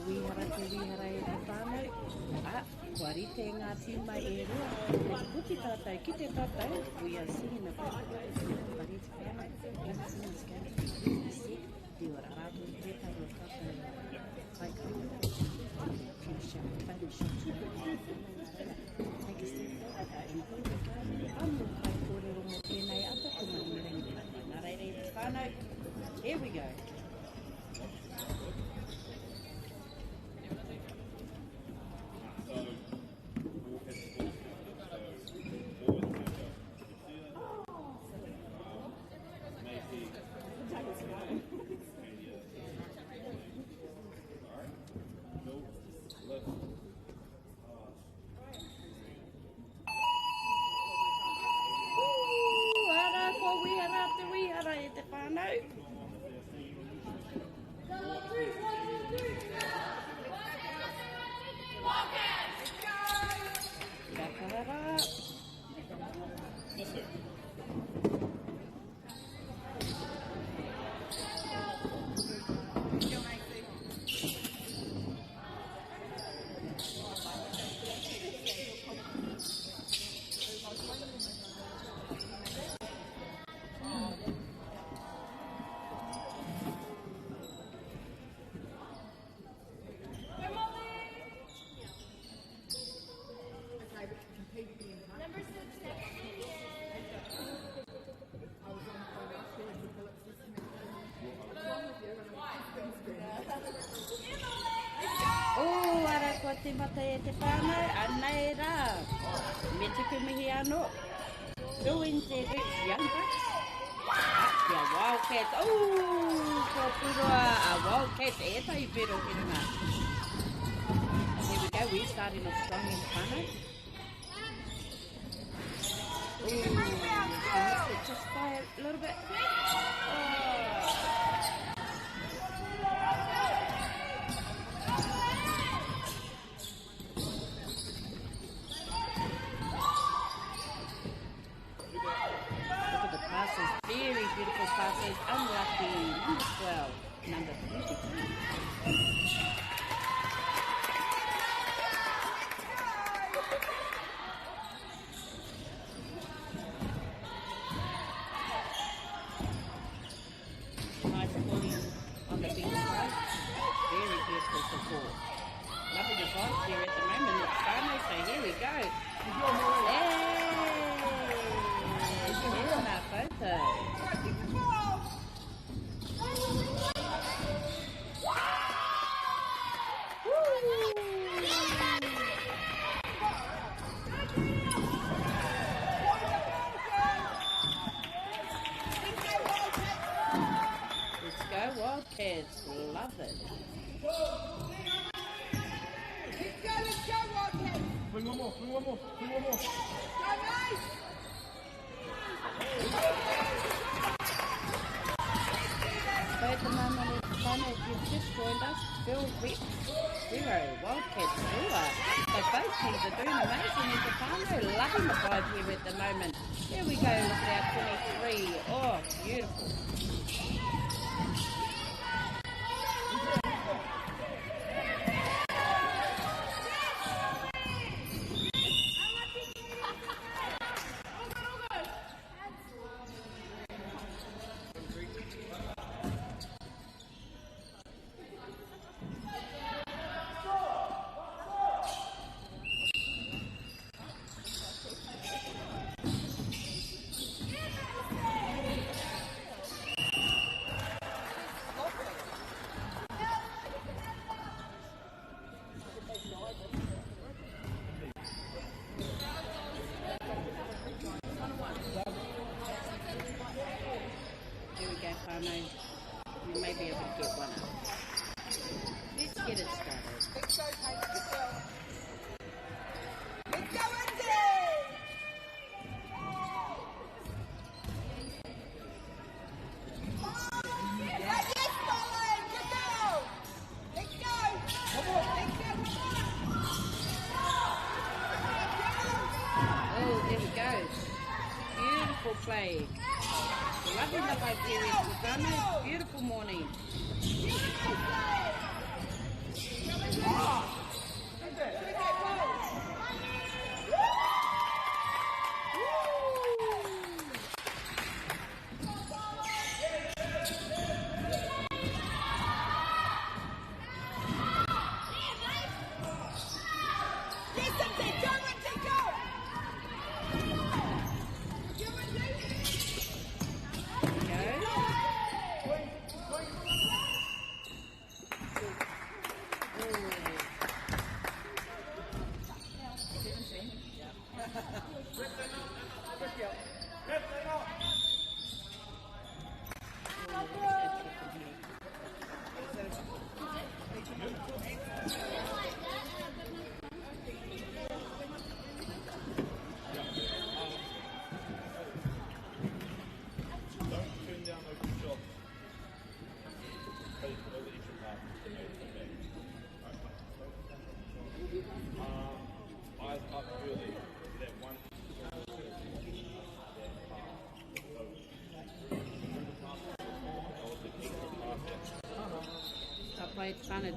wihara e te whānau. Kua rite ngā tīma e rua. Kei puti tātou, ki te tātou. We are singing a bit. Kua rite whānau. Gonna sing this game. Diora rātu i tētai o tātou. Kai kai. Finish up the final shot. Take a step forward. Enjoy the game. Anu kai kōrero mō tēnei ata kumani mirangi tātou. Nā reire te whānau. Here we go. Te mata e te whānau, anei rā. Me tuku mihi anō. Doing the rich young bucks. Kia Wildcats. Kua purua a Wildcats e tai pero kirunga. Here we go, we're starting off strong in the whānau. Just by a little bit. Very beautiful passes, unlucky, number 12, number 23. Nice pulling on the big side, very beautiful support. Lovely device here at the moment, it's Whanau, so here we go. Here's my photo. Let's go Wildcats, love it. Let's go Wildcats. Bring one more. Go nice. So at the moment it's fun if you've just joined us, Bill Rich 0, Wildcats 0. So both teams are doing amazing in the whānau, loving the vibe here at the moment. Here we go, look at our 23. Oh, beautiful. We may be able to get one up. Let's get it started. Let's go, Kate. Let's go, Andy! Yes, Molly! Good girl! Let's go! Oh, there we go. Beautiful play. Loving the vibe here in Whanganui. Beautiful morning. Beautiful play!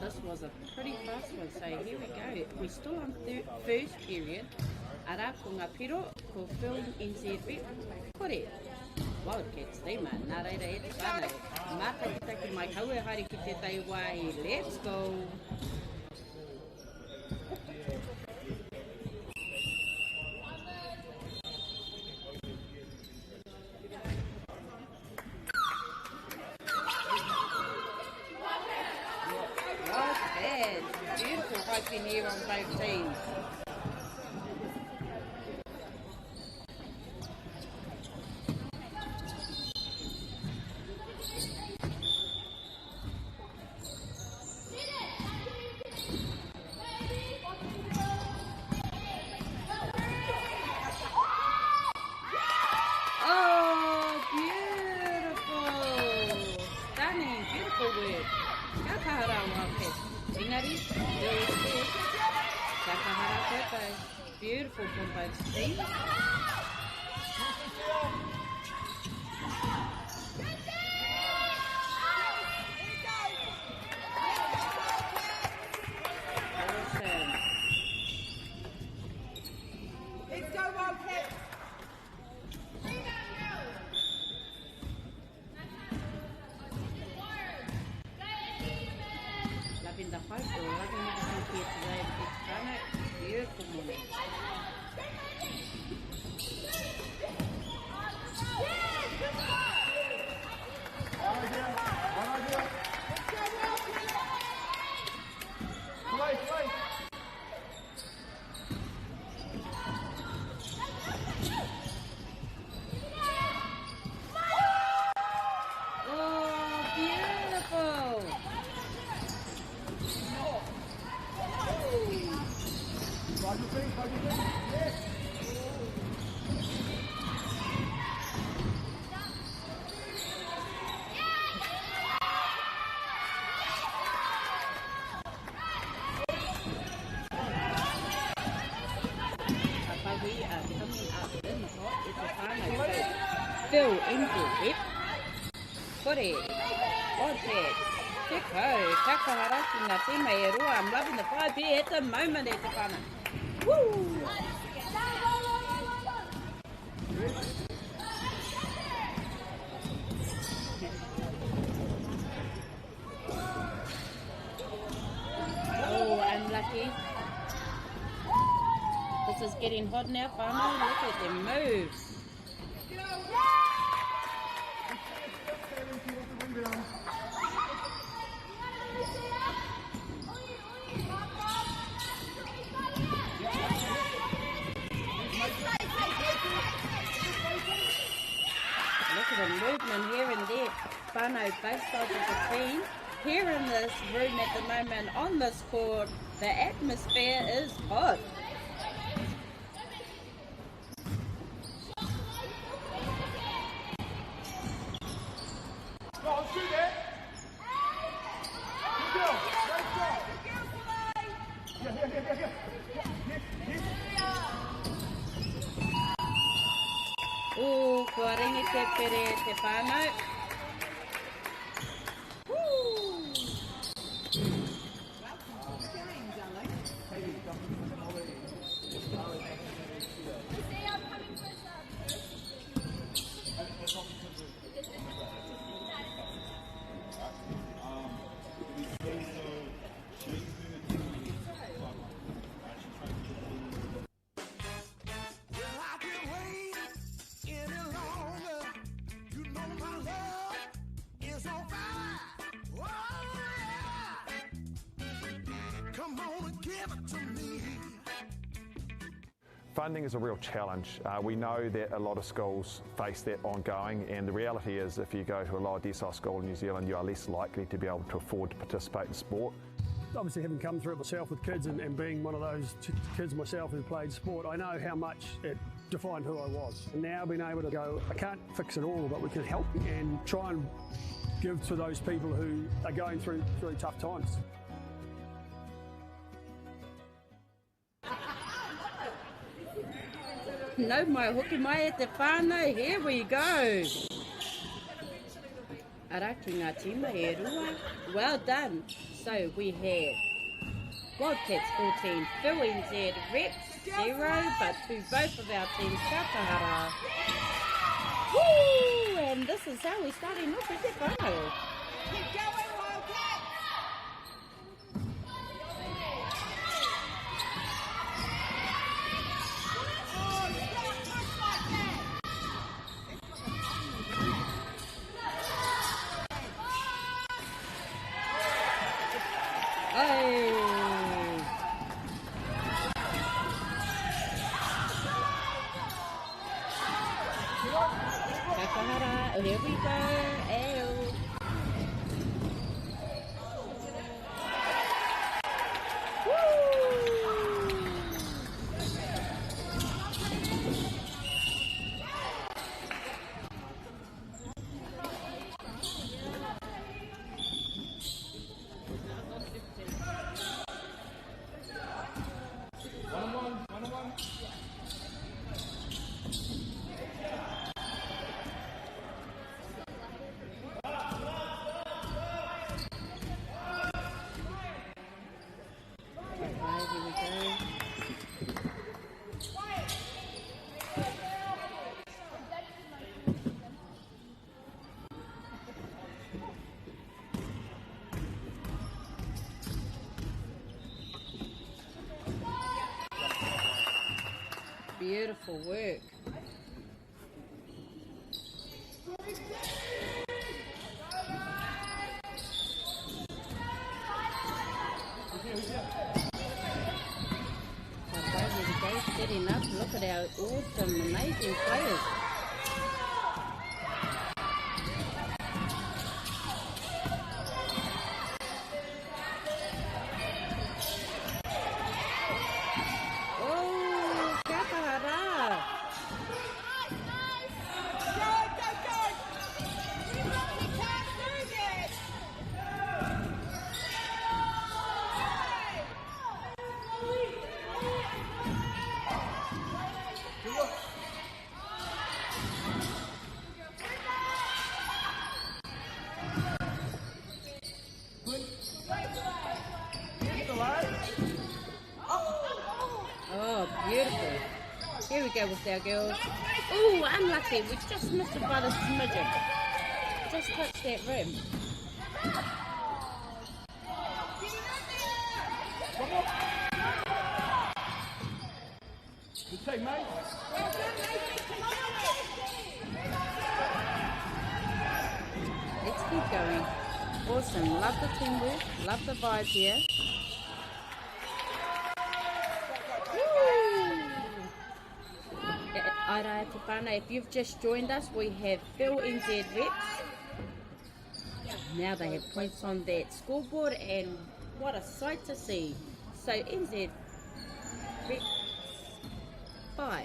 This was a pretty fast one, so here we go. We're still on first period. Ara ko ngā piro, ko Phil NZB. Kore, Wildcats teima, nā reira e te whānau. Mata ki taki mai kaue hari ki te tai wai. Let's go! In here on both teams. Oh, beautiful! Stunning, beautiful work. Ka tahara Wildcats. Engari, beautiful from both teams. Awesome. Let's go, Wildcats. Loving the hope, loving everything here today. It's done it. Beautiful morning. Phil into it. Kore, Wildcats, Teko, Takaharaki ngā tīma e rua. I'm loving the 5 here at the moment e te whana. Woo! Oh, unlucky. This is getting hot now, whana. Look at them moves. Look at the movement here and there. Whānau, both sides of the team. Here in this room at the moment on this court, the atmosphere is hot. Kua ringi te pere te whānau. Funding is a real challenge. We know that a lot of schools face that ongoing, and the reality is if you go to a lower decile school in New Zealand, you are less likely to be able to afford to participate in sport. Obviously, having come through it myself with kids and being one of those kids myself who played sport, I know how much it defined who I was. And now being able to go, I can't fix it all, but we can help and try and give to those people who are going through really tough times. No mai hoki mai e te whānau, here we go. Araki ngā tima e rua. Well done. So we had Wildcats 14, Phil NZ, Reps 0, but to both of our teams, Katahara. Woo! And this is how we're starting off with te whānau. Keep going, Wildcats! Oh, you don't touch like that! Katahara, here we go. Ew. Beautiful work. Setting up. Look at our awesome, amazing players. Here we go with our girls. Oh, unlucky. We just missed it by the smidgen. Just touched that rim. Good take, mate. Let's keep going. Awesome. Love the teamwork. Love the vibe here. Aira te whānau, if you've just joined us, we have Phil NZ Reps. Now they have points on that scoreboard, and what a sight to see. So NZ Reps 5,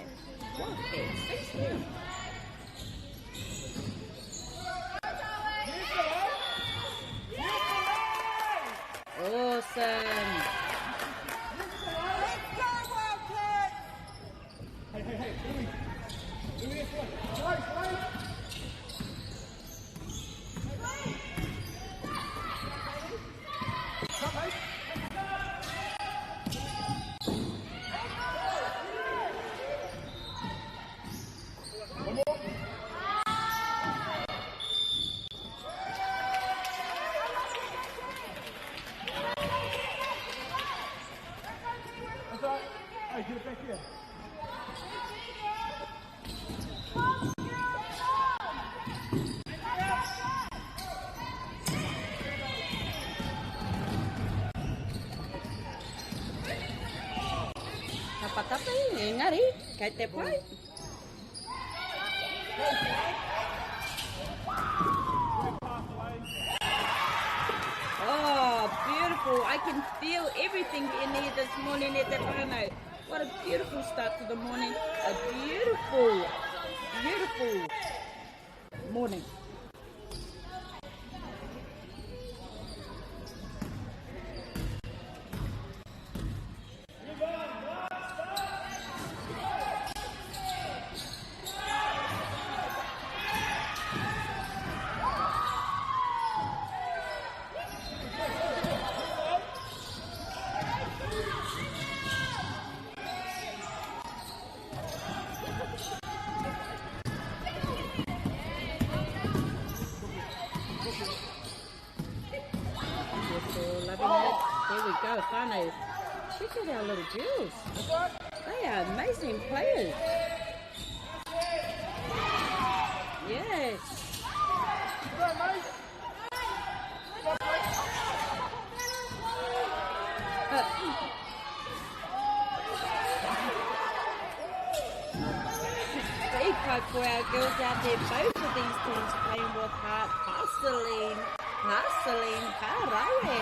Wildcats 16. Awesome. Tapatapi, engari, kay te pai. Oh, beautiful. I can feel everything in there this morning at the whānau. What a beautiful start to the morning. A beautiful, beautiful morning. There we go, whānau. Check out our little girls. They are amazing players. Yes. Big hope for our girls out there. Both of these teams playing with heart. Hustling, Karawe.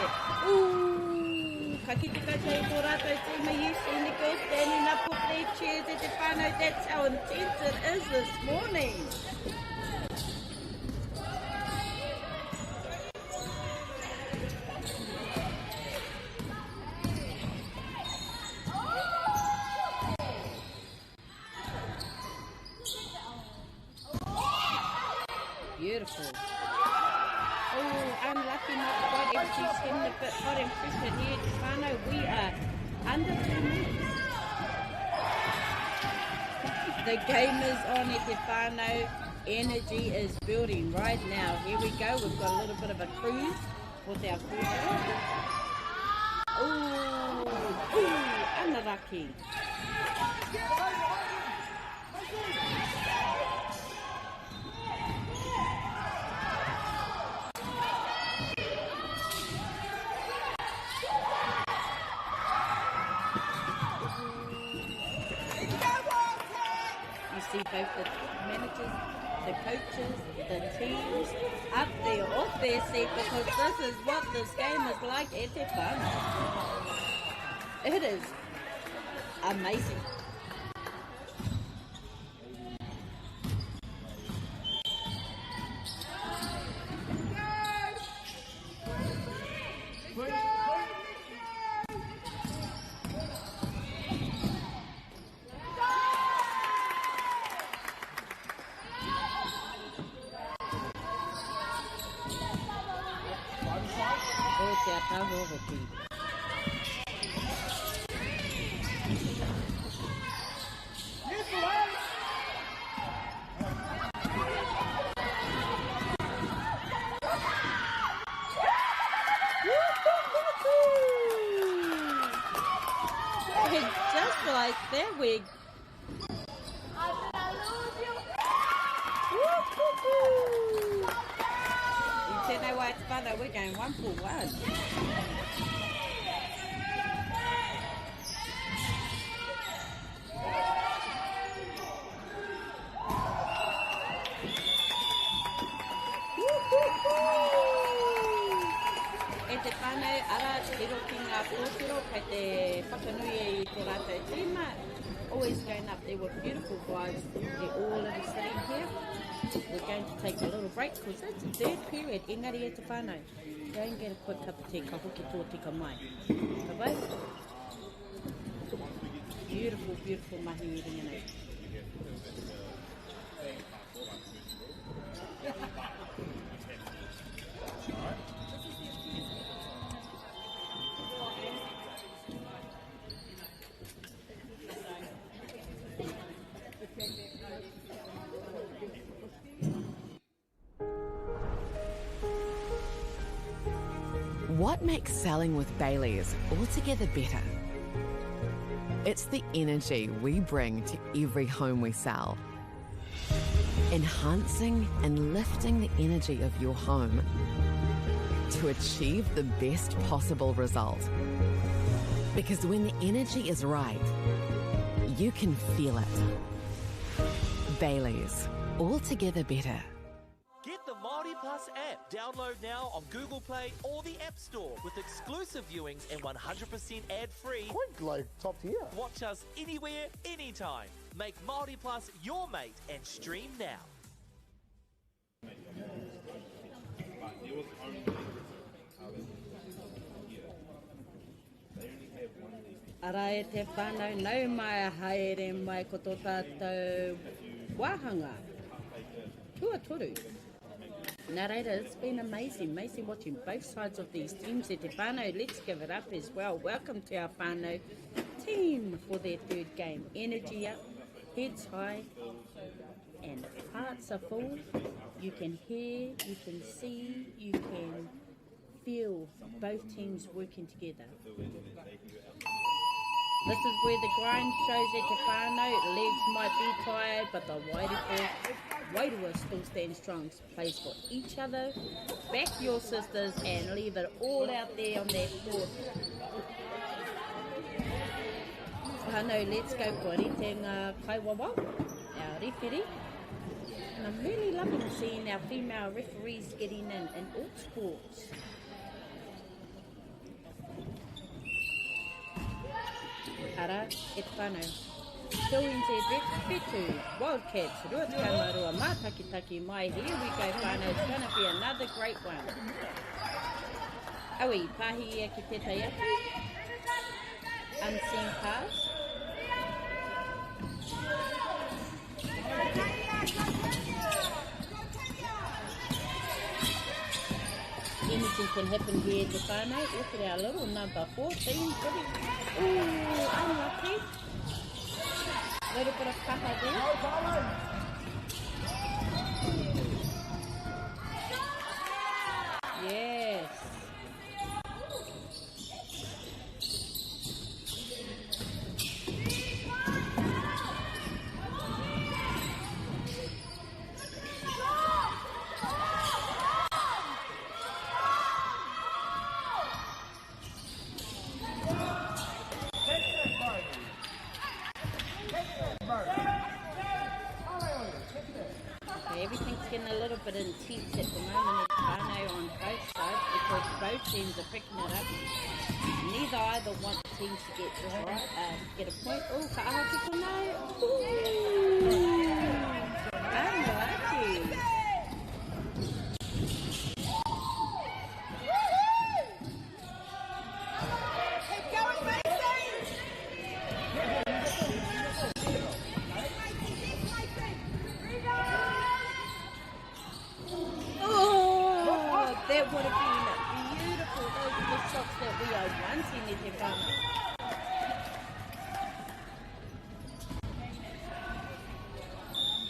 Ooh, ka kite koutou tō rātou tīma. You seen the girls standing up with their chairs at the whānau. That's how intense it is this morning. Beautiful. Oh, unlucky not quite everything's getting a bit hot and pressure here at whānau. We are under 2 minutes. The game is on at the whānau. Energy is building right now. Here we go. We've got a little bit of a cruise with our cruiser. Ooh, unlucky. See both the managers, the coaches, the teams up there, off their seat, because this is what this game is like at the whānau. It is amazing. Just like that, we tēnei wā te whānau, we're going 1 for 1. E te whānau, ara te ro ki ngā pōtiro, kei te whakanui i tō rātou tīma. Always going up there with beautiful vibes. They're all in the sitting here. We're going to take a little break because it's the third period. Engari e te whānau. Go and get a quick cup of tea, ka hoki tō tika mai. Ka bai? Beautiful, beautiful mahi i ringa nei. What makes selling with Bailey's altogether better? It's the energy we bring to every home we sell. Enhancing and lifting the energy of your home to achieve the best possible result. Because when the energy is right, you can feel it. Bailey's, altogether better. Get the MāORI Plus app. Download now on Google Play or the App Store with exclusive viewings and 100% ad-free. Quite like top tier. Watch us anywhere, anytime. Make MāORI Plus your mate and stream now. Ara e te whānau nau mai a haere mai ko tō tātou wāhanga. Tua toru. Nā reira, it's been amazing watching both sides of these teams. E te whānau, let's give it up as well. Welcome to our whānau team for their third game. Energy up, heads high, and hearts are full. You can hear, you can see, you can feel both teams working together. This is where the grind shows at te whānau. Legs might be tired, but the Wairua still stands strong. Plays for each other. Back your sisters and leave it all out there on that court. Whānau, let's go for Ritenga Kaiwawa, our referee. And I'm really loving seeing our female referees getting in all sports. Ara, e te whānau. Tōinze Whetu, Wildcats, Ruatakamarua, Mātakitaki mai. Here we go, whānau. It's going to be another great one. Aui, pāhi ia ki tētai atu. Unseen pass. Anything can happen here, te whānau. Look at our little number 14. Ooh, unlucky. Little bit of kaha there. Yes. Everything's getting a little bit intense at the moment at whānau on both sides because both teams are picking it up. Neither either want the teams to get this right, get a point. Oh, ka aha ki whanau. Ooh, unlucky. That would have been beautiful. Those are the shots that we are wanting in the whānau.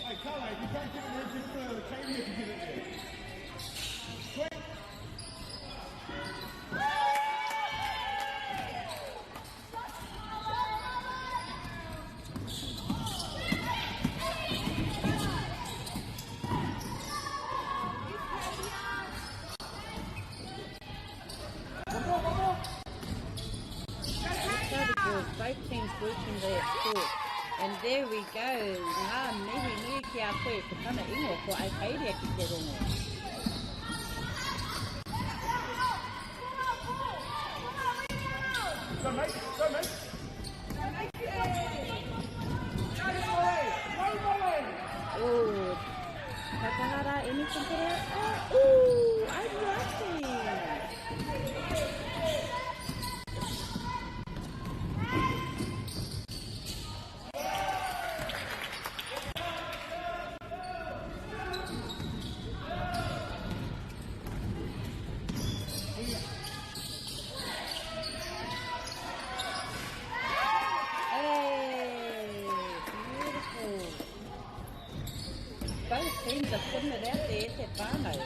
Hey, Carla, if you can't get it there too further, Katie can get it there. Quick! Both teams working their court. And there we go. Ngā mihi ki a koe, te pana ingo ko ai kairia ki te rongo. Go, mate! Go, mate! Oh, Takahara, anything for that? Ooh, I love it. Both teams are putting it out there at te whānau.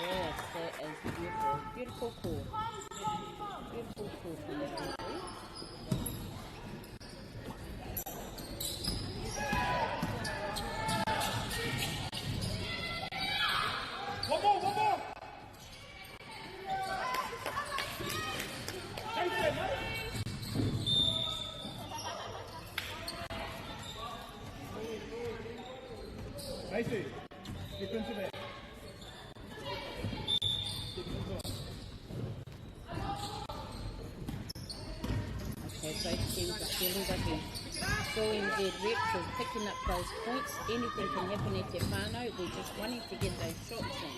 Yes, that is beautiful. Beautiful call. Beautiful call from the referee. One more! te lugahi. So NZ reps is picking up those points. Anything can happen at te whānau. We're just wanting to get those shots in.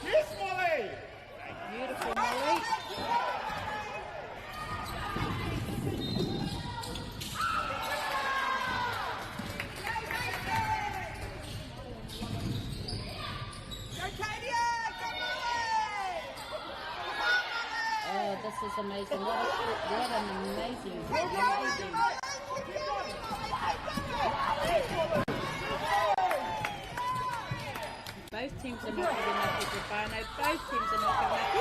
Yes, Molly! Beautiful, Molly. Oh, this is amazing. What an amazing. Both teams are not good enough to whānau. Both teams are not good enough.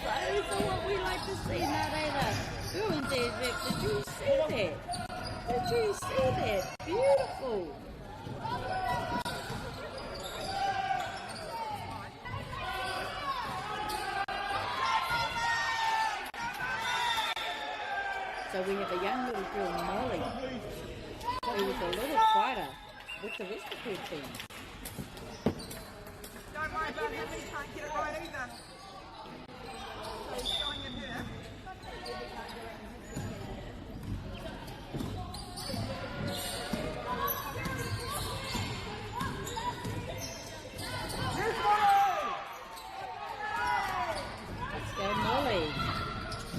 Those are what we like to see, Nareda. Who in there, Rick? Did you see that? Did you see that? Beautiful. So we have a young little girl, Molly, who was a little fighter with the rest of her team. Don't worry about him, he can't get it right either. So he's going in here. Let's go, Molly.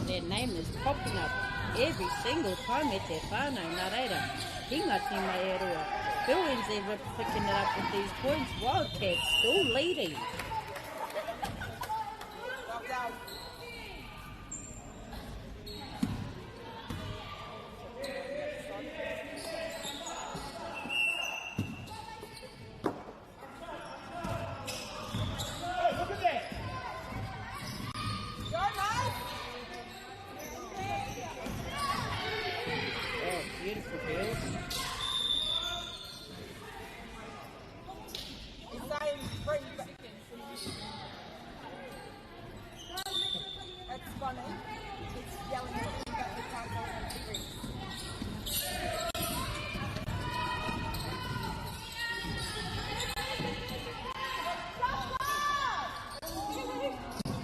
Their name is popping up every single time at their whānau, nā reira. Hinga te MΑORI. Billions ever picking it up with these points. Wildcats still leading. Well done. Hey, look at that! Go, mate! Oh, beautiful girls. He's saying 3 seconds. That's funny. It's yelling at you, but you can't go into the ring.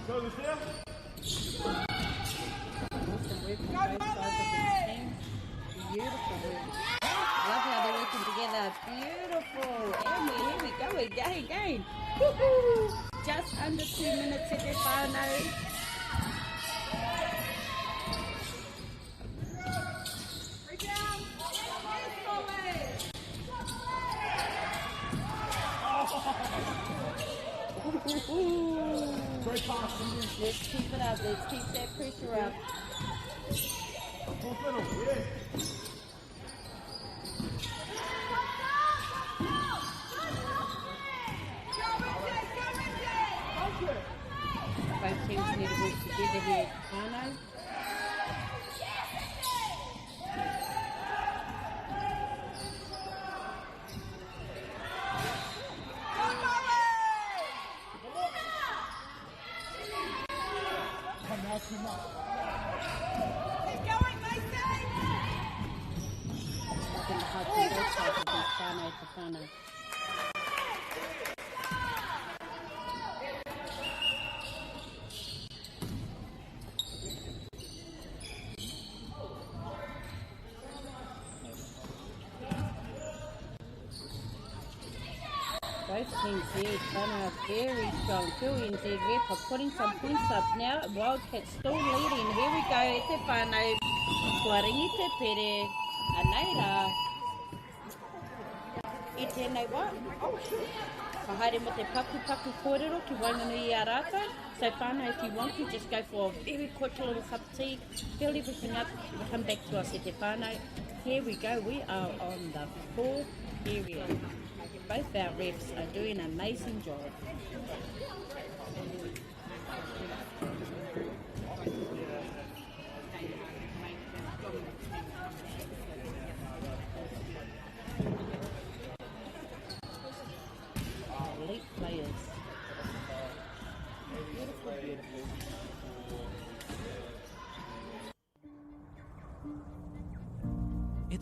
Go, Lucia. Awesome work from both sides of these teams. Beautiful work. Love how they're working together. Beautiful. And here we go again. Woohoo! Just under 2 minutes at the whānau. Great pass from you. Let's keep it up. Let's keep that pressure up. Full fiddle, yeah. Both teams need to work together here at whānau. Come now, too much. Keep going, Mason! It's been hard to both sides of these whānau to whānau. Both teams here, whānau are very strong. NZ rep are putting some points up now. Wildcats still leading. Here we go. E te whānau. Kua ringi te pere. Aneira. I tēnei wā. Ka haere mo te paku kōrero ki Whanganui a rātou. So whānau, if you want to, just go for a very quick little cup of tea. Fill everything up. We'll come back to us e te whānau. Here we go. We are on the 4th period. Both our refs are doing an amazing job. Elite players. Beautiful, beautiful.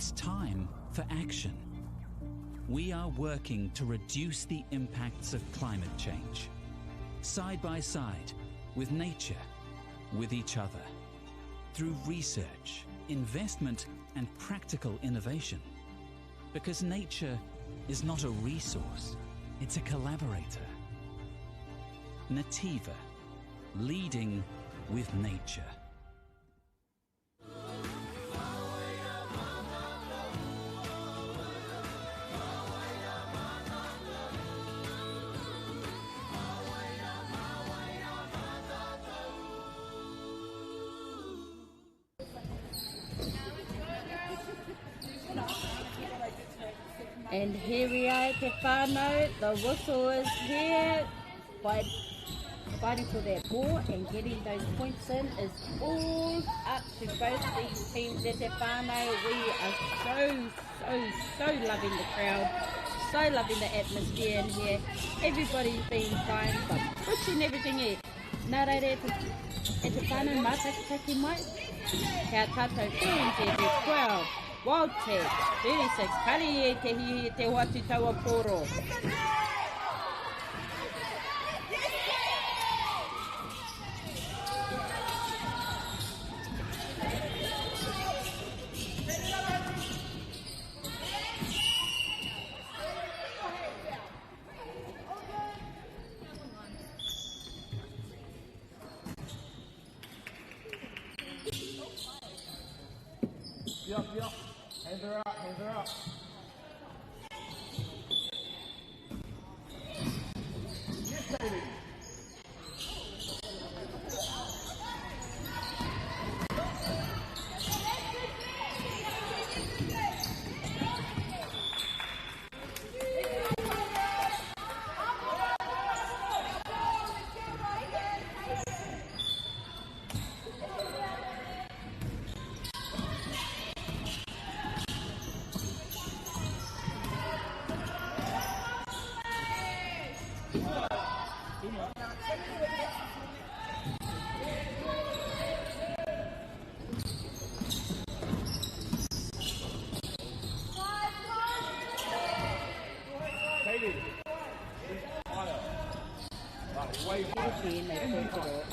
It's time for action. We are working to reduce the impacts of climate change, side by side, with nature, with each other, through research, investment, and practical innovation. Because nature is not a resource, it's a collaborator. Nativa, leading with nature. And here we are at Te Whānau. The whistle is here. Fighting for that ball and getting those points in is all up to both these teams at Te Whānau. We are so loving the crowd, so loving the atmosphere in here. Everybody's being kind, but pushing everything in. Nā reire e Te Whānau mātakitaki mai. Kia tātou tūnti te 12. Wild Tag, 36, kari e te hihi te watu taua poro. Yup. Hands are up. Yes, baby.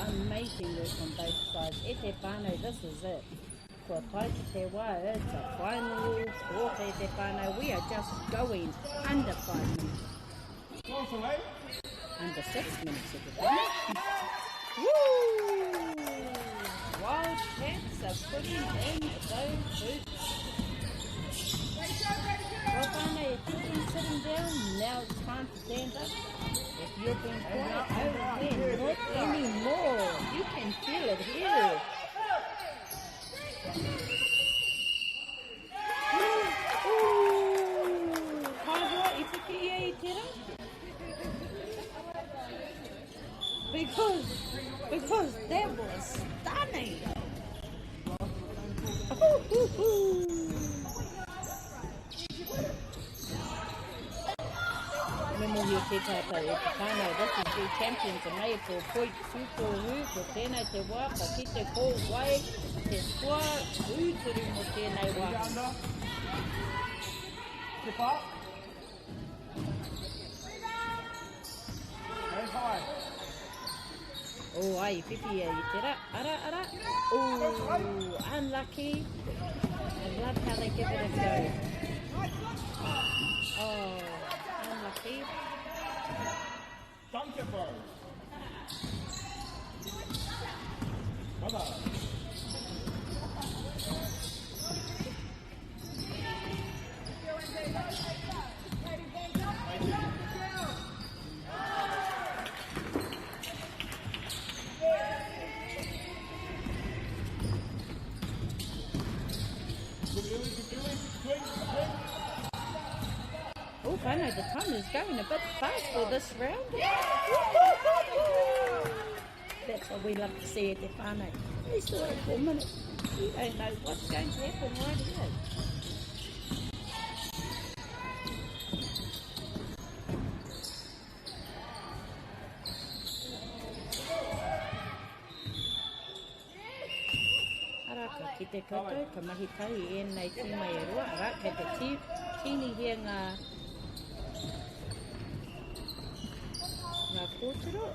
Amazing work on both sides. E Te Whānau, this is it. Kua pai ki te wā, it's a final for Te Whānau. We are just going under 5 minutes. Under 6 minutes of the game. Woo! Wildcats are putting in those boots. Well, Whānau, if you've been sitting down, now it's time to stand up. If you've been quiet over there, not anymore. You can feel it here. Because that was stunning. Memoria te tātou e te whānau. This is the champions and made for point tūkohu ko tēnei te wā, ka ki te kō wai, te sua ūturu mo tēnei wā. Step up. Hands high. Oh, ai, whiwhi e i te ra. Ara. Oh, unlucky. I love how they give it a go. Oh, unlucky. Dunk it, bro. Brother. Oh, I know the time is going a bit fast for this round. That's what we love to see at Te Whānau. We still have 4 minutes. You don't know what's going to happen right here. Araka ki te koutou, ka mahi tahi e nei ti mai e rua, ara, kei te tini hia ngā kōtero.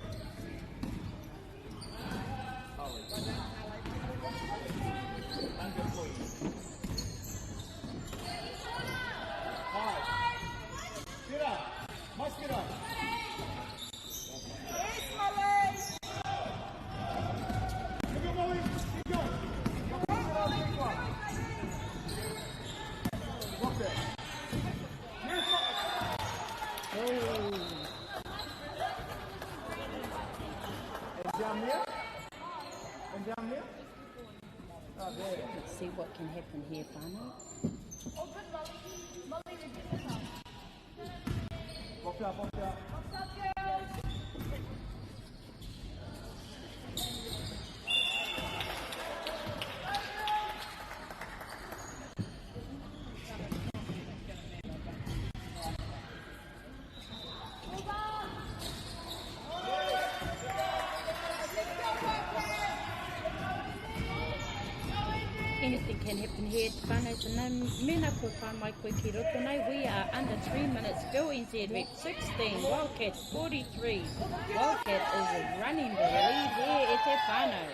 Let's see what can happen here, whānau. Box up, box up. Anything can happen here, whānau, so no mena ko whā mai koe ki roto nei. We are under 3 minutes. Go NZ Rep 16, Wildcats 43. Wildcat is running the lead here e te whānau.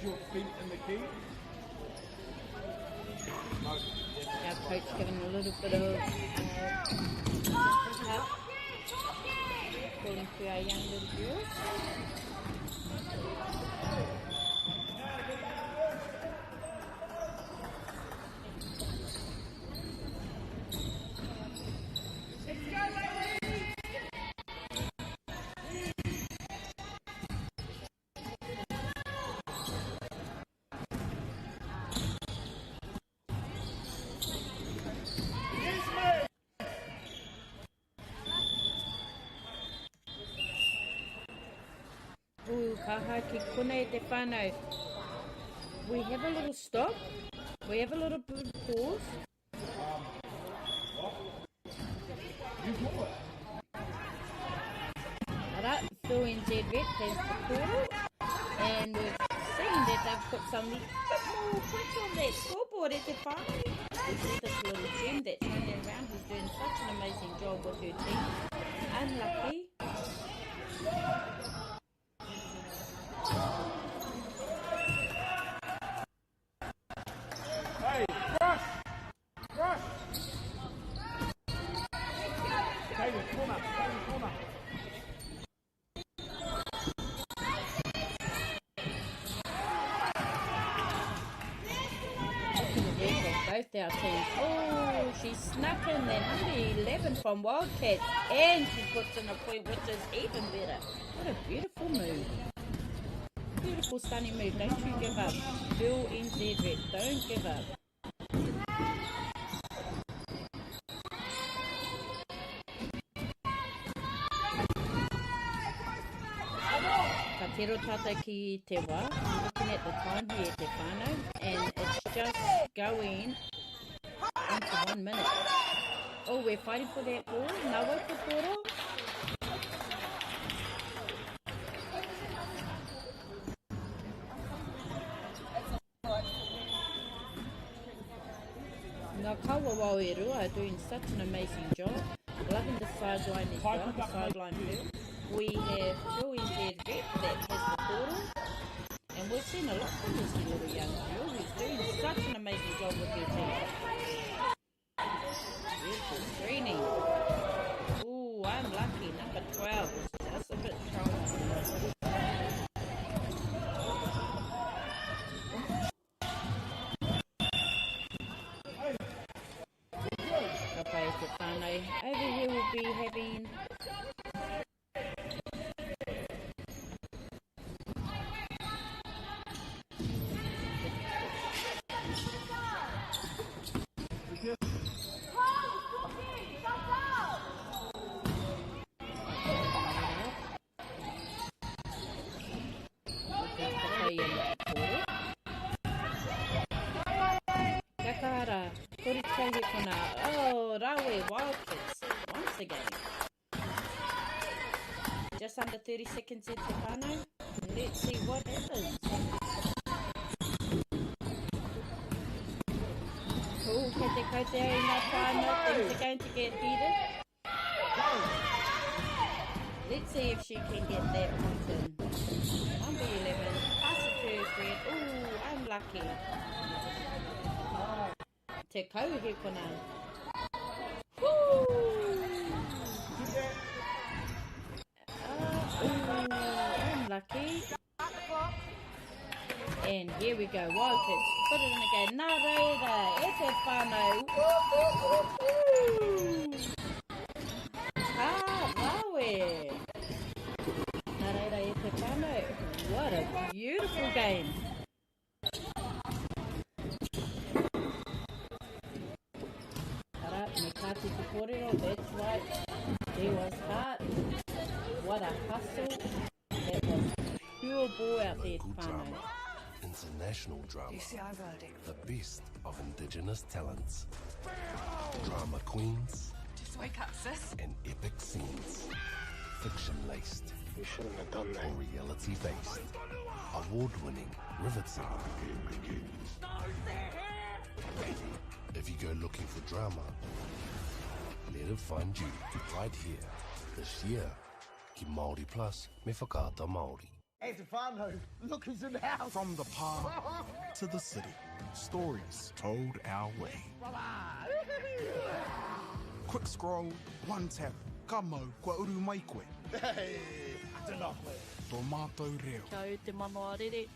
Your feet in the key. Our coach giving a little bit of help, calling to our young little girls. Kaha ki kone te whānau. We have a little stop. We have a little bit of pause. Ara, Phil NZ Vet has the portal. And we've seen that they've put some bit more points on that scoreboard at the whānau. We see this little gem that's running around who's doing such an amazing job with her team. Unlucky. Hey, rush! Rush! David, corner, corner. Both our teams. Oh, she snuck in there, number 11 from Wildcats, and she puts in a point, which is even better. What a beautiful move. Beautiful, stunning move. Don't you give up. Bill NZ Rep, don't give up. Ka tero tata ki te wā. Looking at the time here te whānau, and it's just going into 1 minute. Oh, we're fighting for that ball. Nawa te poro. Ngā kaua wau e rua are doing such an amazing job. Loving the sideline as well, the sideline field. We have Phil NZ Vet that has the portal. And we've seen a lot from this little young girl who's doing such an amazing job with her team. Beautiful screening. Ooh, I'm lucky. Number 12 was just a bit strong. Okay, te whānau. Over here we'll be having Kori tau he kona. Oh, Rawe Wildcats once again. Just under 30 seconds in te whānau. Let's see what happens. Oh, kei te koutea i ngā whānau. Things are going to get heated. Let's see if she can get that point in. Number 11. Pass it to her friend. Ooh, unlucky. Te kau he kona. Woo! Unlucky. And here we go, Wildcats. Put it in again. Nā reira, e te whānau. Rawe. Nā reira, e te whānau. What a beautiful game. Ara, me kāti te kōrero, that's right. There was heart. What a hustle. That was pure ball out there, whānau. International drama. The best of Indigenous talents. Drama queens. Just wake up, sis. And epic scenes. Fiction laced. You shouldn't have done that. Or reality based. Award winning. Riveting. If you go looking for drama, let it find you right here. This year, ki Māori Plus me whakaata Māori. Hey, Stefano, look who's in the house. From the park to the city, stories told our way. Quick scroll, one tap, kamo, kua uru mai koe. Hey, ata koe. Tō mātou reo. Kia au te manoarere,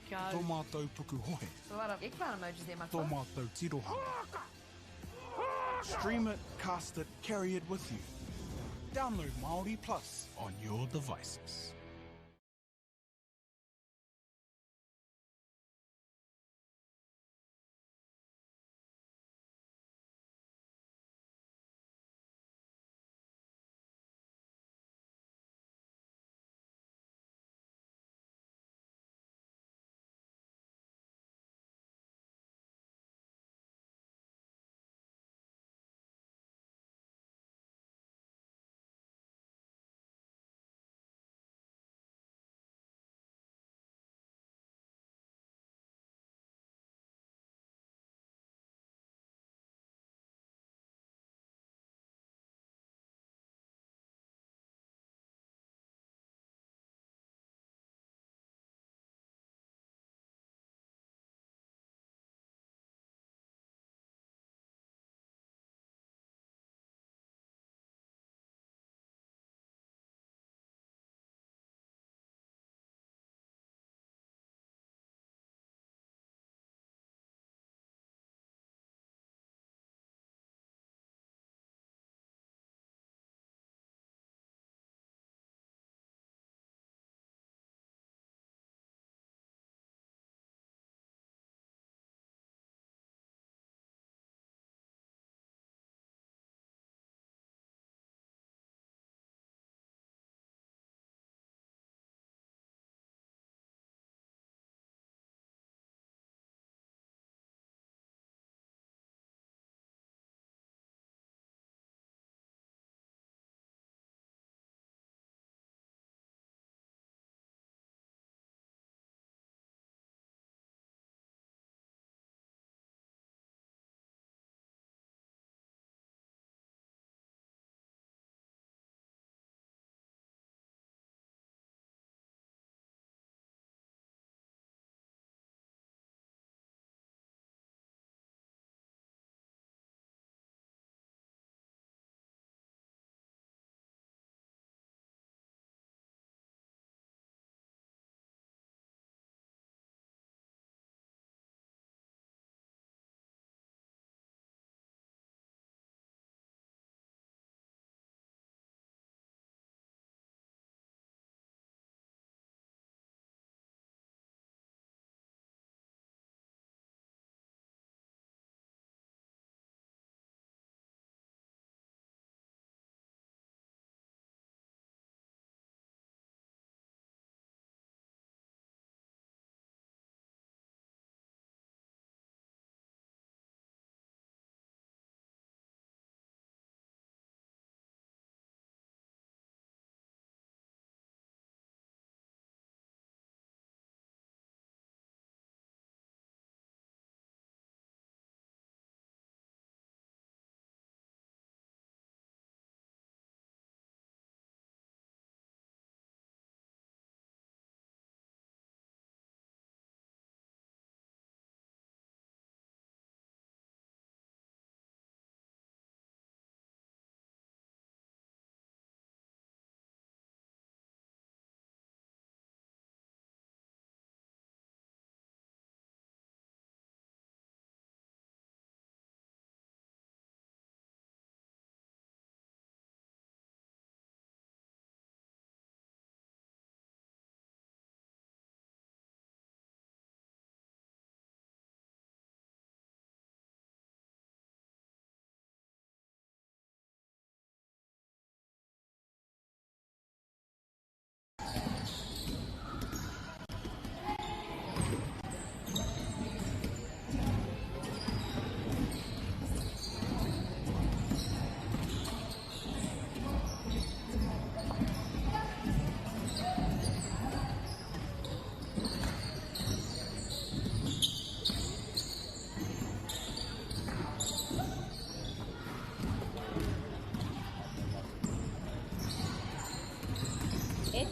kia au. Tō mātou puku hohe. So a lot of eggplant emojis there, my Tō mātou tirohanga. Stream it, cast it, carry it with you. Download Māori Plus on your devices.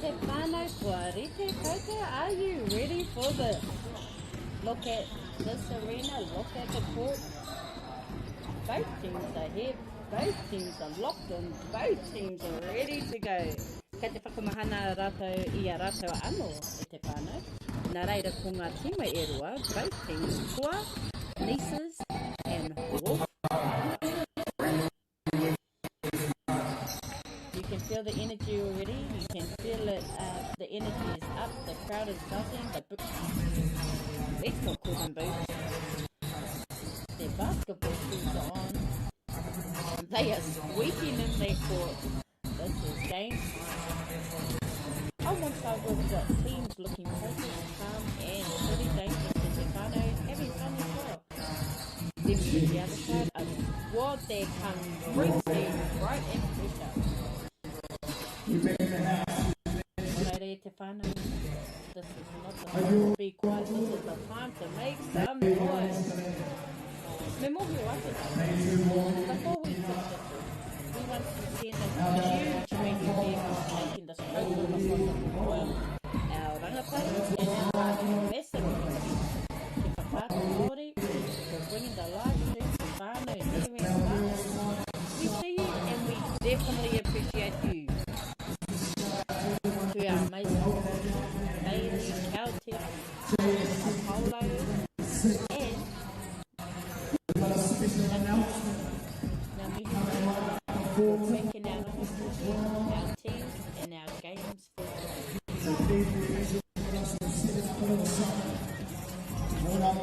te whānau kua rite koutou, are you ready for this? Look at this arena, look at the court. Both teams are here, both teams are locked in, both teams are ready to go. Kei te whakamahana rātou I a rātou anō e te whānau. Nā reira ko ngā tīma e rua, both teams, Kua, Nieces and Wolf. You can feel the energy already, you can feel it, the energy is up, the crowd is buzzing, let's not call them boots. Their basketball shoes are on. They are squeaking in their court. This is game time. On one side we've got teams looking focused, calm and pretty dangerous as they whānau, having fun as well. Then we get the other side, a squad that comes sprinting right in pressure. This is not the time to be quiet, this is the time to make some noise. Me mohi o ate tau. Before we finish this, we want to send a huge thank you making the stroke across the world. Our rangapai and our massive te whakata MāORI for bringing the live stream to whānau and everyone. We see you and we definitely appreciate you. To our amazing ladies, Celtic, Apollo, and making our teams and our games for Well,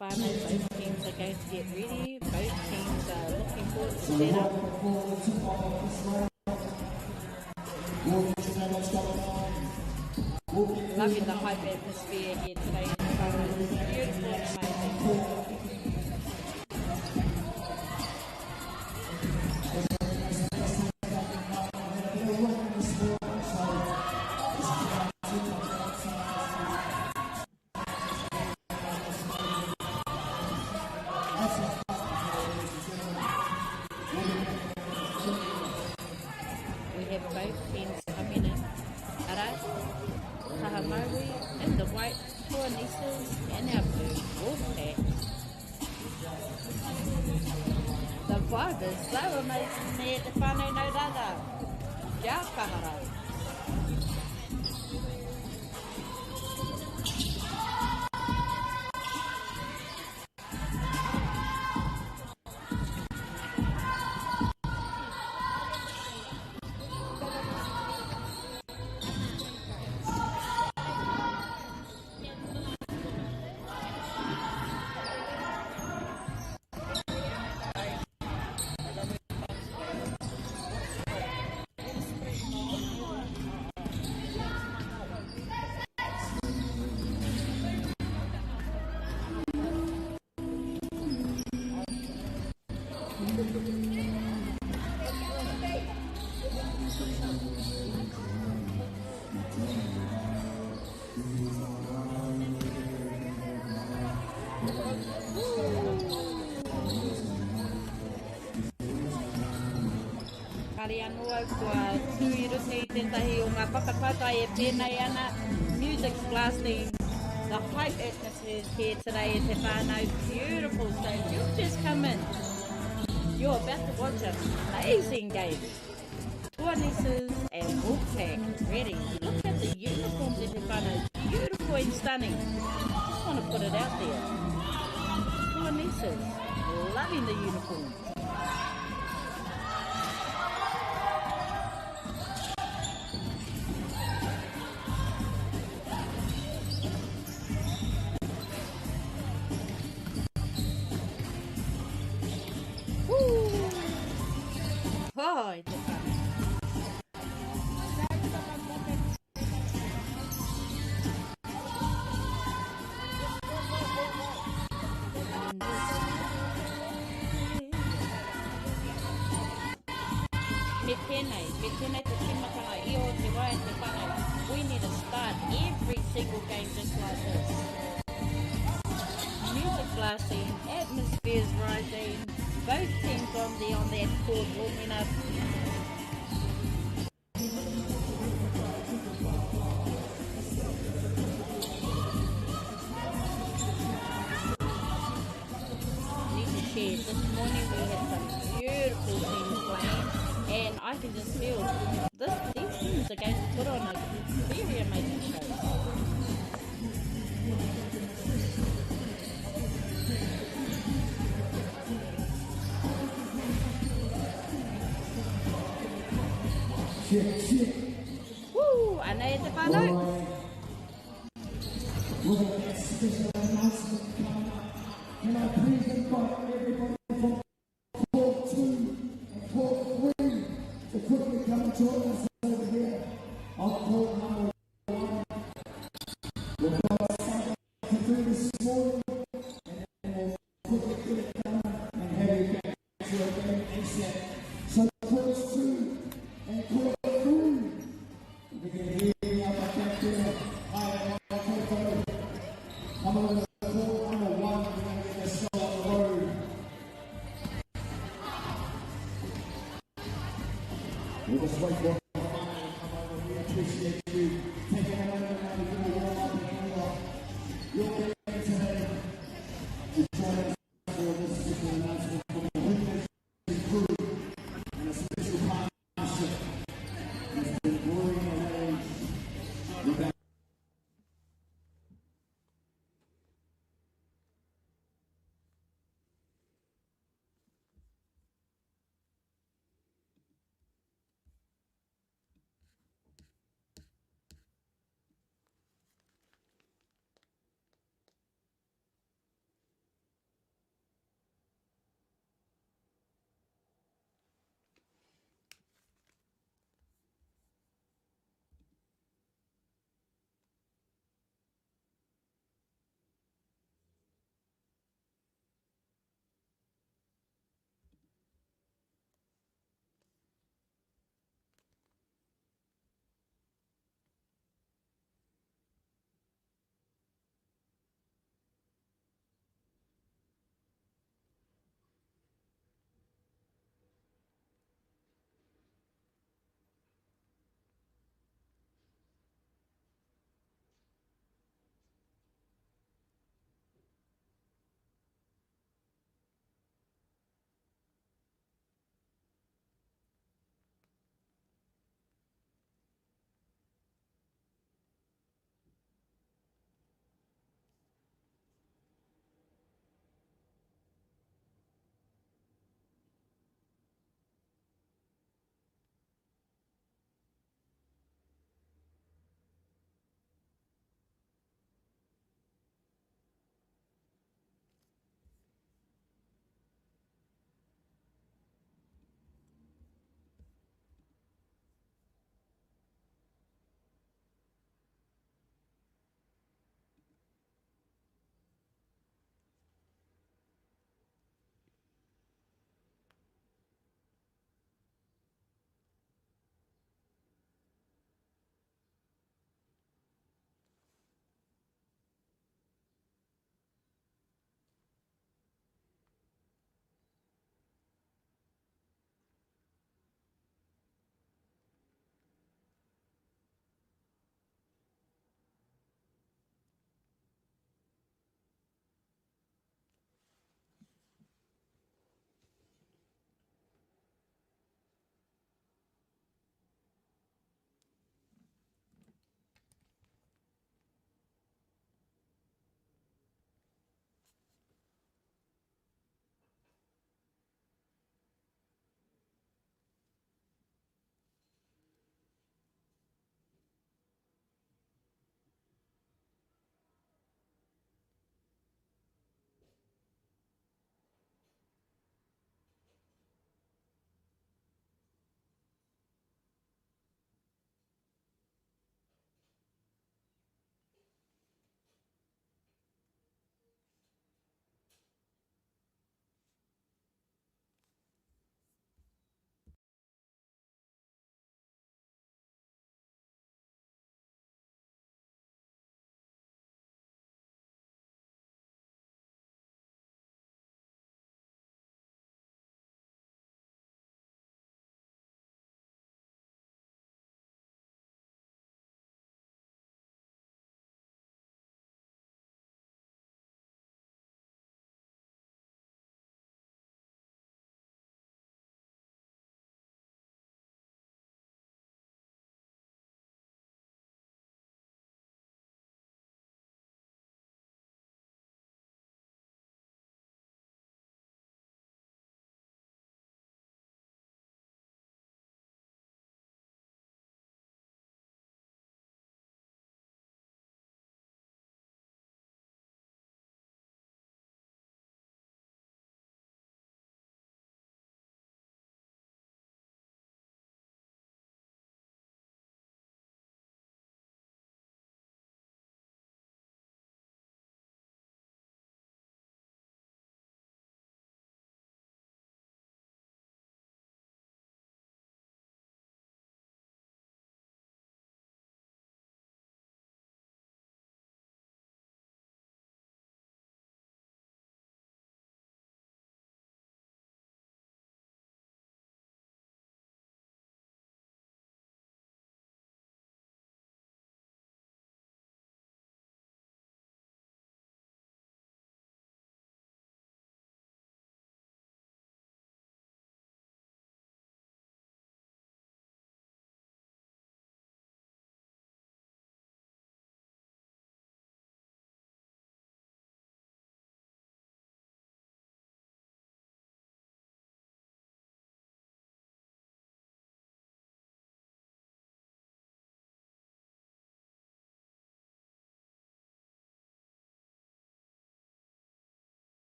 whānau, both teams are going to get ready, both teams are looking forward to set up. Loving the hype atmosphere here today in the Whanganui. It's beautiful and amazing. We have both teams coming in. MāORI and the white Kua Nieces and our blue Wolfpack. The vibe is so amazing there at the whānau no rara. Kia kahara. Kari anō kua tuiruti tētahi o ngā whakatata e pēnei ana. Music's blasting. The hype atmosphere is here today at te whānau. Beautiful stage. You've just come in. You're about to watch an amazing game. Kua Nieces and Wolfpack ready. Look at the uniforms at te whānau. Beautiful and stunning. Just want to put it out there. Kua Nieces, loving the uniform. Oh, it's fun. Me tēnei te timatanga I o te wai te whanau. We need to start every single game just like this. Music blasting, atmospheres rising, both teams on that court warming up. this morning we had some beautiful teams playing, and I can just feel these teams are going to put on a very amazing show. Woo! Ana e te whānau. With a special announcement coming up, can I please invite everybody from Court 2 and Court 3 to quickly come and join us over here on Court number 1. We've got something to do this morning, and then we'll quickly get it done and have you back to your game ASAP. So Court 2 and Court 3, we can hear me up back there. I'm on the court number 1, we're going to get this show on the road. We'll just wait for the final to come over. We appreciate you taking a moment now to do a warm-up and warm up. You're getting today to join us for this special announcement from the HoopNation crew and a special partnership that's been brewing away with that.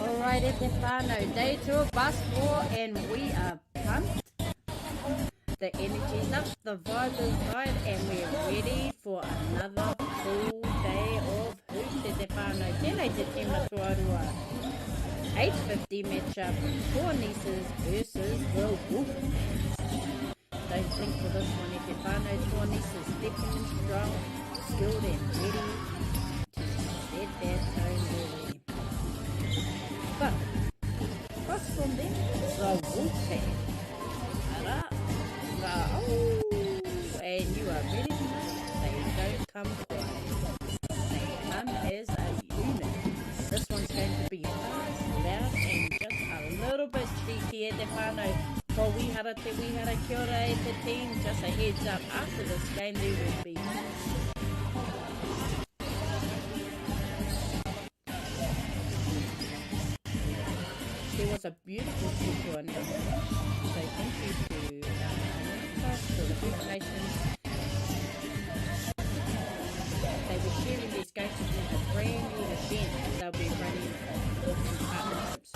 Alright, te whānau, day 2 of basketball and we are pumped. The energy's up, the vibe is right, and we're ready for another full day of hoops. Te whānau, tēnei te tima tuarua. 8:50 matchup, four nieces versus the Wolves. Don't think for this one, te whānau, four nieces stepping in strong, skilled and ready to set their tone early. But, across from them, the Wolfpack. And you are ready to know they don't come quiet. They come as a unit. This one's going to be fast, loud, and just a little bit cheeky e te whānau. Ko wihara te wihara, kia ora e te team. Just a heads up, after this game there will be there was a beautiful picture on it. So thank you to for the HoopNation. They were sharing there's going to be a brand new event they'll be running in partnerships.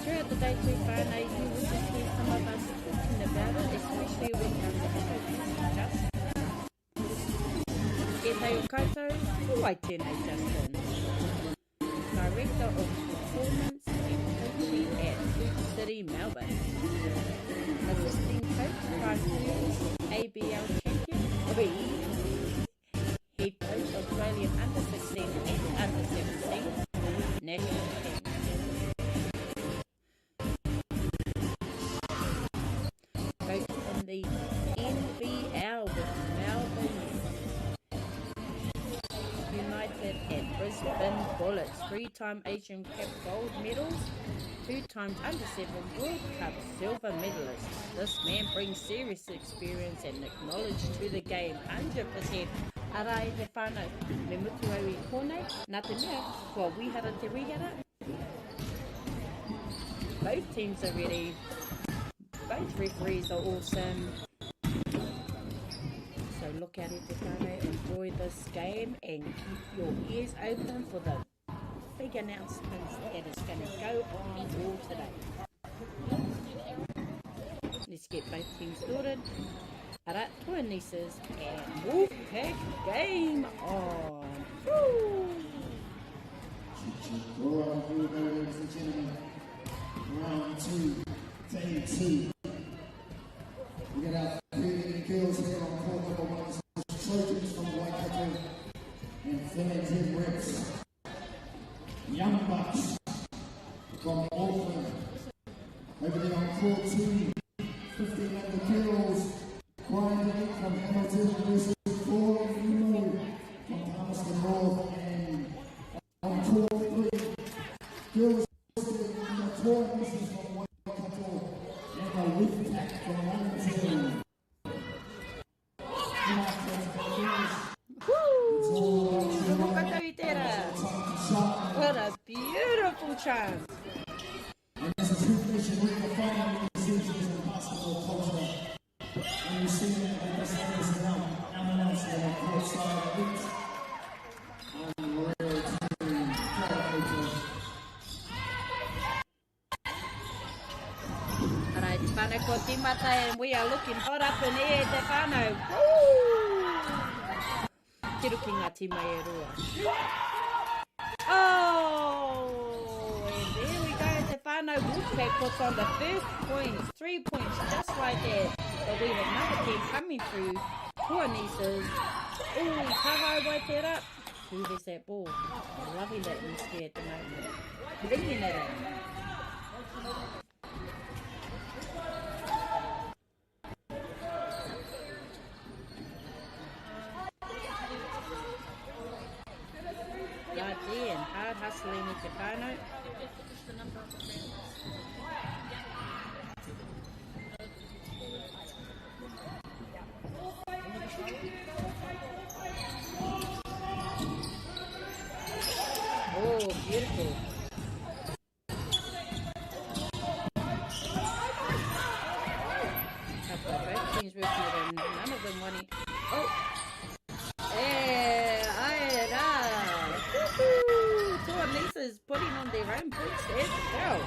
Throughout the day, we find you will just hear some of us talking about it, especially when it comes to just e tau koutou, wai tēnei Justin. Director of Performance and Coaching at Hoop City, Melbourne. Assisting coach, 5 years, ABL champion, head coach, Australian under-16 and under-17 national team. Coach in the NBL with Melbourne United and Brisbane Bullets, 3-time Asian Cup gold medals, 2 times under-7 World Cup silver medalist. This man brings serious experience and knowledge to the game, 100%. Ara e te whānau, me mutu au I kōnei, nā te mea, kua wihara te wihara. Both teams are ready, both referees are awesome. So look out at the whānau, enjoy this game and keep your ears open for the big announcements that is going to go on all today. Let's get both teams started. Ara, toa nieces and Wolfpack game on. Woo! Alright, here we go, ladies and gentlemen. Round 2, day 2. We got our 3 girls here on court number 1. Trojans from Whanganui and 13 reps. Young Bucks from Auckland. Over there on court 2, 15 under girls. Brian from Hamilton versus Whanganui from Palmerston North. And on court 3, girls from Torrance from Waikato and a Wolfpack from Wellington. What a beautiful chance. And this is HoopNation redefining the decisions in basketball culture. And you see that in this latest round, Amaranth on the court side of it. Unreal team, character. Alright, whānau ko timata and we are looking hot up in air, te whānau. Te ruki ngā tima e rua. Oh, and there we go, te whānau Wolfpack puts on the first points, 3 points, just like that. But we have another team coming through. Tua nieces. Ooh, Kaha wai te ra. Who has that ball? I'm loving that atmosphere at the moment. Bringing it in. Largely and hard hustling with Japano. Oh, beautiful. Both teams working it in. None of them wanting. Oh! Two of Lisa's putting on their own boots. There's the girl.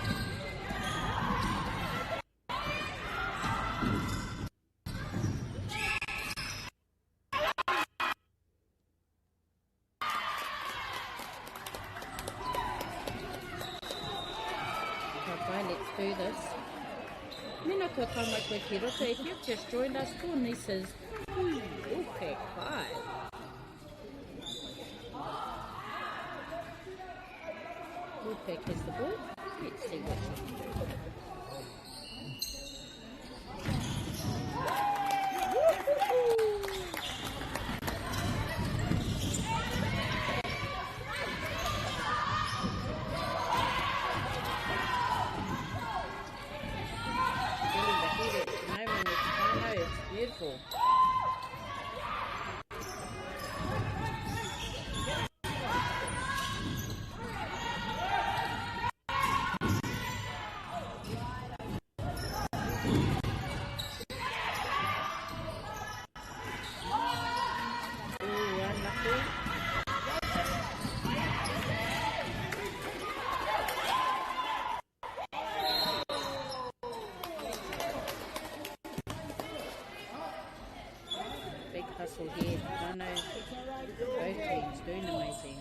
Let's do this. Mena kua taumai koe ki roto. If you've just joined us, two nieces. Okay, 5. Woodpeck has the ball. Let's see what she can do. Feeling the heat at the moment. I know, it's beautiful. Hustle here. I know both teams doing amazing.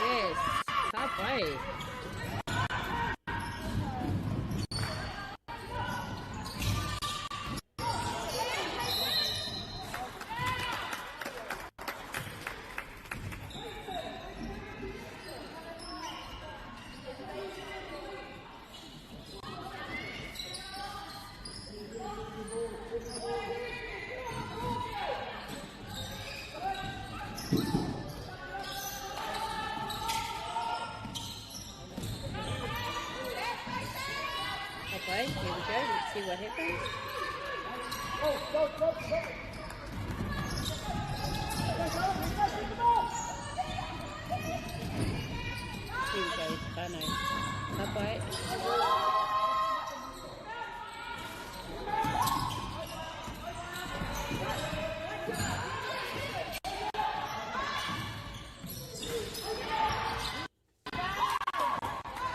Yes, halfway. Okay, here we go. Let's see what happens. Here we go, Tano. Bye-bye.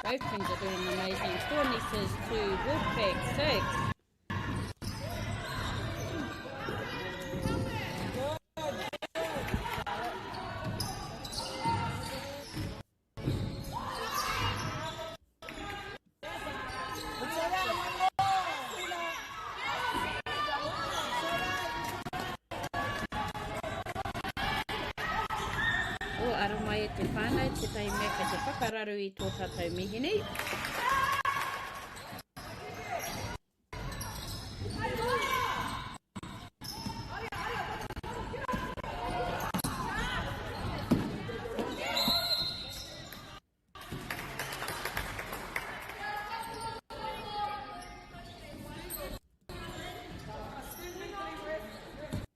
Both teams are doing amazing. Stornieces to Woodpeck 6. O ara mai e te whānau, te tai mea ka te whakararu I tō tātou mihini.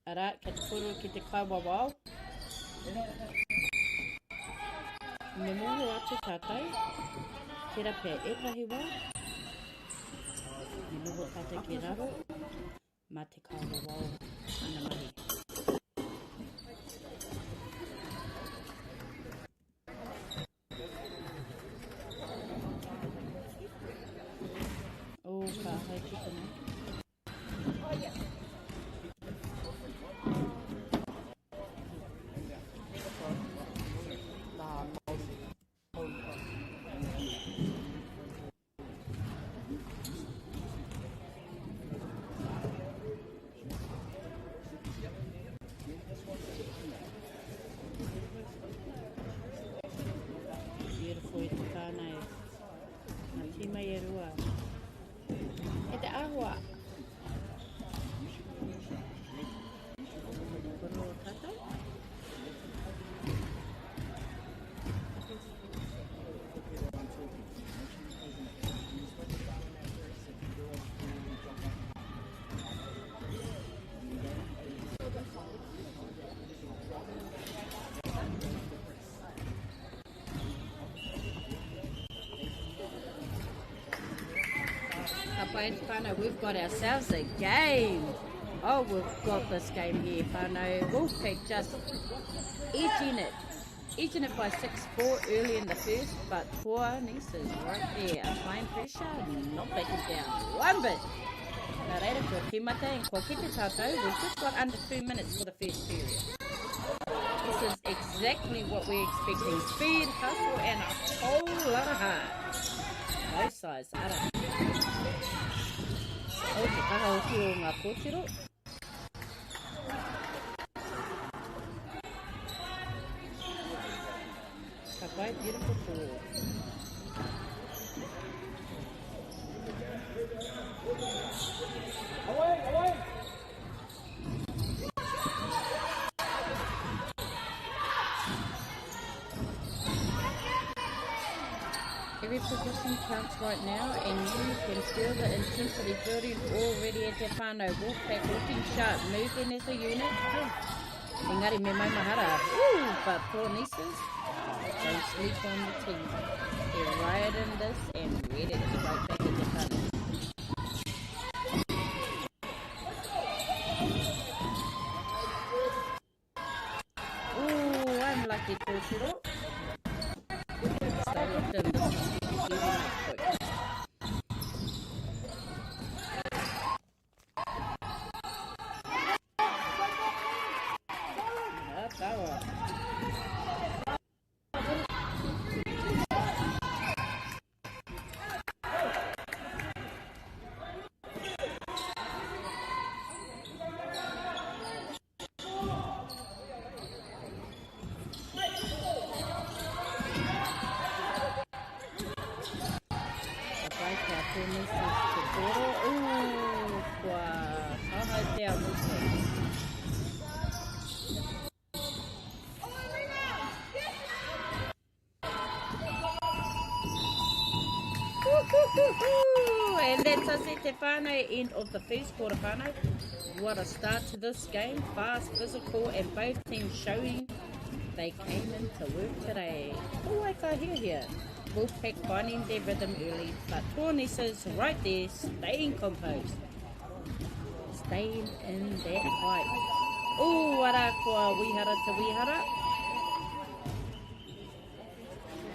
Ara, ka te puru ki te kauawau. Me moho atu tātou, tera pēr etahi wā, me noho tātou ki raro, mā te kaua wau ana mahi. Ki mai e rua. E te ahua. Koro tātou. We've got ourselves a game. Oh, we've got this game here, whānau. Wolfpack just edging it by 6-4 early in the first, but four nieces right there, applying pressure, not backing down one bit. Nā reira, kua timata and kua kite tātou, we've just got under 2 minutes for the first period. This is exactly what we're expecting. Speed, hustle, and a whole lot of heart. Both sides, ara. O te kaha o ki o ngā kōtiro. Ka pai, beautiful ball. Away, away! Every position counts right now, and you can feel the intensity building already at te whānau. Wolfpack looking sharp, moving as a unit. Engari me mai mahara. Woo! But poor nieces, don't sleep on the team. They're riding this and ready to strike back at te whānau. Ooh, unlucky kōtiro. Stay locked in this one. And that's us at te whānau, end of the first quarter whānau. What a start to this game, fast, physical, and both teams showing they came into work today. Oh, I can't hear here. Wolfpack finding their rhythm early, but Tornices right there, staying composed. Staying in that fight. Oh, ara kua wihara to wihara.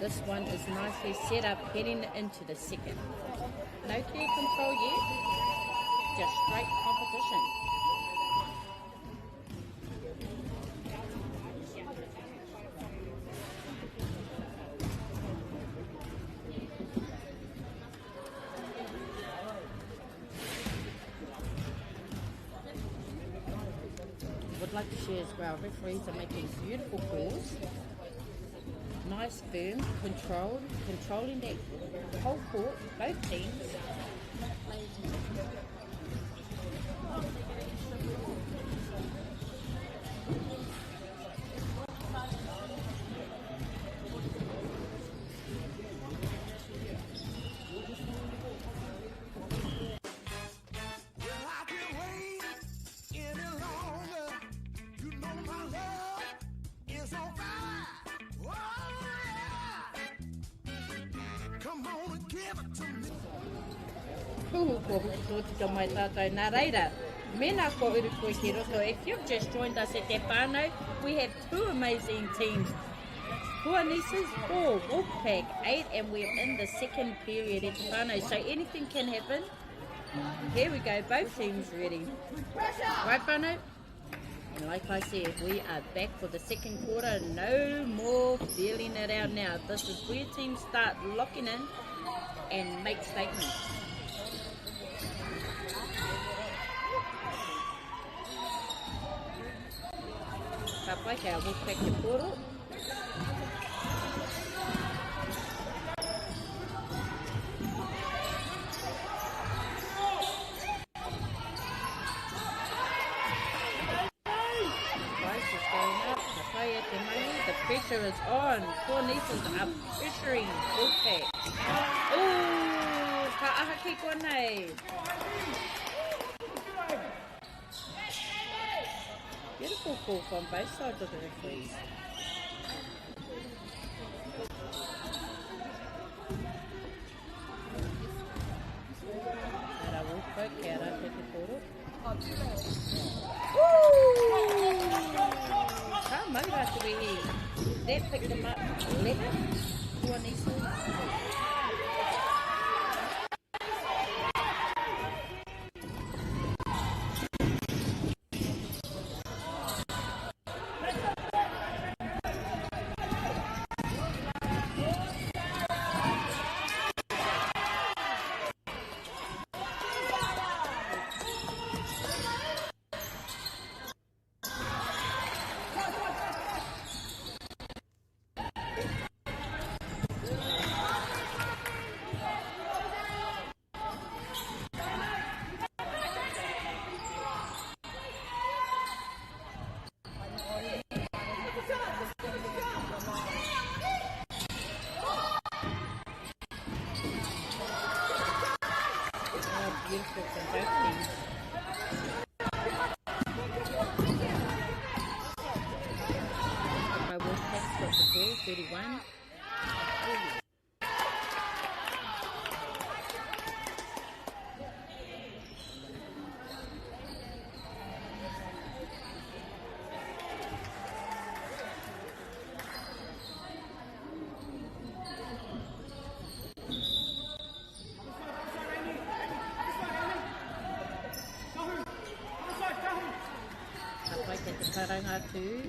This one is nicely set up heading into the second. No clear control yet, just straight competition. Would like to share as well, referees are making beautiful calls. Nice, firm, controlling that whole court, both teams. Nā reira, mena ko uru koe ki roto. If you've just joined us at te whānau, we have two amazing teams. 4 nieces, 4 Wolfpack, 8, and we're in the second period at te whānau. So anything can happen. Here we go, both teams ready. Right, whānau? And like I said, we are back for the second quarter. No more feeling it out now. This is where teams start locking in and make statements. Ka pai kia Wolfpack te koro. pressure is on. Four nieces are pressuring Wolfpack. Ooh, ka aha ki konei. Beautiful call from both sides of the referees. Ara Wolfpack, kia ara te te koro. Maura to be that picked them up 11 four nieces. Beautiful from both teams. My Wolfpack's got the ball, 31. Karanga too.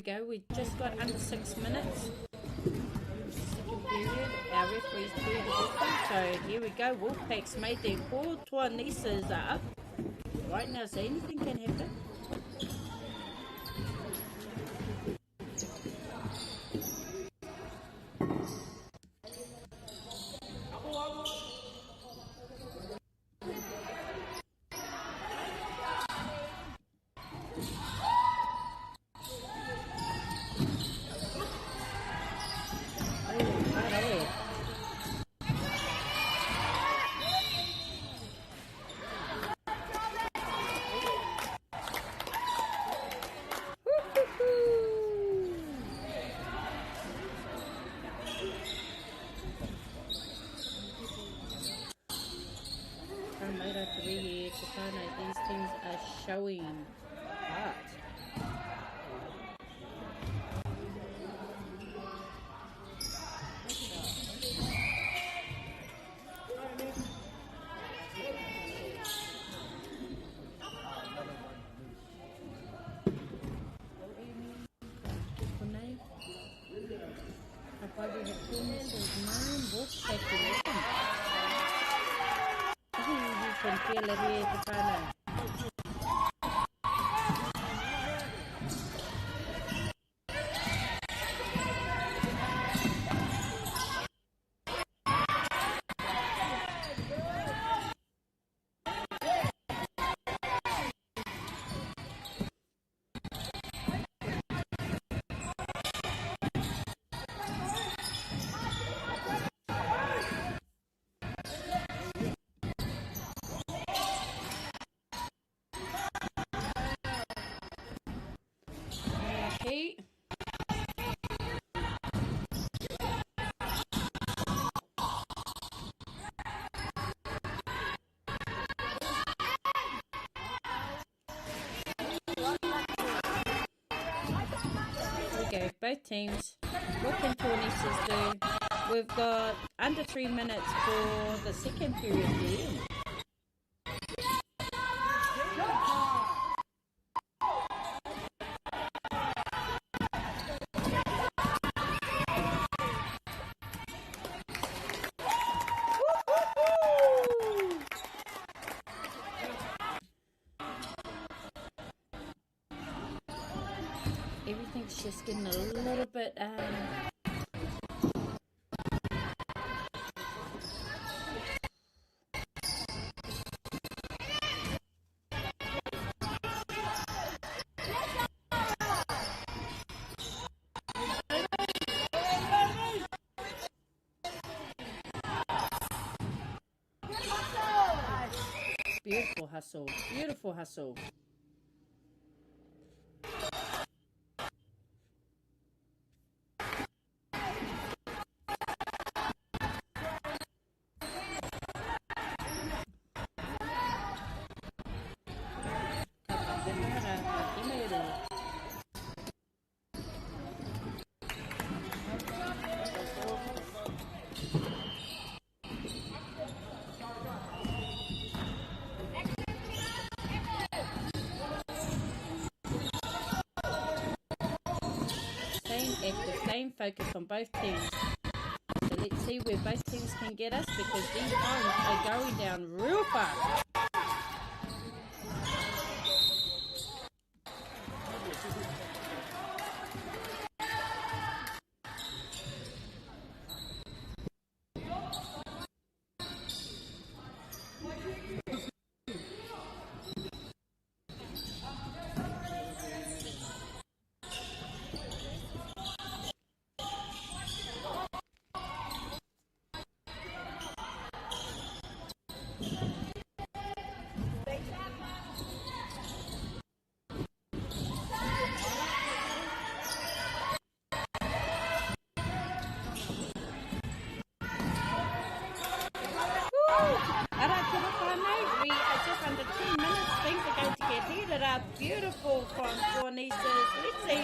Go. We just got under 6 minutes. Second period. Our referee's cleared the difference. So here we go. Wolfpack's made their call. Tua nieces are up. Right now, so anything can happen. These teams are showing heart. both teams. What can Tornices do? We've got under 3 minutes for the second period to end. Everything's just getting a little bit beautiful hustle, beautiful hustle. Same focus on both teams. So let's see where both teams can get us, because these times are going down real fast. Beautiful from Tornices. Let's see.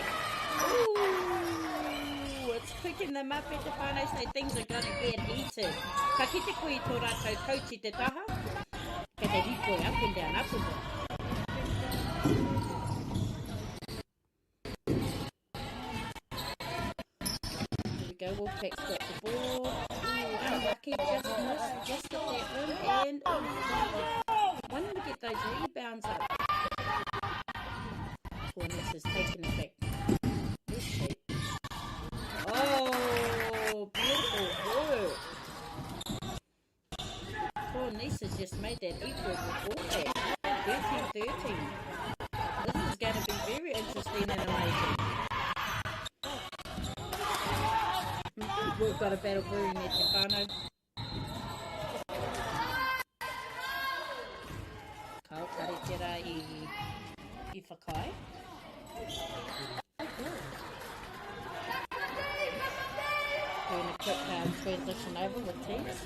Ooh, it's picking them up at the whānau, so things are going to get heated. Ka kite koe tō rātou coach I te taha. Ka te hiko up and down, up and down. Here we go, Wolfpack's got the ball. Ooh, unlucky, just missed, just at that rim, and wanting to get those rebounds up. Tornices taking it back. Oh, beautiful work. Tornices just made that equal with Whanganui. 13-13. This is going to be very interesting and amazing. We've got a battle brewing at Te whānau. Kau karetera I whakai. Doing a quick transition over with teams.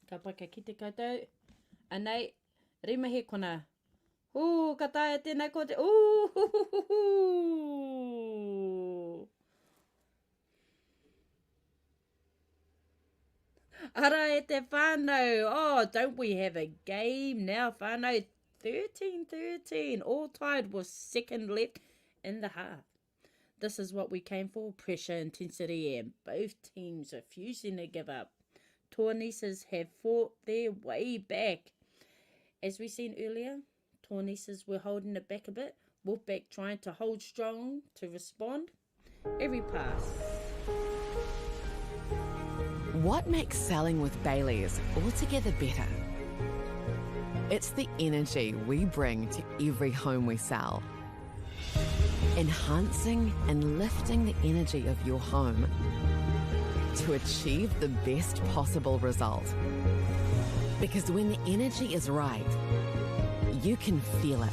Ka paka ki te koutou. Anei, rimahe kona. Ooh, ka taia tēnei ko te... Ooh! Ara e te whānau. Oh, don't we have a game now, whānau? 13-13. All tied with second left in the half. This is what we came for. Pressure, intensity, and both teams refusing to give up. Tornices have fought their way back. As we seen earlier, Tornices were holding it back a bit. Wolfpack trying to hold strong to respond. Every pass. What makes selling with Bailey's altogether better? It's the energy we bring to every home we sell. Enhancing and lifting the energy of your home to achieve the best possible result. Because when the energy is right, you can feel it.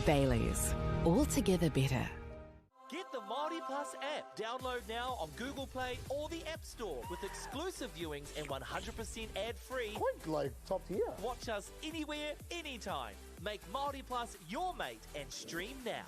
Baileys, altogether better. Get the MāORI Plus app. Download now on Google Play or the App Store with exclusive viewings and 100% ad-free. Quite like top tier. Watch us anywhere, anytime. Make MāORI Plus your mate and stream now.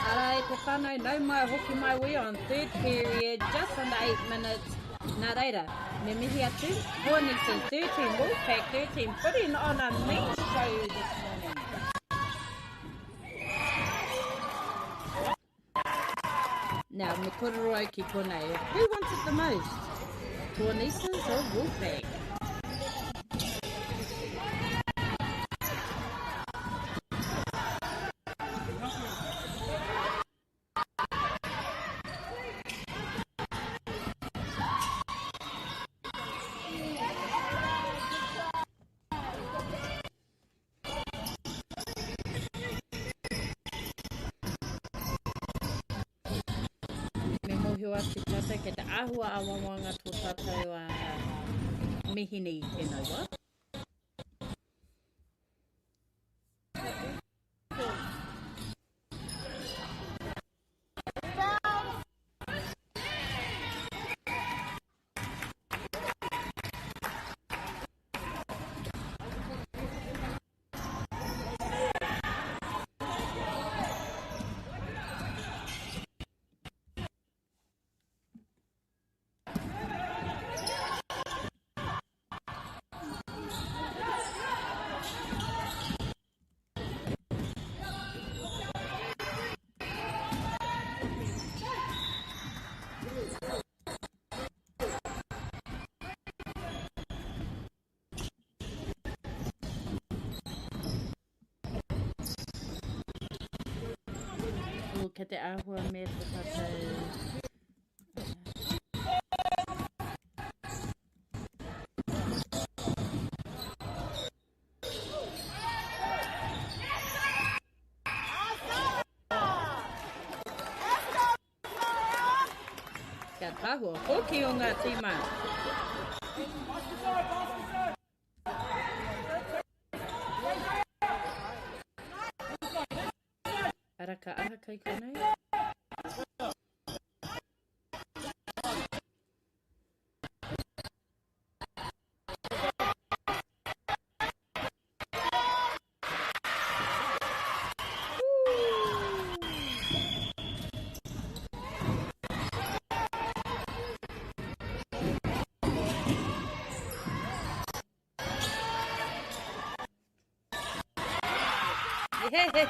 Alright, te whānau, nau mai hoki mai we on third period, just under 8 minutes. Nā reira, me mihi atu, Whanganui 13, Wolfpack 13, putting on a meat show this morning. Now, me kororo ki konei, who wants it the most? Tornisas or Wolfpack? Atu tata ke te ahua awawanga tō tātou mihini tēnau wā. Ke te ahua me te tātou kia tahua hoki o ngā tīma. Araka aha kai konei. Yes!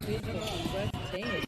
Beautiful from both teams.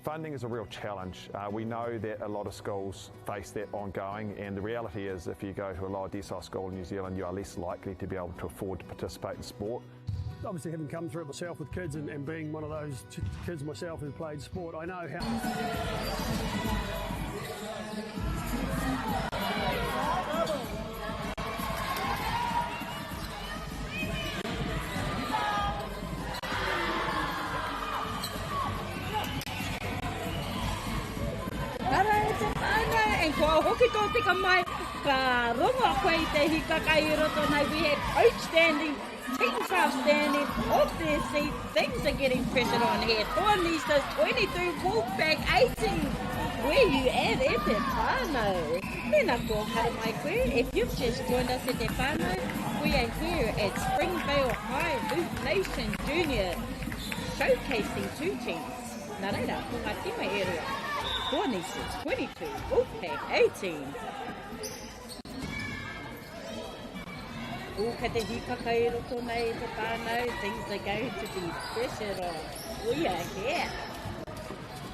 Funding is a real challenge. We know that a lot of schools face that ongoing, and the reality is if you go to a lower decile school in New Zealand, you are less likely to be able to afford to participate in sport. Obviously, having come through it myself with kids and being one of those kids myself who played sport, I know how... Kua hoki tō tika mai, ka ronga koe te hika kai roto nei. We had outstanding, teams outstanding, off their seat, things are getting pressured on here. Tōnista 22, Wolfpack 18. Where you at e te whānau? Tēnā kua hara mai koe. If you've just joined us at te whānau, we are here at Springvale High HoopNation Junior Showcasing two teams. Nā reira, Puhatima area. Tōnista 22, Wolfpack 18. Ka te hika kai roto nei te whānau, things are going to be pressured on. We are here.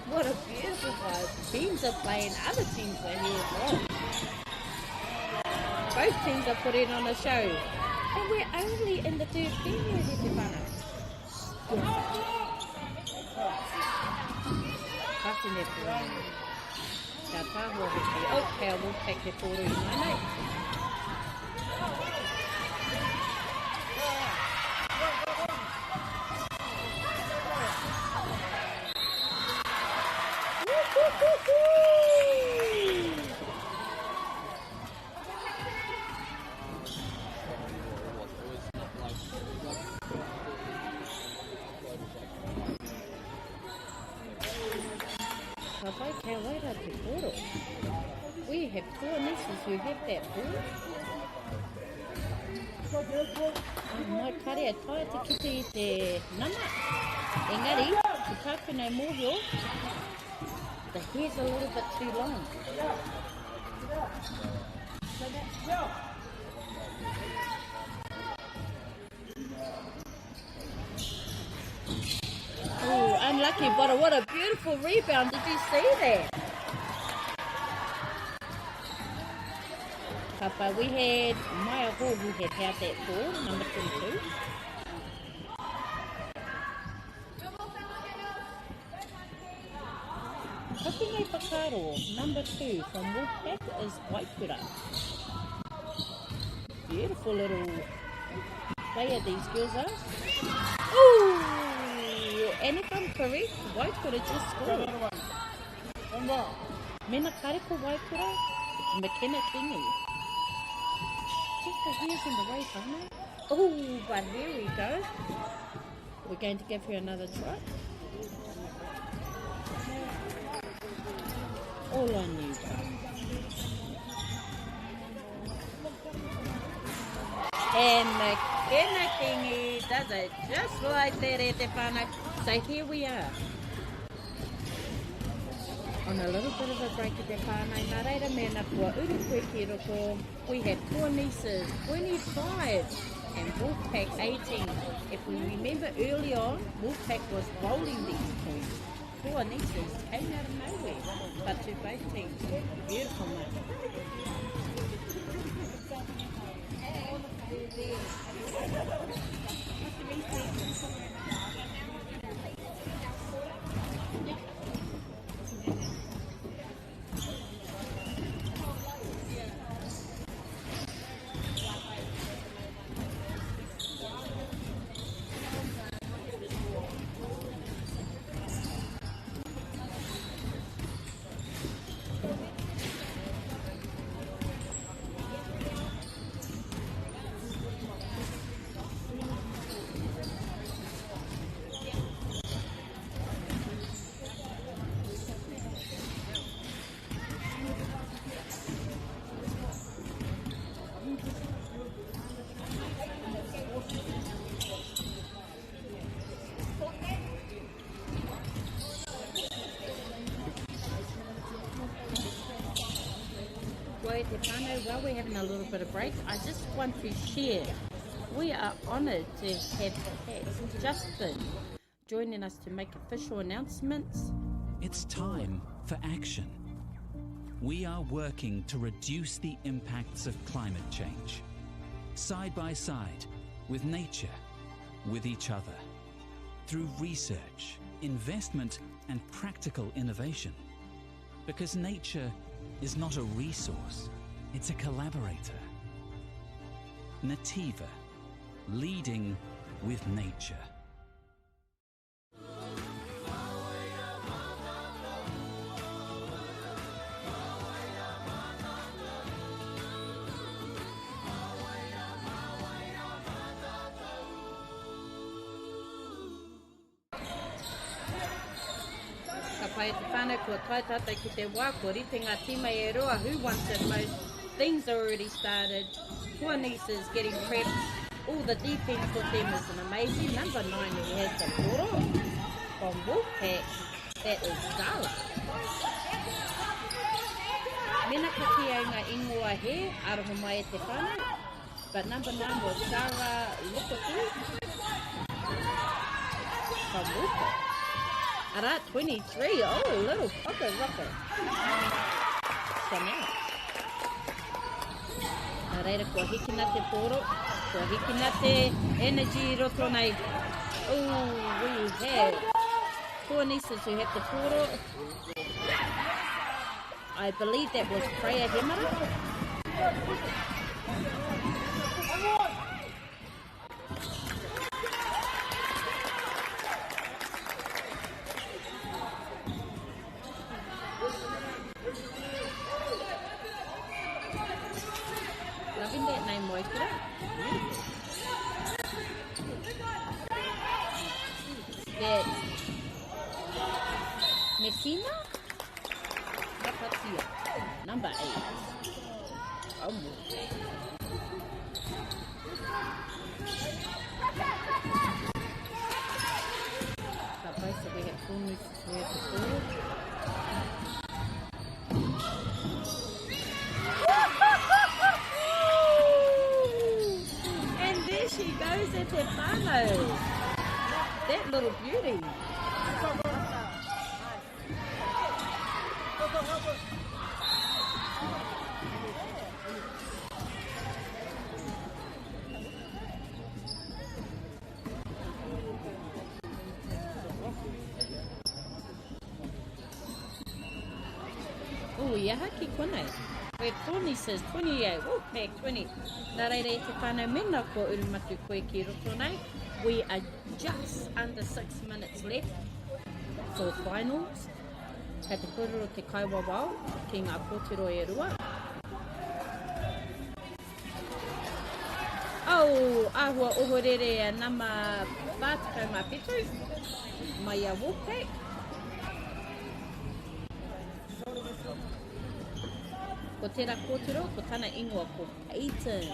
What a beautiful vibe. Teams are playing, other teams are here as well. Both teams are putting on a show. And we're only in the third period, te whānau. Whatene pūranga. Ka tāhua hiki. Oh, kia Wolfpack te pōru I mai nei. We have two nieces who have that ball. Mai kare tae te kite I te nana. Engari, te tāwhenei mōhio, the hair's a little bit too long. Oh, unlucky, but what a beautiful rebound. Did you see that? Papa, we had MāORI who had held that ball, number 22. Hakinei Whakaro, number 2 from Wolfpack is Waipura. Beautiful little player these girls are. Ooh! And if I'm correct, Waipura just scored. Mena kareko Waipura, it's McKenna Kingi. Just the hairs in the way, Whanau. Oh, but here we go. We're going to give her another try. All on you. And McKenna Kingi does it just like that at the whānau. So here we are. On a little bit of a break at the whānau, nā reira mena kua uru koe ki roko. We have four nieces, 25 and Wolfpack 18. If we remember early on, Wolfpack was bowling these points four nieces came out of nowhere, but to both teams. Beautiful match. While we're having a little bit of break, I just want to share. We are honoured to have Justin joining us to make official announcements. It's time for action. We are working to reduce the impacts of climate change, side by side with nature, with each other, through research, investment and practical innovation. Because nature is not a resource, it's a collaborator. Nativa, leading with nature. Ka pai te whānau kua tai tata ki te wā, ko rite ngā tīmei e roa, who wants it most? Things already started. Four nieces getting prepped. All the defense for them is an amazing. Number 9 who has the poro from Wolfpack. That is Zala. Mena ka ki ai ngā ingoa he, aroho mai e te whānau. But number 9 was Zara Lukaku from Wolfpack. Ara, 23. Oh, little pocket rocket. Chanel. Nā reira, kua hiki nā te poro, kua hiki nā te energy roto nei. Oh, we have 4 nieces who have the poro. I believe that was Freya Hemara. Loving that name, Moikura. That's Messina? Napatia. Number 8. Oh, so we have 4 nieces who have the ball. And there she goes at the whānau. That little beauty. Oh, iaha ki konei. We have 4 nieces, 28, Wolfpack 20. Nā reira e te whānau mena ko urumatu koe ki roto nei. We are just under 6 minutes left for finals. Kei te kororo te kaiwawao ki ngā kōtiro e rua. Oh, ahua ohorere a nama 47 mai a Wolfpack. Ko tērā kōtiro, ko tāna ingoa ko Peyton.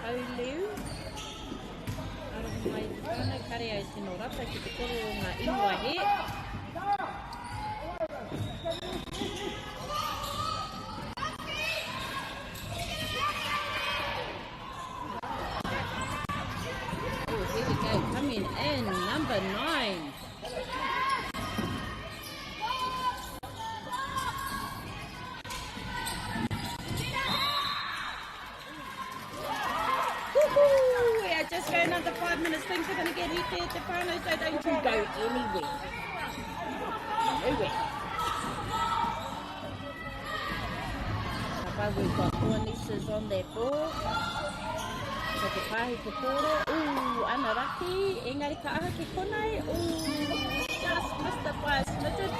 Kauleu. Aroho mai te whānau, kare au tino rata ki te kororo ngā ingoa he. here we go. Coming in, number 9. We are just going under 5 minutes. Things are going to get heated at the final, so don't you go anywhere. Nowhere. We've got 4 nieces on their ball. So te pahi te koro. Ooh, ana raki. Engari ka aha ke konei. Ooh, just missed it by a smidgen.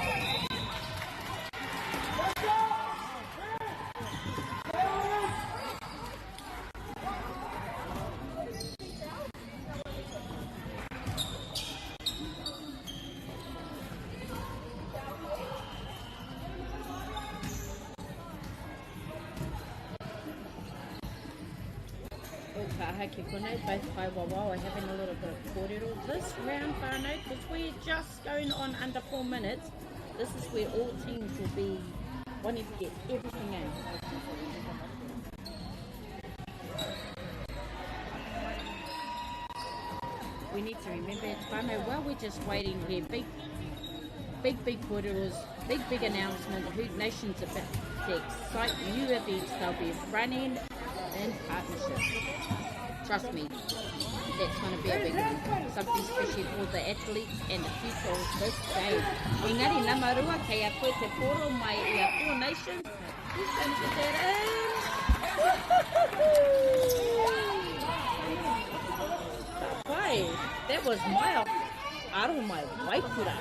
Both by Wawa are having a little bit of kōrero. This round, whānau, because we're just going on under 4 minutes, this is where all teams will be wanting to get everything in. We need to remember, whānau, while we're just waiting here, big kōreros, big announcement. HoopNation's about to excite new events they'll be running in partnership. Trust me, that's going to be a big one. Something special for the athletes and the future of this game. Engari nā marua kei a koe te poro mai I a Four Nations. Who's going to get that in? Why? That was my aro mai waipura.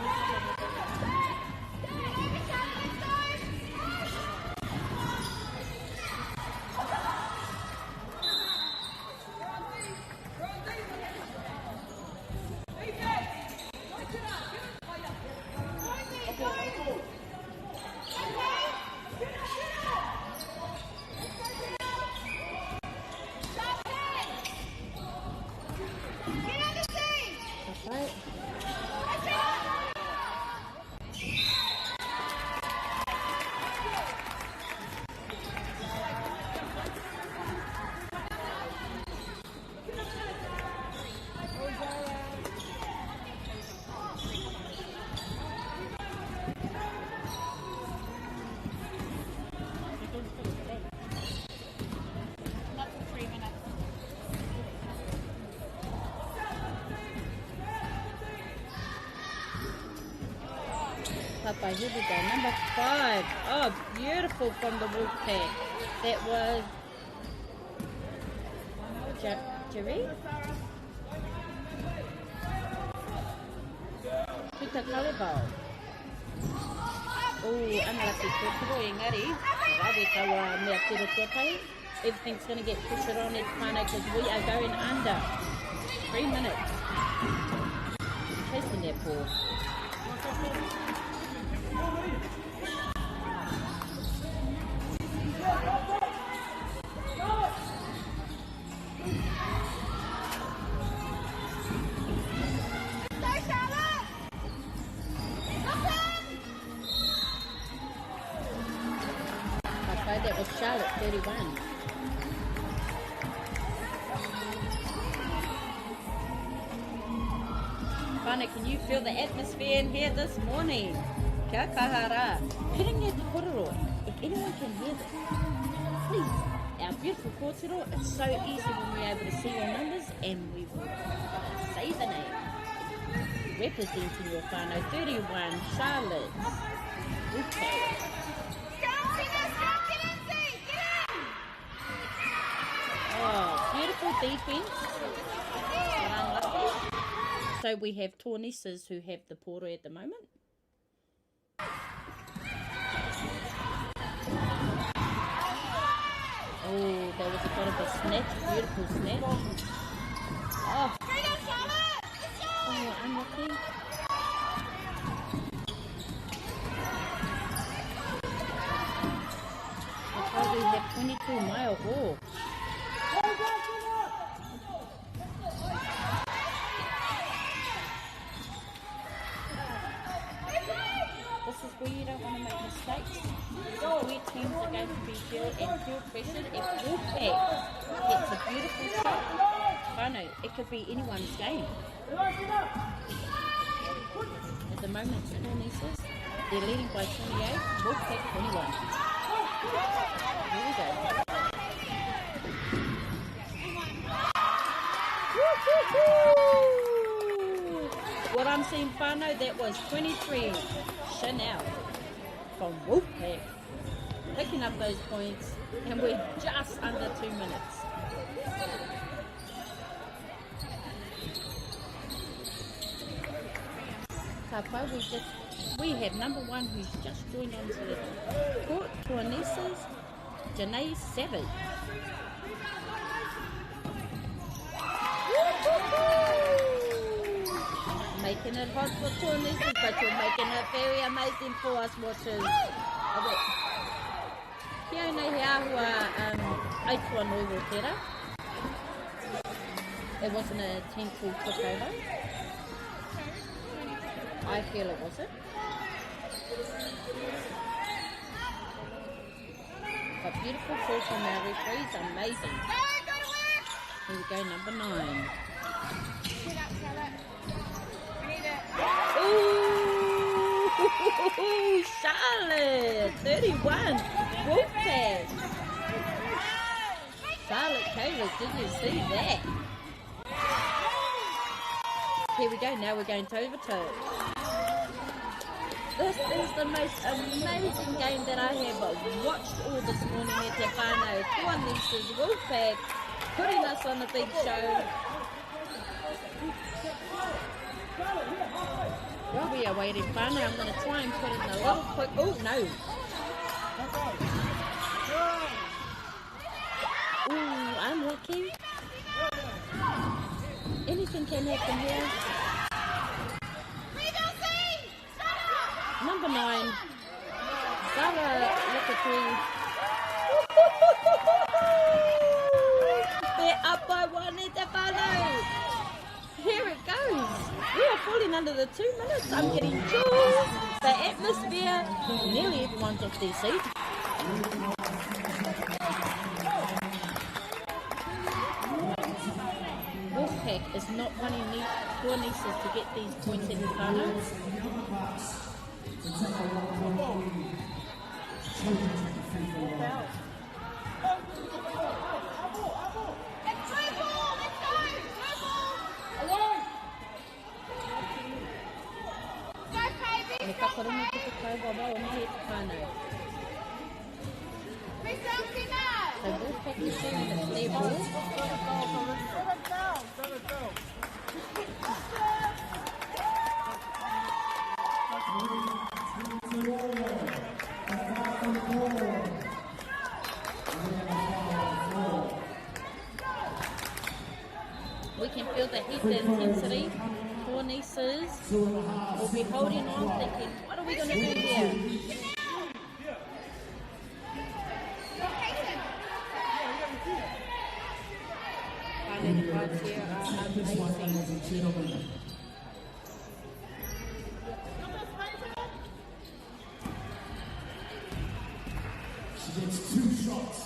Papa, here we go, number 5. Oh, beautiful from the Wolfpack. That was Jerry? Pita Kalebao. Oh, unlucky kōtoro, engari. Rawe tawa mea tiro tuatai. Everything's going to get pressured on it, whānau, because we are going under 3 minutes. Chasing that ball. That was Charlotte, 31. Whānau, can you feel the atmosphere in here this morning? Kia kahara. Piringa te kororo. If anyone can hear this, please. Our beautiful kōtero, it's so easy when we're able to see your numbers and we will say the name. Representing your whānau, 31, Charlotte. Okay. Oh, beautiful defense. But unlucky. So we have Tornices who have the poro at the moment. Oh, that was a bit of a snatch. Beautiful snatch. Oh, unlucky. That's why we have 22 mile hawks. This is where you don't want to make mistakes. Where teams are going to be feel pressured. If Wolfpack gets a beautiful shot, Whanganui. It could be anyone's game. At the moment, Scornieces, they're leading by 28. Wolfpack 21. Here we go. What I'm seeing, Whanau, that was 23 Chanel from Wolfpack, picking up those points, and we're just under 2 minutes. Kapa, we have number one who's just joined onto the court, Tuanesa's Janae Savage. Making it hot for Tuanesa's, but you're making it very amazing for us watchers. Kia nei he ahua aitua noi wo tera. It wasn't a intentional takeover. I feel it wasn't. A beautiful call from our referees, amazing. Here we go, number 9. Ooh, Charlotte, 31, Wolfpack. Charlotte Taylor, did you see that? Here we go, now we're going toe over toe. This is the most amazing game that I have watched all this morning at Te Whanau. Tuanesa's Wolfpack putting us on a big show. While we are waiting, Whanau, I'm going to try and put in a little quick... Oh, no. Ooh, unlucky. Anything can happen here. Number 9. Sarah, look at you. They're up by 1 at the Whanau. Here it goes. We are falling under the 2 minutes. I'm getting chills. The atmosphere. Nearly everyone's off their seat. Wolfpack is not wanting Tuanesa's to get these points in the Whanau. Me whakarongo te whakau wawa o mihi e te whanau. So Wolfpack is showing that their ball. We can feel the heat, the intensity. Tuanesa's will be holding on, thinking, what are we going to do here? The vibes here are amazing. She gets 2 shots.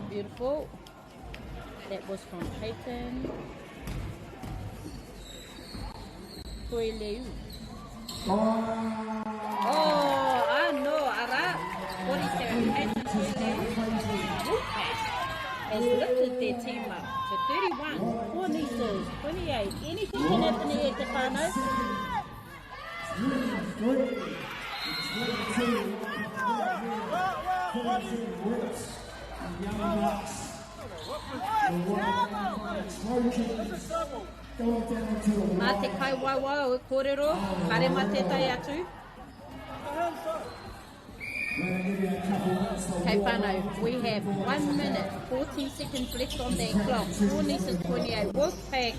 Beautiful. That was from Peyton. Koeleu. Oh, I know. Ara. 47. Peyton Koeleu. Has lifted their team up to 31. Tuanesa's 28. Anything can happen here at the Whanau. Mā te kai waiwai o kōrero, kare mā tētai atu. Okay, Whanau, we have 1 minute, 14 seconds left on that clock. Tuanesa's 28, Wolfpack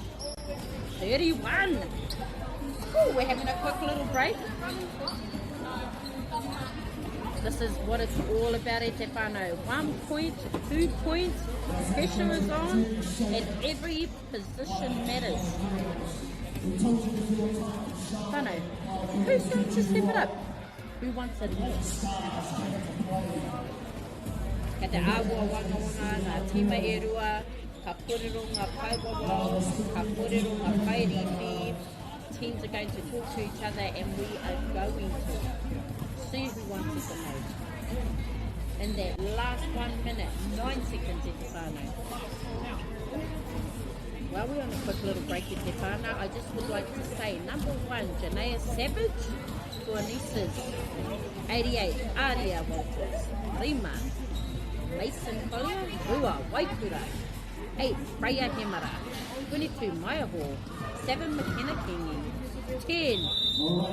31. Ooh, we're having a quick little break. This is what it's all about at Te Whanau. 1 point, 2 points, pressure is on, and every position matters. Whanau, who's going to step it up? Who wants it most? Ka te āua wanga ngā tima e rua, ka porero ngā paiwawa, ka porero ngā pairipi. Teams are going to talk to each other and we are going to see who wants it the most. In that last 1 minute, 9 seconds in te whānau. While we're on a quick little break in te whānau, I just would like to say, number 1, Janaea Savage, Tuanises, 88, Aria Walters, Rima, Mason Collier, Rua Waipura, 8, Freya Hemara, 22, Maya Hall, 7, McKenna Kingi, 10,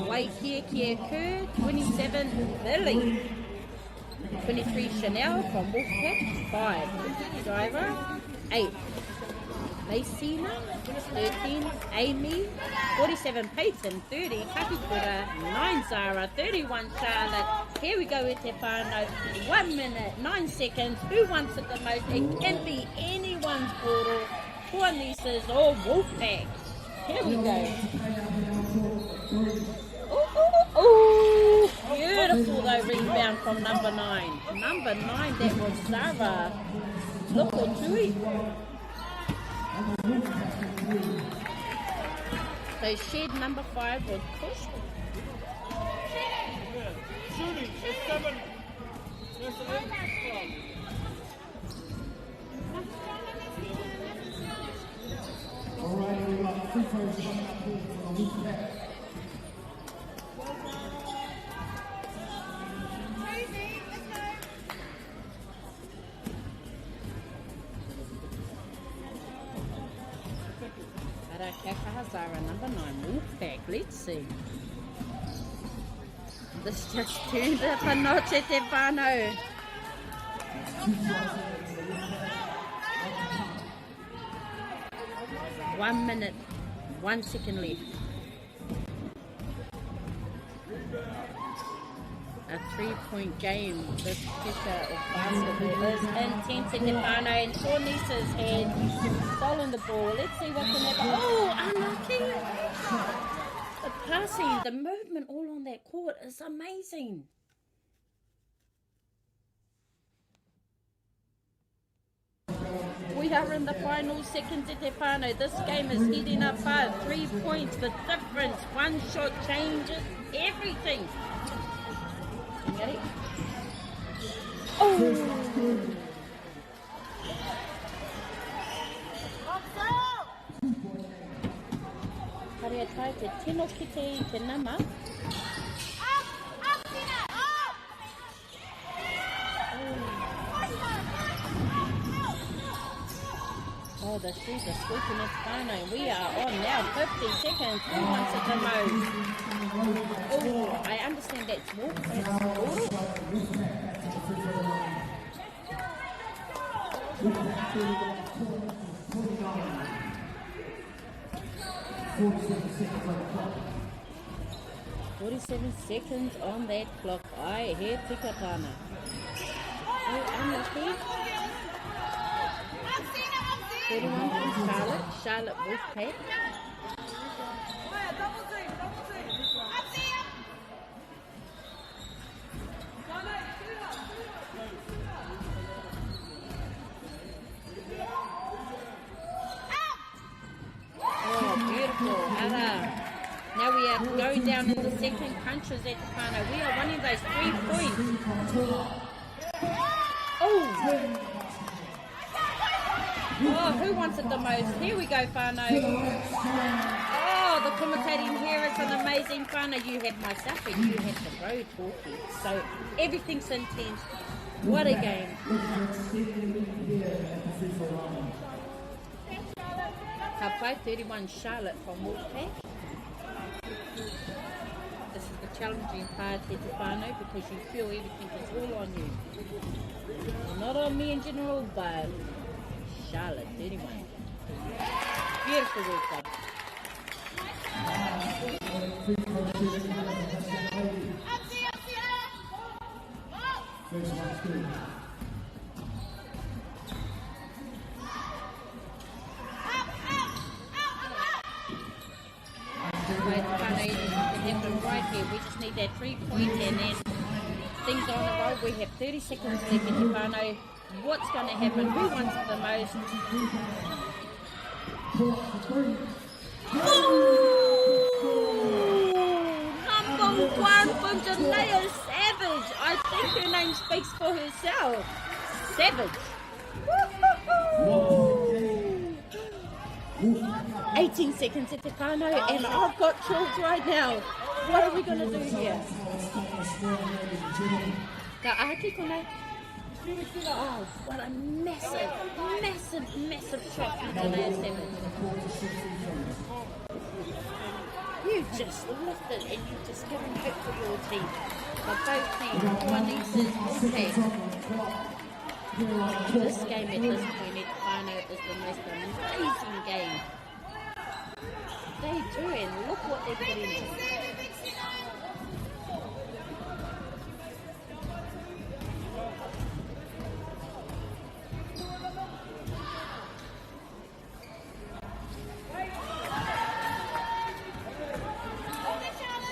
Waikiakia Kerr, 27, Lily, 23, Chanel from Wolfpack, 5, Driver, 8, Macina, 13, Amy, 47, Peyton, 30, Kakikura, 9, Zara, 31, Charlotte. Here we go with te whānau. 1 minute, 9 seconds. Who wants it the most? It can be anyone's portal, Tuanises or Wolfpack. Here we go. Ooh, beautiful though, rebound from number 9. Number 9, that was Zara. Look at Tui. So shed number 5 was pushed. Shooting, it's 7. There's 11. All right, we got free throws coming up here for the Wolfpack. Zara, number 9, Wolfpack. Let's see. This just turned up a notch at te whānau. One minute, 1 second left. A 3-point game. This kicker of basketball is intense in the whānau, and Tuanises had stolen the ball. Let's see what can happen. Oh, unlucky! The passing, the movement all on that court is amazing. We are in the final seconds at te whānau. This game is heading up hard. 3 points, the difference. One shot changes everything. Ready? Oh! Karea tai te tino kite I te nama. Oh, the streets are squeaking its whānau. We are on now. 50 seconds. Who wants it the most? Oh, I understand that's Wolf. That's Wolf. 47 seconds on that clock. I hear Tikapana. Oh, unlucky. 31 from Charlotte Wolfpack. Oh, beautiful. Now we are going down in the second punches at the whānau. We are winning those 3 points. Oh! Oh, who wants it the most? Here we go, whānau. Oh, the commentating here is an amazing whānau. You have myself and you have the bro talking. So everything's intense. What a game. Kapai 31 Charlotte from Wolfpack. This is the challenging part here to whānau because you feel everything is all on you. Well, not on me in general, but Charlotte 31. Beautiful work, though. Right here. We just need that 3 point and then things on a roll. We have 30 seconds left in Te whānau. What's going to happen? Who wants the most? Number one, Whanganui Savage. I think her name speaks for herself. Savage. 18 seconds at Te whānau, and I've got chills right now. What are we going to do here? Ka ahaki kona. Oh, what a massive, massive, massive shot from Whanganui Savage. You just lifted and you just given hope for your team. For both teams, one nieces, okay. This game at this point at whānau is the most amazing game. They do, and look what they put in it.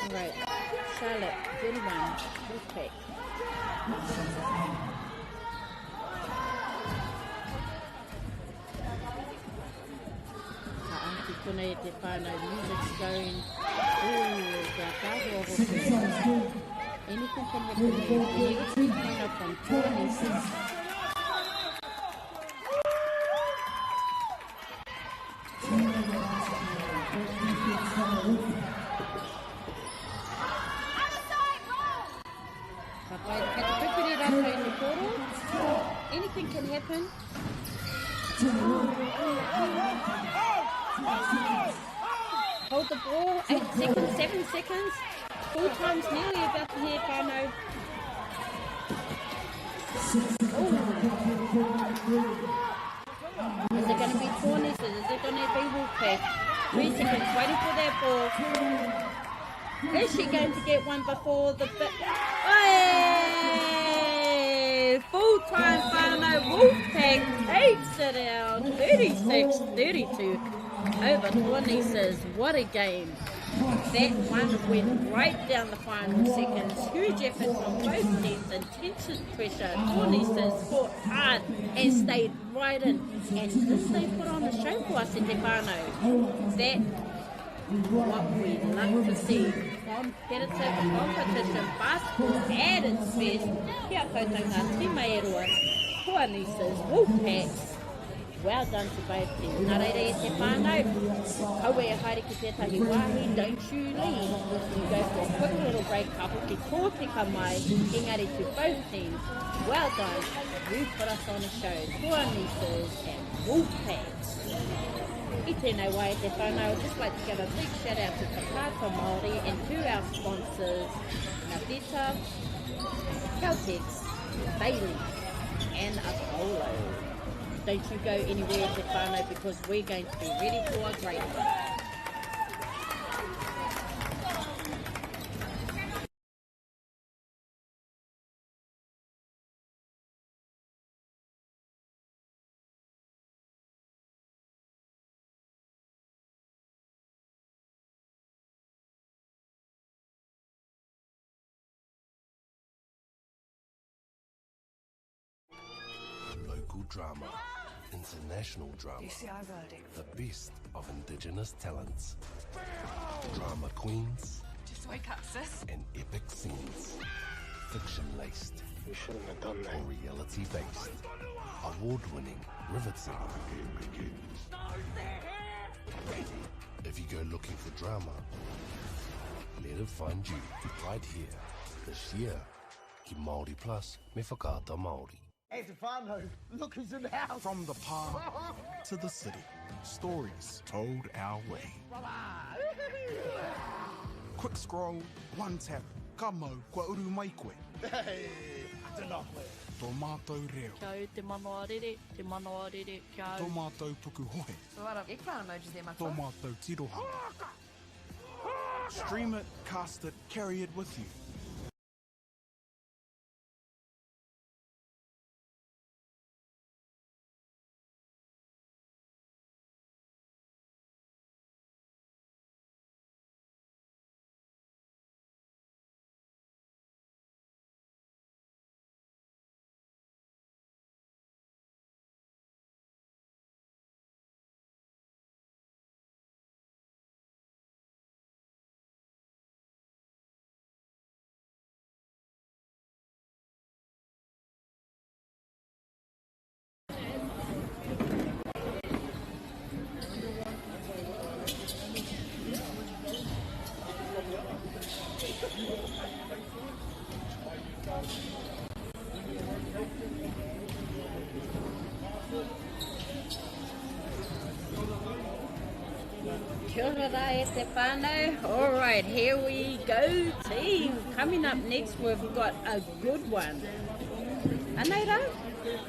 Alright, Charlotte, good one. Okay. Kona e te whānau, music's going. Ooh, the power of anything can happen there. You need to keep coming up from 26. Anything can happen. Hold the ball, 8 seconds, 7 seconds. Full time's nearly about to hit whānau. Is it going to be corners? Is it going to be Wolfpack? 3 seconds, waiting for that ball. Is she going to get one before the bit? Hey! Full time whānau, Wolfpack takes it out. 36-32. Over 26, what a game. That one went right down the final seconds. Huge effort from both teams, intense pressure. 26 fought hard and stayed right in. And this they put on the show for us in Te whānau. That what we love to see. Competitive competition, basketball at its best. Kia koutou ngā te MΑORI, 26 Wolfpacks. Well done to both teams. Nā reira e te whānau, kaue e haere ki tētahi wāhi, don't you leave. You go for a quick little break, ka hoki kōtika mai, engari to both teams. Well done, you put us on a show. Tua nieces and Wolfpacks. I tēnei wai e te whānau, I'd just like to give a big shout out to Te Kāta Māori and to our sponsors, Ngā Caltex, Bailey and Apollo. Don't you go anywhere at Te whānau because we're going to be ready for a great one. Local drama, international drama, the best of Indigenous talents, drama queens, Just wake up, sis. and epic scenes, fiction-laced or reality-based, award-winning, riveting. If you go looking for drama, let it find you right here, this year. Ki Māori Plus, me whakaata Māori. Hey, Te whānau, look who's in the house. From the park to the city, stories told our way. Quick scroll, one tap, ka mau, kua uru mai koe. Hey, te noho. Tō mātou reo, Kia te MAORI, kia tō mātou puku hohe, So what up, eggplant emojis there, my tō mātou tirohanga. Stream it, cast it, carry it with you. Kia ora e te whānau. Alright, here we go, team. Coming up next, we've got a good one. Aneira,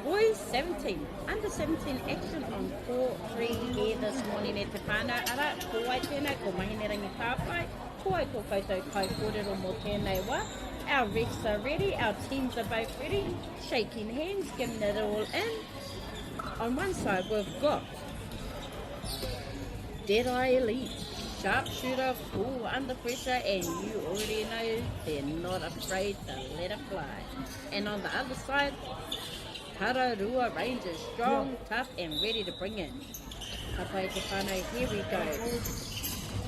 boys 17, under 17 action on court 3 here this morning e te whānau. Ara, ko ai tēnei, ko mahinerangi tāwhai, ko ai ko koutou kai kōrero mō tēnei wā. Our refs are ready, our teams are both ready, shaking hands, getting it all in. On one side, we've got Deadeye Elite, sharpshooter, full under pressure, and you already know they're not afraid to let it fly. And on the other side, Tararua Rangers, strong, tough, and ready to bring in. Tapai te whānau, here we go.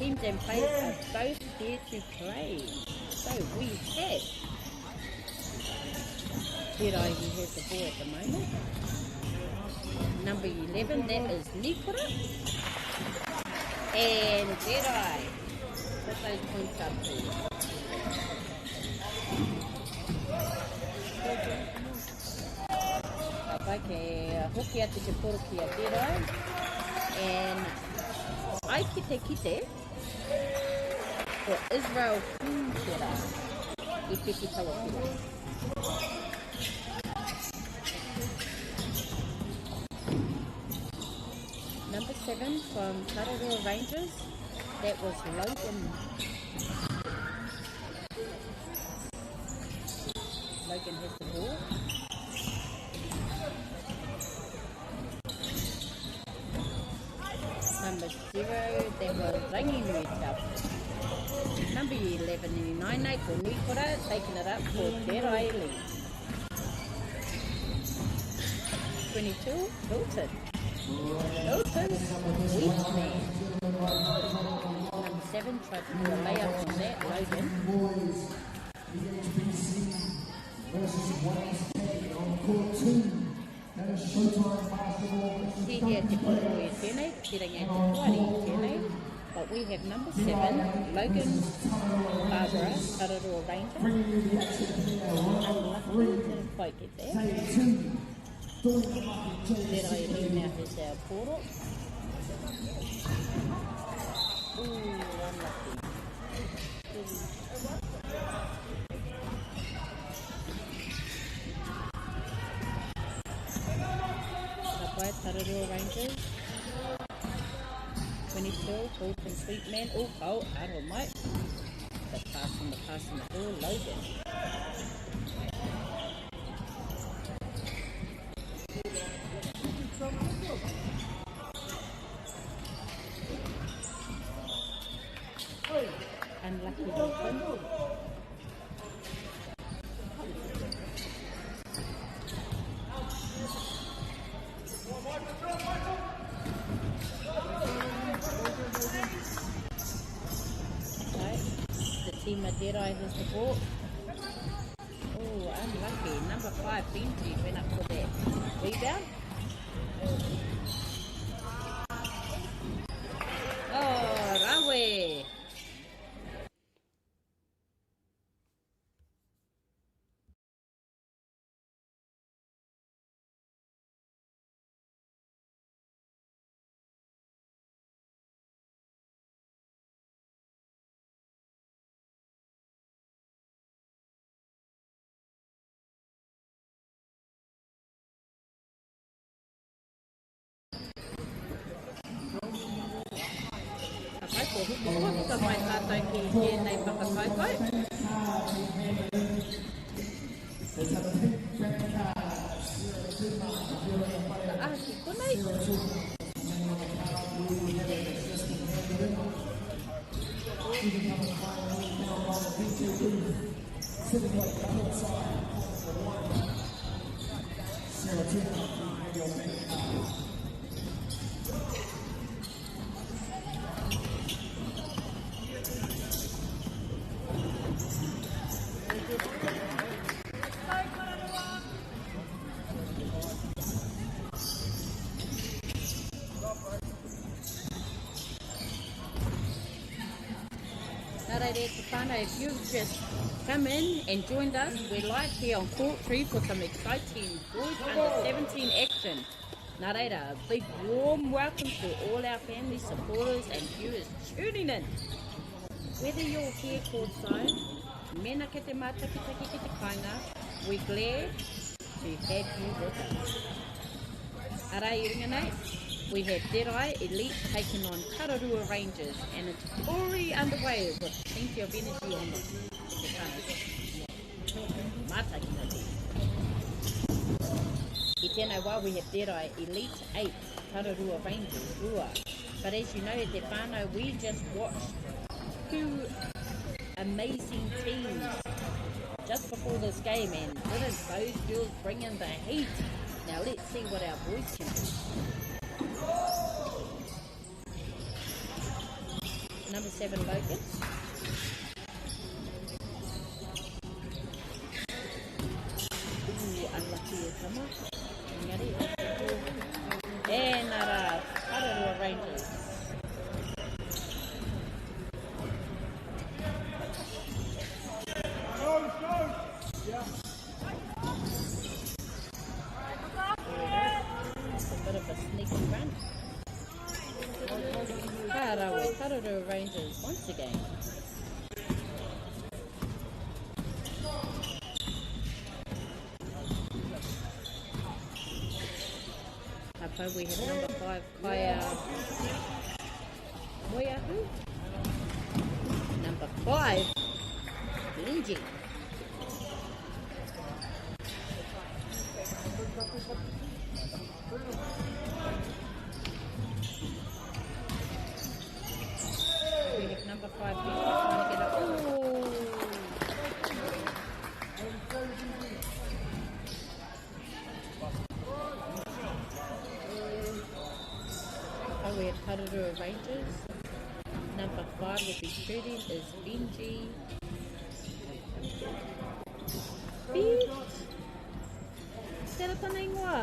Teams and players are both here to play. So we have Deadeye, who has the ball at the moment. Number 11, that is Nikora. And Deadeye, put those points up please. Ka ke hoki atu te poro ki a Deadeye. And ai ki te kite for Israel Kūtera I Piki Tawakura. Number 7 from Tararua Rangers, that was Logan. Logan has the ball. Number 0, that was Whanganui South. Number 11, Nainai for Nikora, taking it up for Deadeye Elite. 22, Hilton. Hilton's weak man. Number 7 tried to do a layup on that, Logan. He had to put away tēnei, tirangi te tuari tēnei. But we have number 7, Logan Barbara, Tararua Ranger. Unlucky, didn't quite get there. Deadeye Elite now has our poro. Ooh, unlucky. Tapai, Tararua Rangers. 22, Fulton Sweetman. Oh, Aro Mike. The pass on the ball, Logan. Unlucky Hilton. Team of Deadeye has the ball. Oh, unlucky. Number 5, Benji, went up for that rebound. Oh, Rawe. Ko huku ka mai tātou ki tēnei whakakaukau. Ka ahaki konei. If you've just come in and joined us, we're live here on Court 3 for some exciting boys under 17 action. Nā reira, a big warm welcome to all our family, supporters and viewers tuning in. Whether you're here courtside, mena ke te mātakitaki ki te kāinga, we're glad to have you with us. Arai Whanganui, we have Derai Elite taking on Tararua Rangers, and it's already underway with plenty of energy on the mātakitaki. I tēnā wā, we have Derai Elite 8 Tararua Rangers rua. But as you know, te whānau, we just watched 2 amazing teams just before this game, and didn't those girls bring in the heat? Now let's see what our boys can do. Number 7, Logan. Ooh, unlucky as summer. And Tararua Rangers. It's a bit of a sneaky run. Tararua Rangers once again. We have number 5, Kaya Moyahu. Number 5, Linji. We have number 5, Linji, trying to get a... We have Tararua Rangers. Number 5 will be shooting is Benji. Beach. Tēnā pana ingoa.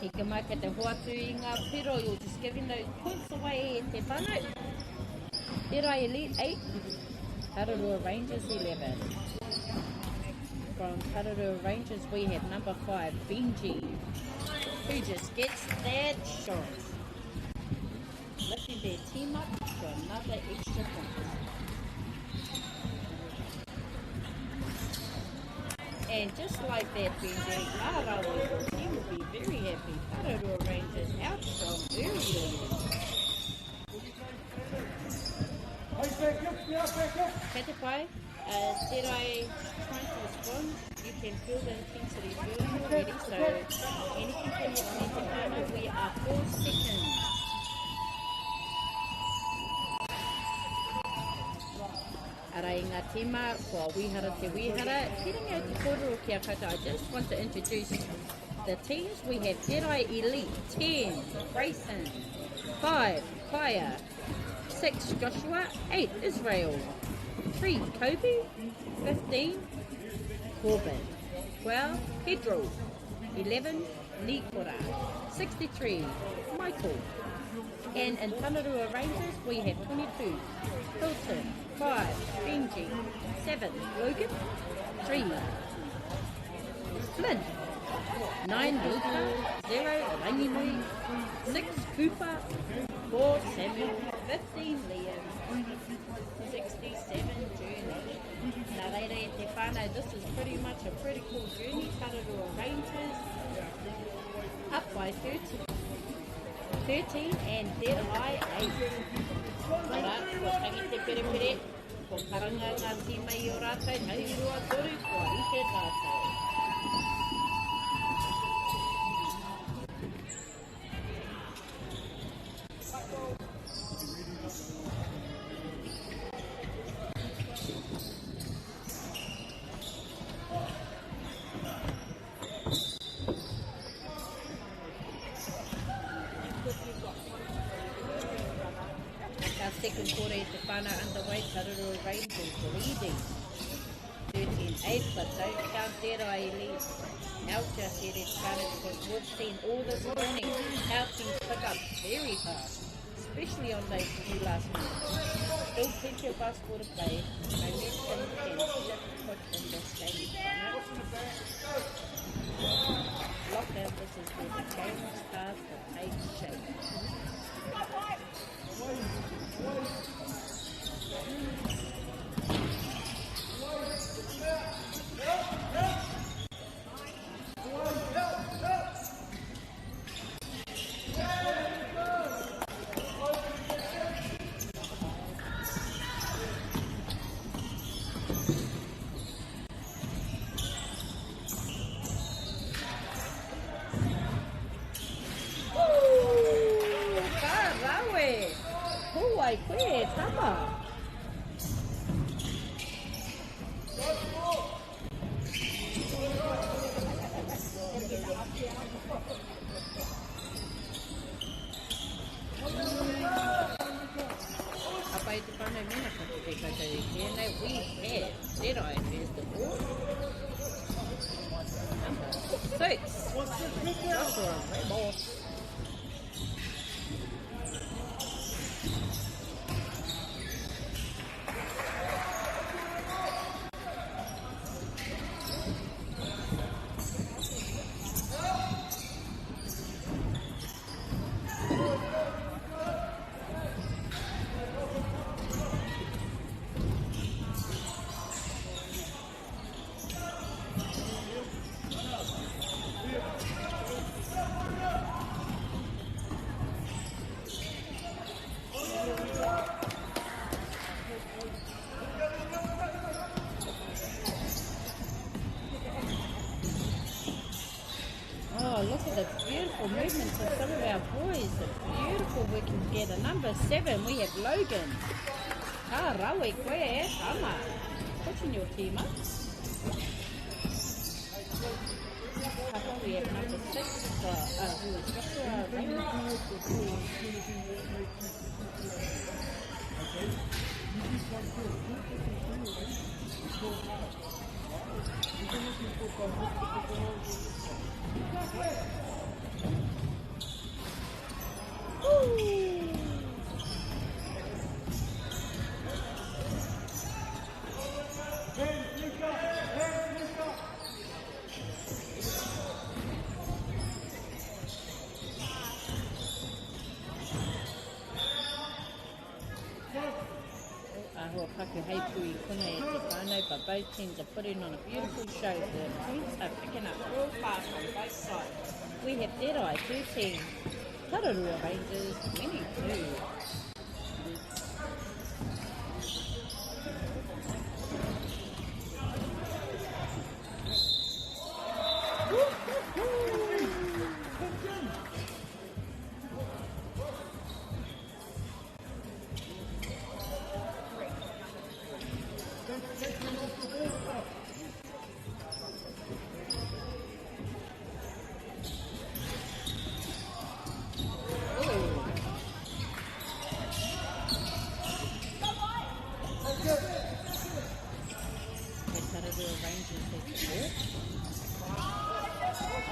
Ika mai ka te hoatu I ngā piro, you're just giving those points away e te whānau. Derai Elite 8, Tararua Rangers 11. From Tararua Rangers we have number 5, Benji, who just gets that shot. Lifting their team up to another extra point. And just like that, Benji, your team will be very happy. Tararua Rangers out strong early. Kate pai, Derai trying to respond. You can feel the intensity building already, so anything can happen. We are 4 seconds. Arai ngā tima, kua wihara te wihara. Heading out to kōrero kia koutou, I just want to introduce the teams. We have Derai Elite 10, Grayson, 5, Kaya, 6, Joshua, 8, Israel, 3, Kobe, 15, Corbin, 12, Pedro, 11, Nikora, 63, Michael. And in Tararua Rangers we have 22, Hilton, 5, Benji, 7, Logan, 3, Flynn, 9, Luka, 0, Whanganui, 6, Cooper, 4, Samuel, 15, Liam, 67, Journey. Nā reira e te whānau, this is pretty much a pretty cool journey. Tararua Rangers up by 13 and Derai 8. Ora, kua tangi te pere pere. Ko karanga ngā tīma i o rātou, hei rua toru kua i te tātou. Second quarter at the whānau underway, Tararua Rangers leading 13-8, but don't count their eye lead. Now just here it's started because we've seen all this morning how things pick up very fast, especially on those few last minutes. Still plenty of basketball to play. Momentum can put in this game. Lockdown, this is where the game starts to take shape. Look at the beautiful movements of some of our boys. It's beautiful. We can get a number 7. We have Logan. Ah, rawe koe, ama. Watching your team up. We have number 6. Who is but both teams are putting on a beautiful show. The points are picking up real fast on both sides. We have Dead Eye 13, Tararua Rangers 22.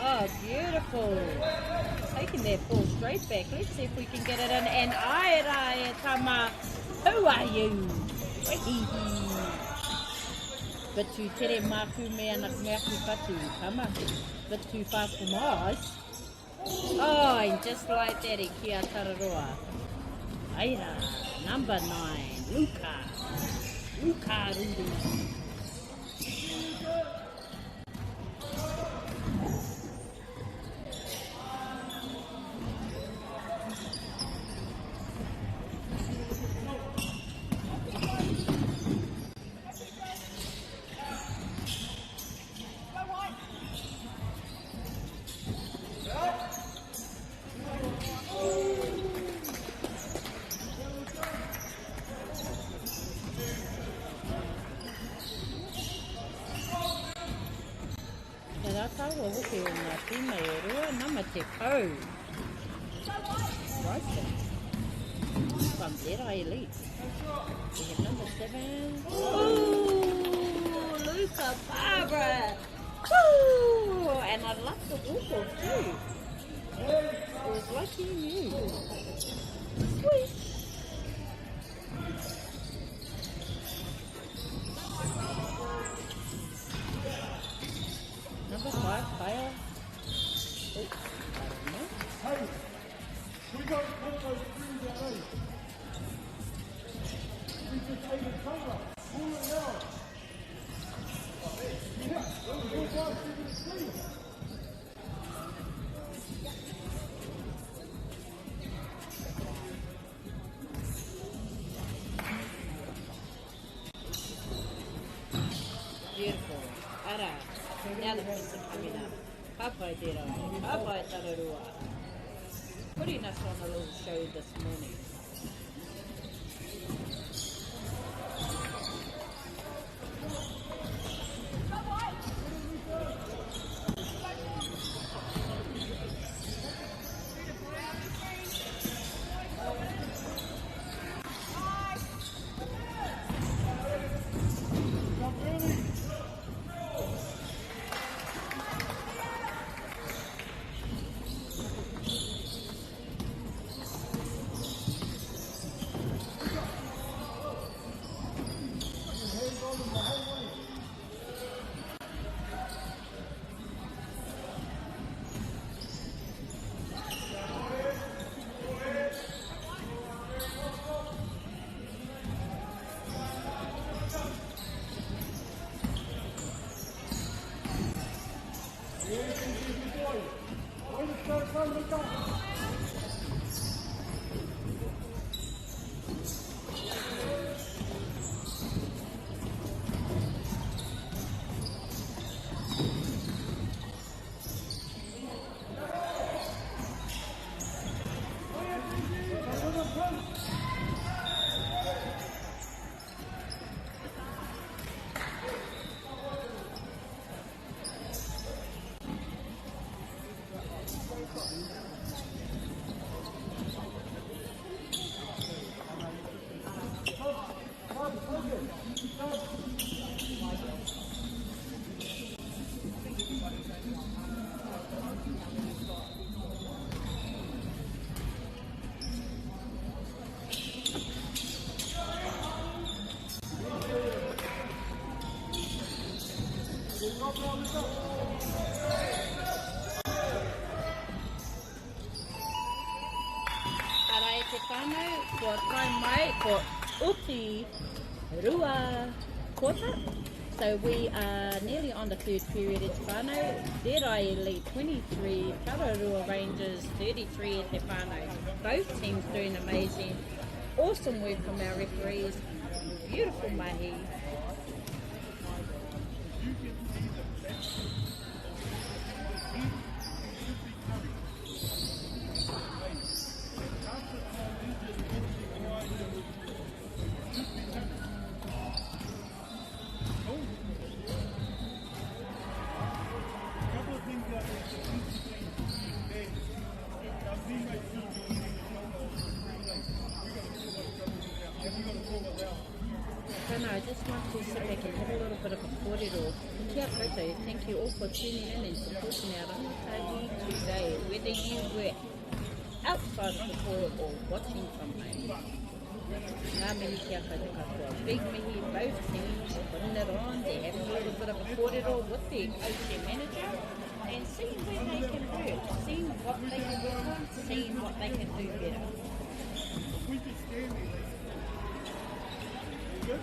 Oh, beautiful. Taking their ball straight back. Let's see if we can get it in. And Aira Tama, who are you? But too tere maku mea nak meaki patu, Tama. But too fast for my eyes. Oh, and just like that, kia Tararoa. Aira, number 9, Luka Rundu. tawa hoki o ngā tīma e rua, nama te kau. Rifle. From Jedi Elite. We have number 7. Ooh, Luca Barbara. Woo! And I love the walk off too. It was lucky you. Sweet. Number 5, fire. Oops, I don't know. Hey, we got to put those screens out, eh? We just take the cover. Pull it out. Yeah, we'll go back to the screen. Beautiful. Ara. Now the prints are coming up. Kapai dera. Kapai tararua. Putting us on a little show this morning. Ara e te whānau, kua kai mai, ko uti rua kota. So we are nearly on the third period e te whānau. Derai Elite 23, Tararua Rangers 33 e te whānau. Both teams doing amazing. Awesome work from our referees. Beautiful mahi. I just want to sit back and have a little bit of a kōrero. Kia koutou, thank you all for tuning in and supporting our rangatahi today, whether you were outside of the court or watching from home. Ngā mihi kia koutou katoa. Big mihi, both teams are putting it on. They're having a little bit of a kōrero with their coach and manager and seeing where they can work, seeing what they can work on, seeing what they can do better. We can stand there. Good?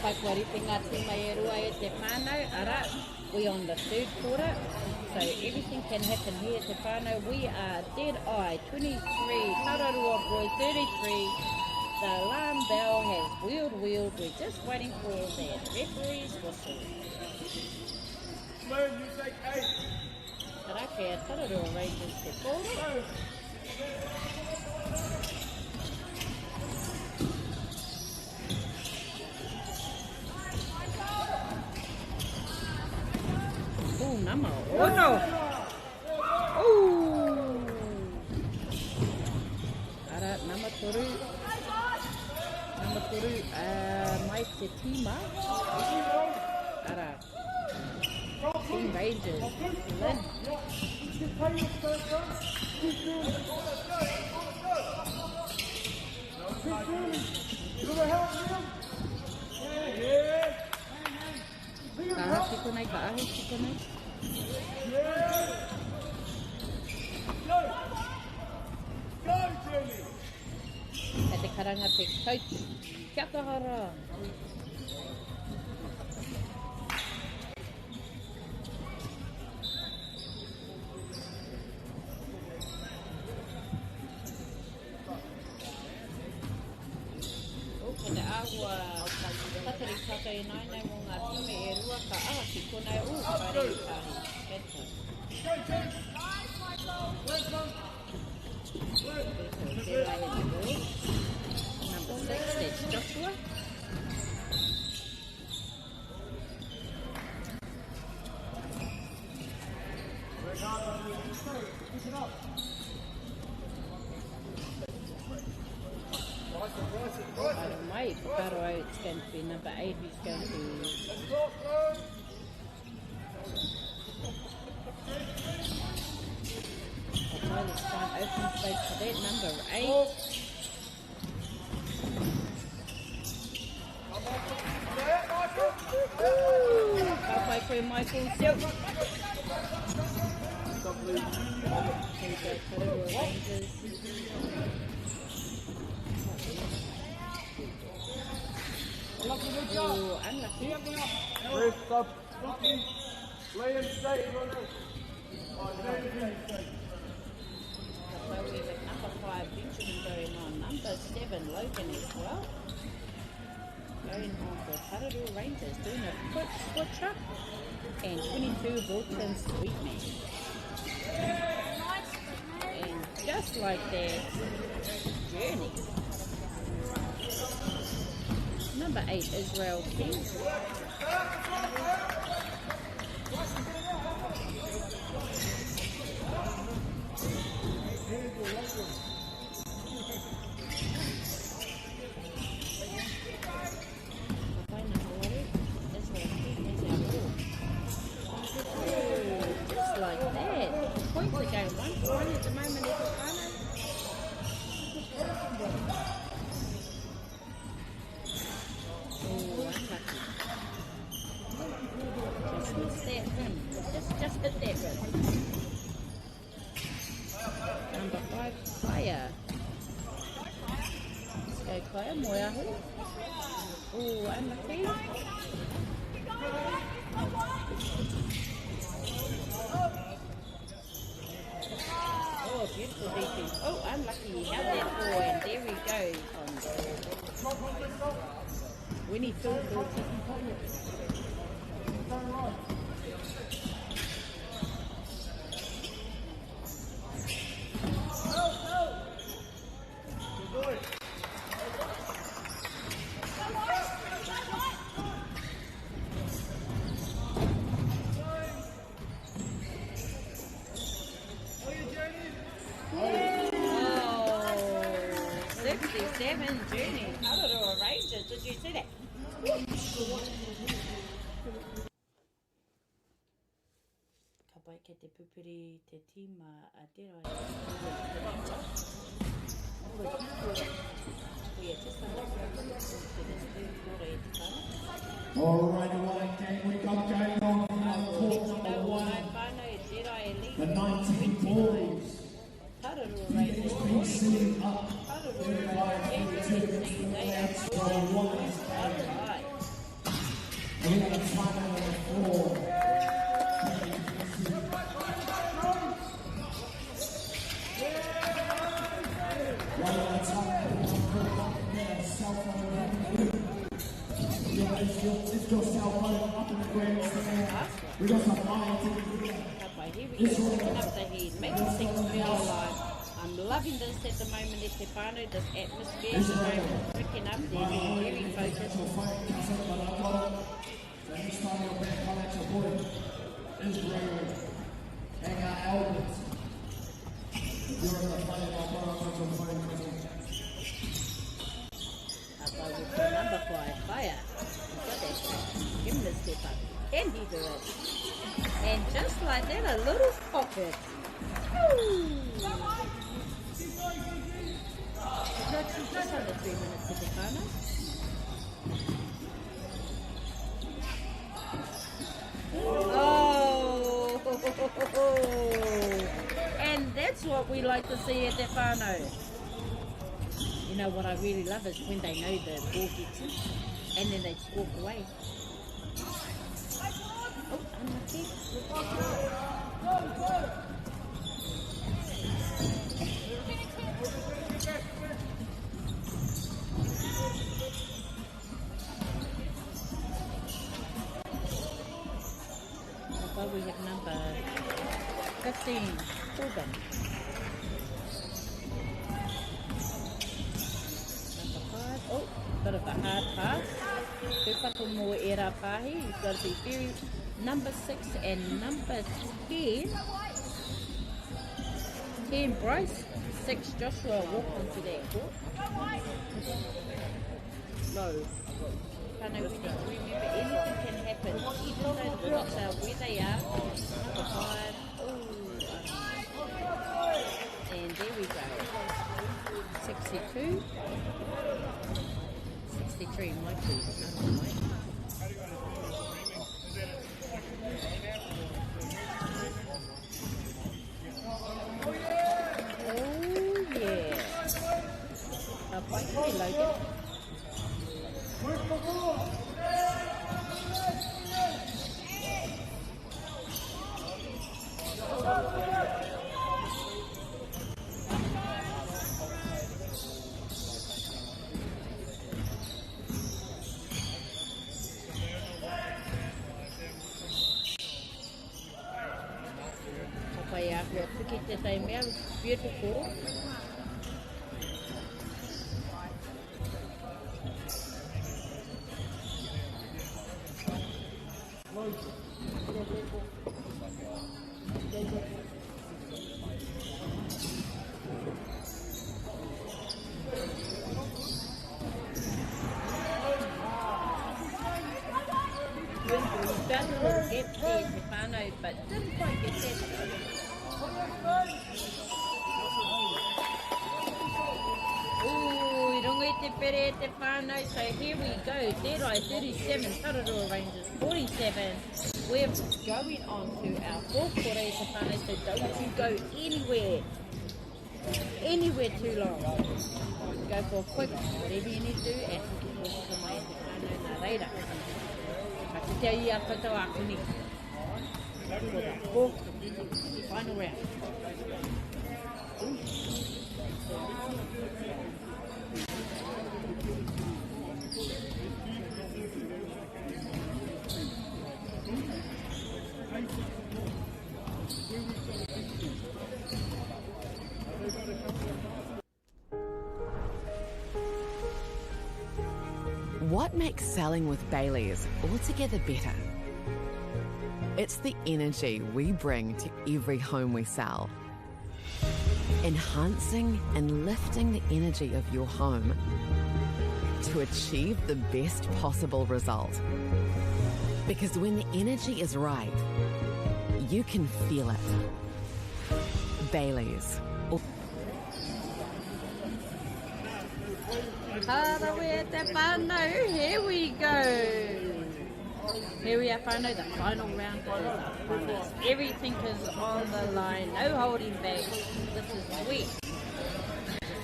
pai kua rite ngā tīma e rua e te whānau, ara, we on the third quarter, so everything can happen here te whānau. We are dead eye, 23, Tararua boy, 33. The alarm bell has wheeled, we're just waiting for the referee's whistle. Moon, you take 8. Tarake a Tararua Rangers te kōrero. Oh, nama. Oh, no. Oh. Ara, nama toru. Nama toru. Mai te tīma. Ara. Team Rangers. Lynn. Kahahi konei, kahahi konei. Kei te karanga te coach. Kia tahara. Kei te ahua tatari kaka e nainai mō ngā time e rua ka aha ki konei o whare i kahi. Keta. Number 6, that's Joshua. Mike, Karo, it's going to be number 8 who's going to... Let's find open space for that, number 8. Halfway through Michael Silk. Rangers. Oh, unlucky. Ref, stop. Liam, stay. So we have number 5 Benjamin going on, number 7 Logan as well. Going on for Tararua Rangers, doing a quick switch up. And 22 Bolton Sweetman. And just like that, Journey. Number 8 Israel King. Just like that. Points are going 1-1 at the moment, Just hit that rim. Number 5, Kaya. Let's go, Kaya. Moeahu. Oh, unlucky. Oh, beautiful defense. Oh, unlucky. He held that ball, and there we go. Winnie Phil. Journey, Tararua Rangers, did you see that? Ka pai ke te pupuri te tīma a tērā e Alright, what game we got going on now? The 19 balls. PSPC up 35-42. And we got a timeout on the floor. Lift your cell phone up in the grandstand. We got some iron to do. Up the head, make things feel alive. I'm loving this at the moment, Stefano, this atmosphere. So picking up there, being very focused. So next time you're back, come at your boy. Israel. Hang out, Albert. If you're in the fight, I'll put up on your phone. Number 5, fire. Give him the step up. Can he do it? And just like that, a little pocket. Just under 3 minutes to Stefano. Oh! And that's what we like to see at Stefano. You know what I really love is when they know the ball gets in and then they just walk away. Oh, unlucky. Above we have number 15, Hogan. Oh, bit of a hard pass. Tupako mo era pahi. You've got to be very number 6 and number 10. 10 Bryce, 6 Joshua walk onto that court. No. I know we need to remember anything can happen. Even though the blocks are where they are. Number 5. And there we go. 62. 63 might be. Oh yeah. Quite good, Logan. Beautiful. But didn't quite get that. So here we go, Deadeye 37, Tararua Rangers 47. We're going on to our fourth quarter, Stefano, so don't you go anywhere too long. Go for a quick, whatever you need to do, and we'll get to my Stefano later. Ka te ia katoa akuni. For the fourth, final round. What makes selling with Bailey's altogether better? It's the energy we bring to every home we sell. Enhancing and lifting the energy of your home to achieve the best possible result. Because when the energy is right, you can feel it. Bailey's. Here we go. Here we are, whānau, the final round is everything is on the line, no holding back. This is sweet.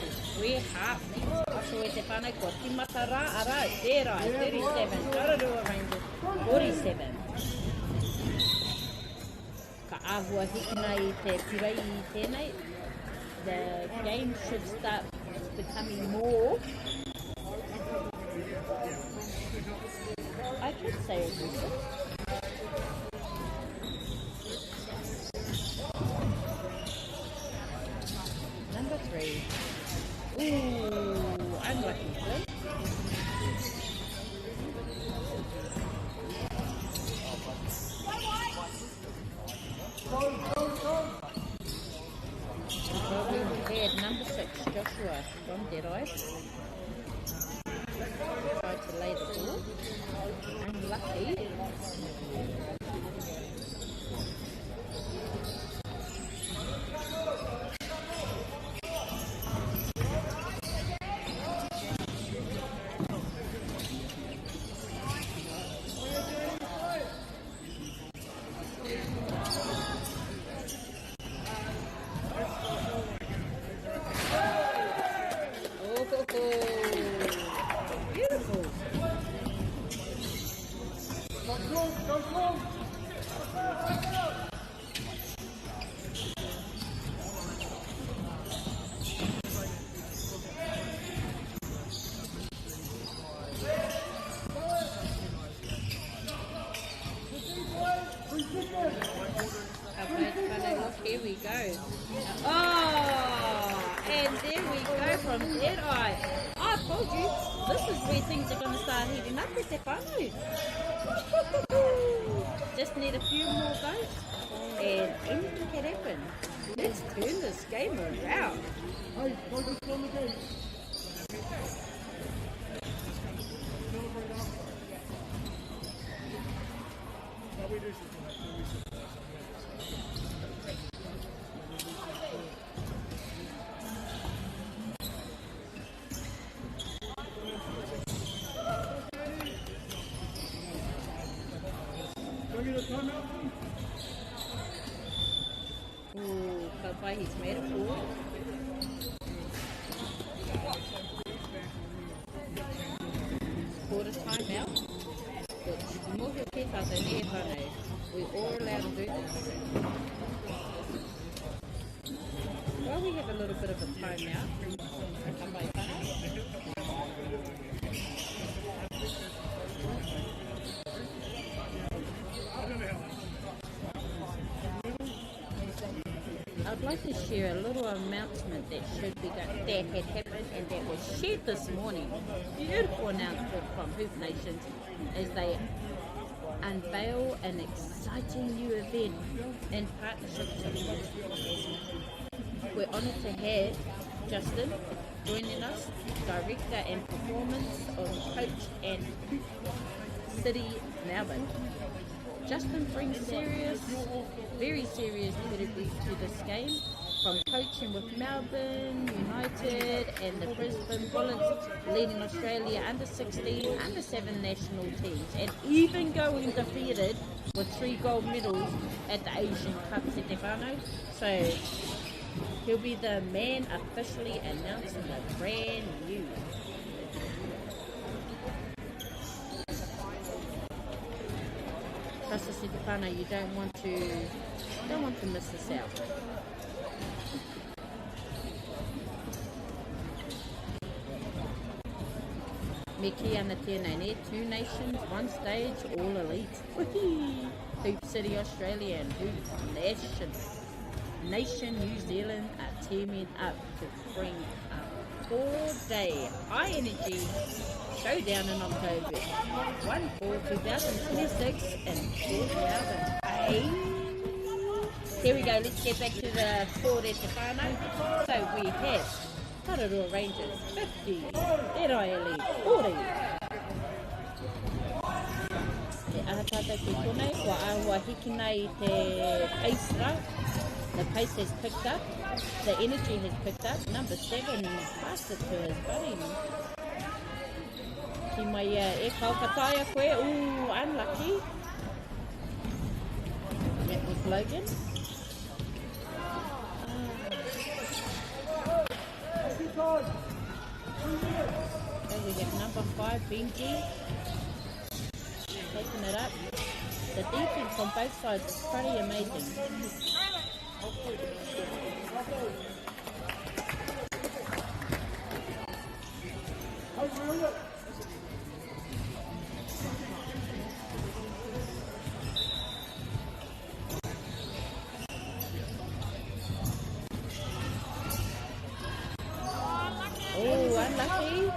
This is sweet happening. So e te whānau, ko Timata Rā, ara, Tērā, 37, Tararua Rangers. 47. Ka āhua hikina I te pirei I tēnei. The game should start becoming more, I could say aggressive. Number 3. Ooh, unlucky flip. Number 6, Joshua from Dead Eyes. Tried to lay the ball. Unlucky. Here we go. Oh, and there we go from Dead Eye. I told you, this is where things are going to start heating up with Stefano. Just need a few more goes, and anything can happen. Let's turn this game around. Hey, focus on the game. Ooh, Papa, he's made a pool. Quarter time out. We're all allowed to do this. Well, we have a little bit of a timeout. I'd like to share a little announcement that that had happened and that was shared this morning. Beautiful announcement from HoopNation as they unveil an exciting new event in partnership with We're honoured to have Justin joining us, Director and Performance of Coach and City Melbourne. Justin brings very serious pedigree to this game, from coaching with Melbourne United and the Brisbane Bullets, leading Australia under-16, under-7 national teams, and even going undefeated with 3 gold medals at the Asian Cup, Stefano. So he'll be the man officially announcing the brand new. Pastor Stefano, you don't want to miss this out. Me ki ana tēnei ne, 2 nations, 1 stage, all elite. Hoop City Australia and Hoop Nation New Zealand are teaming up to bring a 4-day high energy showdown in October. 1/4/2026 and 2008. Here we go, let's get back to the Ford Stefano. So we have Tararua Rangers 50, Erai Elite 40. Te ahatata ki konei, kua ahua hiki nei te pace rā. The pace has picked up, the energy has picked up. Number 7, passed it to his buddy. Ki mai e kaukataia koe, ooh, unlucky. That was Logan. And we have number 5, Benji. Taking open it up. The defense on both sides is pretty amazing. Oh, unlucky.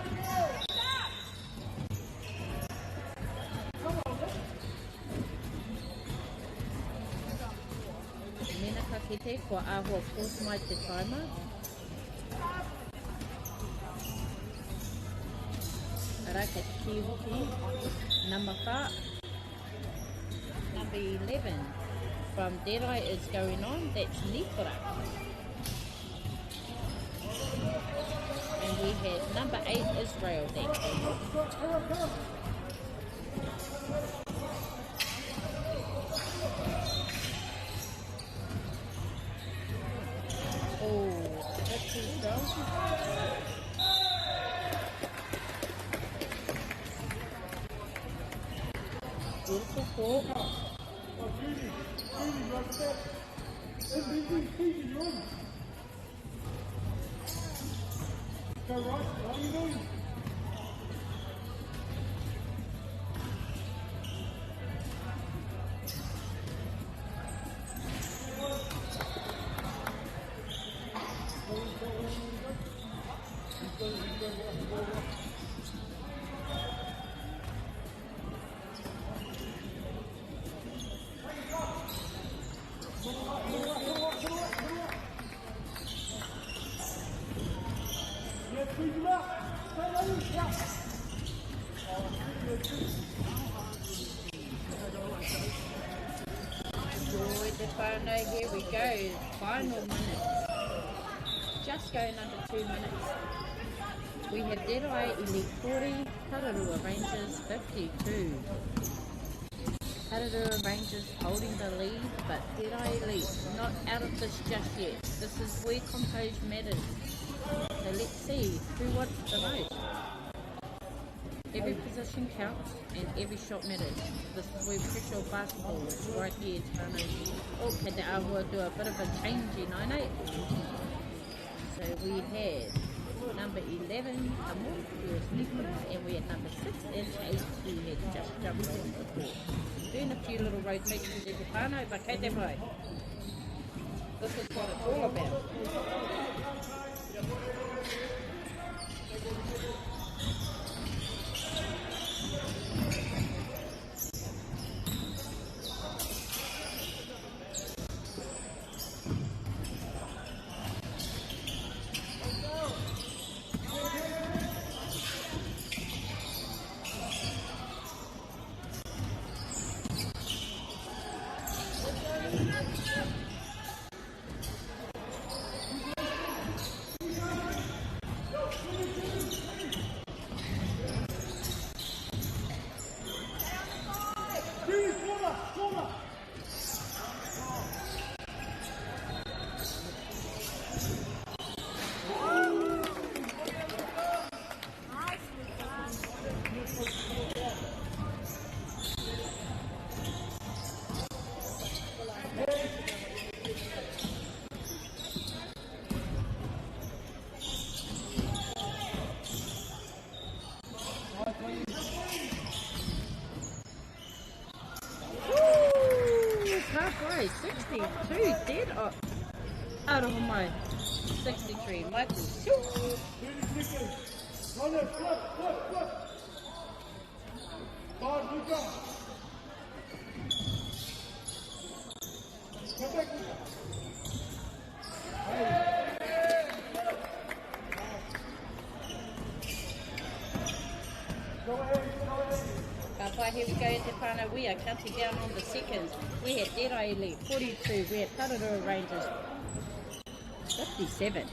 Mena ka kite ko ahua force mai te timer. Raka ki hoki. Number 5. Number 11 from Derai is going on. That's Nikora. And we had number 8 Israel then. Oh, that's Israel. Beautiful ball. Go right, what are you doing? Here we go, final minutes, just going under 2 minutes. We have Derai Elite 40, Tararua Rangers 52. Tararua Rangers holding the lead, but Derai Elite not out of this just yet. This is where compose matters. So let's see who wants the most. Every position counts and every shot matters. This is where official basketball is right here. Oh, can the Ahua do a bit of a change in 9-8? So we had number 11, Amor, who was Nicholas, and we had number 6 and 8 who had just jumped in the court. Doing a few little rotations in Japano, but kei te mai. This is what it's all about. Halfway, 62, dead up. Out of my 63, Michael. Shoot. Here we go, Tepana. We are counting down on the seconds. We had Derai Elite 42. We had Tararua Rangers 57.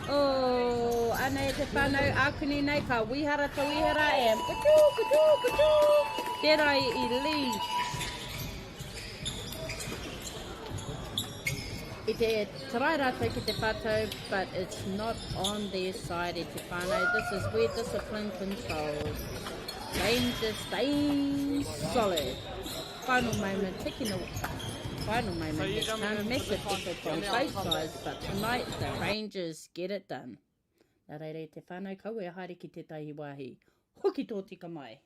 Oh, ane Tepana, Akuni Neika, Wihara to Wihara, and Kutu. Derai Elite I te tarai rātou ki te whātau, but it's not on their side e te whānau. This is where discipline controls. Rangers staying solid. Final moment, ticking the final moment. It's kind of massive effort from both sides, but tonight the Rangers get it done. Nā reira te whānau, kau e haere ki te tahi wāhi. Hoki tō tika mai.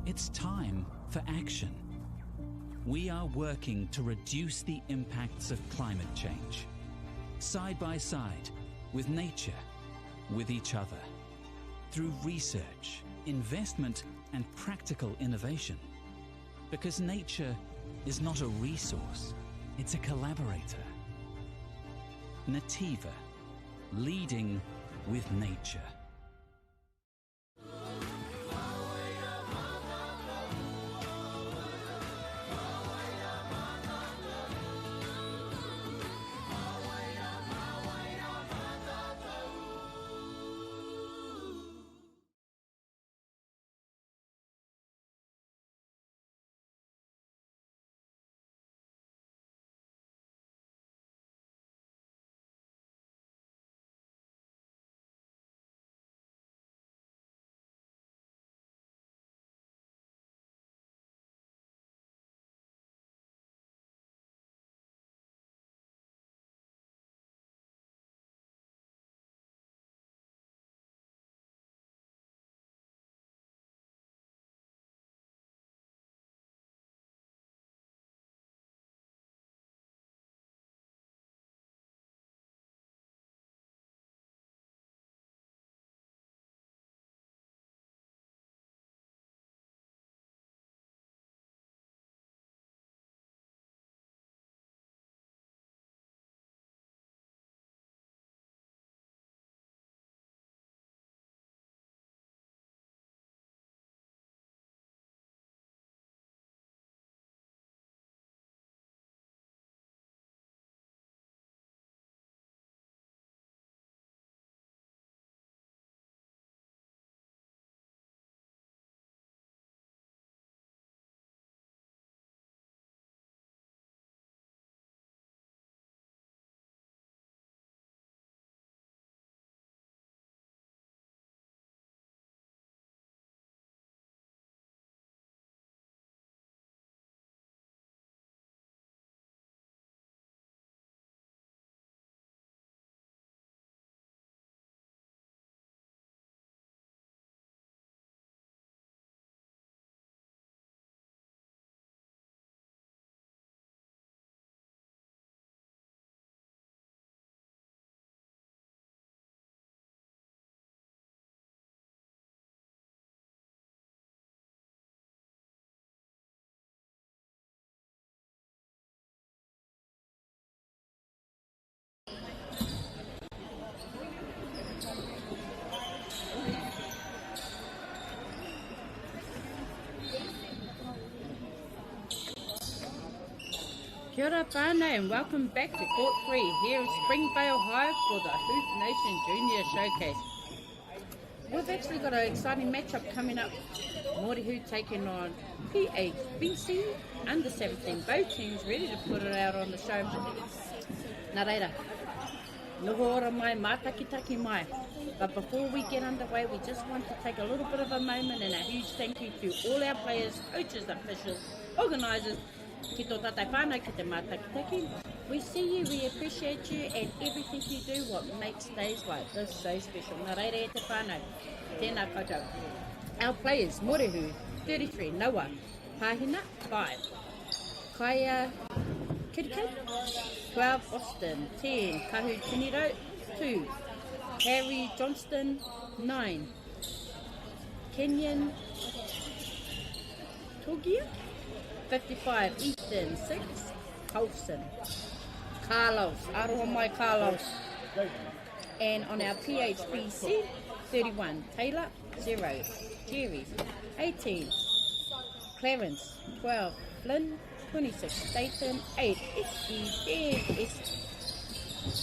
It's time for action. We are working to reduce the impacts of climate change, side by side, with nature, with each other, through research, investment, and practical innovation. Because nature is not a resource, it's a collaborator. Nativa, leading with nature. Kia ora whānau and welcome back to Court 3 here at Springvale High for the HoopNation Junior Showcase. We've actually got an exciting matchup coming up. MāORI taking on PHBC under 17. Both teams ready to put it out on the show. Nā reira, noho ora mai, mātakitaki mai. But before we get underway, we just want to take a little bit of a moment and a huge thank you to all our players, coaches, officials, organisers, ki tō tātai whānau ki te mātakitaki. We see you, we appreciate you, and everything you do, what makes days like this so special. Nā reira e te whānau, tēnā koutou. Our players, Morehu, 33, Noah, Pāhina, 5, Kaia, Kirikau, 12, Austin, 10, Kahu Tiniro, 2, Harry Johnston, 9, Kenyon, Togia, 55, Easton, 6, Colson, Carlos, aroha mai Carlos, and on our PHBC, 31, Taylor, 0, Jerry, 18, Clarence, 12, Flynn, 26 Staten, 8 SG, 10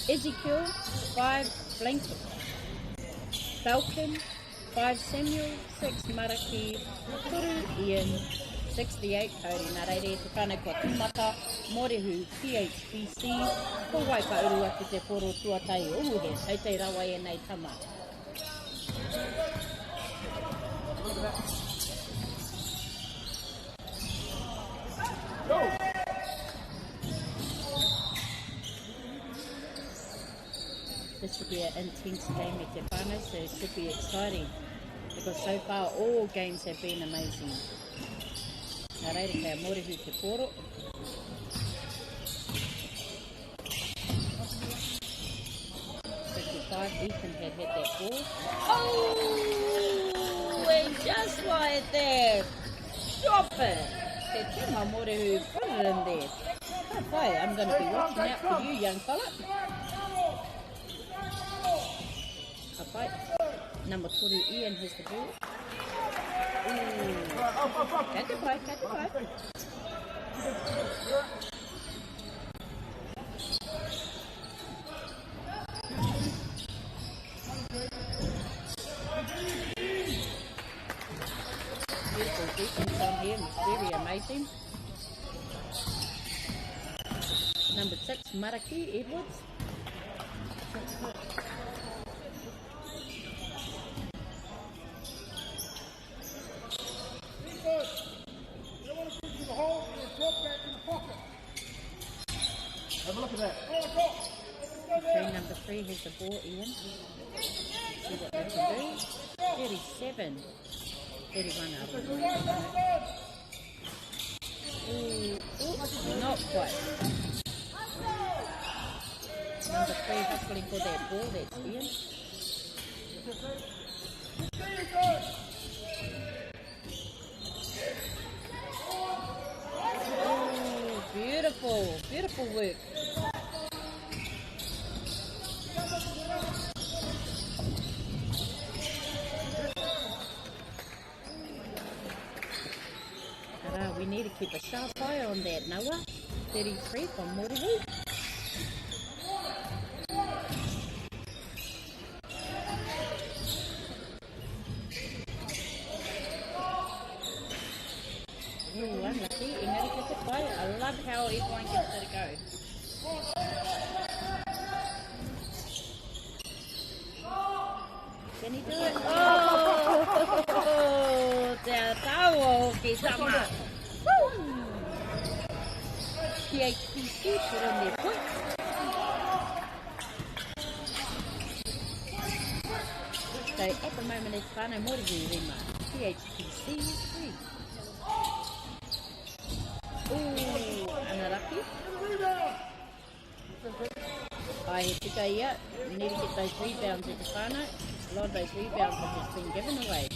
Ezekiel, 5 Blanket, Falcon, 5 Samuel, 6 Maraki, Turu Ian, 68 Cody. Nā reire te whānau kua tīmata, Mōrehu, PHPC, ko wai ka uru atu te poro tuatai uruhe, hei te rawa e nei tama. This should be an intense game at Te Whānau, so it should be exciting because so far all games have been amazing. Nā reire kei Mōrehu te poro. Ethan had hit that ball. Oh, and just like that, drop it. Te tima Mōrehu, put it in there. Okay, I'm going to be watching out for you, young fella. Okay, number 2, Ian has the ball. Ooh, catch it by. Beautiful defense on here, very amazing. Number 6, Maraki Edwards. Have a look at that. Okay, number 3 has the ball, Ian. See what they can do. 37. 31 out of the way. Ooh, not quite. Number 3 hustling for that ball, that's Ian. Oh, beautiful work. We need to keep a sharp eye on that, Noah. 33 from Mōrehu. Ooh, unlucky. Engari gets it by. I love how everyone gets it to go. Can he do it? Oh! Te tau ki sama. PHPC put on their foot. So at the moment it's whānau Mōrehu rima. PHPC is 3. Ooh, anaraki. I have to go here. We need to get those rebounds at the whānau. A lot of those rebounds have just been given away.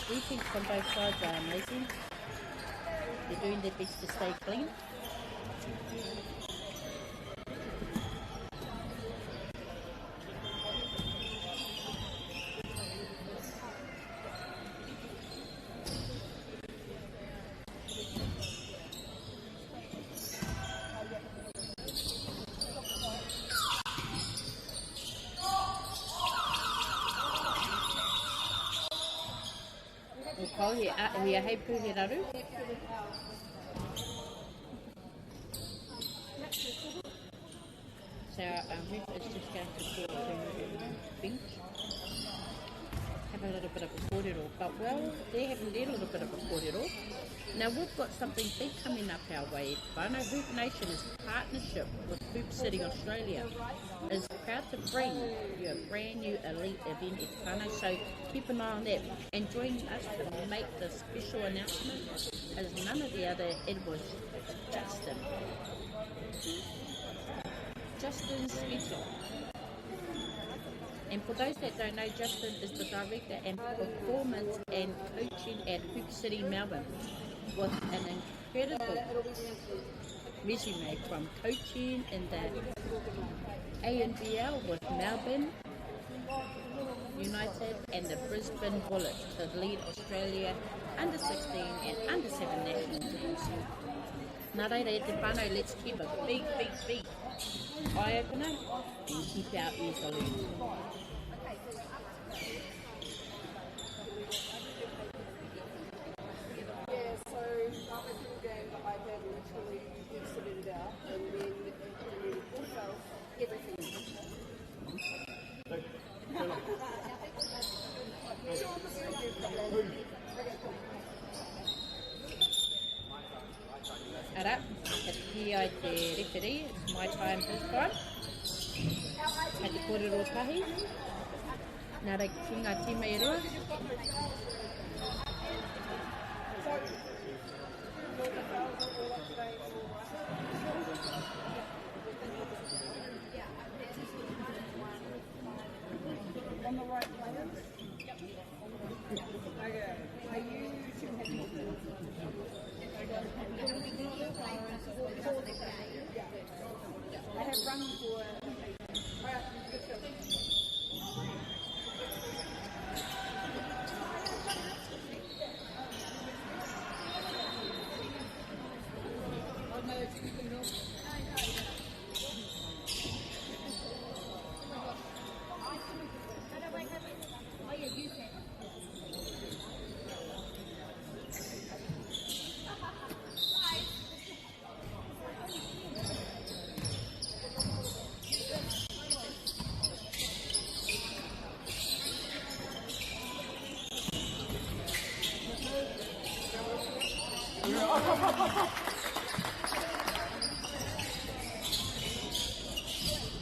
Defense from both sides are amazing. They're doing their best to stay clean. Hia hei pū he raru. So Ruth is just going to sort of bench. Have a little bit of a kōrero, but well, they're having their little bit of a kōrero. Now we've got something big coming up our way. Whanau HoopNation is partnership with Hoop City Australia. Is proud to bring you a brand new elite event at Whanau, so keep an eye on that. And join us to make the special announcement as none of the other, it was Justin. Justin's schedule. And for those that don't know, Justin is the director and performance and coaching at Hoop City, Melbourne, with an incredible resume from coaching in the ANBL with Melbourne United and the Brisbane Bullets to lead Australia under 16 and under 7 national teams. Nā reira e te whānau, let's keep a big eye-opener and keep our ears alert. Yeah, so every single game that I've had, literally you sorted it out, and then it also everything. Ara, ki ai te referee, it's my time, his time. Hai te kōrero tahi. Nā rei ki ngā tīma e rua. On the right players? Okay. Are you two happy with it? I have run for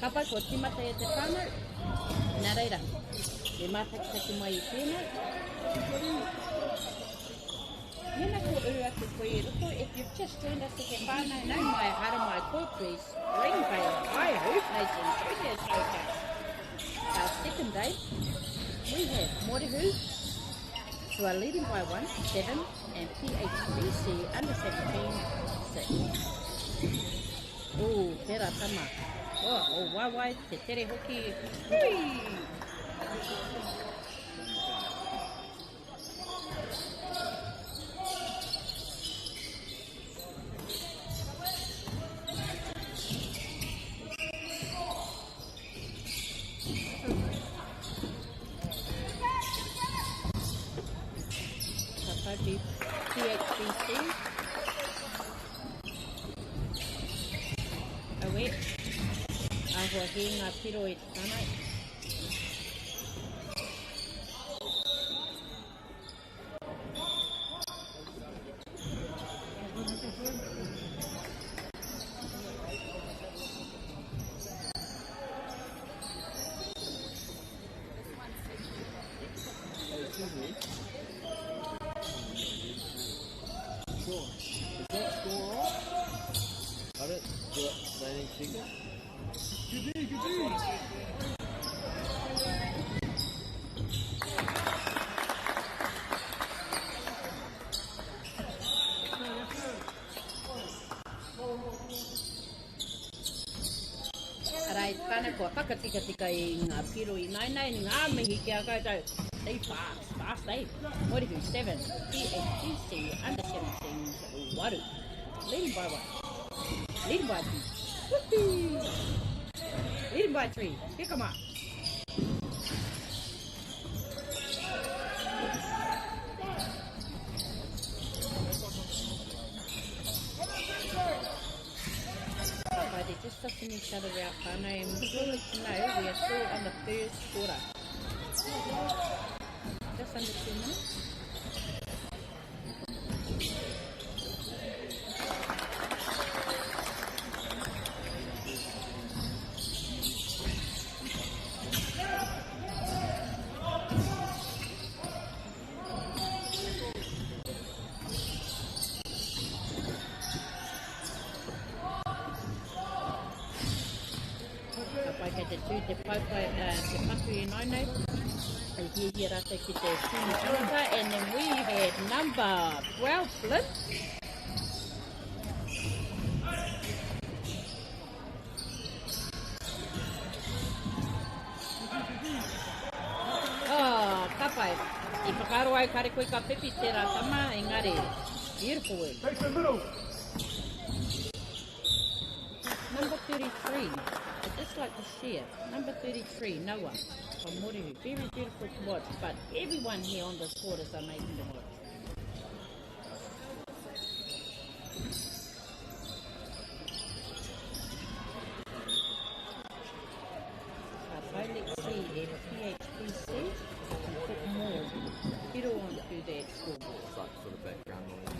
Kapai ko timata e te whānau. Nā reira, e mātakitaki mai I tēnei. Nena ko uru atu koe e ruko, if you've just joined us at te whānau, nau mai hara mai kōpui, Springvale, HoopNation Junior Showcase. Our second day, we have MāORI who are leading by 1, 7, and PHBC under 17, 6. Oh, tērā tama. Oh, wai, te tere hoki. Hui! Kapati PHBC. Awe. Ahua he ngā piro I te whanau. Sure. Is that score off? I don't they need figure. Arai, tāna kua whakatika I ngā piro I nainai, ngā mihi kia koutou. Stay fast, eh? MāORI 7, PHBC under 17s, Waru. Leading by 1. Leading by 2. Woohoo! Leading by 3. Here come up. They're just sussing each other out, Whanau, and we to know we are still on the first quarter. Just under 2 minutes. Te paupai, te paku I nainau. Here rata ki te tūni tūrata, and then we had number 12 flip. Oh, kapai. I Karo au kare koe ka pipi tērā tama, engare. Beautiful work. Take the middle. Number 33, I'd just like to share. Number 33, Noah from Morihu. Very beautiful to watch, but everyone here on this court is amazing to watch. Let's see if PHPC can put more hero onto that scoreboard. It's like for the background noise.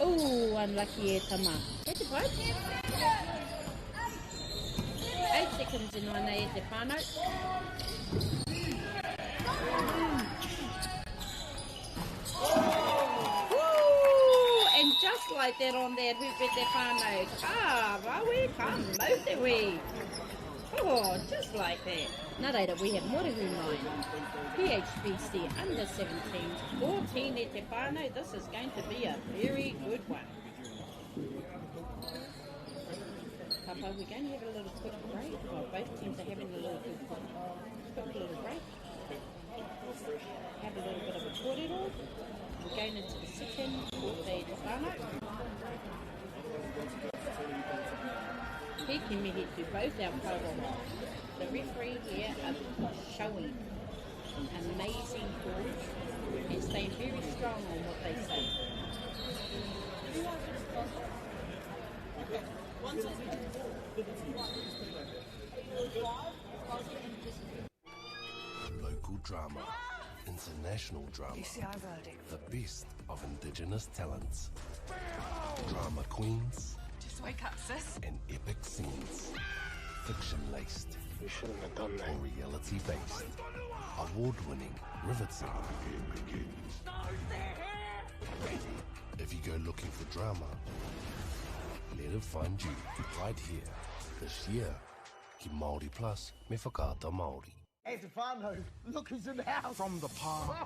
Oh, unlucky e tama. He te pai? 8 seconds in ona e te whānau. And just like that on that hoop e te whānau. Ka rawe, ka mau te wei. Oh, just like that. Nā reira, we have Morihu 9, PHBC under 17, 14 e te whānau. This is going to be a very good one. Papa, we're going to have a little quick break. Well, both teams are having a little quick little break. Have a little bit of a kōrero. We're going into the second quarter e te whānau. Hiki mihi to both our kōrero. The referee here are showing amazing calls and staying very strong on what they say. Local drama, international drama, the best of Indigenous talents, drama queens, Just wake up, sis. and epic scenes, fiction-laced, We shouldn't have done that. or reality-based, award-winning, riveting. If you go looking for drama, let it find you right here. This year, ki Māori Plus me whakaata Māori. Hey, Stefano, look who's in the house. From the park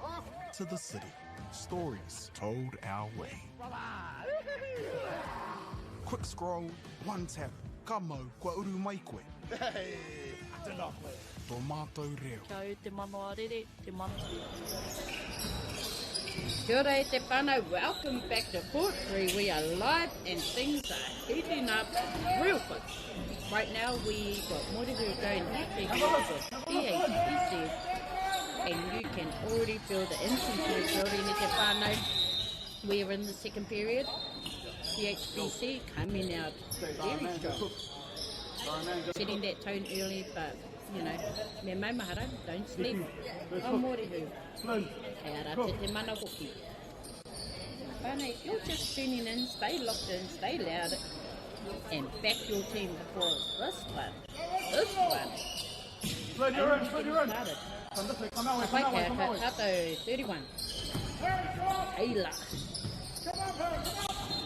to the city, stories told our way. Quick scroll, one tap, ka mau kua uru mai koe. Hey, I don't know. Tō mātou reo. Kia au te manoarere, te manatua. Kia ora e te whānau, welcome back to Court 3. We are live and things are heating up real quick. Right now we got Morihu going head to head with PHBC, and you can already feel the intensity building e te whānau. We are in the second period. PHBC coming out very strong. Setting that tone early, but you know, me maumahara, don't sleep. Oh, Morihu. Kei ara te mana hoki. Whānau, if you're just tuning in, stay locked in, stay loud, and back your team because this one. Split your in, split your in. Started. Come this way, come that way, Whai come that way, kia come that way. tātou 31. Heila.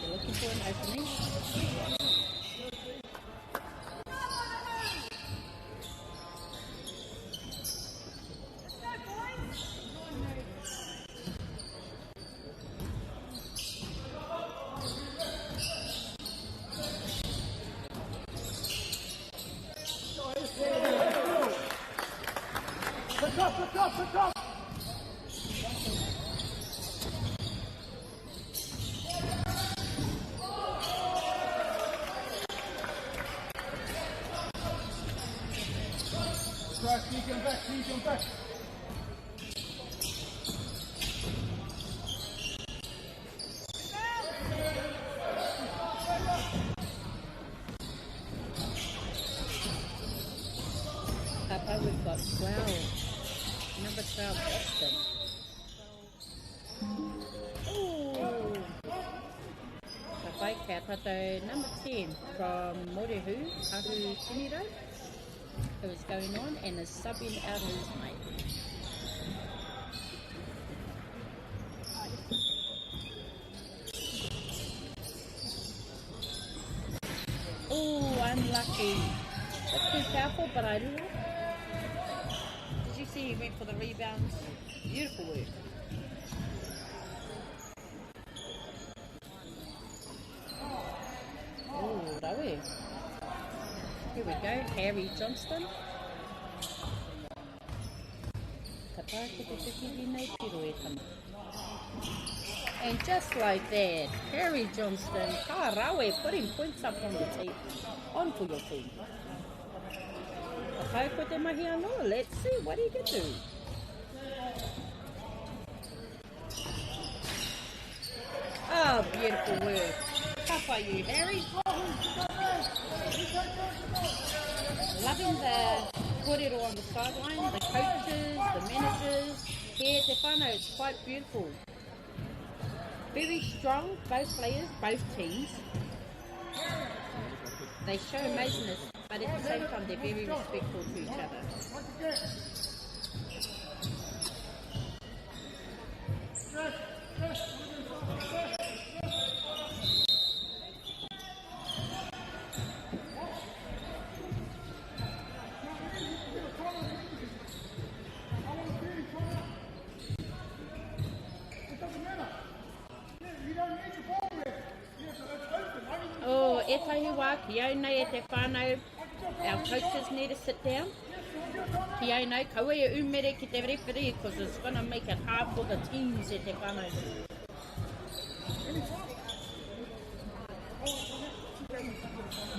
You're looking for an opening. Pick up. Try sneaking back. Papa, we've got 12. Number 12, Austin. Ooh. Papa, kia tātou number 10 from Morihu, Haru Tiniro, who is going on and is subbing out his mate. Oh, unlucky. That's too powerful, but I love it. Did you see he went for the rebounds? Beautiful work. Oh, rawe. Here we go, Harry Johnston. And just like that, Harry Johnston, Karawe, putting points up on the team, on for your team. Let's see what he can do. Oh, beautiful work. Tough are you, Harry? Loving the kōrero on the sideline, the coaches, the managers. Here, Te whānau, it's quite beautiful. Very strong, both players, both teams. They show amazingness, but at the same time, they're very respectful to each other. Oh, e tahi wā, ki au nei e te whānau, our coaches need to sit down. Ki au nei, kaua e umere ki te referee, because it's going to make it hard for the teams e te whānau.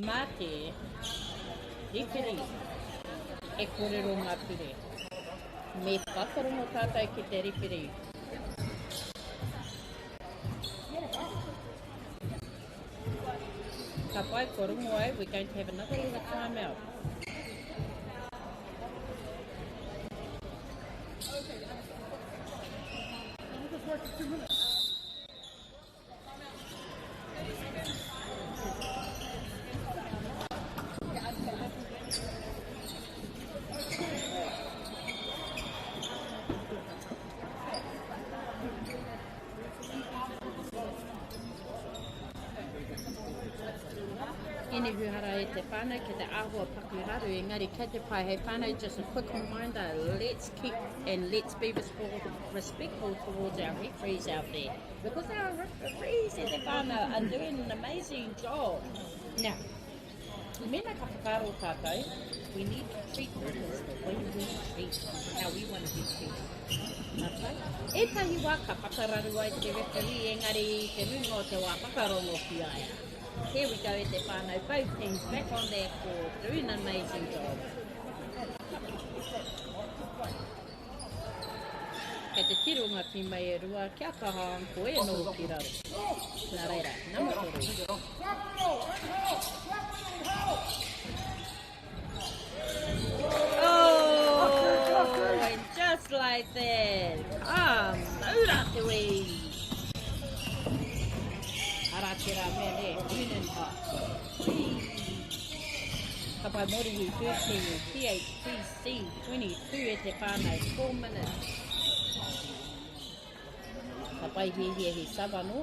Mā te referee, e kōrero ngā pire. Me whakarongo tātou ki te referee. Ka pai korongo ai, we're going to have another little time out. Ine huhara e te whānau ki te āhua pakuraru, engari kei te pai hei whānau, just a quick reminder, let's keep and let's be respectful towards our referees out there, because our referees e te whānau are doing an amazing job. Now, mena ka whakaro tātou, we need to treat others the way we treat how we want to be treated. Okay? E tahi wā ka pakararu ai te referee, engari te rungo te wā pakarongo ki aia. Here we go at the whānau, both teams back on their court, doing an amazing job. Kei te tirunga ki mai e rua, kia kaha anko e no ki raro. Nā reira, number 3. Oh, and just like that. Maura te wei. Aratira mele, winning hot. Kapai Morihi 13, THTC 22 e te whānau, 4 minutes. Kapai hi savano.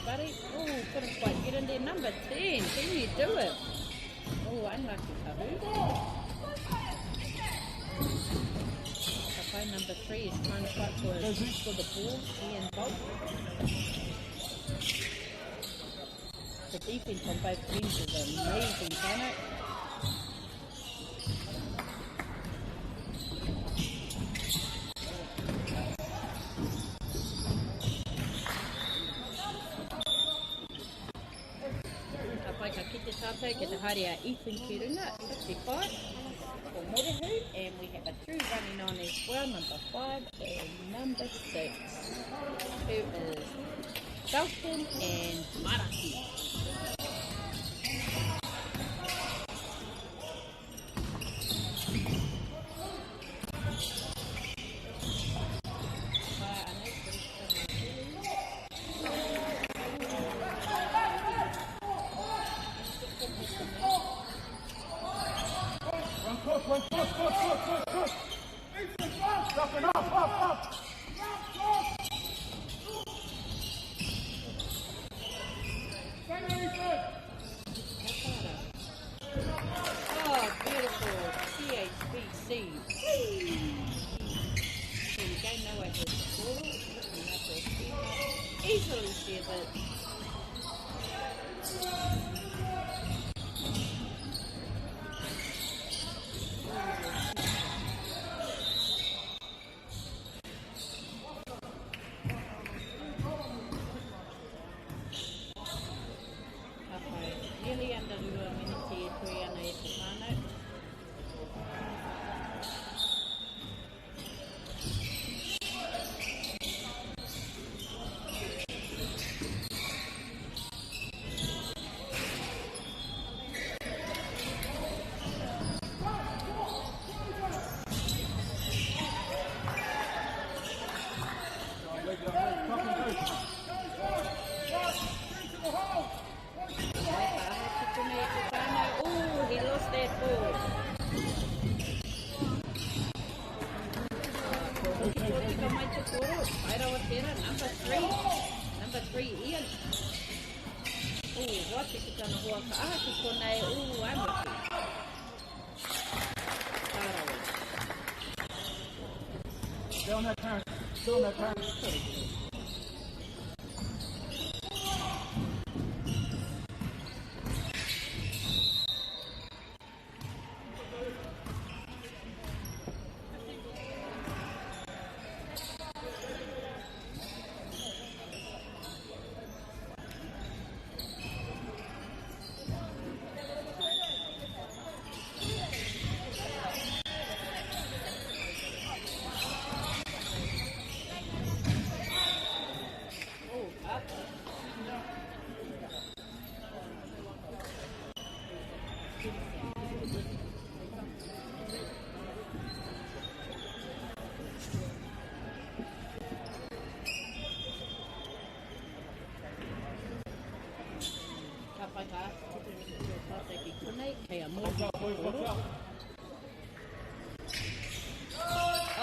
Buddy. Oh, couldn't quite get in there. Number 10. Can you do it? Oh, unlucky Kahu. Okay, number 3 is trying to fight for the ball. Ian Bolt. The defense on both teams is amazing, isn't it? Ke te haere Ethan Kirunga, 55 for Morehu, and we have a through running on as well, number 5 and number 6, who is Dalton and Maraki. Oh, beautiful. CHBC. Here we go. No way to the ball. Easily shares it. Nearly under the minute e tui ana e te whānau. Oh, he lost that ball. Number three, Ian. Oh, what is it going to work? Oh, I'm with you. Stay on that parent. Stay on that parent.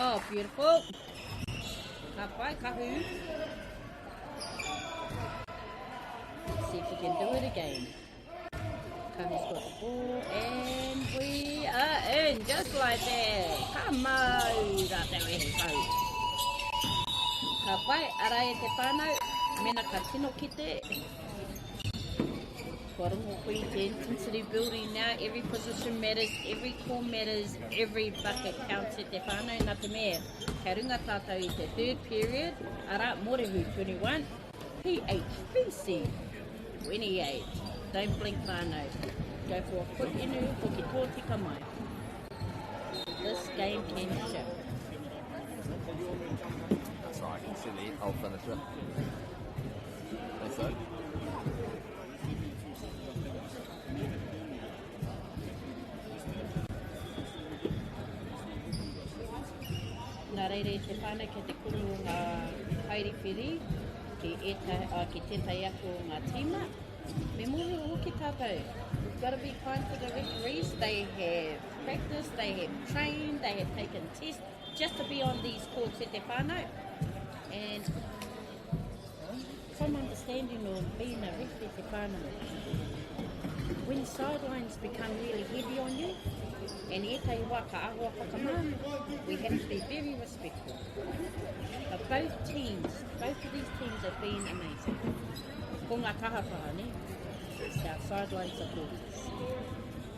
Oh, beautiful. Kapai, kahu. Let's see if we can do it again. Kahu's got the ball, and we are in just like that. Come on, that way he goes. Kapai, arai te whānau, mena ka tino ki te. Intensity building now, every position matters, every core matters, every bucket counts at te whānau nā te mea. Ka runga tātou i te third period, ara Mōrehu 21, PHBC 28. Don't blink whānau. Go for a quick inu, hoki tō tika mai. This game can shift. That's right, I can see it. I'll finish it. Think so? Nā reire te whānau ke te kuru ngā haerewhiri ki tētai aku ngā tīma. Me mōre hoki tātou. We've got to be kind to the referees. They have practiced, they have trained, they have taken tests just to be on these courts at te whānau. And some understanding of being a referee at te whānau. When sidelines become really heavy on you, and etai waka ahua whakamā, we have to be very respectful. But both of these teams have been amazing. Ko ngā kahawhara, ne? It's our sideline supporters.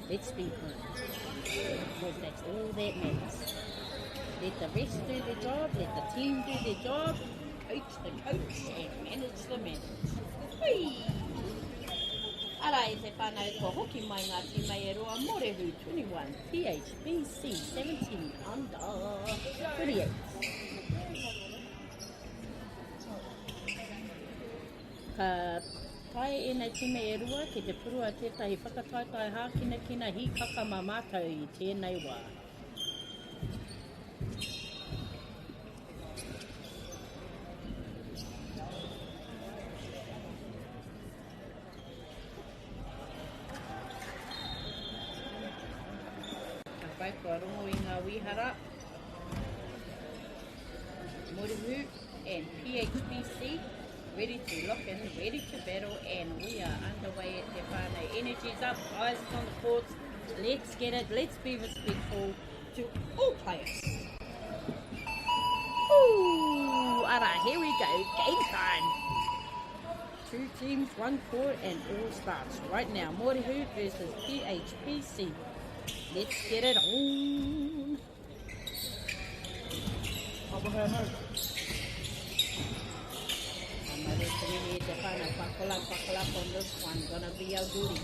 Let's be kind. Because that's all that matters. Let the rest do their job, let the team do their job, coach the coach, and manage the manage. Whee! Ara e te whānau ko hoki mai ngā tīma e roa Mōrehu 21, PHBC 17 under 28. Ka tae e nei tīma e roa ki te purua tētahi whakataitai hākina kina hi kaka mā mātou i tēnei wā. Kua rongo i ngā wihara. Hoop and PHPC, ready to lock in, ready to battle, and we are underway at Te Whānau. Energy's up, eyes on the courts. Let's get it. Let's be respectful to all players. Ooh, alright, here we go. Game time. Two teams, one court, and all starts right now. MāORI Hoop versus PHPC. Let's get it on. Buckle up on this one. Gonna be our duty.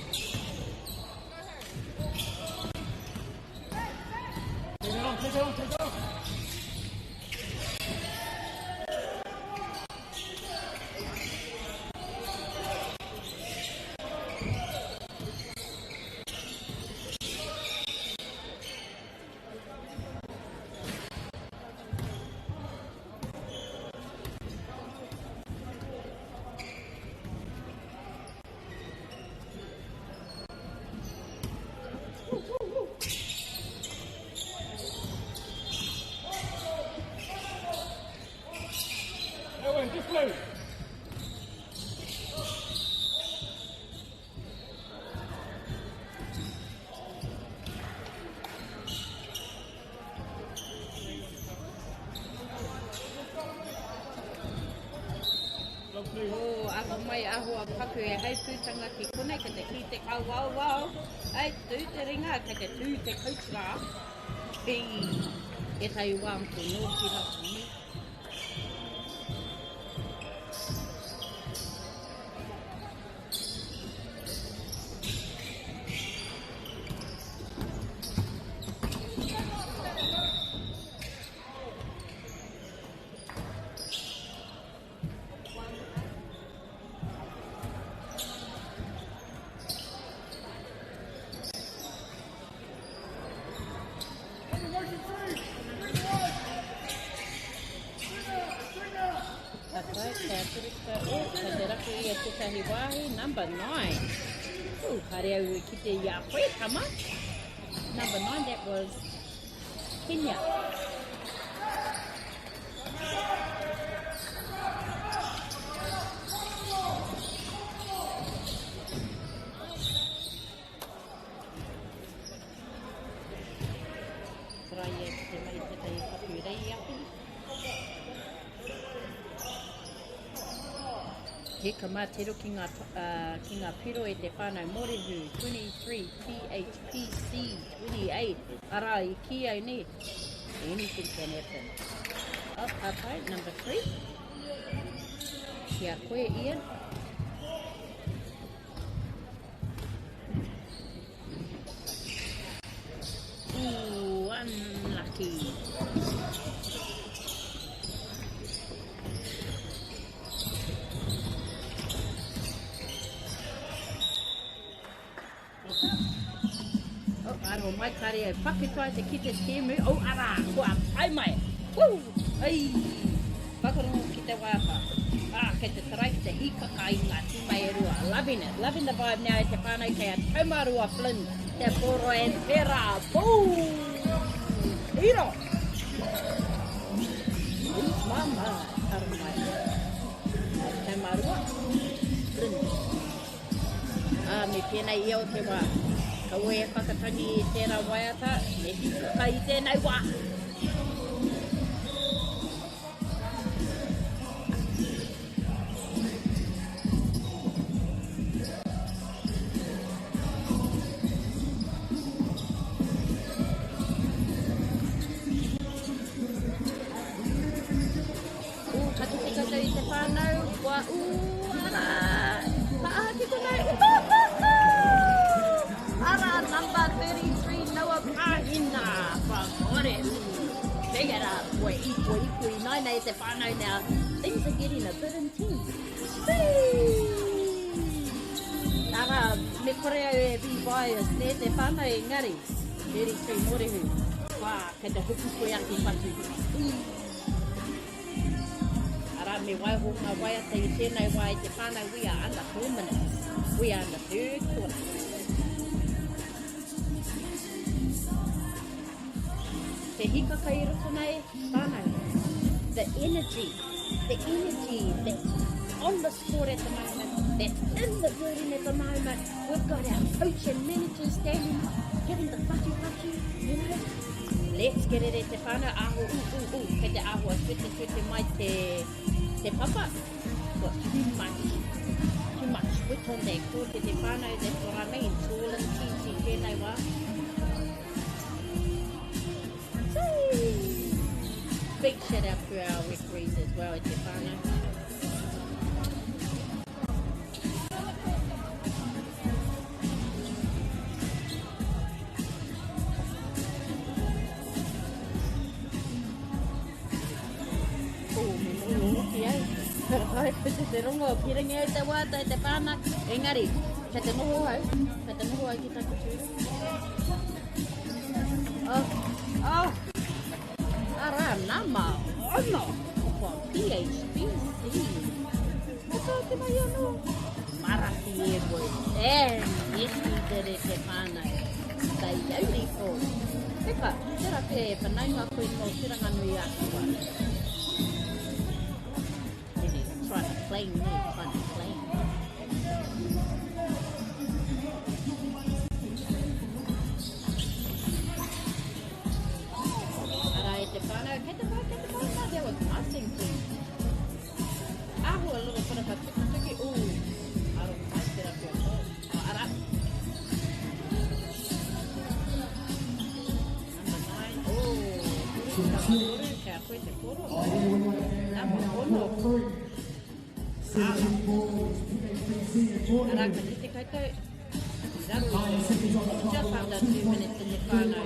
Take it on. Just play. Ako mai aho a paku e hei pūtanga ki kone ka te ki te kau wau. Ei, tū te ringa, ka te tū te koutra. E tai wāmpu no ki rapu. Number 9. Ooh, kare au ki te ia koe tama. Number 9, that was Kenya. Try e te mai te tei papu rei aku. He kamatero ki ngā piro e te whānau morihu 23, PHPC 28. Ara I ki au ne. Anything can happen. Up, number 3. Kia koe Ian. Ooh, unlucky. Aro mai kare e pakitoa te ki te tēmu. O ara, kua pai mai. Woo! Ai! Whakarongo ki te wāpa. Kei te tarai ki te hika ka I ngā tīmai e rua. Loving it. Loving the vibe now e te whānau kei a taumarua Flynn. Te poro and pera. Boom! Hiro! It's mama. Aro mai. Taumarua Flynn. Me pēnei I o te wā. Ka oe e whakatangi I tērā waiata, me hika ka I tēnei wā. Ka tuki kata I te whānau, wā ara, paahaki konei. Number 33, Noah Pahina from MāORI. Check it out, boy. Equal, 9 te whānau now. Things are getting a bit intense. Tara, me kore au e be biased, ne te whānau e ngari. 33, MāORI hu. Wā, kei te huku koe aki patu. Ara, me waiho ngā waiata I tēnei wai te whānau, we are under 4 minutes. We are in the third quarter. Te hika kai roto nei, whānau. the energy that's on the sport at the moment, that's in the building at the moment. We've got our coach and manager standing up, giving the whaki, you know. Let's get it at te whānau aho, kei te aho a swete mai te papa. Got too much sweat on there, ko te whānau, that's what I mean, tall and cheesy, tēnei wā. Big shout out to our referees as well at te whānau. Te rongo, piringa e te wata e te pāna. Engari, kei te noho au ki taku tūra. Oh, ara nama, ono, opa PHBC. Ito te mai ano. Maraki e boy, and yes we did it te pāna. Tai yauri ko. Eka, tera pe e whanai ngā koe no Whanganui ākua. Trying to play me, trying to play me. Arai te whānau, kei te whānau, there was nothing to. Ahu a little bit of a tuki, ooh, I don't like that up your phone. Ara. Number 9, kia koe te koro. Number 1. Araka, te koutou, just under 2 minutes in the whānau.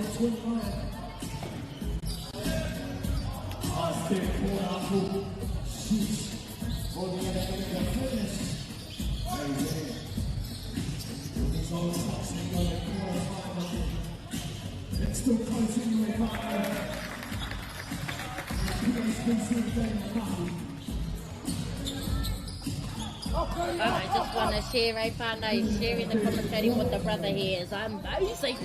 I just want to share a whānau, sharing the commentating what the brother here is amazing.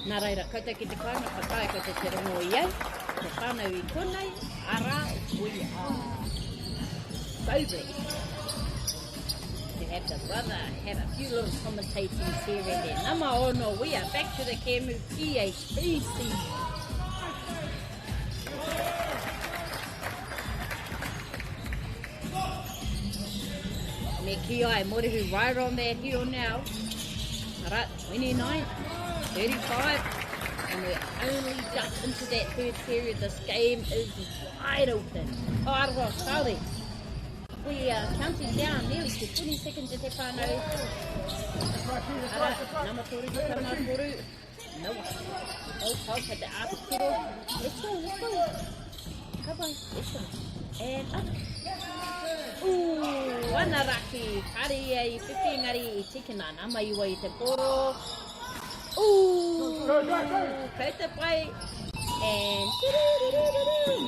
Nā reira, koutou ki te kaunga whakai, koutou te rongo i au, te whānau I konei, ara, we are so blessed to have the brother, have a few little commentatings here and there. Nama ono, we are back to the Kemu PHBC. Me ki ai, morihu right on that hill now. Alright, 29, 35, and we're only just into that third period. This game is wide open. Oh, aroha, kauri. We are counting down nearly to 20 seconds at te whānau. Alright, nama toru ki tama toru. No one. Oh, kei te āpukiro. Let's go. Kabai, let's go. And up. Ooh, Wanaraki, kari e whiwhi ngari I tikina, nama iwa I te poro. Ooh, kei te pai. And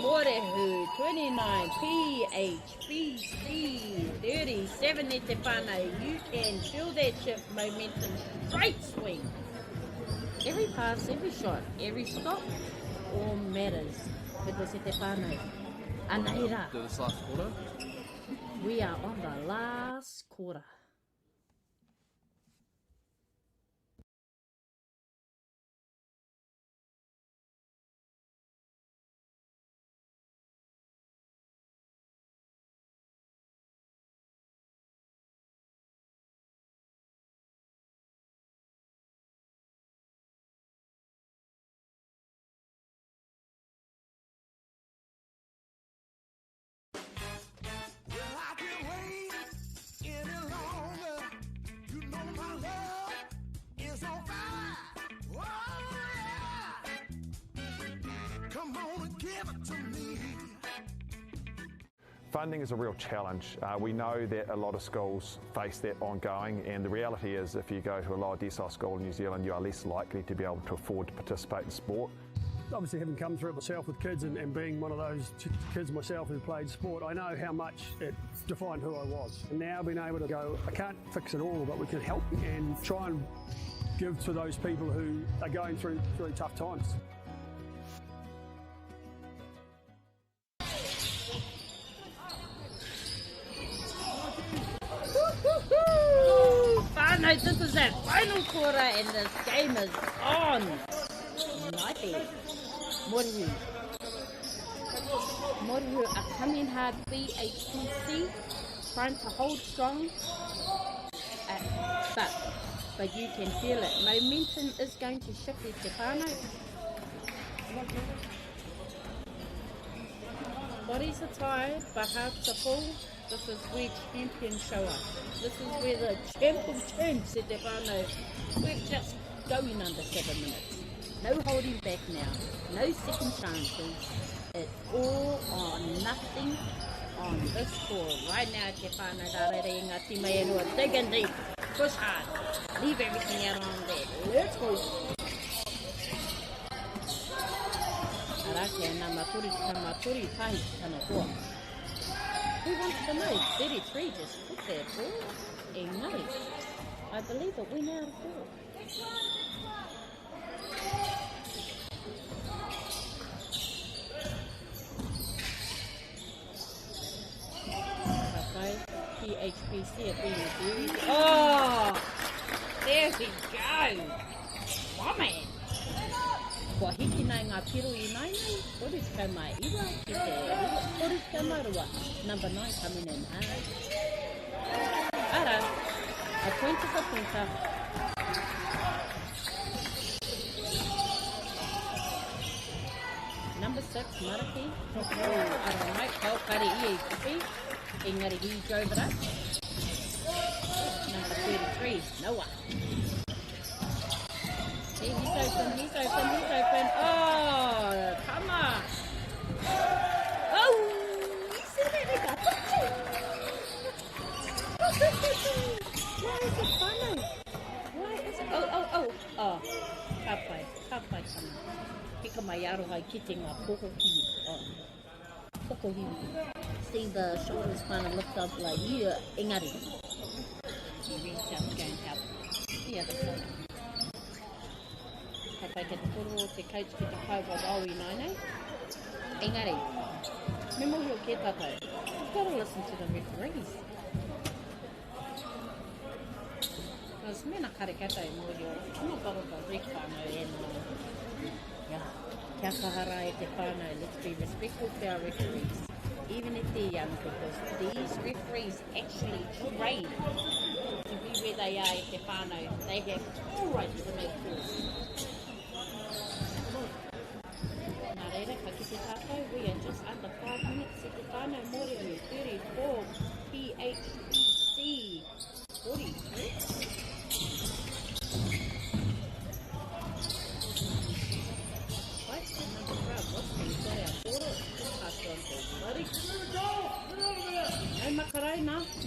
Morehu, 29, PHBC, 37 e te whānau. You can feel that shift momentum, straight swing. Every pass, every shot, every stop, all matters. Because e te whānau. Anaira. Do this last quarter? We are on the last quarter. Funding is a real challenge. We know that a lot of schools face that ongoing, and the reality is if you go to a lower decile school in New Zealand, you are less likely to be able to afford to participate in sport. Obviously, having come through it myself with kids and being one of those kids myself who played sport, I know how much it defined who I was. And now being able to go, I can't fix it all, but we can help and try and give to those people who are going through really tough times. So this is that final quarter and this game is on. Mighty. Morihu are coming hard. BHPC trying to hold strong. But you can feel it. Momentum is going to shift the Stefano. Bodies are tired, but hearts are full. This is where champions show up. This is where the champion turns, Stefano. We're just going under 7 minutes. No holding back now. No second chances. It's all or nothing on this score. Right now, Stefano, dig and deep. Push hard. Leave everything out on there. Let's go. Arake na maturi pai kana toa. Who wants to know? 33 just put there, ball. And no. I believe it went out of ball. PHPC are being abused. Oh! There we go! Woman! Kua hiki nai ngā piro I nai nei, oris kau mai iwa ki te oris kau marua. Number 9 coming in hard. Ara, a pointer. Number 6, Maraki. Ara mai, kau kare I kupi. Engari he drove it up. Number 33, Noah. See, he's open. Oh, come on. Oh, he said it like that. Why is it funny? Why is it? Oh. Kapai, come on. Hika mai aro hai kite ngā pohoki. See the shoulders kind of lift up like you, engari. You reach up, go and help. The other side. Kapai ke te poro, te coach ki te kauwa wawi nai nei. Engari. Me mohi o ke tātou. You've got to listen to the referees. Because mena kare katai mohi o. I'm not bothered by rek whānau and yeah. Kia kahara e te whānau. Let's be respectful to our referees. Even if they're young, because these referees actually train to be where they are at Stefano. They have all rights to make calls. Nā reira, ka kite tātou, we are just under 5 minutes at Stefano. Morihu, 34, PHPC, 43.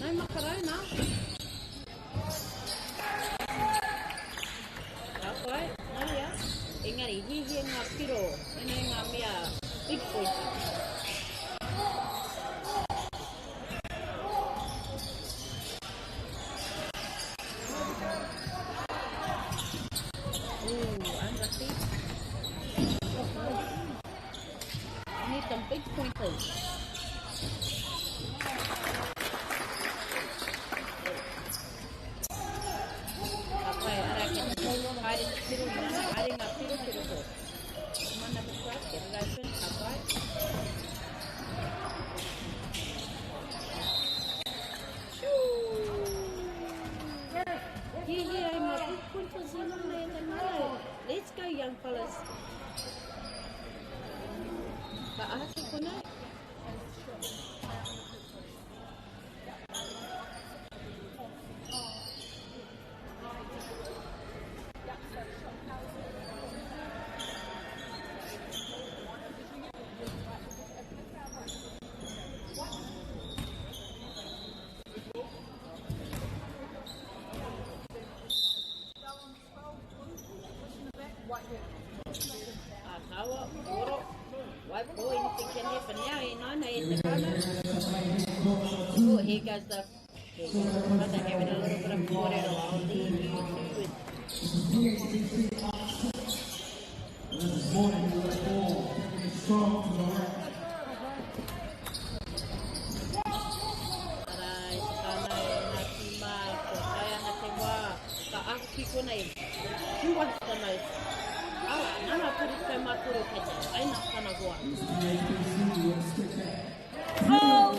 No makarona. Kapai, naya. Engari, hihi ngā piro, ene ngā mea, big pointer. Ooh, under feet. I need some big pointers. Let's go, young fellas. But I think we're not. Oh, here goes the brother having a little bit of water. I'll leave you two with. nei. Who wants the most? Oh, nana puri tau maturu kete. Aina kana hoa. Oh!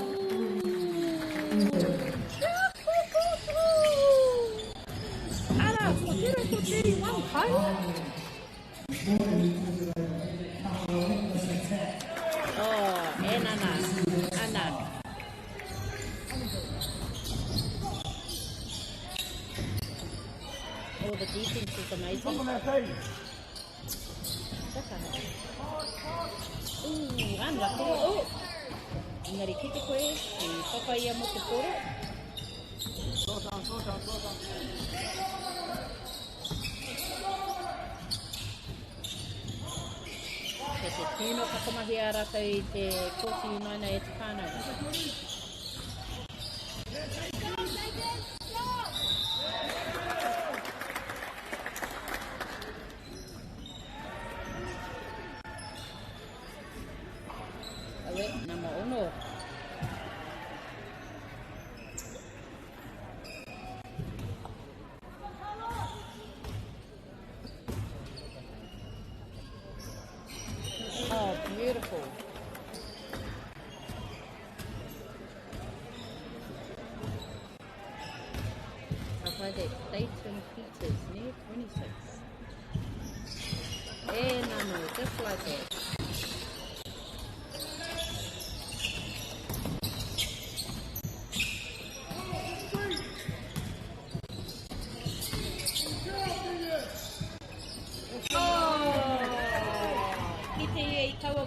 Ara, ko 31 kaila. Oh, nana. Ana. Oh, the defense is amazing. Ooh, unlucky. Oh! Engari kite koe, I whakaia mo te kore. Slow down. Ke te tūno whakamahi a rātou I te kōsi unaina e te whānau. Awe, nama ono. Oh, beautiful. I played at Dayton Peters near 26. No, just like that.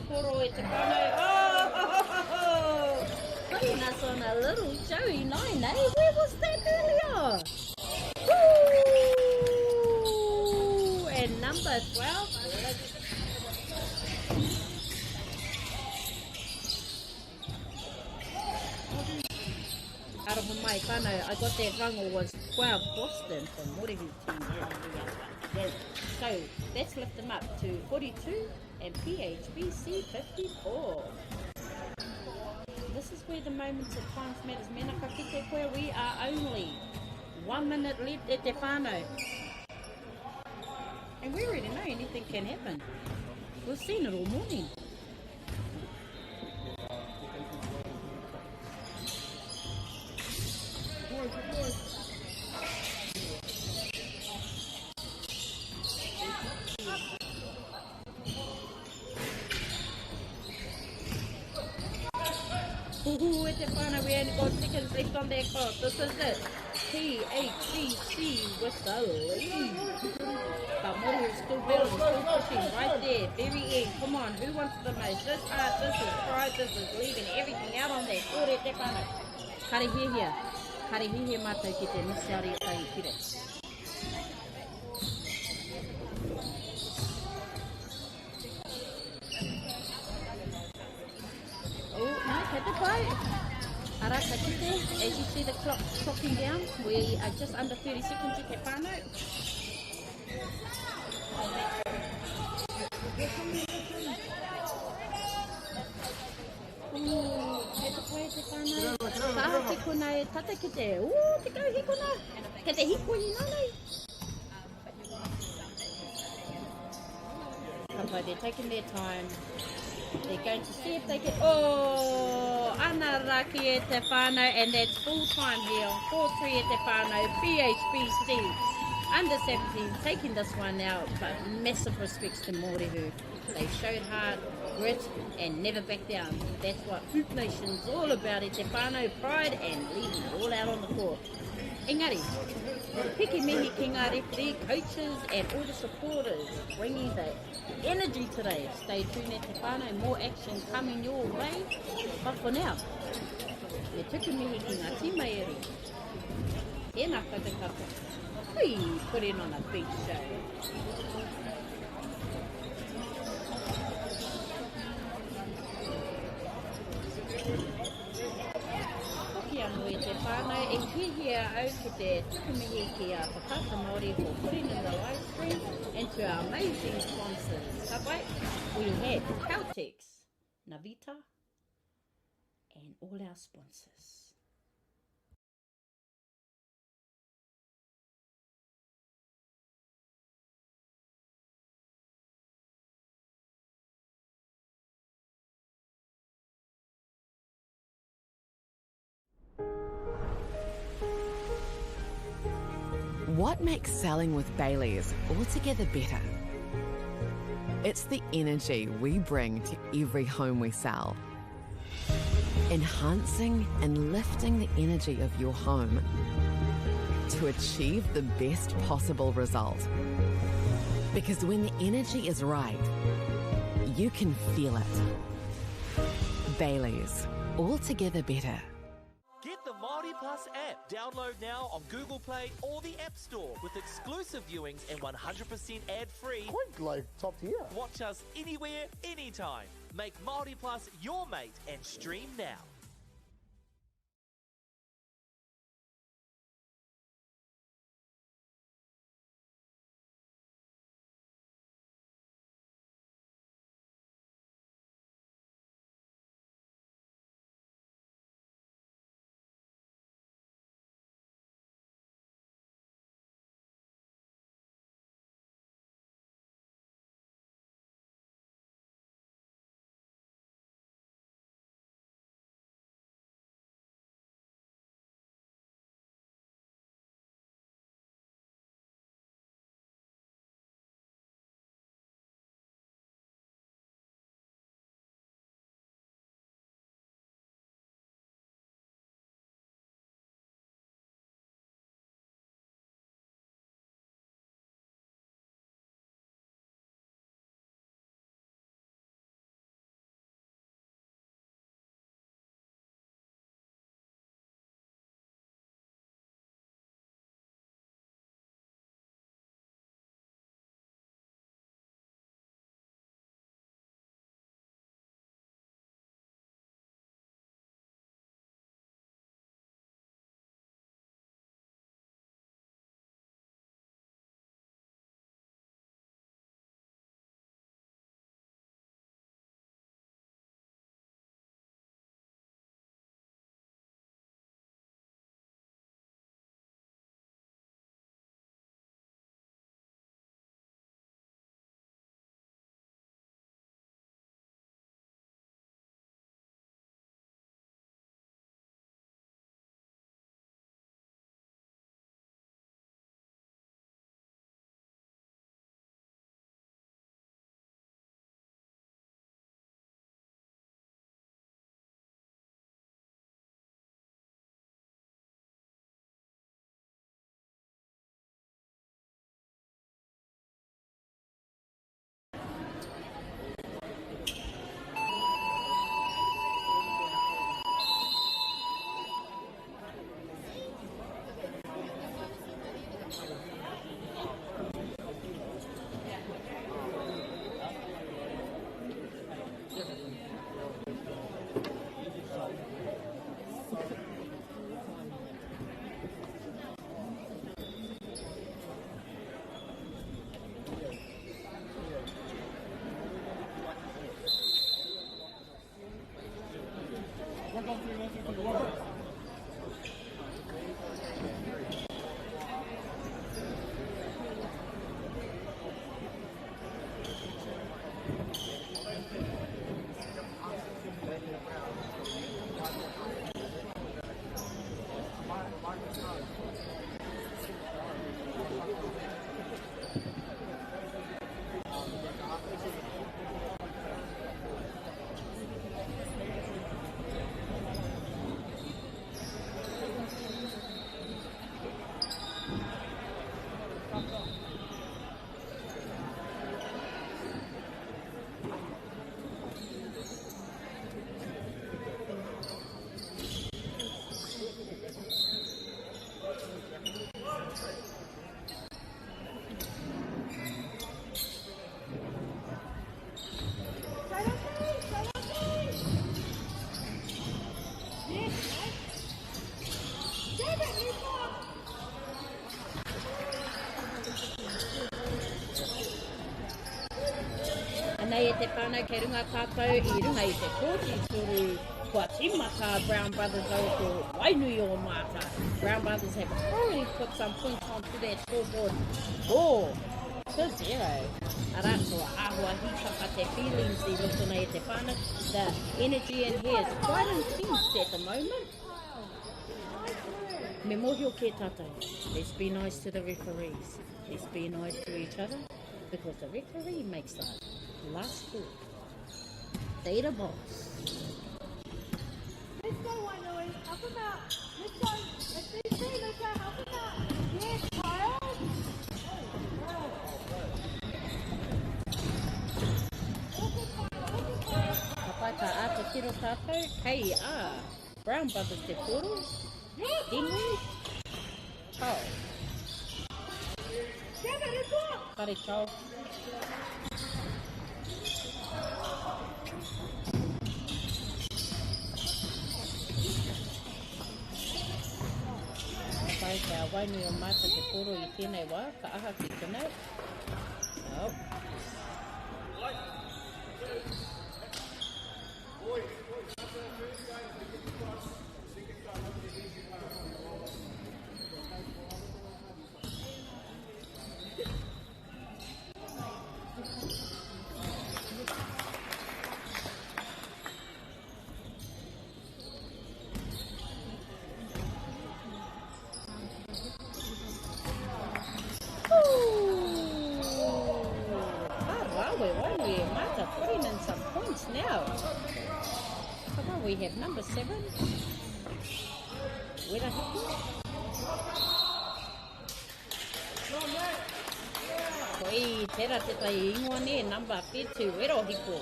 Koro e te whānau. Oh! Putting us on a little showy 9, eh? Where was that earlier? Woo! And number 12. Out of my whānau, I got that wrong, was 12 Boston from MāORI team. So let's lift them up to 42 and PHBC 54. This is where the moments of times matters. Mena ka kite koe, we are only 1 minute left at te whānau. And we already know anything can happen. We've seen it all morning. Ooh, it's a fun. We only got seconds left on that clock. This is it. PHCC with the lead. But MāORI is still building, still pushing right there. Very end. Come on, who wants the most? This hard, this is pride, this is leaving everything out on that. Kore te whānau. Karehihia. Karehihia mātou ki te misiari tai kire. Oh, no, kei te pai. Ara ka kite, as you see the clock clocking down, we are just under 30 seconds at te whānau. Ooh, kei te pai te whānau. Taha te kuna e tata ki te, te kau hikona. Kei te hiko I nanei. But they're taking their time. They're going to see if they can... Oh! Ana raki e te whānau, and that's full time here on 4-3 e te whānau, PHBC. Under 17, taking this one out, but massive respects to MāORI who they showed heart, grit, and never back down. That's what HoopNation's all about, e te whānau, pride, and leaving it all out on the court. Engari, piki mihi ki ngā referee, coaches, and all the supporters bringing the energy today. Stay tuned at te whānau, more action coming your way. But for now, me tuku mihi ki ngā tīmaieri. Tēnā koutou. We put in on a big show. Anui te whānau e hihia au ki te tukumihi ki a Whakata MāORI for putting in the live stream and to our amazing sponsors. Tāpai, we had Caltex, Navita and all our sponsors. What makes selling with Baileys altogether better? It's the energy we bring to every home we sell. Enhancing and lifting the energy of your home to achieve the best possible result. Because when the energy is right, you can feel it. Baileys, altogether better. Get the MāORI Plus app. Download now on Google Play or the App Store with exclusive viewings and 100% ad-free. Quick, like top tier. Watch us anywhere, anytime. Make MāORI Plus your mate and stream now. Nei e te whānau kei runga kātou I runga I te kōti turu kua tīmata Brown Brothers au ko Whanganui o Mata. Brown Brothers have already put some points onto their scoreboard. 4-0. Arato, ahua hikaka te feelings I roto nei te whānau. The energy in here is quite intense at the moment. Me mohio ke tātai. Let's be nice to the referees. Let's be nice to each other because the referee makes the last call. They the boss. Let's go, Whanganui. Help him out. Let's go. Let's be free. Let's go. Help him out. Yes, child. Kapai ka a te tiro tātou. Kei a. Brown Brothers te koro. Dingo. Chao. Kare chao. Kapai ka a wainu o mata te koro I tēnei wā. Ka aha ki tēnei. Oh. Now, come on, we have number 7. Wera hiku. Koi, tera te tai ingoa ne, number 52, wera hiku.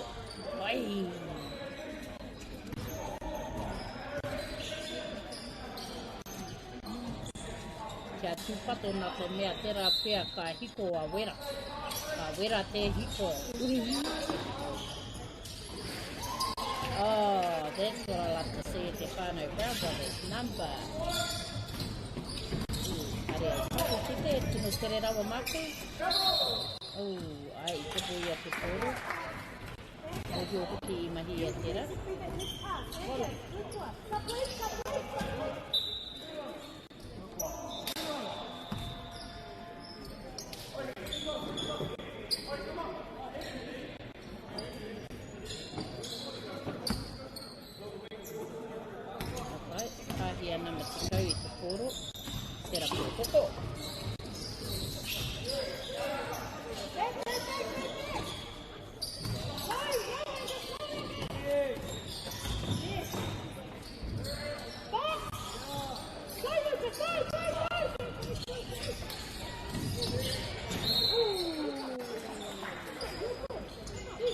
Koi. Kia tūpato na te mea tera pia ka hiko a wera. Ka wera te hiko. Oh, that's what I like to see at the whānau Brown Brothers. Number. Are kako ki te, tino tere rawa mako. Ai, te pui a te koro. Ohi o hoki I mahi e tera. Kahia nama te kau I te koro. Tera koko.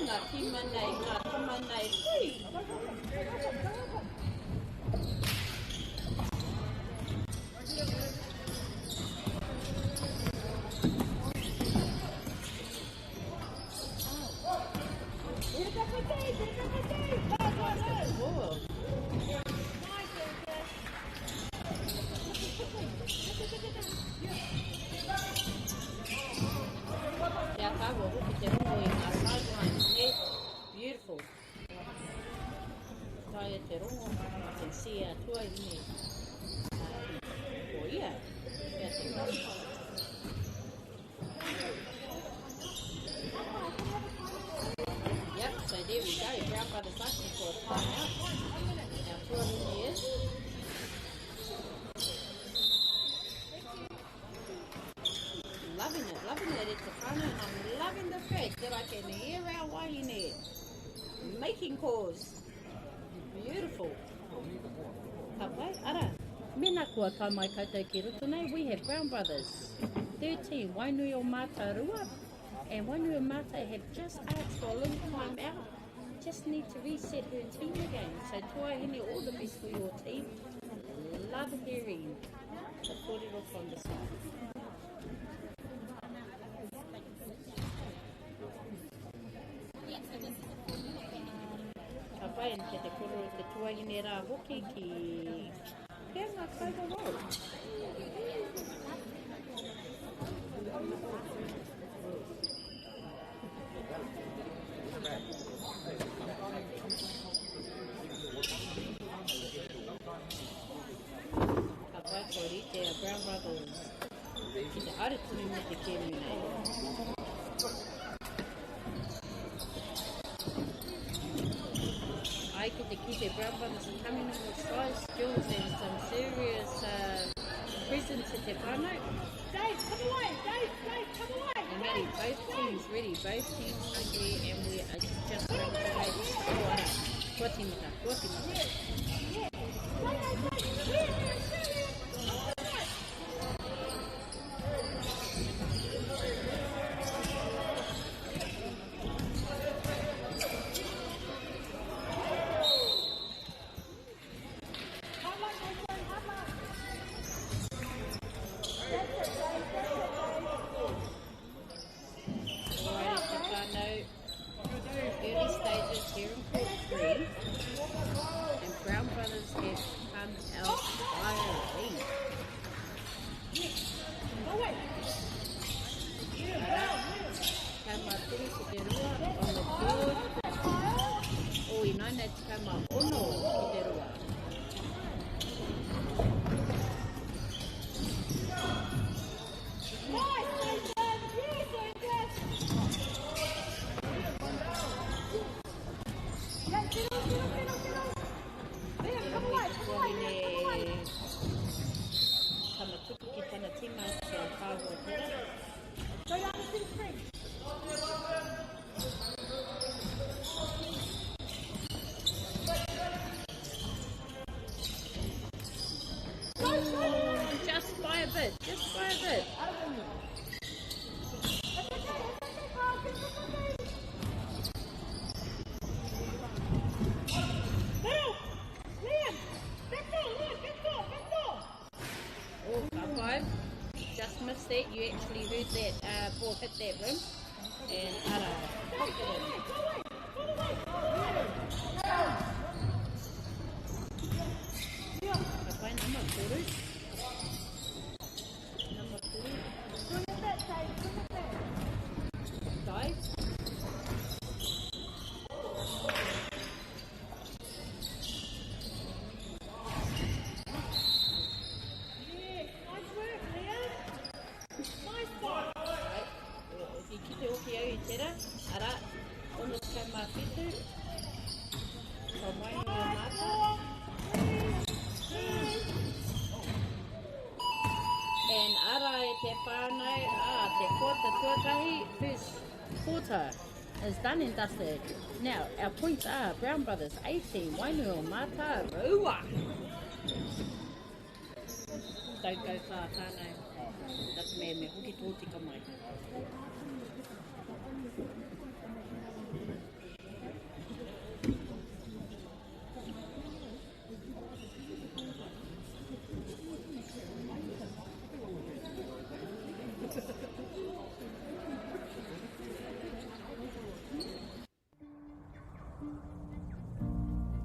Ngā tima nei, ngā tama nei. Beautiful. Taia te rongo, I can see our tua I ne. Oh yeah, kia te rongo. Yep, so there we go. Brown Brothers asking for a timeout. Our tua rongo is. Loving it it's a fun and I'm loving the fact that I can hear our wahine making calls. Beautiful. Kapai, ara. Mena kua ka mai koutou ki roto nei. We have Brown Brothers 13, Whanganui o Mātarua. And Whanganui o Mata have just asked for a little time out. Just need to reset her team again. So tuahine, all the best for your team. Love hearing the kōrero from the side. Kapai, and te koro te tuahine rā hoki ki pia ngā kauga wau. Kapai, kori te Brown Brothers. Ki te aratunu me te kēmu nei. I get to keep it Brown Brothers coming in with size skills and some serious Nathan to te whānau. Dave, come away! Dave, come away! And ready, both teams ready, both teams ready, and we are just going to play Kua timata, kua timata. Early stages here in court 3, and Brown Brothers have come out by a lead. Kamaturi ki te rua on the board. O I nai nei te kama ono ki te rua. Kamatuku ki tana tima te whāua tera. Go down to the spring. Just by a bit, just by a bit. Oh, Kapai, just missed that. You actually heard that ball hit that rim. And ara, popped it in. Kapai, number 4. Number 4. Dive. Ara, ono kai mā whitu, ka Whanganui o Mātua. And ara e te whānau, te quarter tuatahi, first quarter is done and dusted. Now, our points are Brown Brothers 18, Whanganui o Mātua, Rua. Don't go far, whānau. That's me hoki tō tika mai.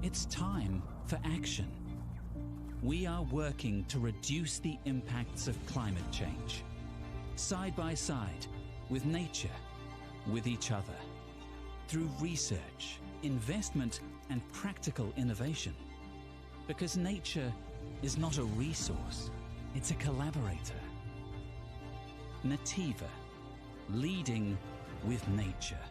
It's time for action. We are working to reduce the impacts of climate change, side by side with nature, with each other, through research, investment, and practical innovation. Because nature is not a resource, it's a collaborator. Nativa, leading with nature.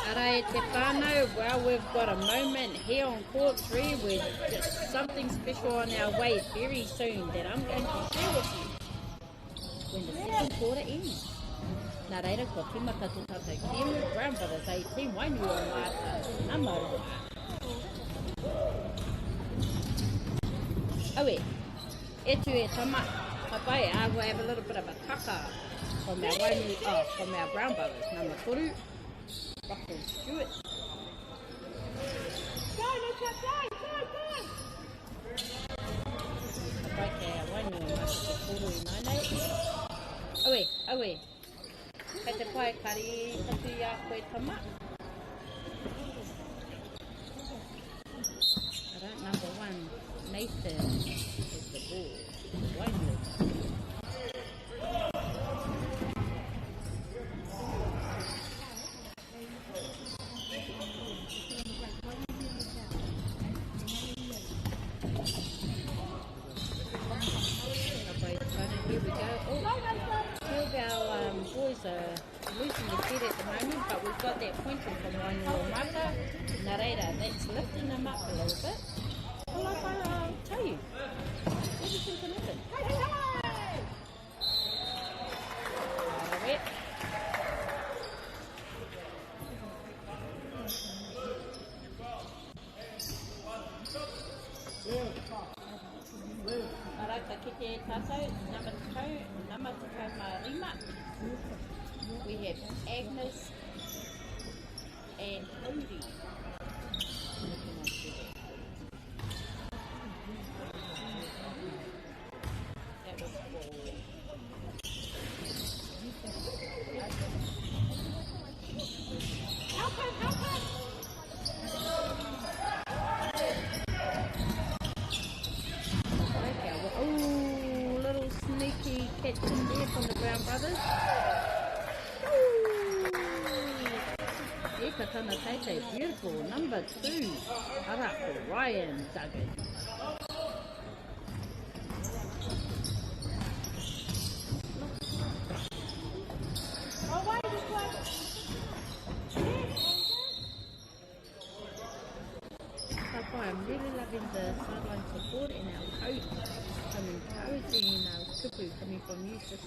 Ara e te whānau, well, we've got a moment here on Court 3 with just something special on our way very soon that I'm going to share with you when the second quarter ends. Nā reira, ko timata te tātou Kiemu, Brown Brothers 18, Whanganui o Mātua, MāORI. Aue, e tu e tama, kapai, we'll have a little bit of a kaka from our Whanganui, from our Brown Brothers, number 4. Russell Stewart. Go, Luca, go! Kapai a Whanganui o Mātua te 4 i 9. Aue. Kei te pai kari tatu i a koe tama. Alright, number 1, Nathan is the ball. Whanganui. losing the set at the moment, but we've got that point from Whanganui Mata. Nā reira, that's lifting them up a little bit. Well, like I'll tell you, everything can happen. Hey, hey, hey! Alright. Arata ki te tātou, nama tukau marima. We have Agnes and Odie. That was cool. Help him! Oh, little sneaky catch in there from the Brown Brothers. Ekatana Tete, beautiful. Number 2. Ara for Ryan Duggan. I'm really loving the sideline support and our coach. I'm encouraging our tupu coming from Yusuf.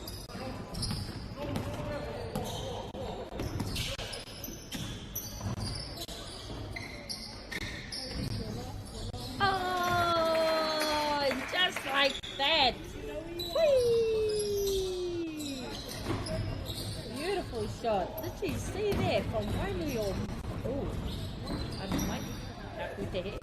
Oh, just like that. Whee! Beautiful shot. Did you see that from Whanganui? Oh, I might have to hit.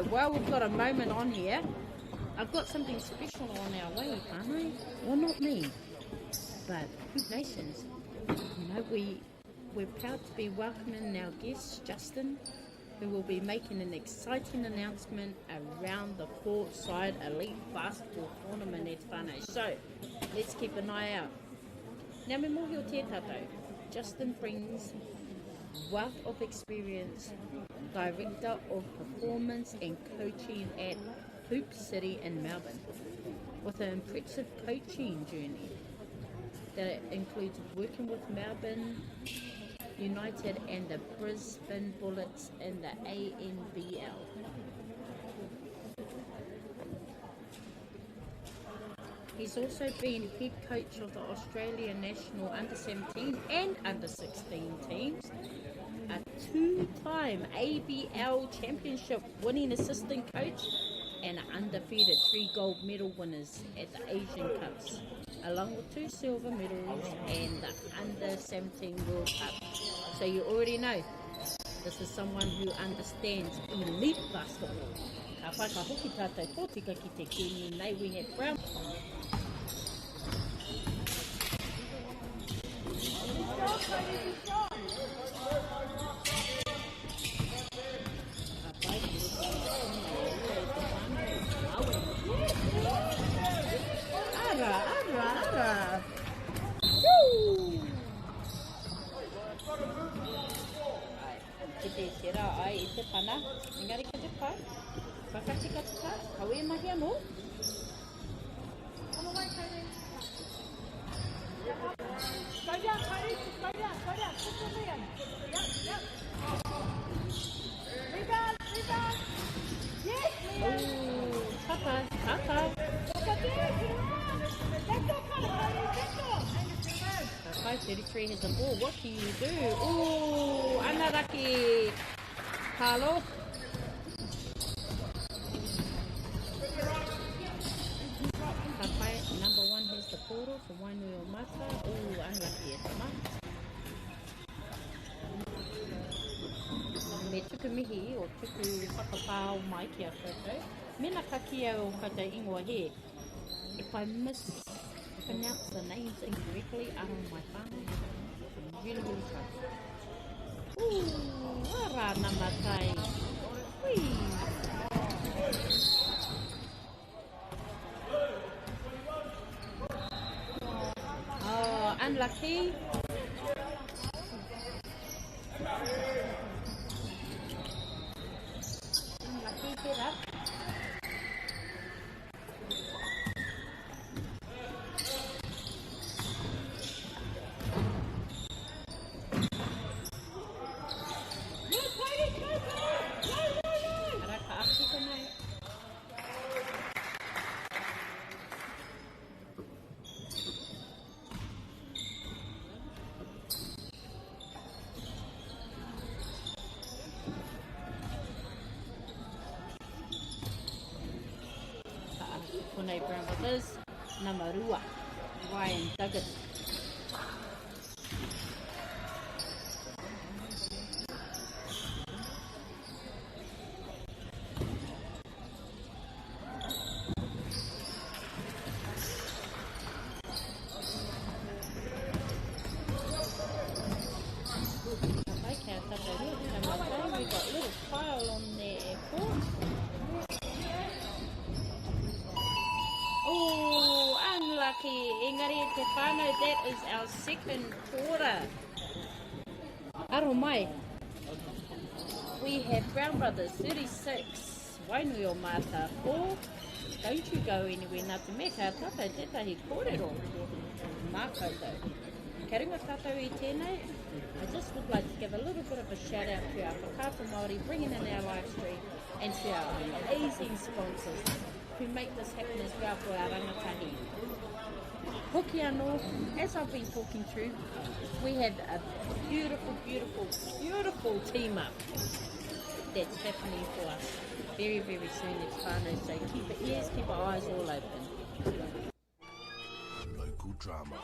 Well, we've got a moment on here. I've got something special on our way, whānau. Well, not me, but HoopNations. You know, we're proud to be welcoming our guest, Justin, who will be making an exciting announcement around the courtside elite basketball tournament at whānau. So, let's keep an eye out. Now, me mohi o te tātou. Justin brings wealth of experience, Director of Performance and Coaching at Hoop City in Melbourne, with an impressive coaching journey that includes working with Melbourne United and the Brisbane Bullets in the ANBL. He's also been head coach of the Australian national under-17 and under-16 teams, a two-time ABL championship winning assistant coach, and an undefeated 3 gold medal winners at the Asian Cups, along with 2 silver medals and the under-17 World Cup. So you already know, this is someone who understands elite basketball. Ka whaka hoki tātou pōtika ki te kini nei, we have Brown. Ara. Woo! Ki te tera ai I te pana, engari ka te pai, whakatika te pai, kawe mahi anō. Go down, Cody. Go down. Put your knee in. Yep. Rebound. Yes, Liam. Ooh, tapa. Get around. Let's go, Cody. Let's go. 5:33 has the ball. What can you do? Ooh, anaraki. Carlo. tuku mihi o tuku whakapāo mai ki a koutou. Mena ka kia o koutou ingoa he. If I mispronounce the names incorrectly, aho mai whānau. I'm really, really sorry. Ooh, ara na matai. Whee! Oh, unlucky. Unlucky, get up. Konei Brown Brothers, Namarua, Ryan Duggan. We got a little pile on there, court. Oh, unlucky. Engari te whānau, that is our second quarter. Aro mai. We have Brown Brothers 36, Whanganui o Mata 4. Don't you go anywhere, nā te me ka tātou tētahi kōrero. Mā koutou. Kia ringa tātou I tēnei. I just would like to give a little bit of a shout out to our whakaata Māori bringing in our live stream and to our amazing sponsors who make this happen as well for our rangatahi. Hoki anō, as I've been talking through, we have a beautiful, beautiful, beautiful team up that's happening for us very, very soon. It's whānau, so keep your ears, keep your eyes all open. Local drama,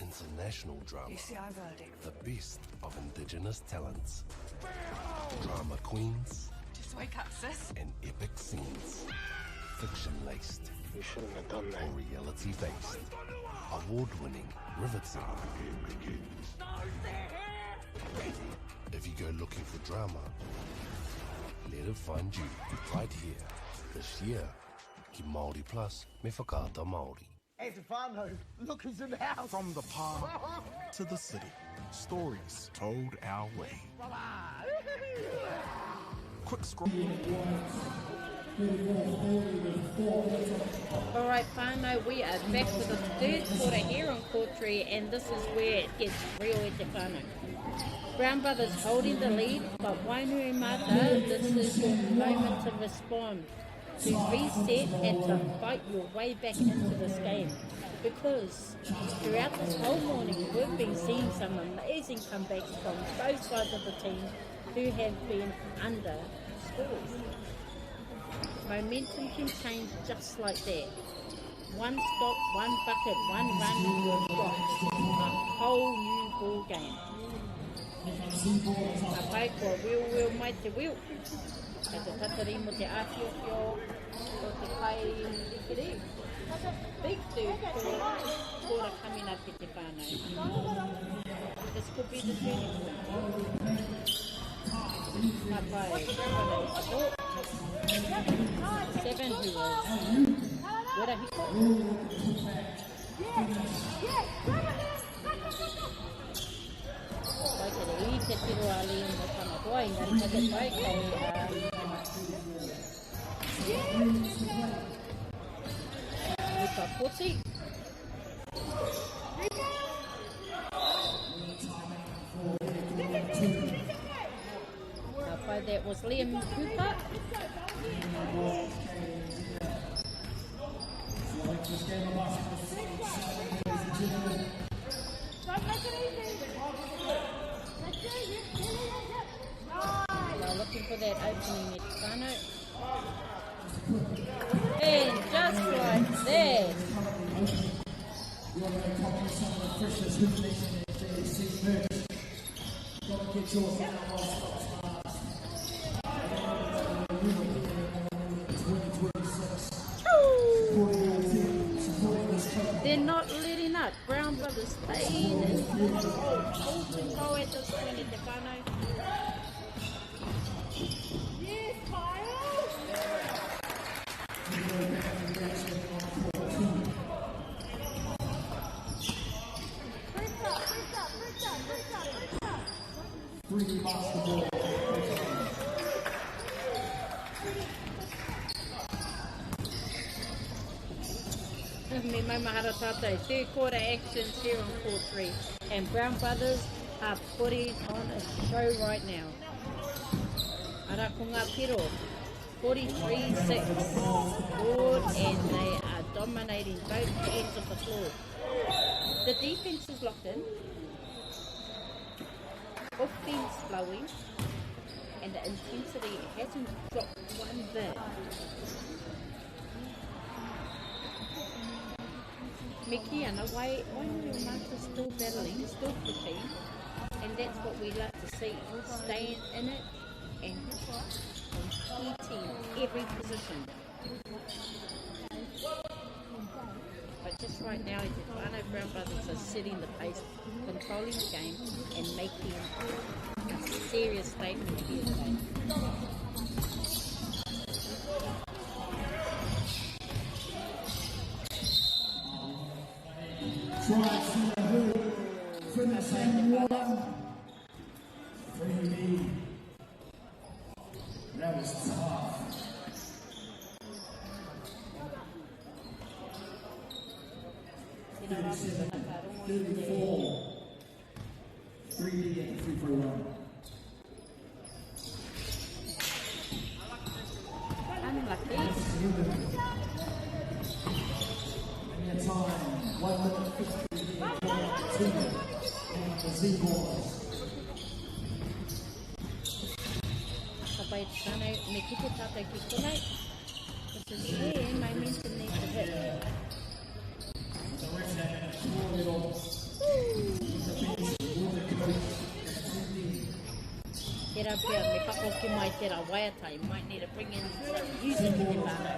international drama, the best of Indigenous talents, drama queens, Just wake up, sis. and epic scenes. Fiction-laced, You shouldn't have done that. or reality-based, award-winning, riveting. If you go looking for drama, let it find you right here. This year, ki Māori Plus me whakaata Māori. Hey, Stefano, look who's in the house. From the park to the city, stories told our way. Quick scroll. Alright whānau, we are back for the third quarter here on Court Tree, and this is where it gets real e te whānau. Brown Brothers holding the lead, but Whanganui Mata, this is your moment to respond, to reset and to fight your way back into this game. Because throughout this whole morning, we've been seeing some amazing comebacks from both sides of the team who have been under scores. Momentum can change just like that. One stop, one bucket, one run, you've got a whole new ball game. Ka pai kua wheel mai te wheel. Ka te tatari mo te āwhiowhio o te kai ikiri. Big third quarter coming up i te whānau. This could be the turning point. Ka pai, seven who is wera hiko. Pai te rei te tiro ali mo Tamatua, engari ka te pai kai Luka Poti. Ka pai that was Liam Cooper. Well, looking for that opening at Whanau. And just like that. not letting up. Brown Brothers staying in full control at this point in the whānau. Yes, Kyle! Me mai mahara tātou. Third quarter action here on court 3. And Brown Brothers are putting on a show right now. Ara ko ngā piro. 43-6. Board and they are dominating both ends of the floor. The defense is locked in. Offense flowing. And the intensity hasn't dropped one bit. Mickey and why your master's still battling, still pushing, and that's what we like to see, staying in it and competing every position. But just right now, the whānau Brown Brothers are setting the pace, controlling the game, and making a serious statement here today. Finish and one. 3-3. That was tough. $37, $34. 3-3 at the free throw line. Unlucky. And your time, 1 minute 50. And the Z-Boys. Sabai tānei, me kite tātou ki konei. This is where my mentor needs to hit. Tērā pia, me whakoki mai tērā waiata, you might need to bring in some music in your whānau.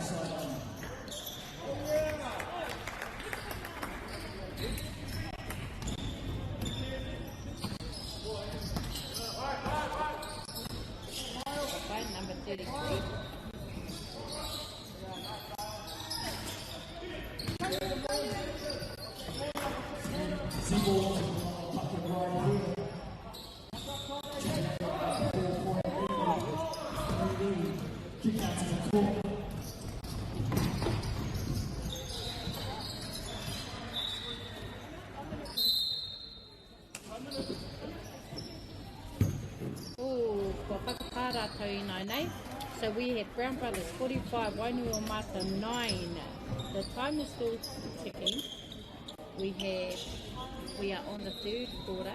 Number 33. So we have Brown Brothers 45, Whanganui o Mata 9. The time is still ticking. We are on the third quarter.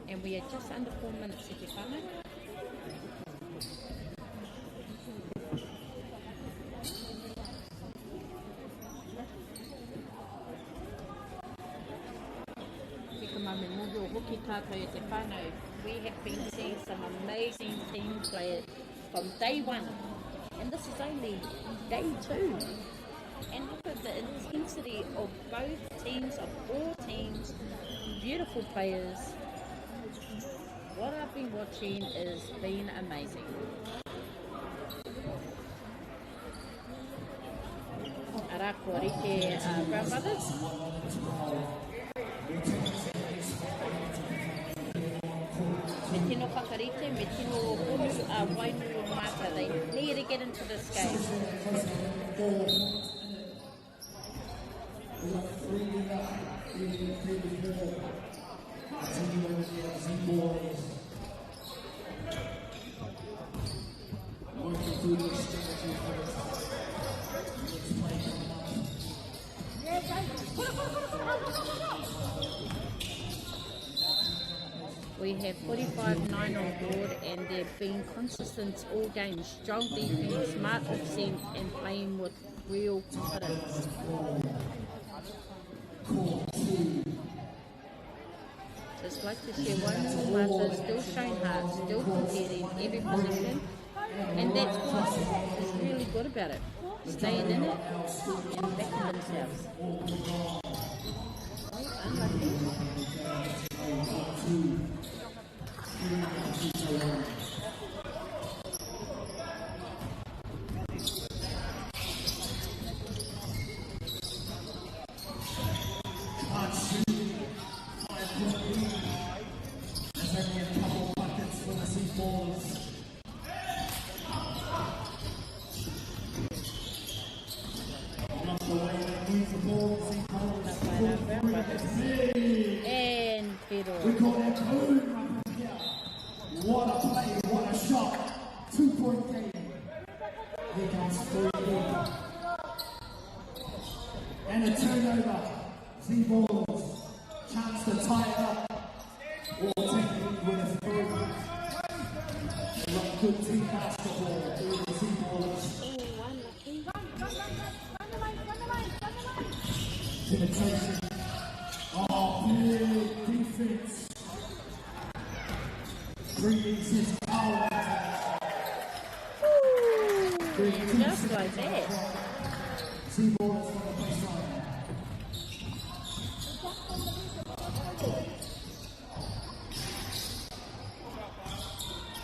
And we are just under 4 minutes at the whānau. We have been seeing some amazing team players from day one, and this is only day 2. And look at the intensity of both teams, of all teams, beautiful players. What I've been watching has been amazing. Ara kua rite Brown Brothers. Me tino whakarite, me tino honu Whanganui o Mata. They need to get into this game. We have 45-9 on board, and they've been consistent all games. Strong defense, smart offense, and playing with real confidence. Just like to share, Whanganui o Mata still showing heart, still competing every position, And that's what's really good about it. Staying in it and backing themselves. Oh, unlucky. And Pedro. We call that boom up here. What a play, what a shot. 2-point game. Here comes 3. And a turnover. Z-Balls. Chance to tie it up. Or take the lead with a 3. They run good team basketball. The Z-Balls. Penetration. Oh, big defense. 3 inches power. And just like that. Z-Ball is from the baseline.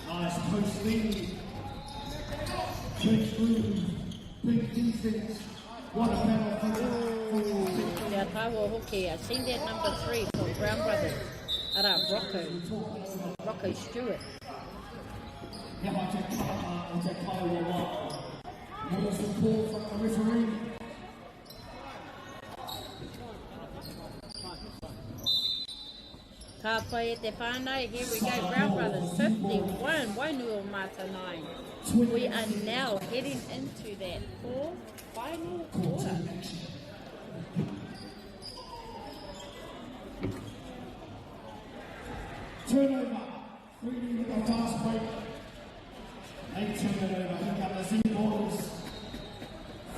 Nice post lead. Big move. Big defense. What a penalty. Kia taua hoki, I've seen that number 3 from Brown Brothers. Rocco Stewart. More support from the referee. Ka pai e te whānau, here we go, Brown Brothers 51, Whanganui Mata 9. We are now heading into that 4th final quarter. Turnover. 3 with a fast break. 8 turnover. Here come the Z-Balls.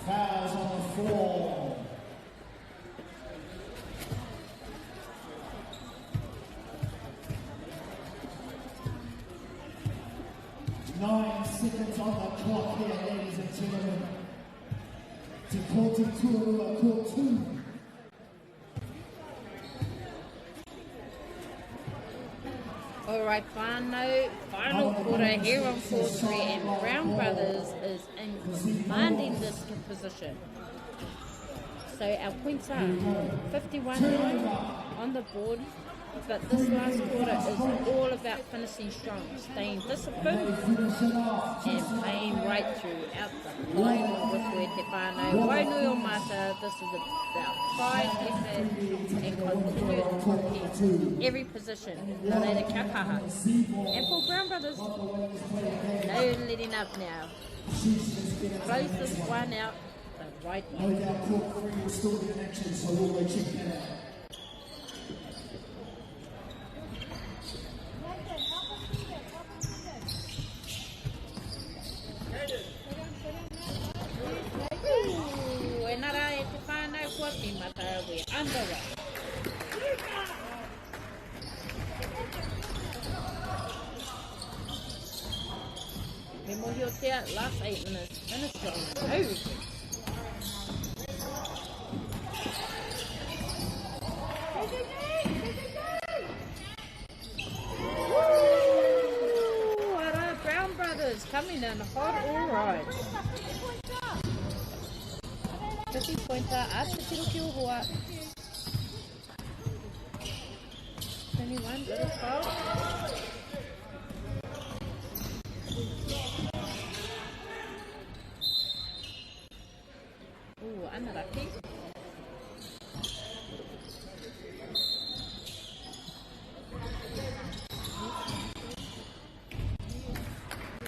Fouls on the floor. Nine seconds on the clock here, ladies and gentlemen. To quarter 2, quarter 2. Alright, final quarter here on court 3, and Brown Brothers is in commanding this position. So our points are 51-9 on the board, but this last quarter is all about finishing strong, staying disciplined and playing right throughout the line with Koe Te Whānau. Wainui o Mata, this is about pride, effort and continued compete every position, no reira kia kaha. And for Brown Brothers, no letting up now. Close this one out the right way. No doubt court 3 will still be in action, so we'll go check that out. We're underway. Me mohio tea, last 8 minutes, finished on everything. Woo! Ara, Brown Brothers coming in hot, all right. 50-pointer at the Tiro Hoa. 21, little foul. Ooh, unlucky.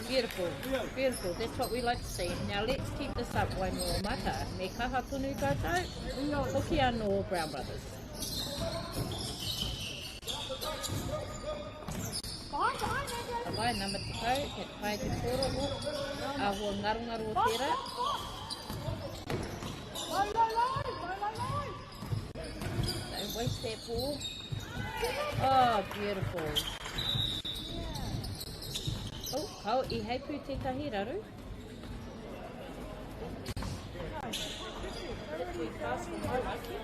Beautiful, beautiful. That's what we like to see. Now let's keep this up one more mata. Me kaha punu koutou, hoki anō Brown Brothers. Vai, nama te kau, ke pai te kōroro, a hua ngaru o tērā. Don't waste that ball. Oh, beautiful. Oh, Hau, I heipu tētahi raru. Let's be fast from home, okay?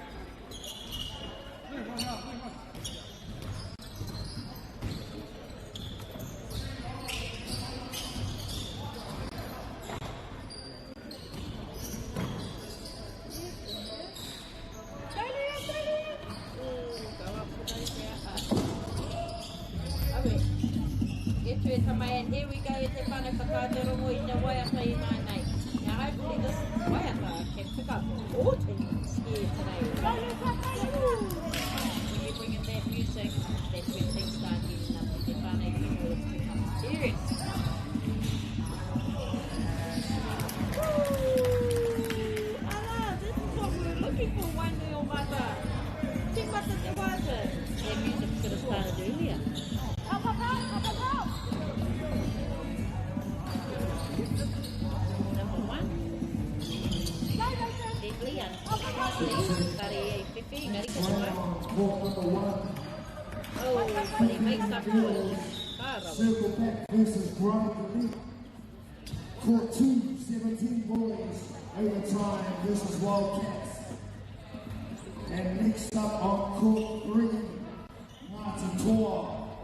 And here we go, te whana whakātorongo I te waiata I nānei. Now hopefully this waiata can pick up 14 here today. When you bring in that music, that's when things start getting up. Te whana Kiwi, it's become serious. Ala, this is what we were looking for, Whanganui o mata. Te mata te wata. That music should have started earlier. Help, help, help, help, help, help. Number 1. Leon. Kari Fifi, ngari ka naman. Oh, but he makes up for it. Circle back versus Brian Court 2, 17 boys, overtime versus Wildcats. And next up on court 3, Martin Tor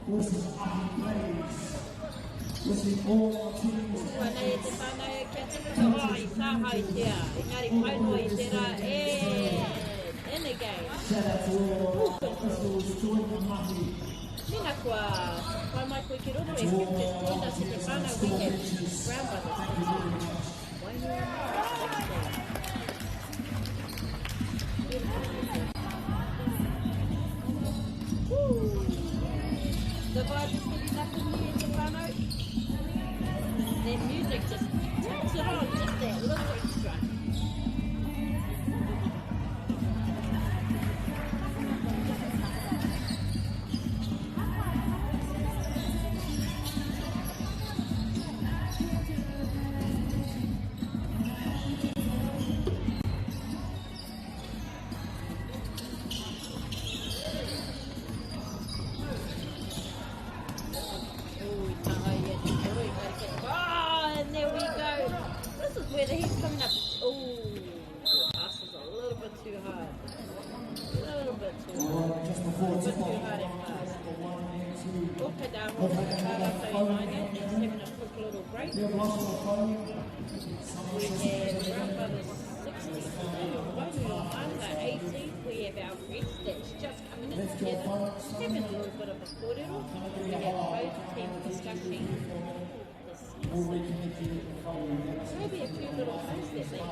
versus Aki Blaze. Wishing all teams. Whanai te whanai kia te whakaoa I sāhai tea. Engari kainoa I te rā in the game. Shout out to all officials joining the mahi. Nina kua, whai mai koe ki roto e whipte tēnā se te whanau weekend. Brown Brothers. The vibe is really nothing here te whanau. Their music just turns it on just that little extra. Where the heat's coming up. Oh, the pass is a little bit too hard. A little bit too hard. A little bit too hard and fast. Okay, down. It's having a quick little break. We have Brown Brothers 60. Whanganui on under 18. We have our rest that's just coming in together. Having a little bit of a kōrero. We have both teams discussing maybe a few little things that they can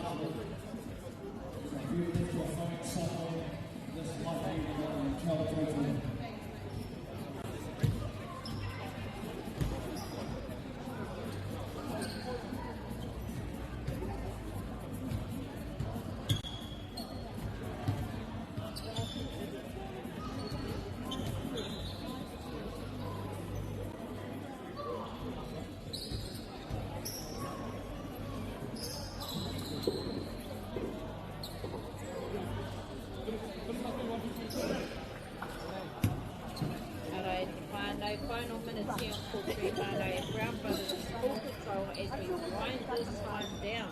final minutes here on Court 3 Whanau. Brown Brothers is full control as we wind this time down.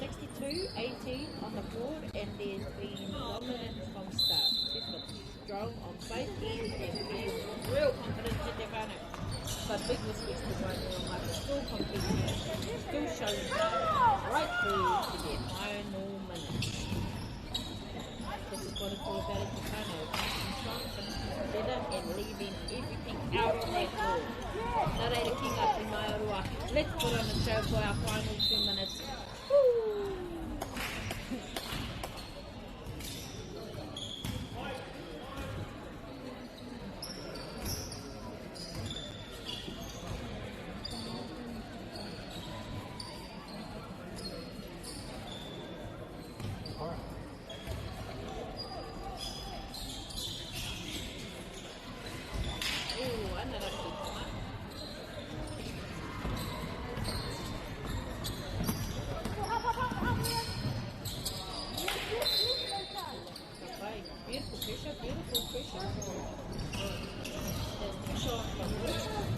62-18 on the board, and there's been dominant from start. Strong on both ends and being real confident in their Whanau. But big respect to Whanganui on still competing, still showing right through to their final minutes. This is what it's all about in Whanau. Together and leaving everything out on that board. Nā reira ki ngā te MΑORI. Let's put on a show for our final 2 minutes. Woo!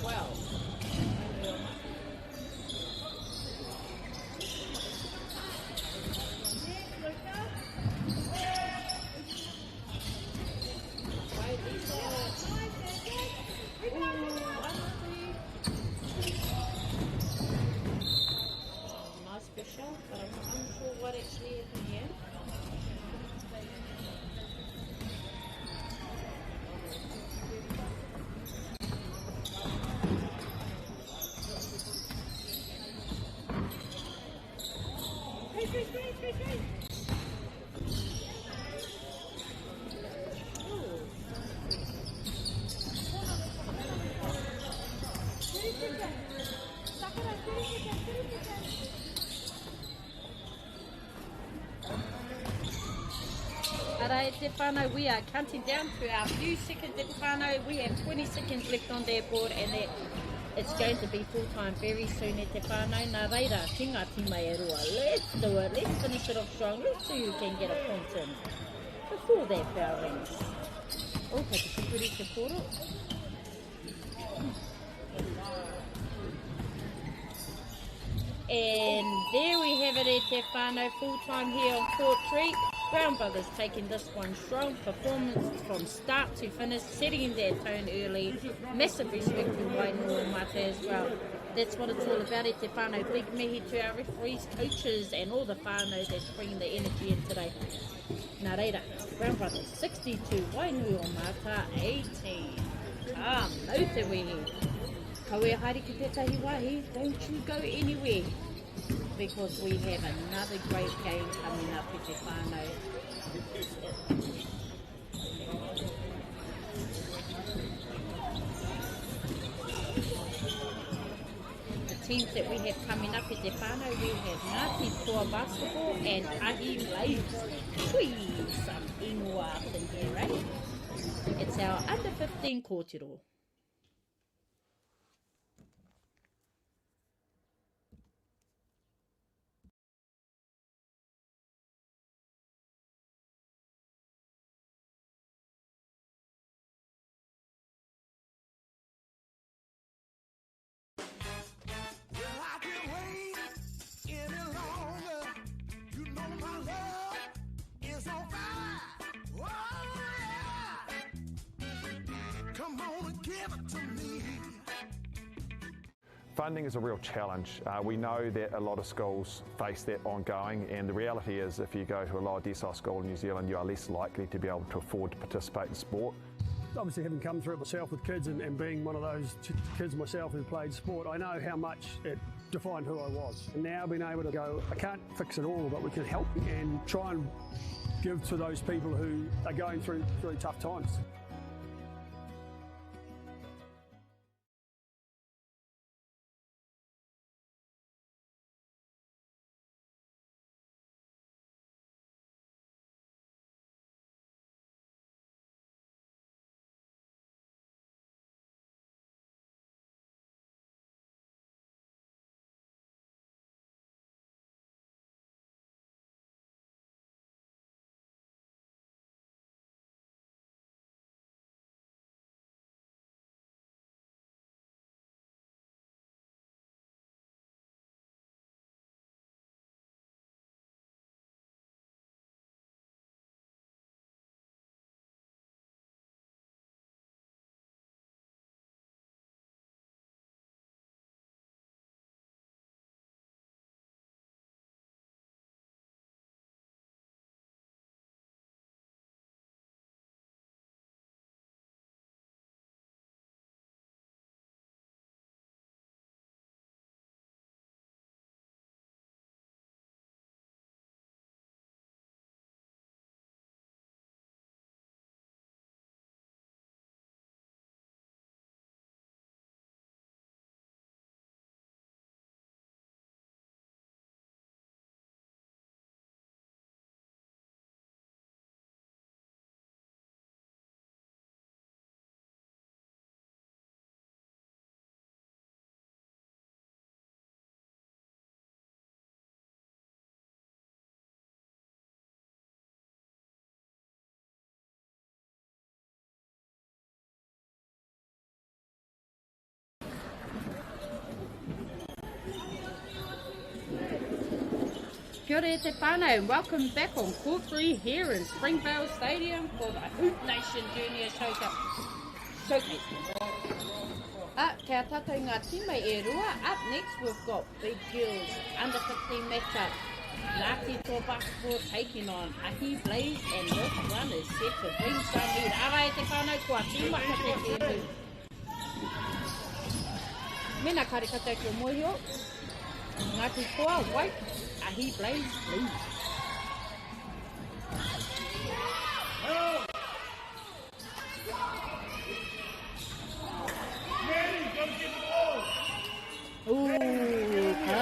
Well, Alright, te whānau, we are counting down to our few seconds. Te whānau, we have 20 seconds left on their board, and it's going to be full time very soon. Te whānau, nā reira, ki ngā tīmai e rua. Let's do it. Let's finish it off strong. Let's see who can get a point in before that bell rings. Oh, kei te kupuri te poro. And there we have it, te whānau, full time here on court 3. Brown Brothers taking this one strong. Performance from start to finish, setting their tone early. Massive respect to Whanganui Mate as well. That's what it's all about, te whānau. Big mihi to our referees, coaches, and all the whānau that's bringing the energy in today. Nā reira, Brown Brothers 62, Whanganui Mate 18. Ah, no te wehi. Kawe haere ki tētahi wahi, don't you go anywhere, because we have another great game coming up with te whānau. The teams that we have coming up with te whānau, we have Ngāti Toa Basketball and Ahi Blaze. Tui, some ingoa up in here, eh? It's our under 15 kōtiro. Funding is a real challenge. We know that a lot of schools face that ongoing, and the reality is if you go to a lower decile school in New Zealand, you are less likely to be able to afford to participate in sport. Obviously, having come through it myself with kids and being one of those kids myself who played sport, I know how much it defined who I was. And now being able to go, I can't fix it all, but we can help and try and give to those people who are going through really tough times. Kia ora te whānau, and welcome back on Court 3 here in Springvale Stadium for the HoopNation Junior Showcase. Kia tātou ngā tīmei e rua. Up next we've got Big Girls Under 15 matchup. Ngāti Toa Basketball taking on Ahi Blaze, and this one is set to bring some lead. Ara e te whānau kua tīmaka te tēnu. Mena kare katou ki o Mohio. Ngāti Toa White, Ahi Blaze Blue.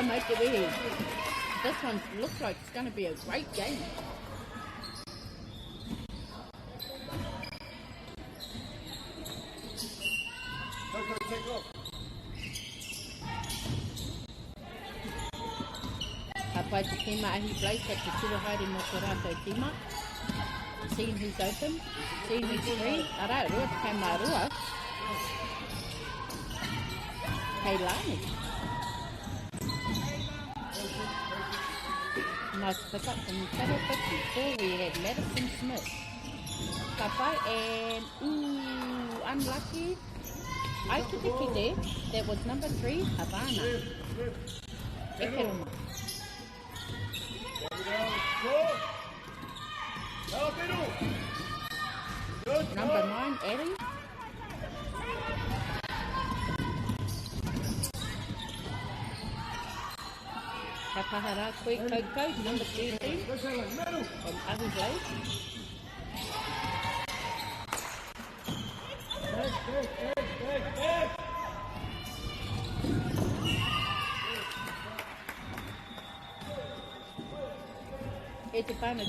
mo te wehe. This one looks like it's going to be a great game. Ka pai te tima ahi Blake at te tuahaere mo te rātou tima. Seeing who's open, seeing who's free. Ara, rua te kai mārua. Kei Lani. Nice pick up from Channel 54. We had Madison Smith. Ka pai and unlucky. Aikitiki there. That was number 3, Havana. Ekeloma. Number 9, Eddie. Kapahara, quick coach, number 13. From Abu Blake.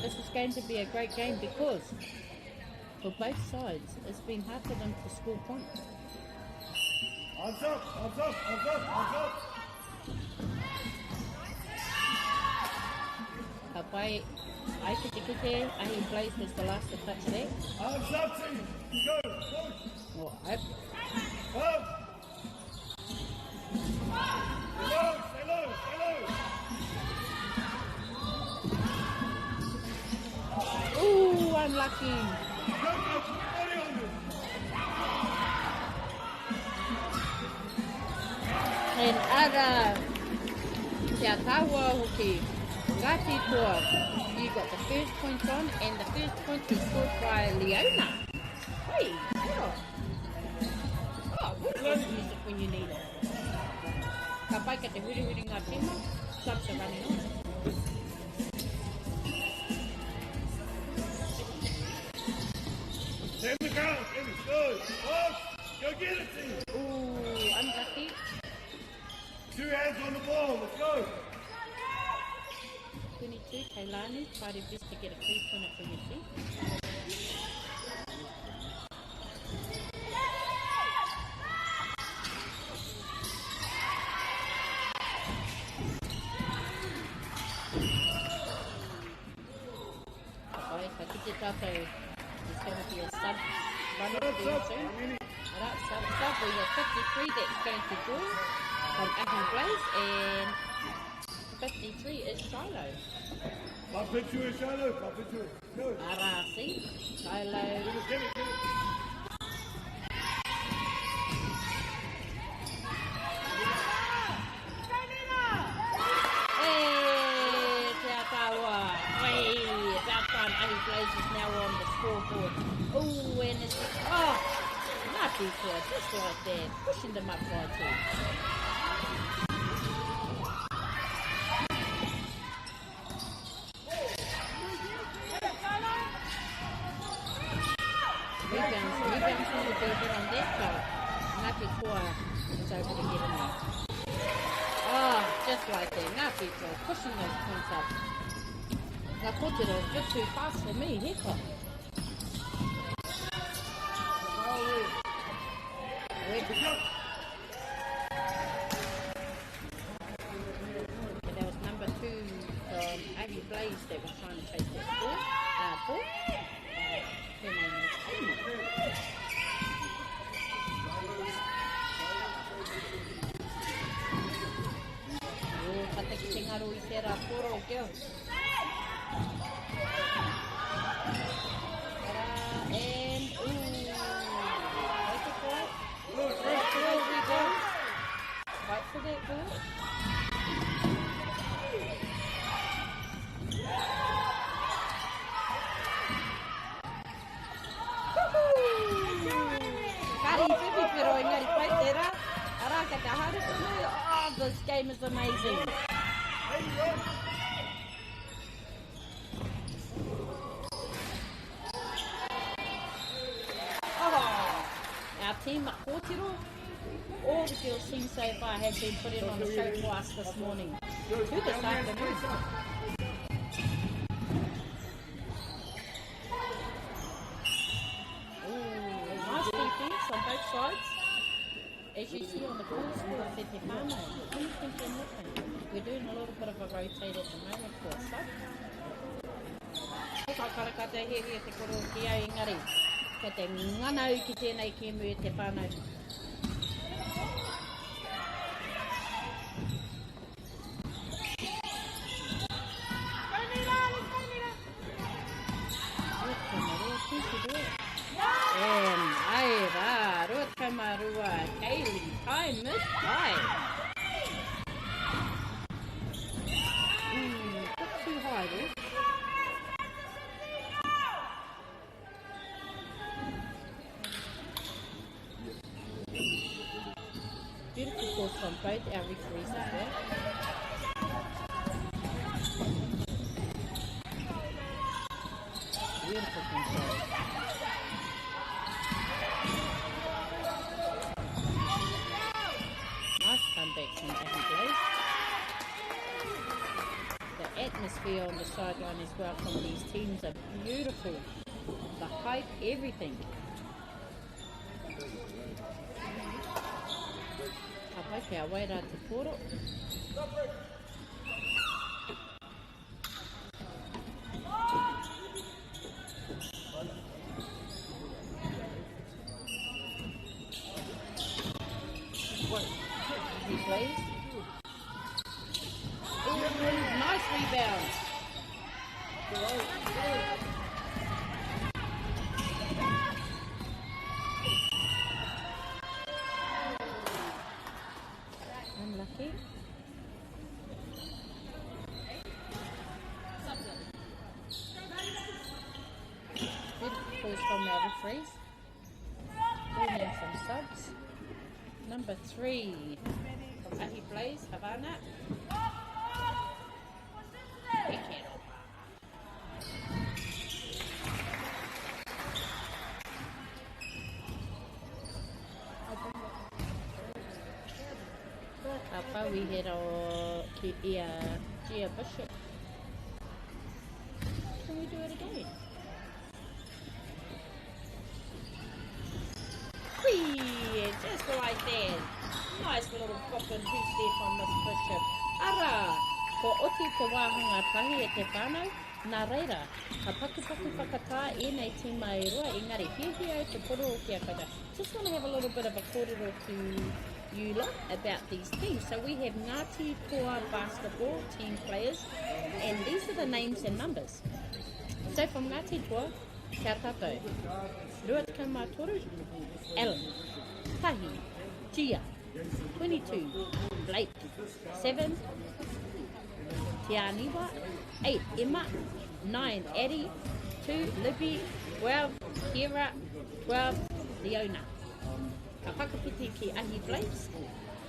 This is going to be a great game because for both sides it's been hard for them to score points. Arms up, arms up, arms up, arms up. Kapai, Aikitiki, Ahi Blaze was the last to touch there. Arms up, team. Go, go. Alright. Up. Stay low, stay low, stay low. Ooh, unlucky. And Ara, Te Atawa Hoki, Ngati Toa, you got the first point on, and the first point was scored by Leona. Hey, what's this music when you need it? Ka pai ka te huri ngā tima, subs are running on. Stand the ground, Emmy, good. Go get it, team. Ooh, unlucky. 2 hands on the ball, let's go. 22, Kailani, try their best to get a 3-pointer for your team. Okay, so keep your tato. It's going to be a sub running very soon. Alright, sub, we have 53 that's going to join from Ahi Blaze, and 53 is Shiloh. Bump into it, Shiloh, bump into it. Go. Arasi, Shiloh. Get it. Hey, Te Atawa. Hey, that time Ahi Blaze is now on the scoreboard. Oh, and it's not before, just like that, pushing them up by 2. Rebounds will be a bit on that, but Ngati Toa is able to get in there. Oh, just like that, Ngati Toa pushing those points up. Ngā kōtero, a bit too fast for me, heka. And that was number 2 from Ahi Blaze that was trying to chase that ball. Her name was Amy. Oh, pataki te ngaro I tērā poro o keo. And, wait for it. First ball we go. Fight for that ball. Oh, this game is amazing. Oh, our team at Kōtiro. all the girls seen so far have been put in on a show for us this morning. To this afternoon. Nice defense on both sides. As you see on the goal score, Te Te Whānau, anything can happen. We're doing a little bit of a rotate at the moment for us, so. Ka karakata he te koro ki au engari. Ka te nganau ki tēnei kēmu e te whānau. And aira, rua tamarua, Kaylee, time is high. Not too high though. Beautiful calls from both our referees as well. Beautiful control. Nice comeback from Abby Blaze. The atmosphere on the sideline as well from these teams are beautiful. The hype, everything. Okay, I'll wait out to Poro. He plays. Nice rebound. Unlucky. Beautiful calls from our referees. Bringing in some subs. Number 3 from Ahi Blaze, Havana. Apa we had our Gia Bishop. Can we do it again? Whee! Just like that. Nice little poppin' piece there from Miss Bishop. Ara! Ko oti te wāhanga tahi e te whānau, nā reira, ka paku whakatā e nei te MΑORI, engari hihi au te poro o kia kata. Just want to have a little bit of a kōrero to you lot about these teams. So we have Ngāti Toa basketball team players, and these are the names and numbers. So from Ngāti Toa, kia tātou, Rua Tekau Mātoru, Alan, Tahi, Gia, 22, Blake, 7, Tianiwa, 8, Emma, 9, Addie, 2, Libby, 12, Kira, 12, Leona. Ka whakapiti ki Ahi Blaze,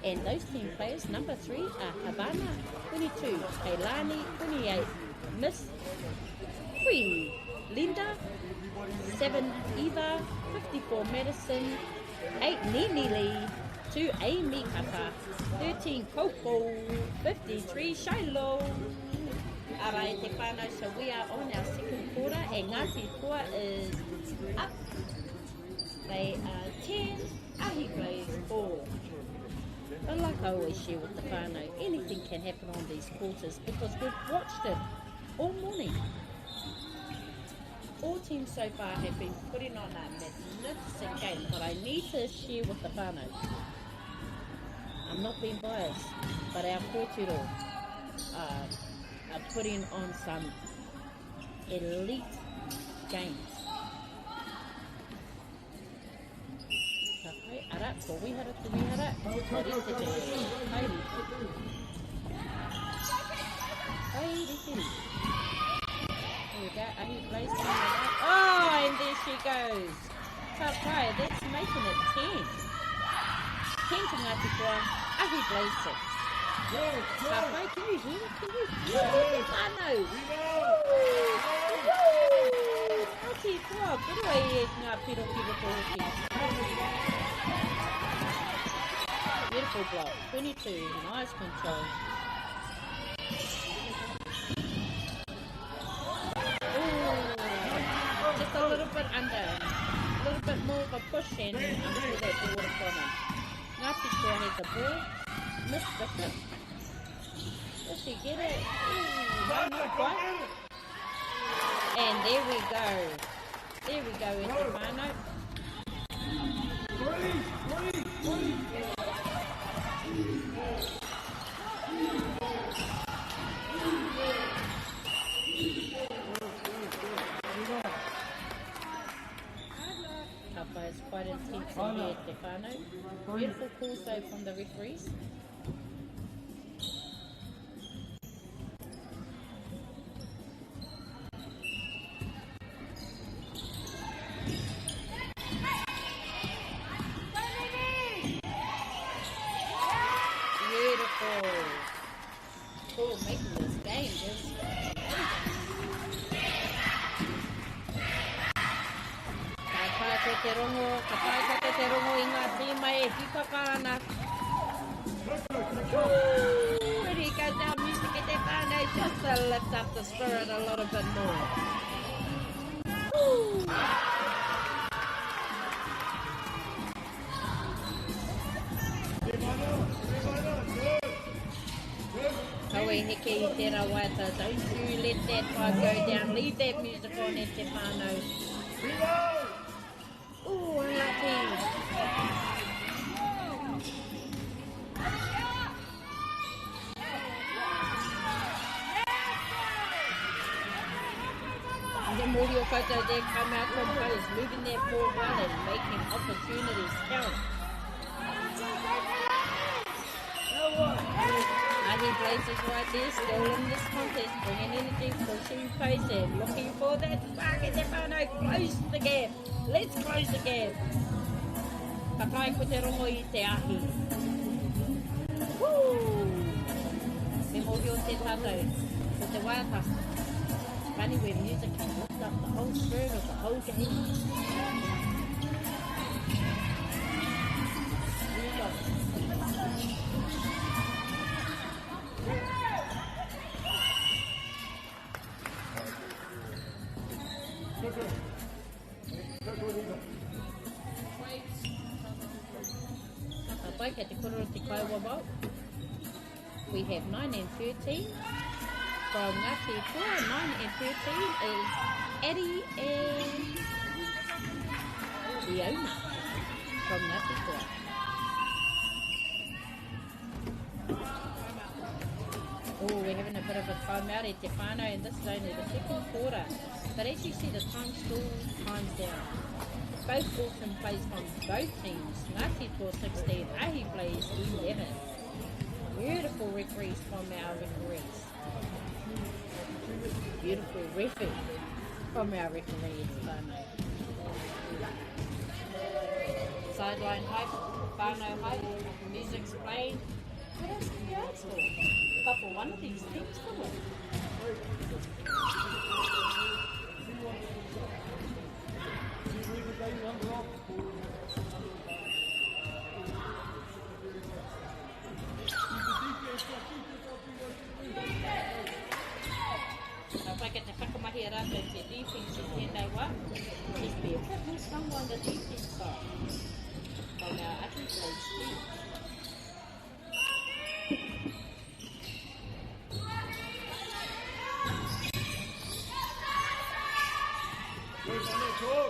and those team players, number 3 are Havana, 22, Kailani, 28, Miss 3, Linda, 7, Eva, 54, Madison, 8, Nini Lee, 2, Amy Kata, 13, Coco, 53, Shiloh. Arai te whānau, so we are on our second quarter, and Ngāti Toa is up. They are 10, Ahi Blaze 4. But like I always share with the whānau, anything can happen on these quarters because we've watched it all morning. All teams so far have been putting on a magnificent game, but I need to share with the whānau. I'm not being biased, but our kōturo are putting on some elite games. Ara, ko wihara te wihara, haere te te haere. Haere te. There we go, Ahi Blaze coming out. Oh, and there she goes. Tapai, that's making it 10. 10 to Ngāti Toa, Ahi Blaze 6. Tapai, can you hear it? Can you hear it? Whānau. Ngāti Toa, pura e ngā piro ki roto hoki. Beautiful block. 22. Nice control. Ooh, just a little bit under. A little bit more of a push and I'm sure that ball would have gone in. Ngāti Kua has the ball. Missed the flip. Does she get it? Ooh, no, not quite. And there we go. There we go, Estefano. Kappa is quite intense in here, Estefano. Beautiful call though from the referees. Oh, making this game just ka tae te rongo I ngā tīma e hikaka ana. When he goes down music at that band, just to lift up the spirit a little bit more. Kaui heke I tērā waiata, don't you let that vibe go down, leave that music on Estefano. Ooh, happy. And then Mōri o koutou there come out composed, moving that ball well and making opportunities count. He places right there, still in this contest, bringing energy, pushing pace and looking for that spark. Estefano, close the gap. Let's close the gap. Ka tae ko te rongo I te ahi. Woo! Me mōhi o te tātou, ko te waiata. Funny where music can lift up the whole spirit of the whole game. We have 9 and 13 from Ngāti Kua. 9 and 13 is Eddie and Leona from Ngāti Kua. Oh, we're having a bit of a timeout at Stefano, and this is only the second quarter. But as you see, the time still times down. Both awesome plays from both teams. Ngāti Kua 16, Ahi plays 11. Beautiful referees from our referees. Beautiful referee from our referees. Sideline hype, Whanganui hype, music's playing. What else can you ask for? But for one of these teams to win. If I get the whakamahi rata te defense in tēnei wā, just be a bit more strong on the defense side. So now I can play speed. Go.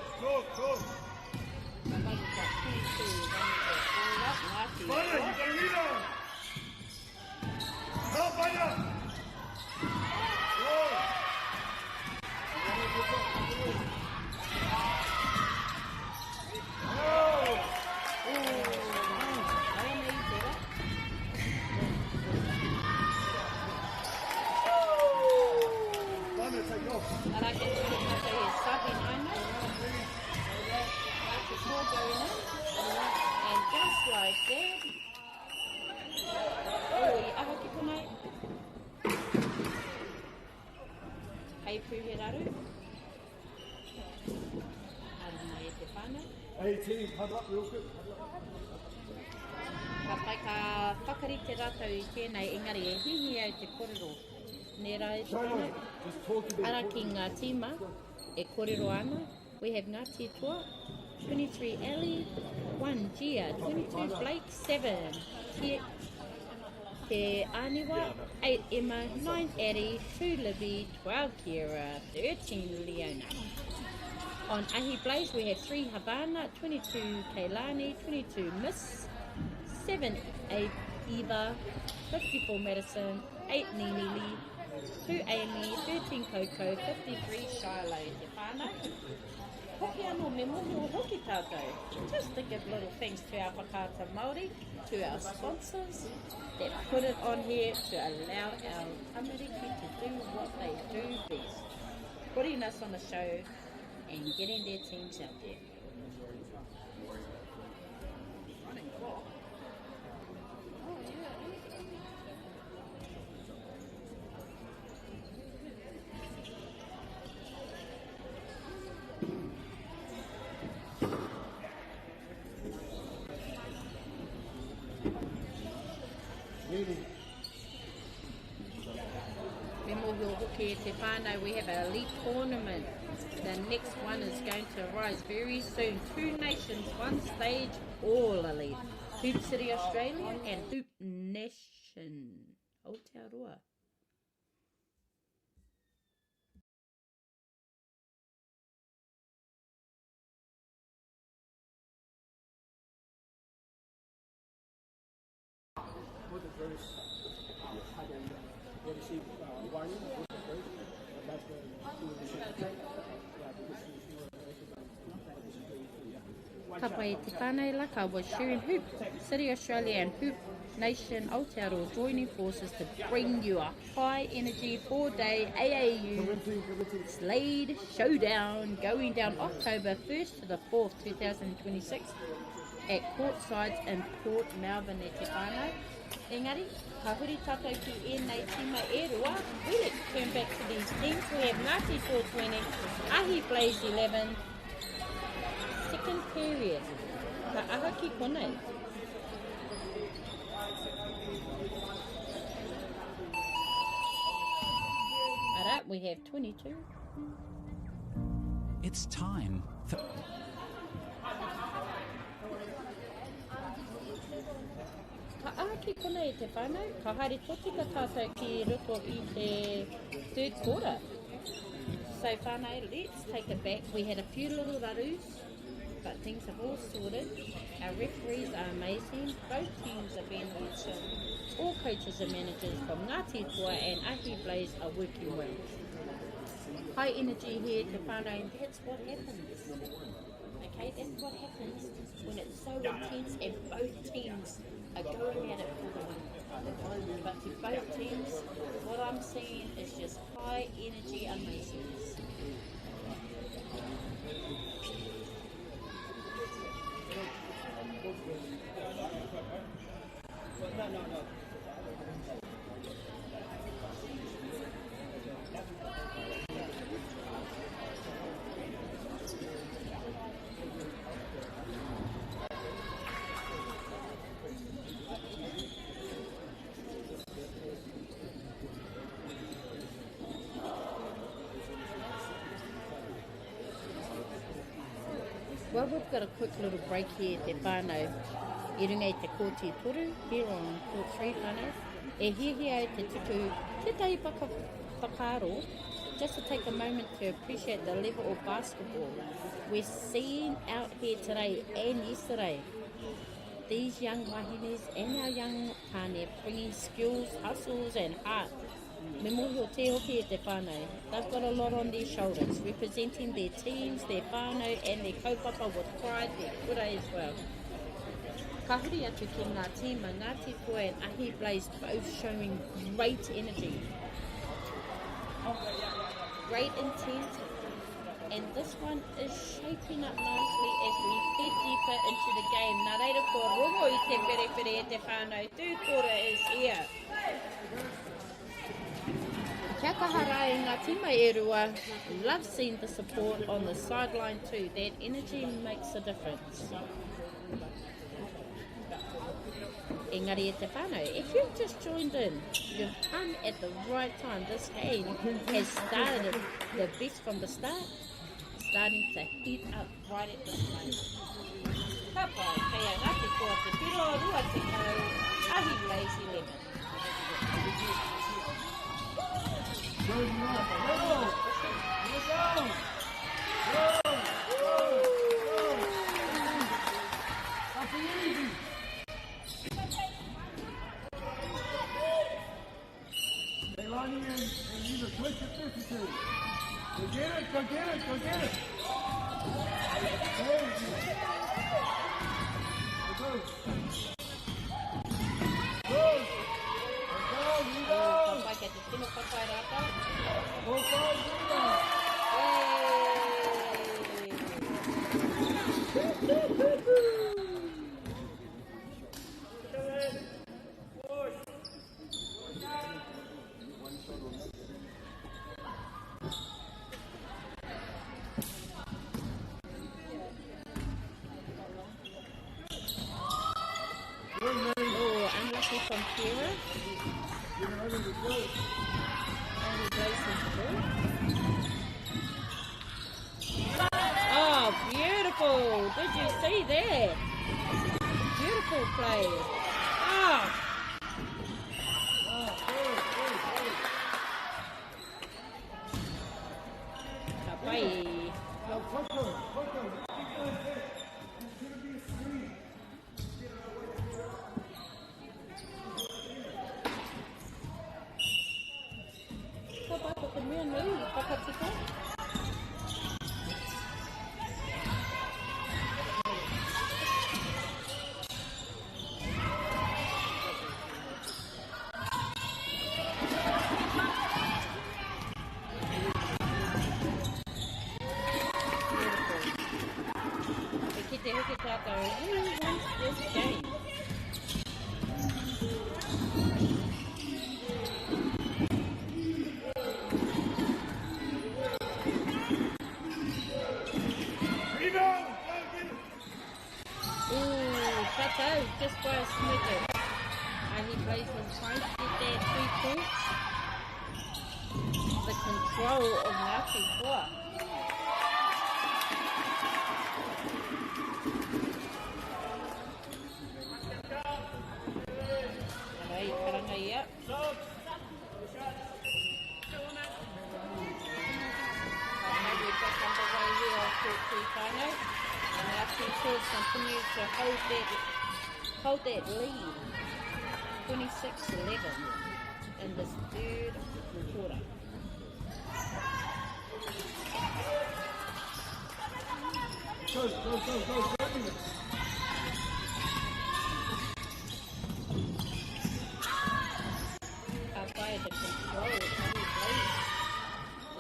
Ka pai ka Kāhui te rātou I tēnei, engari e hihi au te kōrero. Nē rai te whānau. Ara ki ngā tīma, e kōrero ana. We have Ngāti Toa, 23 Ali, 1 Gia, 22 Blake, 7 Te Aniwa, 8 Emma, 9 Eddie, 2 Libby, 12 Kira, 13 Leona. On Ahi Blaze we have 3 Havana, 22 Kailani, 22 Miss, 7 Eva, 54 Madison, 8 Nini Lee, 2 Amy, 13 Coco, 53 Shiloh. Te whānau. Hoki anō me moni o hoki tātou. Just to give little thanks to our whakaata Māori, to our sponsors that put it on here to allow our tamariki to do what they do best. Putting us on the show and getting their teams out there. We have an elite tournament. The next one is going to arise very soon. 2 nations, 1 stage, all elite. Hoop City Australia and Hoop Nation. Aotearoa. Ka pai te whānau laka was sharing Hoop City Australia and Hoop Nation Aotearoa joining forces to bring you a high energy 4-day AAU Slade Showdown going down October 1st to the 4th, 2026 at courtsides in Port Melbourne. E te whānau. Engari, ka huri tātou ki ēnei tīma e rua. We let's turn back to these teams. We have Ngāti 420, Ahi Blaze 11, second period. Ka aha ki konei. Alright, we have 22. It's time for... Ka aha ki konei te whānau, ka haere totika tātou ki roto I te third quarter. So whānau, let's take it back. We had a few little rarus, but things have all sorted. Our referees are amazing. Both teams are being awesome. All coaches and managers from Ngāti Toa and Ahi Blaze are working well. High energy here to whānau, and that's what happens. Okay, that's what happens when it's so intense and both teams are going at it for the win. But to both teams, what I'm seeing is just high energy amazingness. Well, we've got a quick little break here te whānau. I runga I te kōti toru, here on Court 3 whānau. E hihi au te tuku, te taipaka whakaro, just to take a moment to appreciate the level of basketball we're seeing out here today and yesterday. These young wahines and our young tāne bringing skills, hustles and heart. Me mohi o te hoki e te whānau. They've got a lot on their shoulders, representing their teams, their whānau and their kaupapa with pride, their kura as well. Ka huri atu ki ngā tīma, Ngāti Toa and Ahi Blaze both showing great energy. Great intent. And this one is shaping up nicely as we head deeper into the game. Nā reira kua rongo I te perepere e te whānau. Tūkora is here. Kia kahara e ngā tīma e rua. Love seeing the support on the sideline too. That energy makes a difference. Engari e te whānau, if you've just joined in, you've come at the right time. This game has started the best from the start, starting to heat up right at this moment. Ka pai, kei a ngati kua te piro, rua te kau, ahi lazy lemon. They're lining in and either switch at 52. Go get it, go get it, go get it. There you go. Go. Papai ke te tino papai rata. Unlucky from Kira. Oh, beautiful! Did you see that? Beautiful play. Oh. Who wants this game? Just by a smidgen. And he plays on trying to get there 3 points. The control of Ngāti Hoa. Alright, karanga ia. Maybe just underway here on court 2 final. And our two shorts continue to hold that lead, 26-11 in this third quarter. Go. By the control, the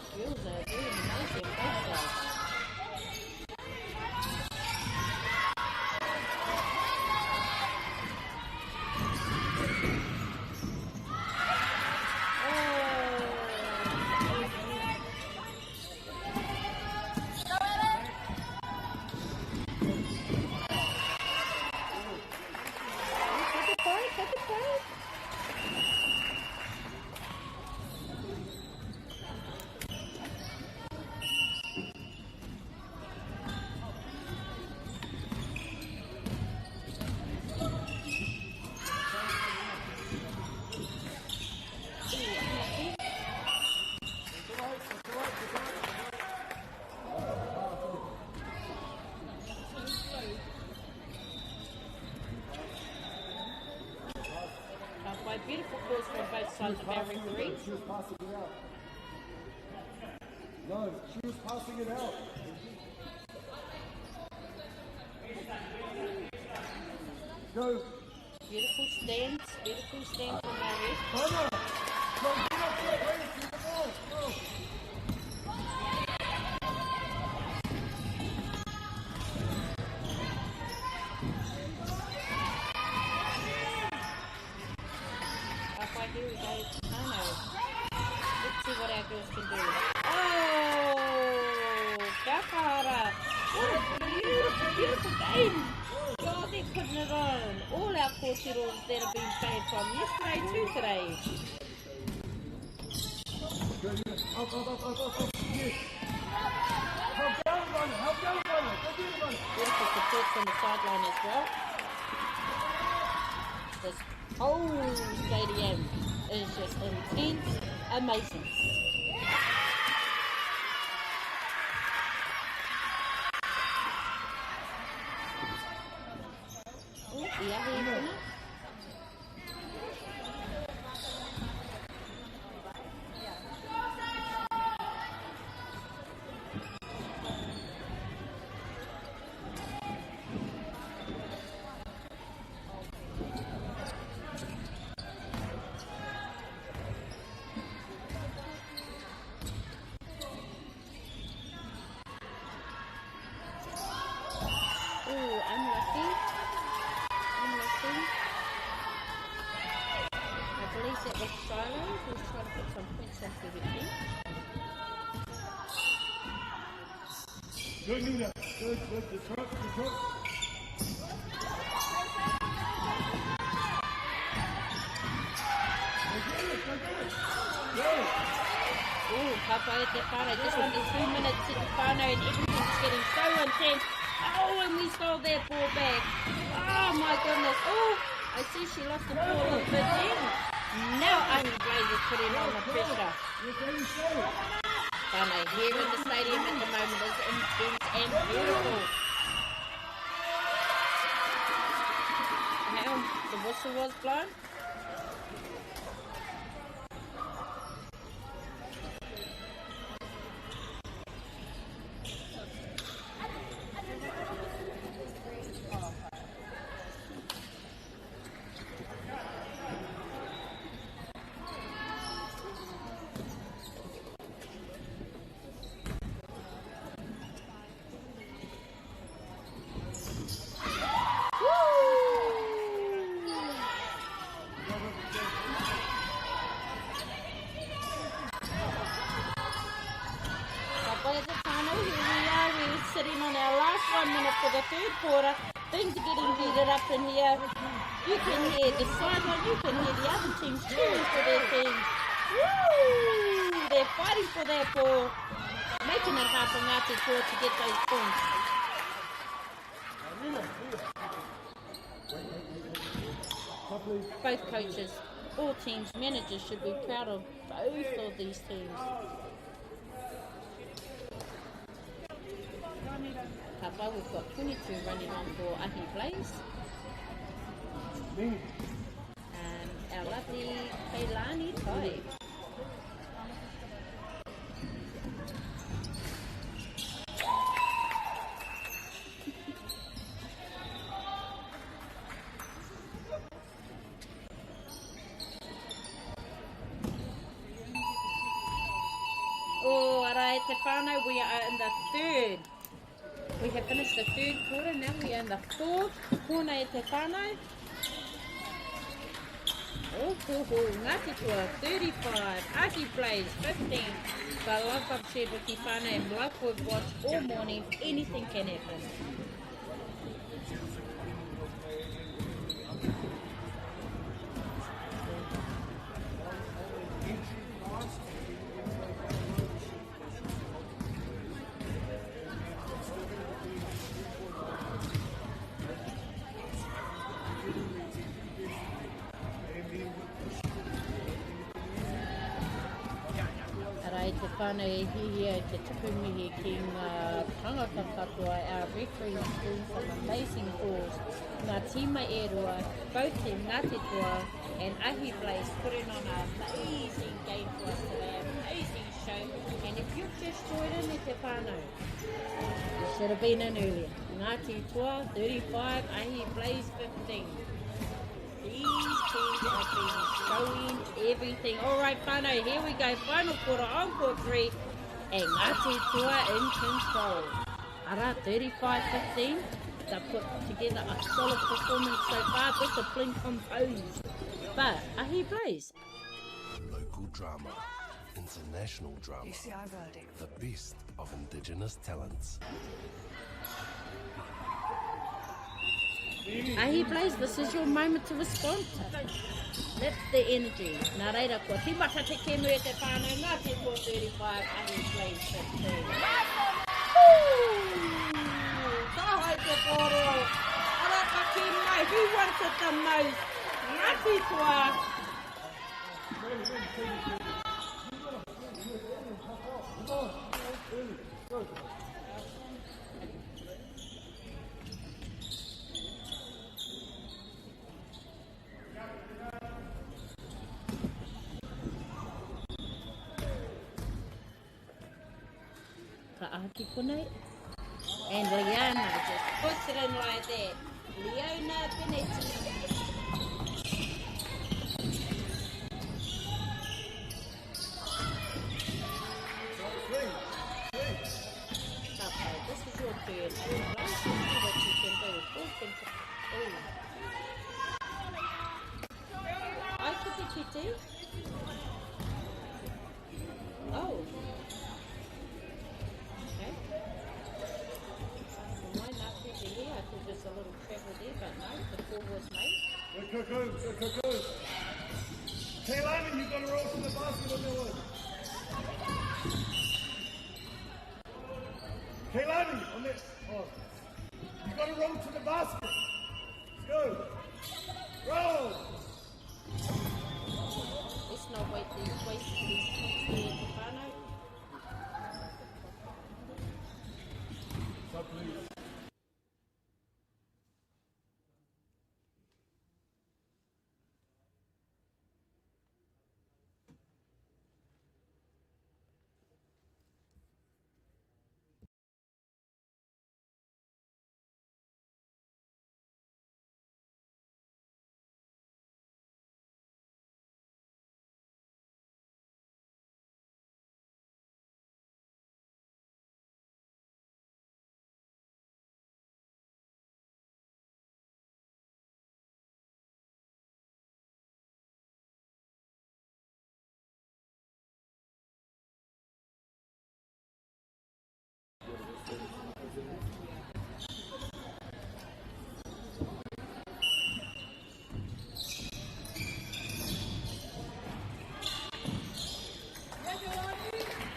skills are doing amazing both sides. Beautiful calls from both sides of our referee. She was passing it out. No, she was passing it out. Go. Beautiful stance from our ref. Go, get up there, wait, shoot the ball. Go. Here we go. Oh no. Let's see what our girls can do. Oh! Kakara! What a beautiful game! God, they've putting it on all our kōtiros that have been played from yesterday to today. Up, yes. Help down, runner. Beautiful support from the sideline as well. This whole stadium is just intense, amazing. Good, Nina. Good. The truck. Papa at the whānau, just under 2 minutes at the whānau and everything's getting so intense. Oh, and we stole that ball back. Oh my goodness. Oh, I see she lost the ball a little bit then. Now Amy Blaze is putting on the pressure. Whānau here in the stadium at the moment is intense and beautiful. Now the whistle was blown. Sitting on our last 1 minute for the third quarter. Things are getting heated up in here. You can hear the sideline, you can hear the other teams cheering for their team. Woo! They're fighting for their ball, making it hard for Ngāti Toa to get those points. Both coaches, all teams, managers should be proud of both of these teams. Papa, we've got 22 running on for Ahi Blaze. And our lovely Kailani Tai. Oh, alright, te whānau, we are in the third. We have finished the third quarter, now we are in the fourth. Kona e te whānau. Oh, Ngāti Toa 35, Ahi Blaze 15. But like I've shared with you whānau, and like we've watched all morning, anything can happen. Te whānau e hihia te tupumihi ki ngā tangata katoa, our referees doing some amazing calls. Ngā tīma e rua, both team Ngāti Toa and Ahi Blaze putting on an amazing game for us today, amazing show. And if you've just joined in te whānau, you should have been in earlier. Ngāti Toa 35, Ahi Blaze 15. These teams have been showing everything. All right, whānau, here we go. Final quarter, encore 3. And Ngāti Toa in control. Ara, 35-15. They've put together a solid performance so far. Discipline composed. But Ahi Blaze. Local drama. International drama. UCI verdict. The best of Indigenous talents. Ahi Blaze, this is your moment to respond. That's the energy. Nā reira, kua timata te kemu e te whānau, ngā te 435, Ahi Blaze 15. Tahai te koro. Araka ki mai, who wants it the most? Ngāti toa. Ka ahaki konei. And Liana just puts it in like that. Leona Benetti. Okay, this is your turn. Let's see what you can do. I could be kitty. Oh. Okay. Why not kitty here? I thought there's a little travel there, but no, the call was made. Cuckoo. Taylor, you've got to roll from the basket on your one. Kaylani, on this. Oh. You've got to roll to the basket. Let's go. Roll. Let's not waste these points here at the whānau. So please.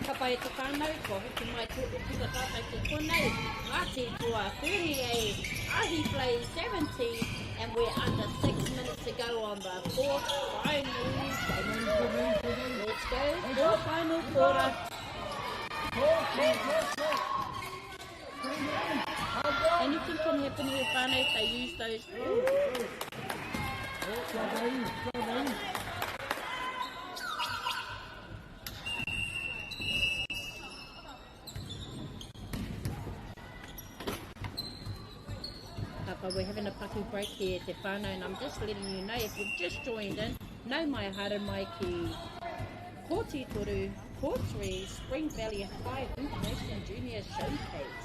Ka pai te whānau, ko hoki mai tika tātai te konei. Ngāti toa 38, Ahi Blaze 17, and we're under 6 minutes to go on the fourth final. Let's go, fourth final quarter. Anything can happen here, whānau, if they use those rules. But we're having a paku break here te whānau, and I'm just letting you know, if you've just joined in, nau mai hara mai ki Kōti Toru, Court 3, Springvale High HoopNation Junior Showcase.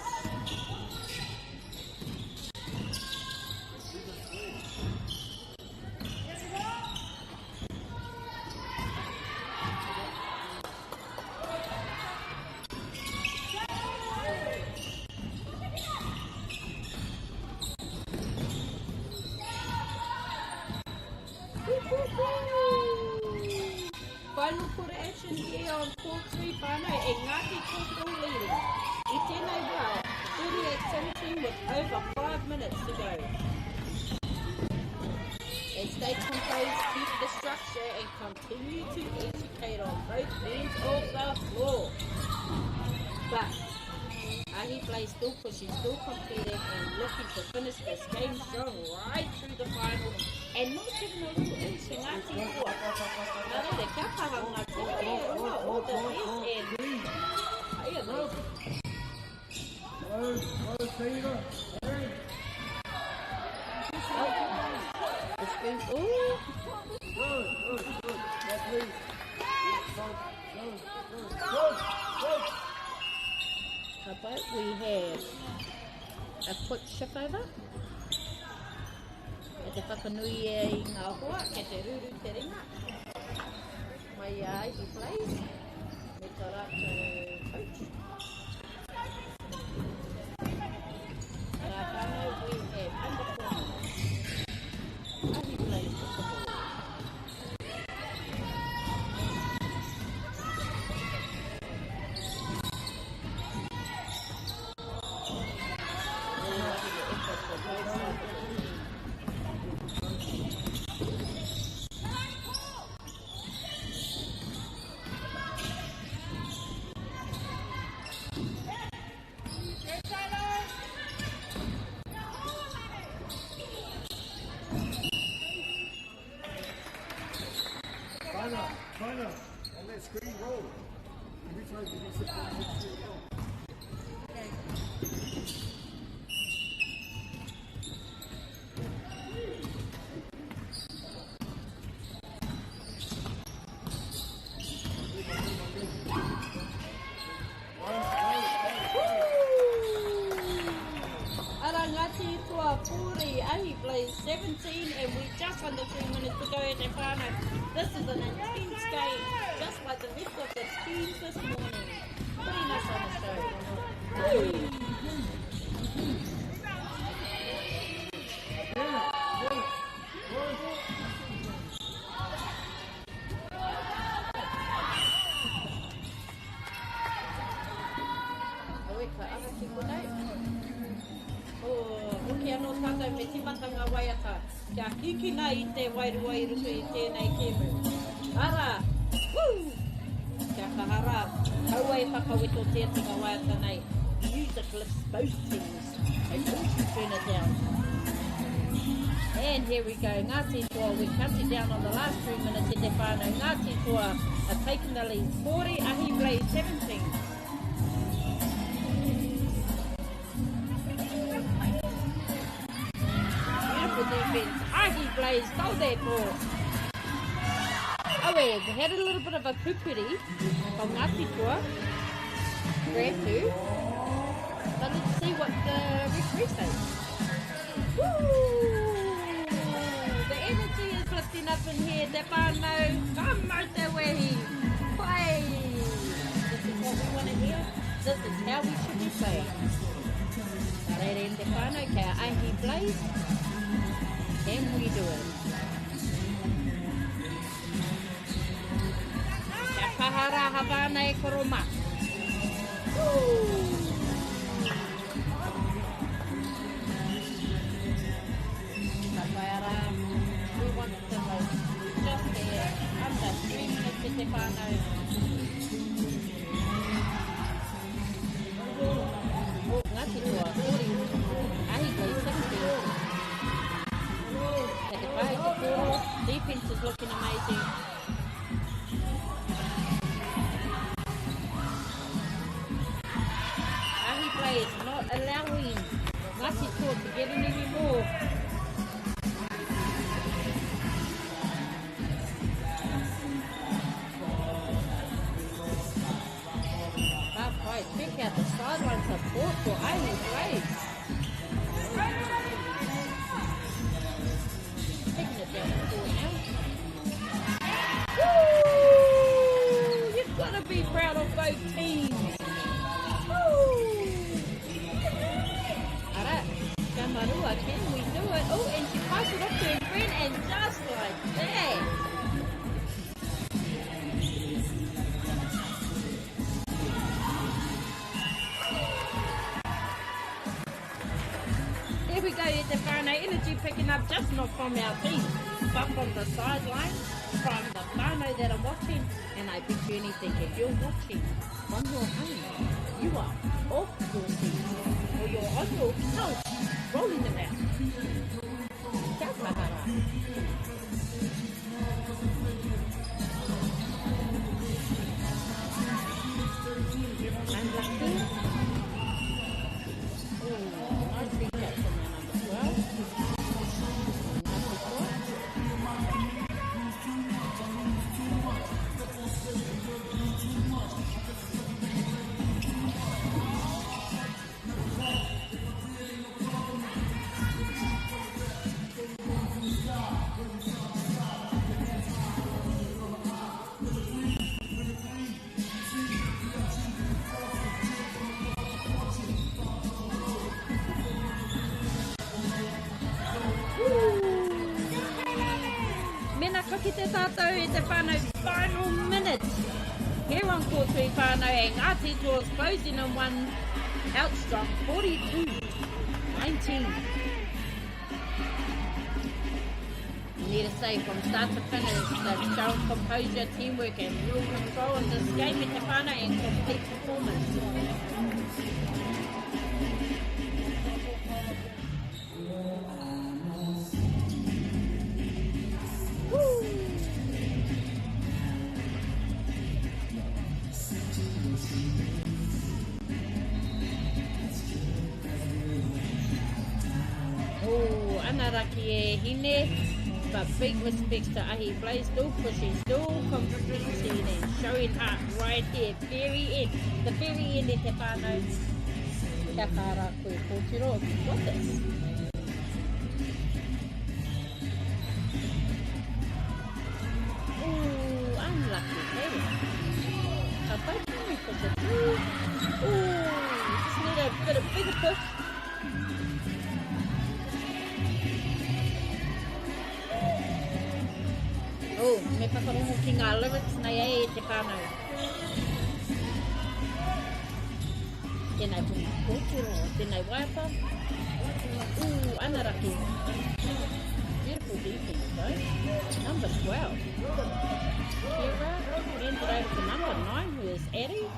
Final quarter action here on Court 3 whānau, e Ngāti Kōkoro leading. I tēnei wā, 38-17 with over 5 minutes to go. And stay composed, keep the structure, and continue to educate on both ends of the floor. But Ahi Blaze still pushing, still competing, and looking to finish this game strong right through the final. And not giving a little inch to Ngāti Kua. Nā reira, kia paha Ngāti Kua, e roa all the best, and ai amazing. The spoon, ooh. How about we have a quick shift over? E te whakanui e I ngā hoa, ke te ruru te ringa. Mai Ahi Blaze, me tā rātou coach. Rā whānau, we have underperformance. China, on that screen roll. Every time you sit down, you screen roll. Arangati tua puri, ahi plays 17 and we just under 3 minutes to go at the final. This is an intense game, just like the rest of the teams this morning. Putting us on the show. Kia no tātou me timatanga waiata. Kia hikina I te wairuairu I tēnei kēmu. Ara! Woo! Kia kahara. Kaua e whakaweto tētanga waiata nei. Music lifts both teams. So don't you turn it down. And here we go. Ngāti Toa, we're counting down on the last 3 minutes in te whānau. Ngāti Toa are taking the lead. 40, Ahi Blaze 17. Defense. Ahi Blaze, go there, ball. Oh, we had a little bit of a pupuri from Ngāti Toa. Grab two. But let's see what the referee says. Woo! The energy is lifting up in here. Te whānau, kamo te wehi. Play! This is what we want to hear. This is how we should be playing. Tarere te whānau, kia Ahi Blaze. Can we do it? Kia kahara Havana e koroma. Kapayara, we want the most. Just there, under 3 minutes in the whānau. Ngāti Toa, 40. Ahi Blaze 17. Defense is looking amazing. Ahi Blaze not allowing Ngāti Toa to get in anymore. Half right, check out the sideline support for Ahi Blaze. Taking it down the court now. Woo! You've got to be proud of both teams. Woo! Alright, Kamarua, can we do it? Oh, and she passed it off to her friend, and just like that. There we go, at the whānau, energy picking up just not from our team, but from the sideline, from the whānau that are watching. And I bet you anything, if you're watching from your home, you are off your seat, or you're on your couch, rolling them out. Kia kahara. Unlucky. Nice recap from our number 12. Ki te tātou e te whānau final minutes. Here on court 3 whānau e Ngāti Toa's closing in one out strong, 42-19. You need to say from start to finish, they've shown composure, teamwork and real control in this game e te whānau and complete performance. e hine, but big respect to Ahi Blaze, still pushing, still contributing and showing heart right here, very end, the very end e te whānau. Kia kāra koe kōtiro, what this? Ooh, unlucky, hey. Ka pai kumi push it through. Ooh, just need a bit of bigger push. Oh, me whakarongo ki ngā lyrics nei e te whānau. Tēnei punga kōtiro, tēnei waipa. Ooh, anaraki. Beautiful defense though. Number 12. Kira ended over to number 9 who is Eddie.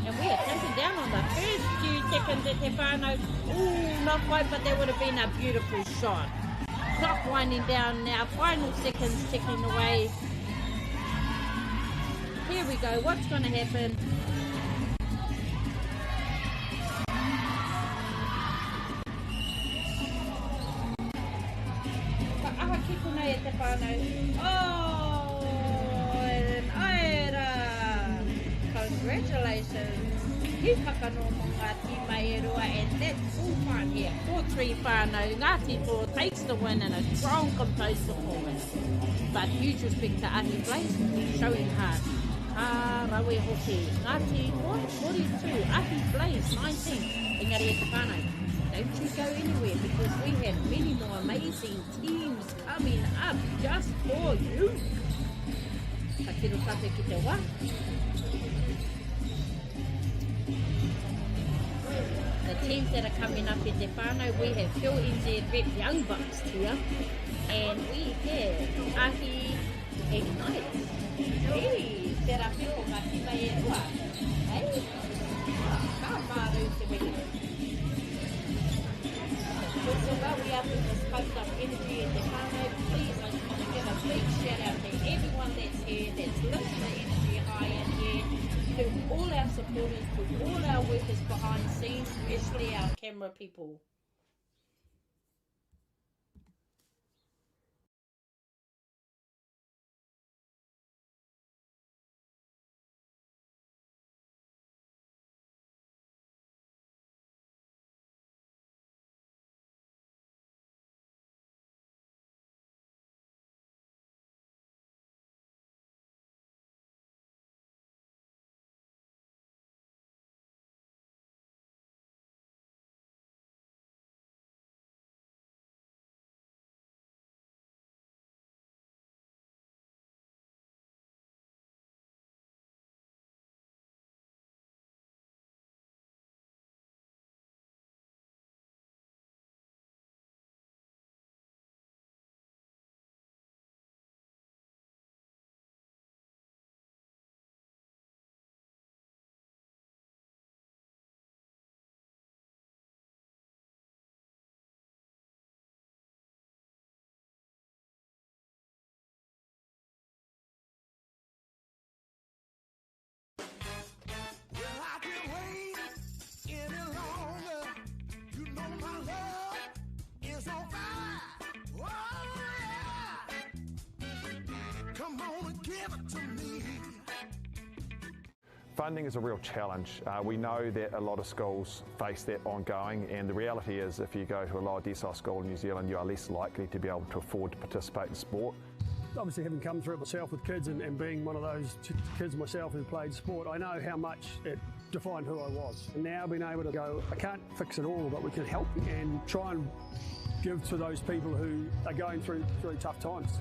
And we are taking down on the first few seconds at te whānau. Ooh, not quite, but that would have been a beautiful shot. Clock winding down now, final seconds ticking away. Here we go, what's going to happen? Aha kiko nei e te whānau. Oh, and aera! Congratulations! He whakanomo Ngāti Mārua, and that's full fun here. 4-3 whānau. Ngāti 4 takes the win in a strong composed performance. But huge respect to Ahi Blaze, showing heart. Rawe hoki. Ngāti 42, Ahi Blaze 19. Engari e te whānau. Don't you go anywhere because we have many more amazing teams coming up just for you. Ka tiro tate ki te wā. The teams that are coming up in Te Whānau, we have Phil NZ Rep Young Bucks here, and we have Ahi Ignite. Hey, te rapiko ngati mai e rua. Hey, ka maru te wiki. So while we are with this post of energy in Te Whānau, please, I just want to give a big shout out to everyone that's here, that's lifting the energy high in here. To all our supporters, to all our workers behind the scenes, especially our camera people. Funding is a real challenge. We know that a lot of schools face that ongoing, and the reality is if you go to a lower decile school in New Zealand, you are less likely to be able to afford to participate in sport. Obviously, having come through it myself with kids and being one of those kids myself who played sport, I know how much it defined who I was. And now being able to go, I can't fix it all, but we can help and try and give to those people who are going through tough times.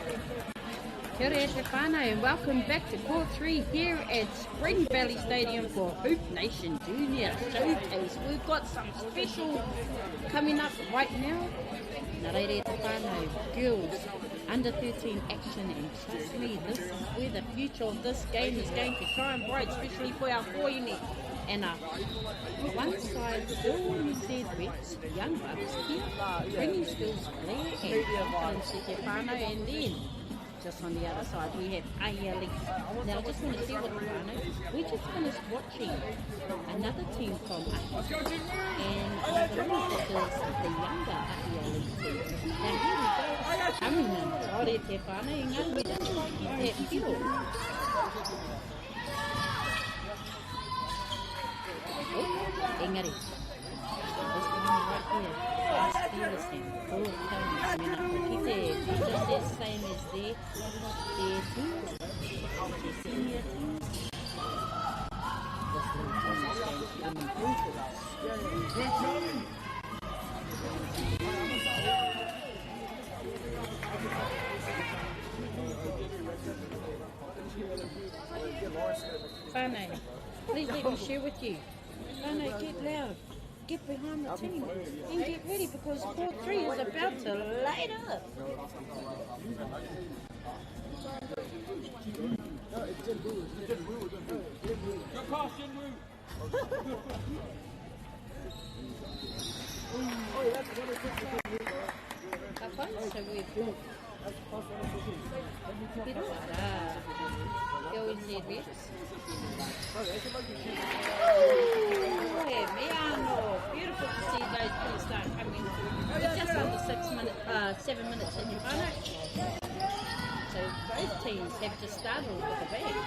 Kia ora te whānau and welcome back to Court 3 here at Springvale Stadium for HoopNation Junior Showcase. We've got some special coming up right now. Nā reire te whānau, girls, under 13 action, and trust me, this is where the future of this game is going to shine bright, especially for our four-unit. And one side, all New Zealand's young bucks here, bringing skills, flair and confidence to te whānau, and then just on the other side we have ALE. Now I just want to see what the whānau, we just finished watching another team from us, and I believe this is the younger ALE team. Now here we go, coming in, ore te whānau, engari we don't like it that feel. Engari, this one right here, fast fearless and full of talent. Just the same as their teams, their senior teams. This little team is going to come and prove to us. Whānau, please let me share with you. Whānau, get loud. Get behind the team and get ready because Court 3 is about to light up. So we're good. Go in there, Rex. Beautiful to see those players start coming. It's just under 7 minutes in your whānau. So both teams have just started with a bang.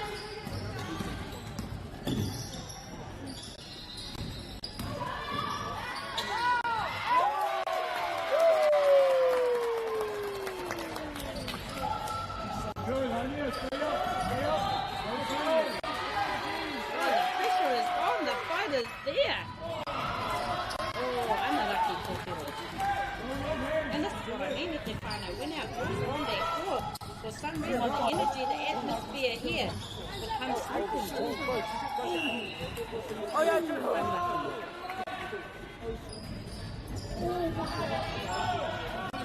For some reason, the energy, the atmosphere here becomes something.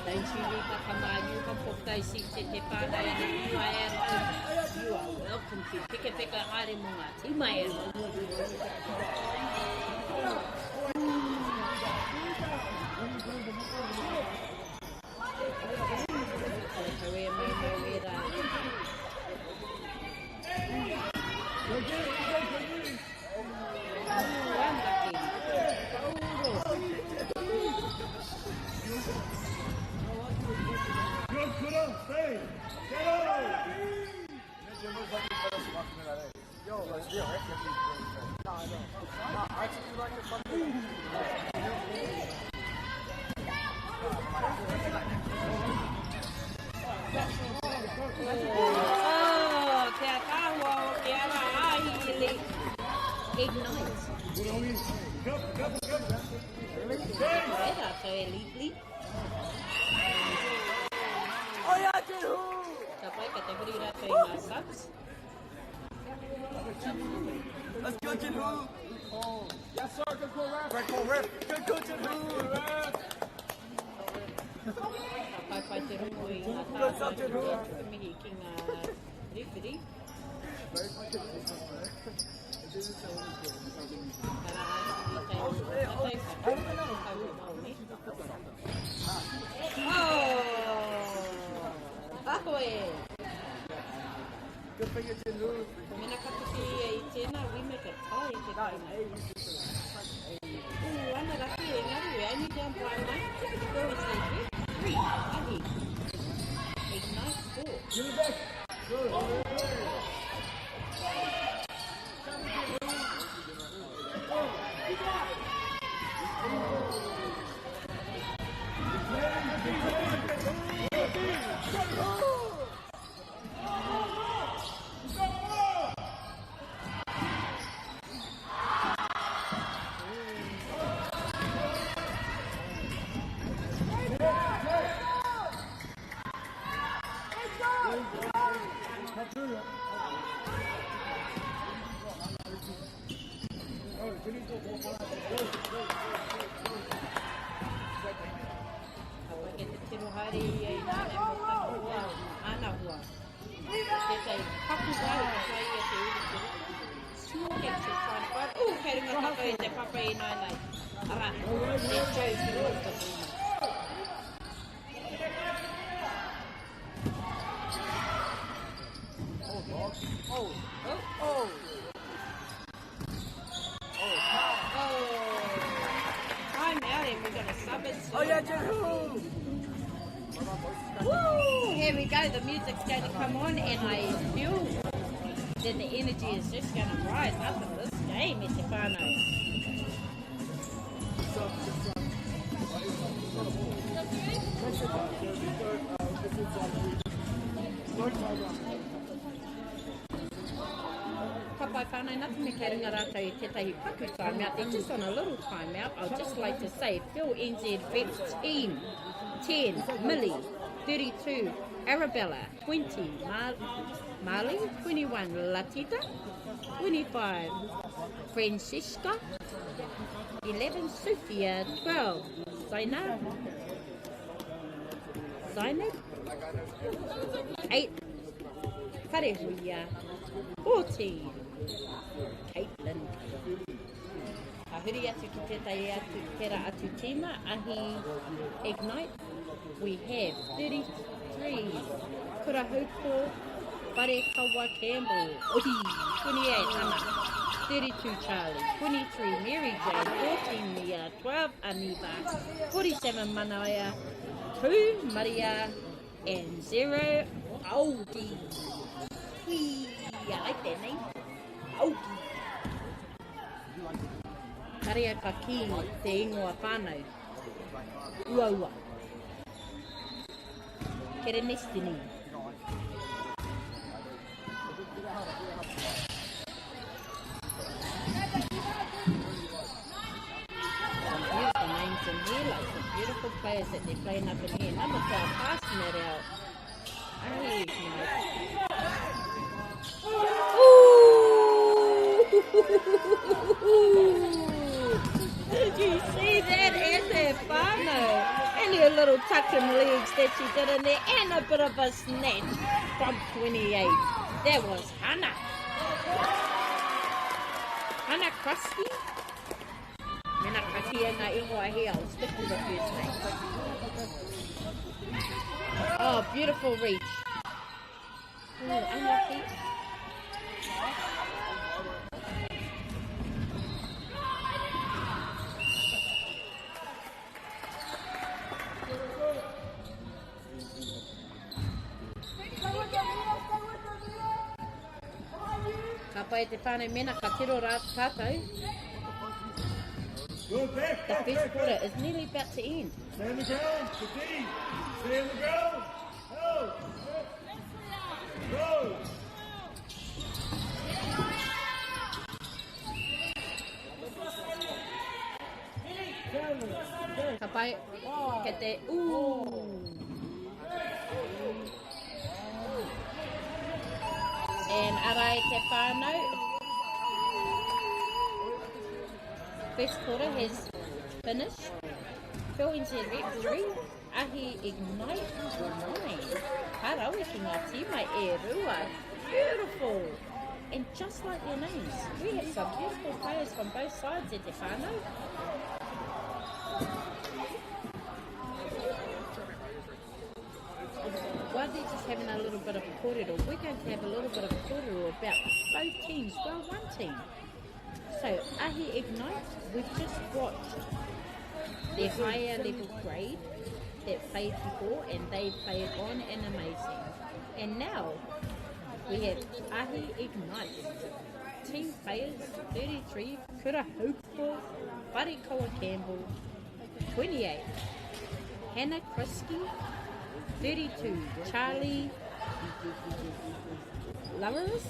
Don't you leave the kamā, you can put those seats at te whānau, and if you are at home, you are welcome to pika pika haere monga, tīmai at home. Let's go, Jin Hu! Yes, sir, good call, ref! Good call, ref! Good call, Jin Hu! Good job, Jin Hu! Good finger, Jin Hu! Yeah. i nai nei. Ara, e tau ki roa ka pūma. Time out and we're going to sub it. Oh, yeah, woo! Here we go. The music's going to come on and I feel that the energy is just going to rise up in this game, e te whānau. Ka pai whānau, nata me kei ringa rātou i tētahi paku time out. They're just on a little time out. I'd just like to say, Phil NZ Reps Team 10, Millie 32, Arabella 20, Marley 21, Latita 25, Francisca 11, Sophia 12, Zainab 8, Karehuia 14, Caitlin. A huri atu ki tētai atu tera atu tīma, ahi Ignite. We have 33, Kurahauko, Whare Kawa Campbell, 28, Anna, 32, Charlie, 23, Mary Jane, 14, Mia, 12, Aniba, 47, Manaia, 2, Maria, and 0, Audi. Whee! I like that name. Audi. Taria ka ki te ingoa whānau. Ua. Kere Nestini. Some beautiful names in here, like some beautiful players that they're playing up in here. Number 12, passing it out. Hey, nice. Did you see that? And that whānau. And her little tuck-in legs that she did in there. And a bit of a snatch from 28. That was Hannah. Hannah Krusty. Mena kati e ngā ingoa here. I'll stick to the first name. Oh, beautiful reach. Ooh, unlucky. Ka pai te whānau mena ka tiro rā tātou. The first quarter is nearly about to end. Stay on the ground, Stay on the ground. Go. Ka pai ke te And arai te whānau. First quarter has finished. Phil NZ Rep 3, Ahi Ignite 9. Harawi ki ngā tīmai e rua. Beautiful. And just like their names, we have some beautiful players from both sides e te whānau. While they're just having a little bit of a corridor, we're going to have a little bit of a corridor about both teams, well, one team. So, Ahi Ignite, we've just watched their higher level grade that played before, and they played on and amazing. And now, we have Ahi Ignite. Team players, 33, Kurahauko, Wharekawa Campbell, 28, Hannah Krusky, 32, Charlie Loveris,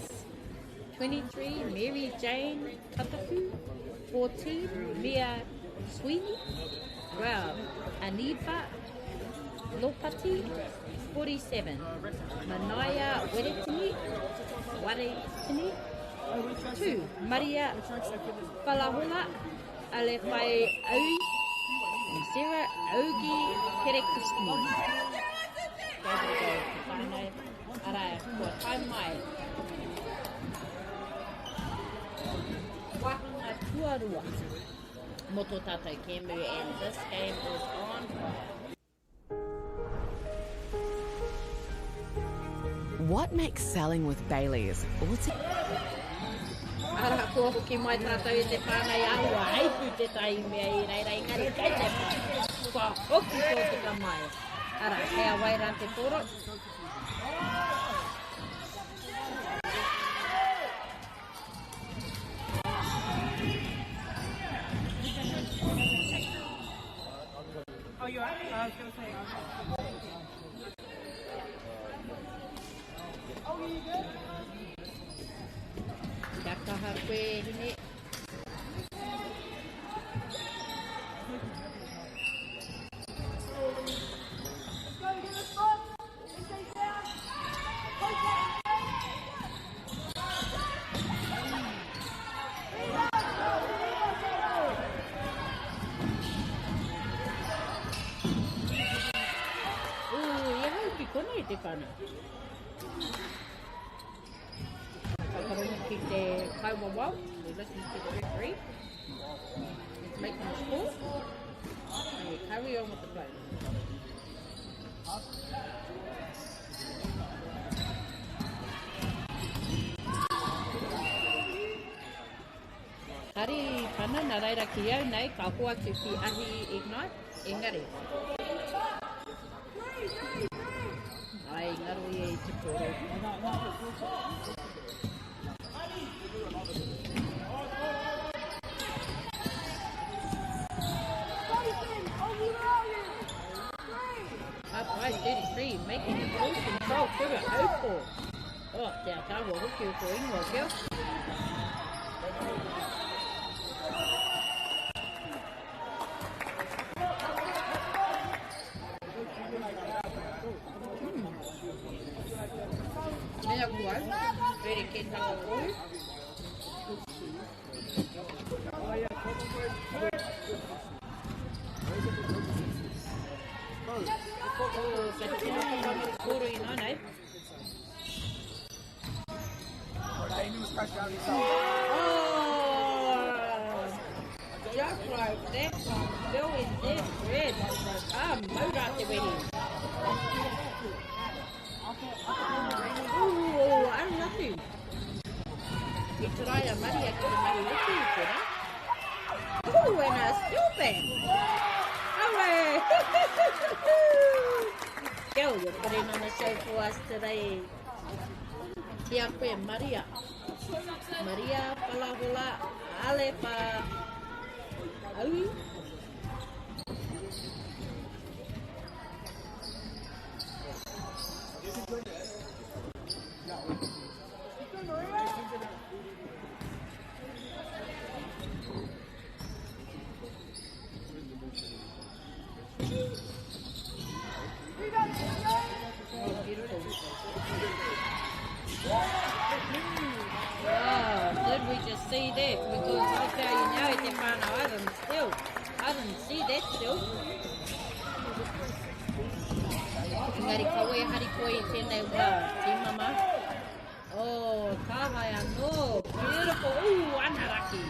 23, Mary Jane Kataku, 14, Mia Sweeney, 12, Aniba Lopati, 47, Manaya Waretini, 2, Maria Palahula Alefai Aui, 0, Augie Kerekustini. Arai, kua tai mai. Wahanga tuarua. Moto tātou Kemu, and this game is on. What makes selling with Bailey's Ara ko hoki mai tātou e te whānei aua, hei pu te tai mea I reira engari, kei te whānei. Kua hoki ko te ka mai. Ara, hea waira te toro. Oh, you are? I was going to say. Oh, you good? Kia kaha koe hine. Kone te whana. Whakarongo ki te kauawau. We listen to the referee. He's making the score. And we carry on with the play. Tari whana nā reira ki au nei, ka hoa tu ki ahi ignite, engari. Ai, ngaro e te kore. Up by 33, making the full control. Kura haupo. Oh, te atawa hoki o ko ingoa kia. Mea kua, rere ke taka koi. Sa tino ka whamiri koro I nā nei. Just like that one, Bill in this red. Maura te wehi. Aruatu. I taraia mari a kore mari utu I kora. And a stupid. Awe! Girl, you're putting on a show for us today. Tia koe Maria. Maria Palahola Alepa. Au. Did we just see that? Because I'll tell you now, te whānau, I didn't see that still. Engari kawe hari koe I tēnei wā, te mama. Oh, kāwai anō, beautiful, ooh, anaraki.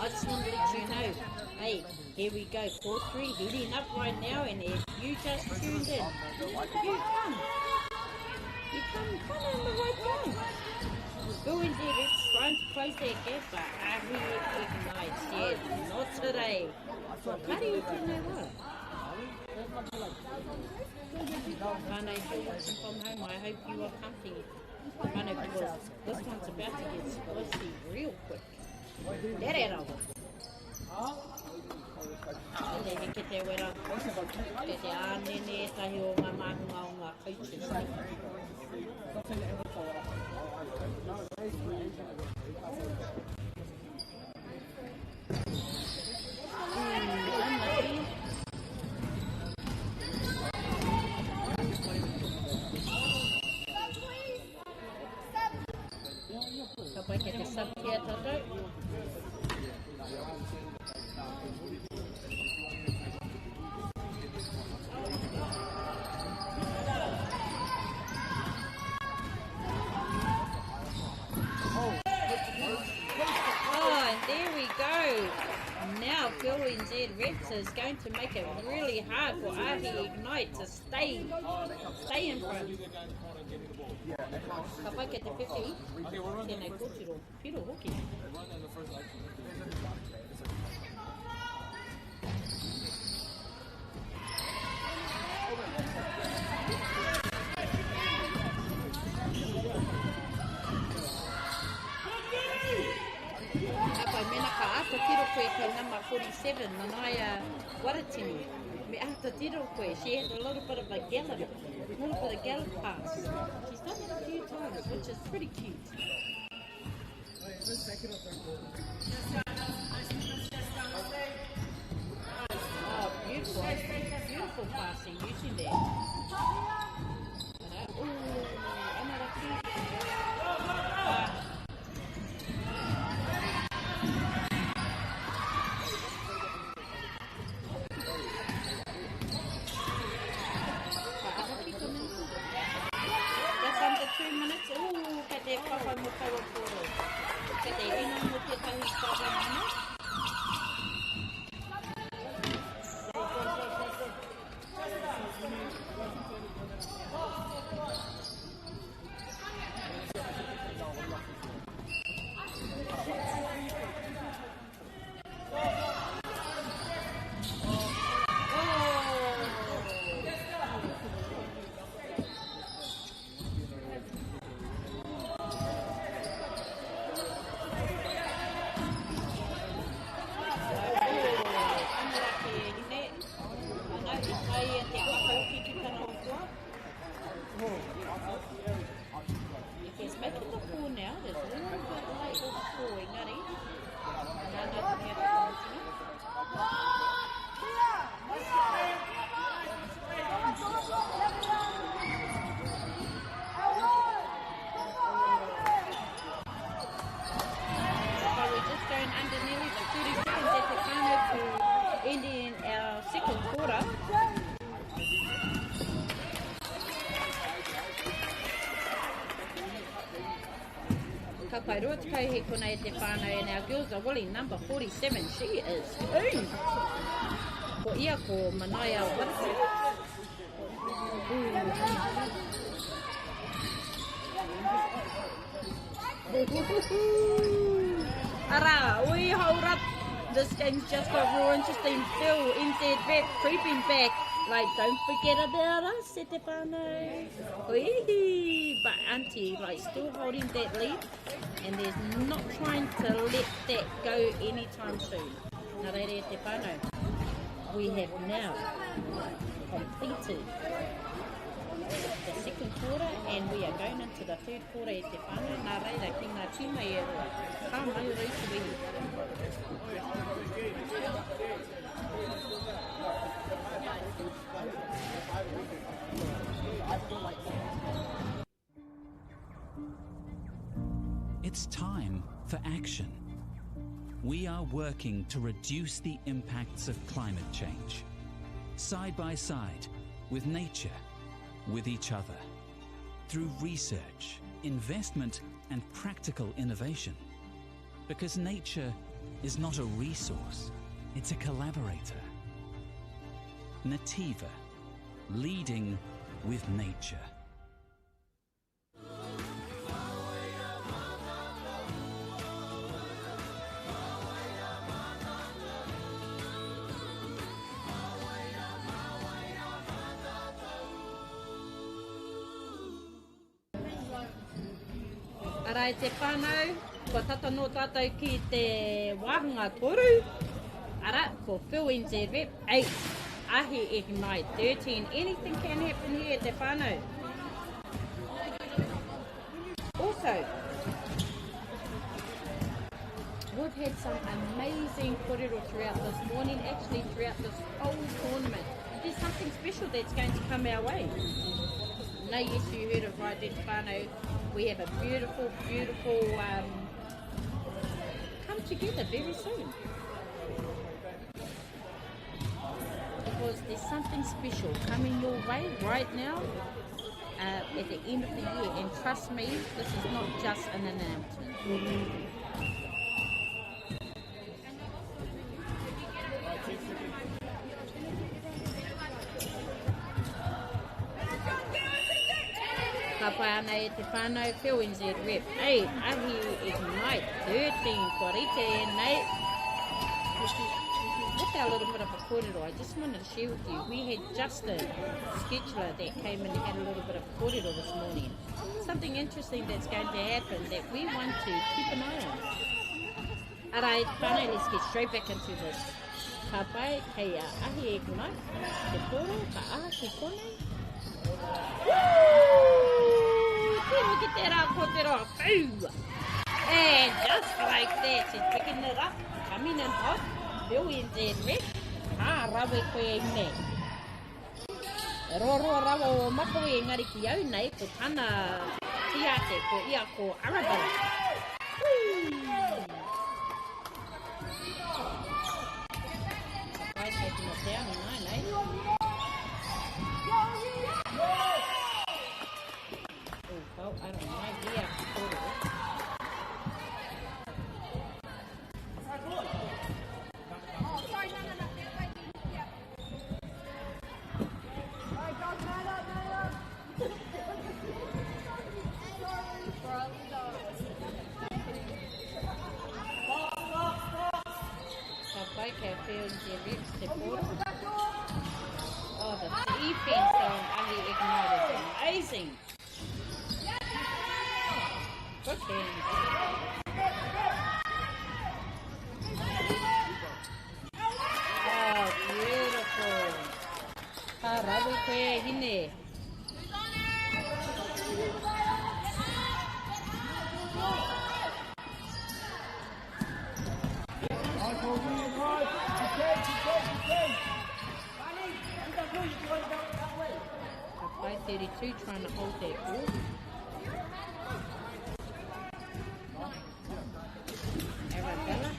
I just want to let you know, hey, here we go, court 3 heating up right now, and if you just tuned in, you come in the right time. Go in there, it's trying to close that gap, but I really recognize, yeah, not today. Kari I tēnei wā. Whānau, if you're watching from home, I hope you are comfy. Whānau, because this one's about to get spicy real quick. Tere rawa. Te heke te wera. Te te ānene tahi o ngā māhunga o ngā coaches. Toto. Oh, and there we go. Now Phil NZ Reps is going to make it really hard for Ahi Ignite to stay in front. Ka pai ke te whiwhi, tēnei kōtiro, piro hoki. Apa mena ka ata tiro koe ka number 47, Manaia Waratini. Me ata tiro koe, she has a little bit of a gallop pass. She's done it a few times, which is pretty cute. Oh, beautiful. Beautiful passing using that. Ooh, another cute. Just under 2 minutes. Ooh, ka te papa mo kawa poro. Ka te ino mo te tahi papa mana. He's making the four now. There's a little bit late for the four, Ngari. And I know from here so we're just going under nearly the 30 seconds at the final to end in our second quarter. Ka pai roa te kauhe kona e te whānau and our girls are willing number 47. She is keen. Ko ia ko Manaia Waratini. Ara, we hold up. This game's just got real interesting. Phil, NZ Rep, creeping back. Like, don't forget about us, e te whānau. But Auntie, like, still holding that lead. And there's not trying to let that go anytime soon. Nā reire e te whānau. We have now completed the second quarter and we are going into the third quarter e te whānau. Nā reira ki ngā tīma e roa. Ka MāORI te wehi. It's time for action. We are working to reduce the impacts of climate change, side by side with nature, with each other, through research, investment and practical innovation. Because nature is not a resource, it's a collaborator. Nativa, leading with nature. Ara e te whānau, ko tata no tātou ki te wāhanga toru. Ara, ko Phil NZ Rep, 8. Ahi Ignite, 13. Anything can happen here at te whānau. Also, we've had some amazing kōrero throughout this morning, actually throughout this whole tournament. There's something special that's going to come our way. No, yes, you heard of right, te whānau. We have a beautiful, beautiful together very soon. Because there's something special coming your way right now at the end of the year. And trust me, this is not just an announcement. Ka pai ana e te whānau whiu in Z rep. 8, ahi ignite, 13, korite e nei. With our little bit of a kōrero, I just wanted to share with you, we had Justin Sketchler that came in and had a little bit of a kōrero this morning. Something interesting that's going to happen that we want to keep an eye on. Alright, whānau, let's get straight back into this. Ka pai, kei ahi ignite, te kōro, ka aha ki konei. Look at that, I'll put it off. And just like that, she's picking it up, coming in hot, billions in red. Rawe koe e nei. Roro rawa o mako e ngari ki au nei, ko tana tiate, ko ia ko Arabella. Right, taking it down in 9, eh? Oh, I don't know. Yeah, oh, the defense on Ahi Ignite is amazing. Good hands. Oh, beautiful. Rawi koe hine. Play 32 trying to hold that ball. Arabella.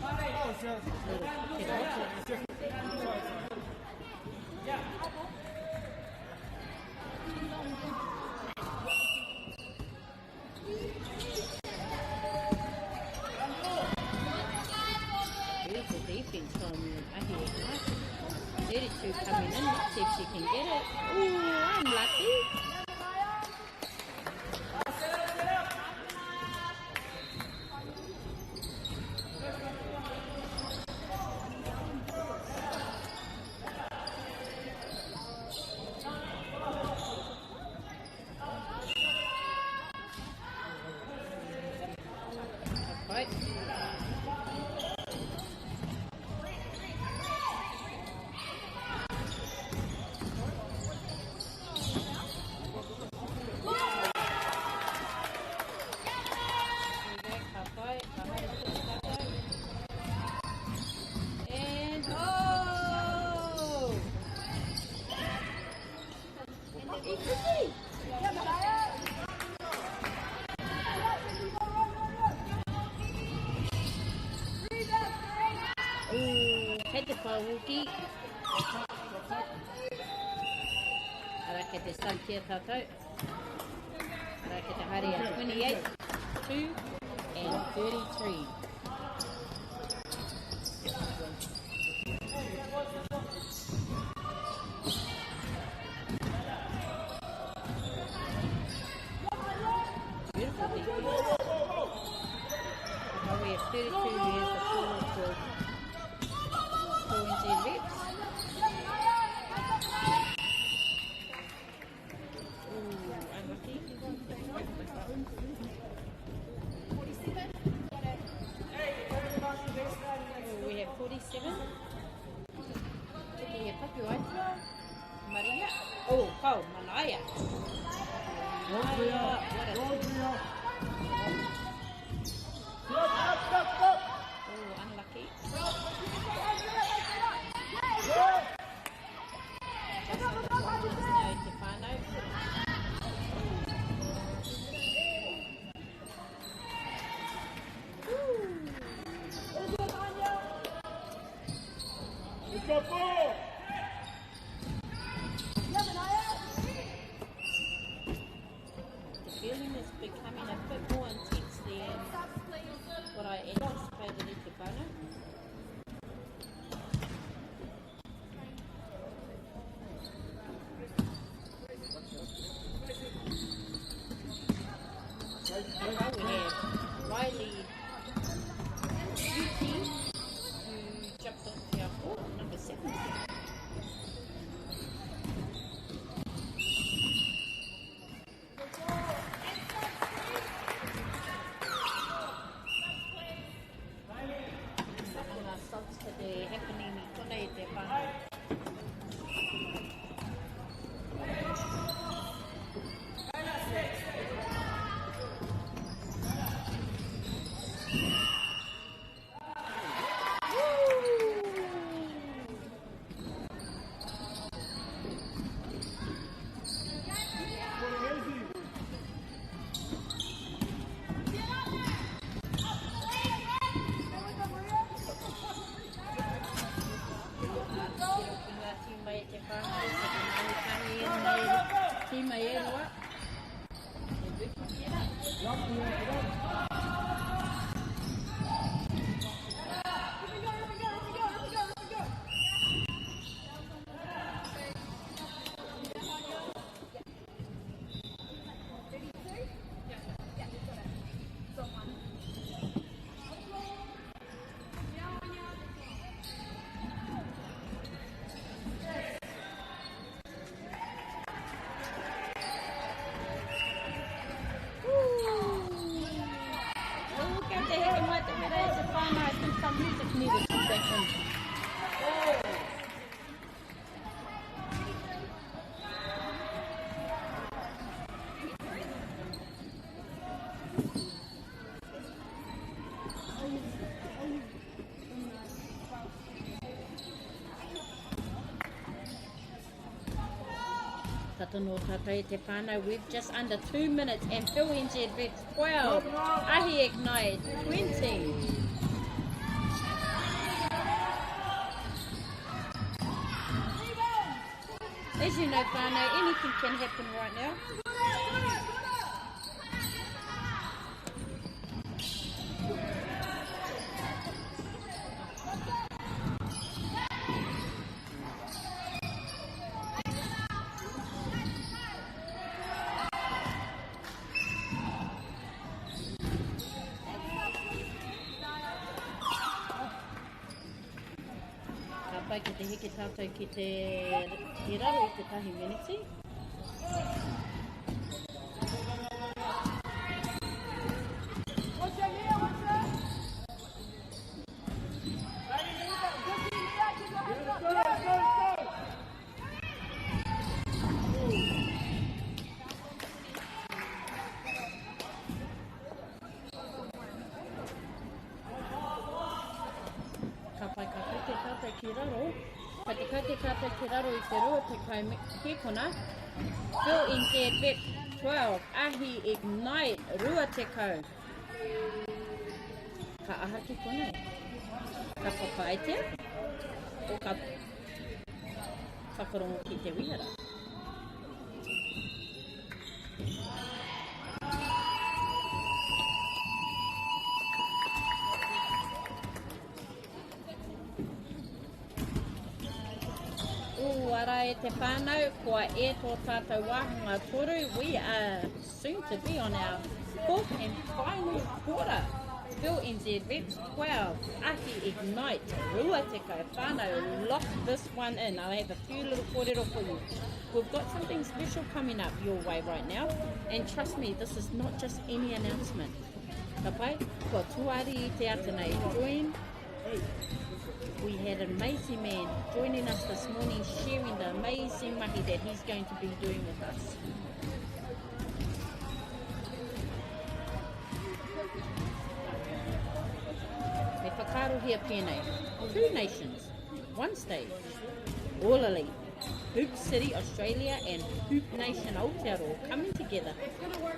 Beautiful defense from Ahi Ignite. 32 coming in, let's see if she can get it. Ooh, I'm lucky. Right. And oh! Hei te pāwuki. Ara ke te santia tātou. Ara ke te haere a 28, 2 and 33. Beautiful defense. Now we have 32 years of forward for 4 NZ reps. Ooh, unlucky. We have 47. We have Papu Aita. Maria. Oh, Manaya. Manaya. Oh, unlucky. Tatono tata e te whānau, we've just under 2 minutes and Phil NZ Vets 12, Ahi Ignite 20. As you know, whānau, anything can happen right now. Ki te heke tātou ki te raro i te tahi miniti. Ki raro i te rua te kai hekona. Phil NZ Vet 12, Ahi Ignite rua te kau. Ka aha ki konei. Ka whakaitea o ka whakarongo ki te wihara. Ara e te whānau, kua e tō tātou wāhanga toru. We are soon to be on our fourth and final quarter. Phil NZ Vets 12, Ahi Ignite, rua te kai whānau. Lock this one in. I'll have a few little kōrero for you. We've got something special coming up your way right now. And trust me, this is not just any announcement. Ka pai, kua tuari I te atanei. Join. We had an amazing man joining us this morning, sharing the amazing mahi that he's going to be doing with us. Me whakarohia pēnei, 2 nations, 1 stage, Olali, Hoop City, Australia and Hoop Nation Aotearoa coming together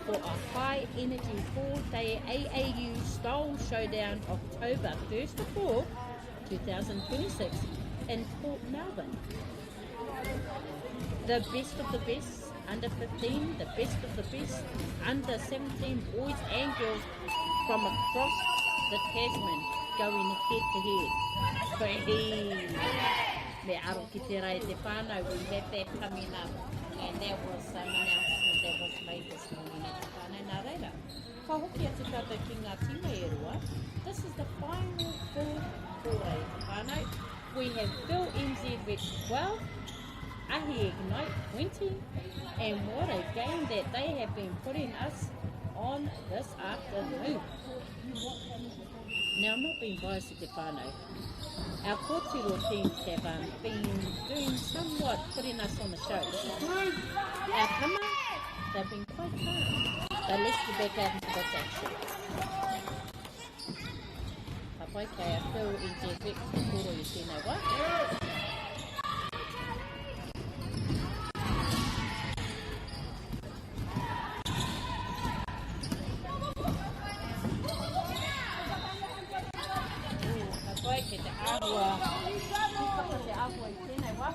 for a high energy 4-day AAU style showdown October 1st to 4th, 2026 in Port Melbourne. The best of the best under 15, the best of the best under 17 boys and girls from across the Tasman going head to head. Hey, MĀORI ki te rai te whānau, we have that coming up, and that was an announcement that was made this morning at te whānau. Nā reira, ka hoki atu tātou ki ngā tima e rua. This is the final 4 whānau. We have Phil NZ Vet 12, Ahi Ignite 20, and what a game that they have been putting us on this afternoon. Now, I'm not being biased to te whānau. Our kōtiro teams have been doing somewhat putting us on the show. Our kama, they've been quite calm. But let's get back out into this action. Papai kei a Phil NZ Vet kōro I tēnei wā.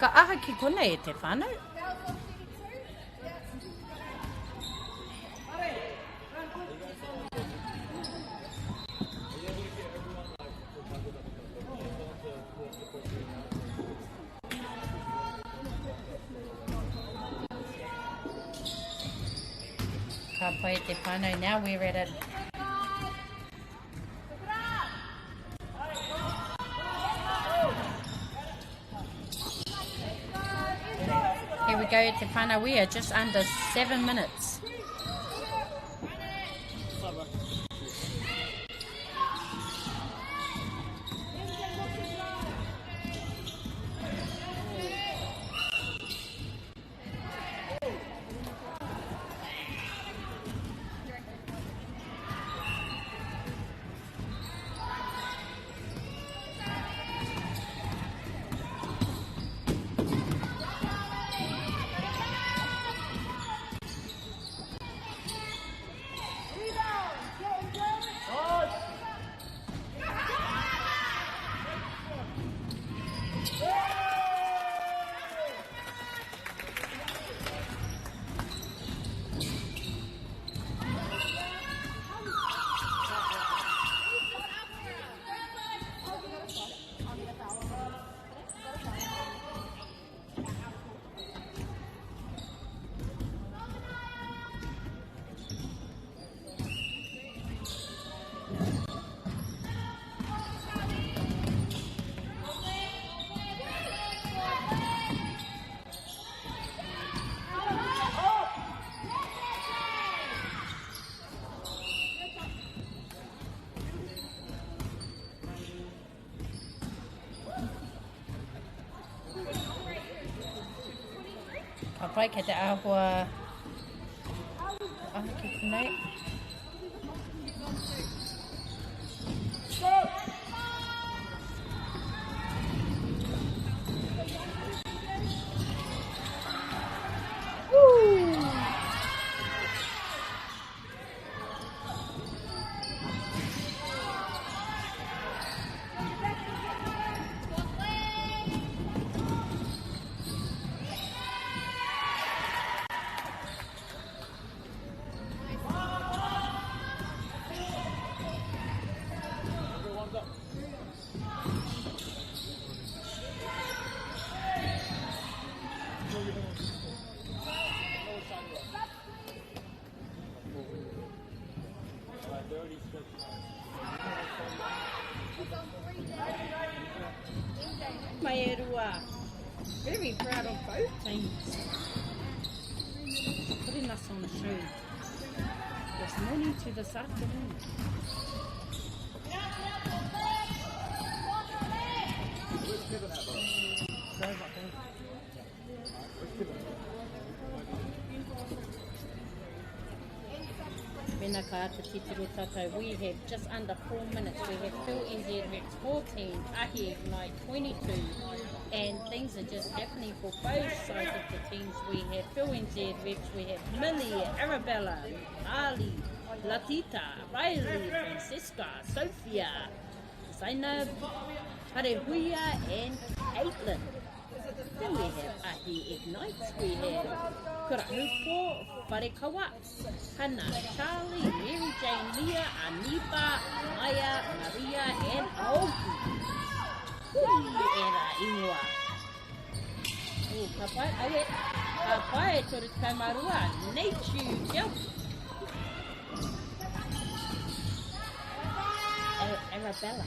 Ka aha ki kona e te whānau. Ka pai te whānau, now we're at it. Here we go, te whānau, we are just under 7 minutes. Ka pai kei te āhua aha ki tēnei. MΑORI, very proud of both teams. Putting us on the show this morning to this afternoon. Mena ka ata titiro tātou, we have just under 4 minutes. We have Phil NZ Rex 14, Ahi Ignite 22, and things are just happening for both sides of the teams. We have Phil NZ Rex, we have Millie, Arabella, Ali, Latita, Riley, Francisca, Sophia, Zainab, Harehuia, and Caitlin. Then we have Ahi Ignites, we have Kurahupo, Wharekawa, Hannah, Charlie, Mary Jane, Leah, Aniba, Maya, Maria, and Aoki. Era ingoa. Ka pai, awe, ka pai, tore taumarua, Nature, Jelp. Arabella.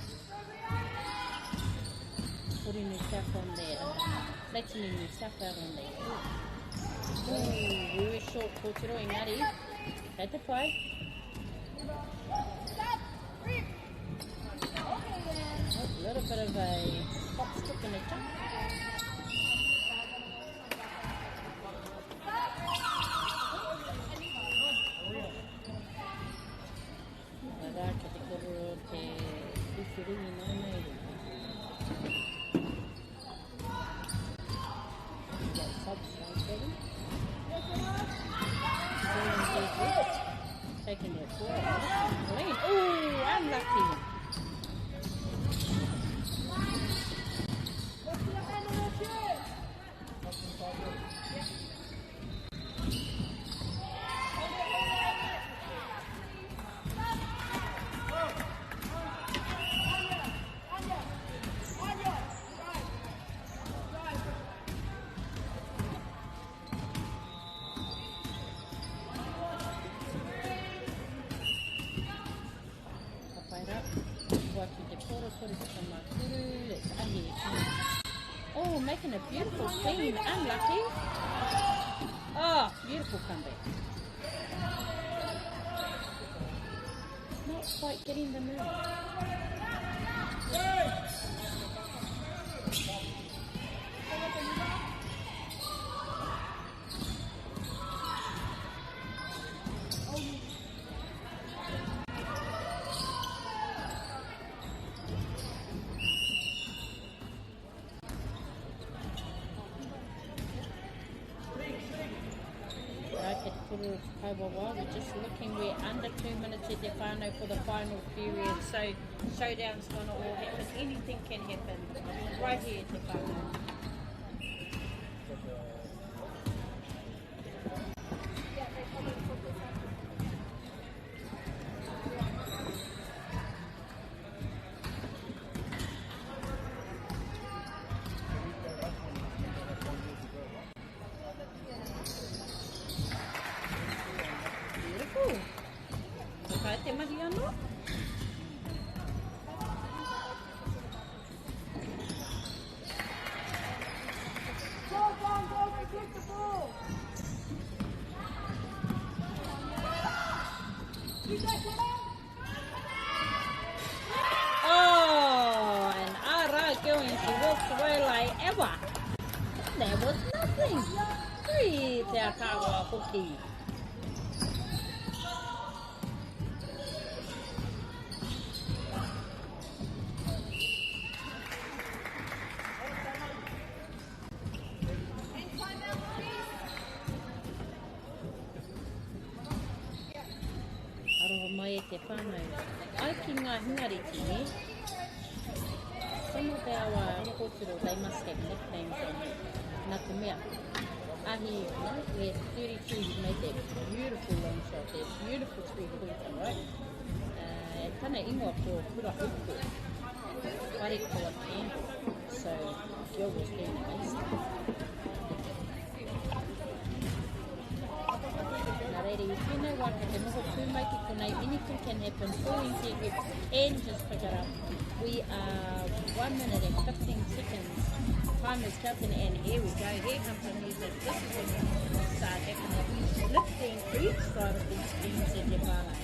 Putting yourself on there, flattening yourself out on there. We were short for tiro engari. Kei te pai. A little bit of a hop skip and a jump. Ara ka te koro te uwhiringi mai nei. Taking their ball. Lane. Oh, unlucky. Oh, making a beautiful clean. Unlucky. Oh, beautiful comeback. Not quite getting the move. We're just looking, we're under 2 minutes at the whānau for the final period, so showdown's going to all happen. Anything can happen right here at the whānau. Oh, and Ara going, she walks away like ever. There was nothing. Three te atawa hoki. Te whānau. Ai ki ngā hungari tini, some of our kōturo, they must have nicknames on it. Nā te mea. Ahi, we had 32 who made that beautiful long shot, that beautiful three-quarter, right? Tana ingoa ko pura hupu. Whare koa candle. So, Gil was being amazing. Ready, if you know what happened, anything can happen. 4 easy grips and just pick it up. We are 1 minute and 15 seconds. Time is counting, and here we go. Here comes the music. This is when we start happening. Lifting each side of these beams in your balance.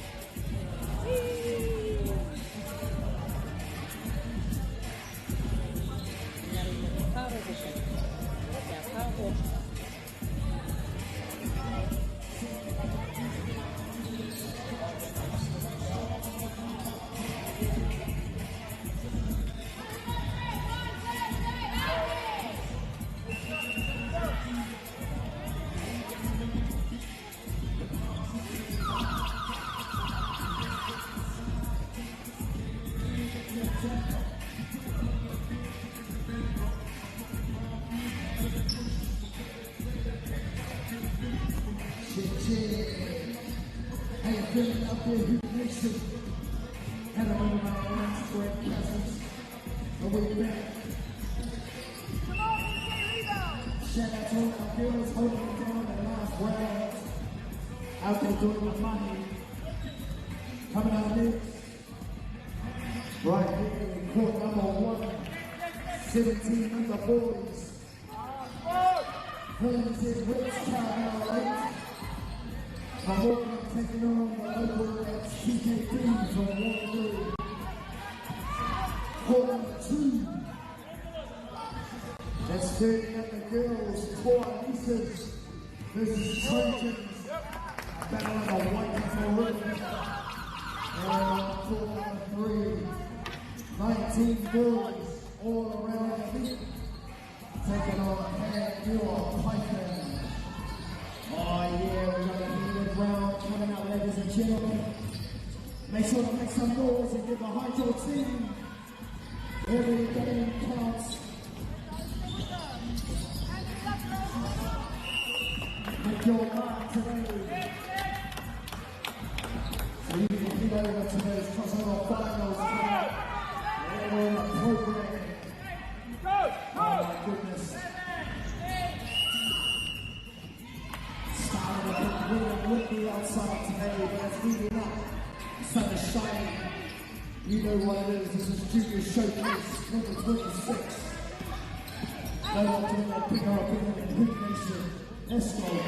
How you feeling out there, HoopNation? Had a one of my own square presence. And we're back. Shout out to all my girls holding it down in the last round. Out there doing my money. Coming out next. Right here in court number 1. 17 number boys. Playing his rich child late. I'm taking on the local TKP from Whanganui. Court number 2. That's 30 of the girls, 4 nieces versus Trojans. Battle on the white for rhythm. And court number 3. 19 boys all around the feet. Taking on Pure Python. Oh yeah, we got a heated round coming out, ladies and gentlemen. Make sure to make some noise and get behind your team. Every game counts. Make your mark today. So you can get over today's crossover finals. We're in the program. Oh my goodness. With the outside today, but it's really not. The sun is shining. You know what it is. This is Junior Showcase 2026. They are doing that big up in HoopNation. Let's go.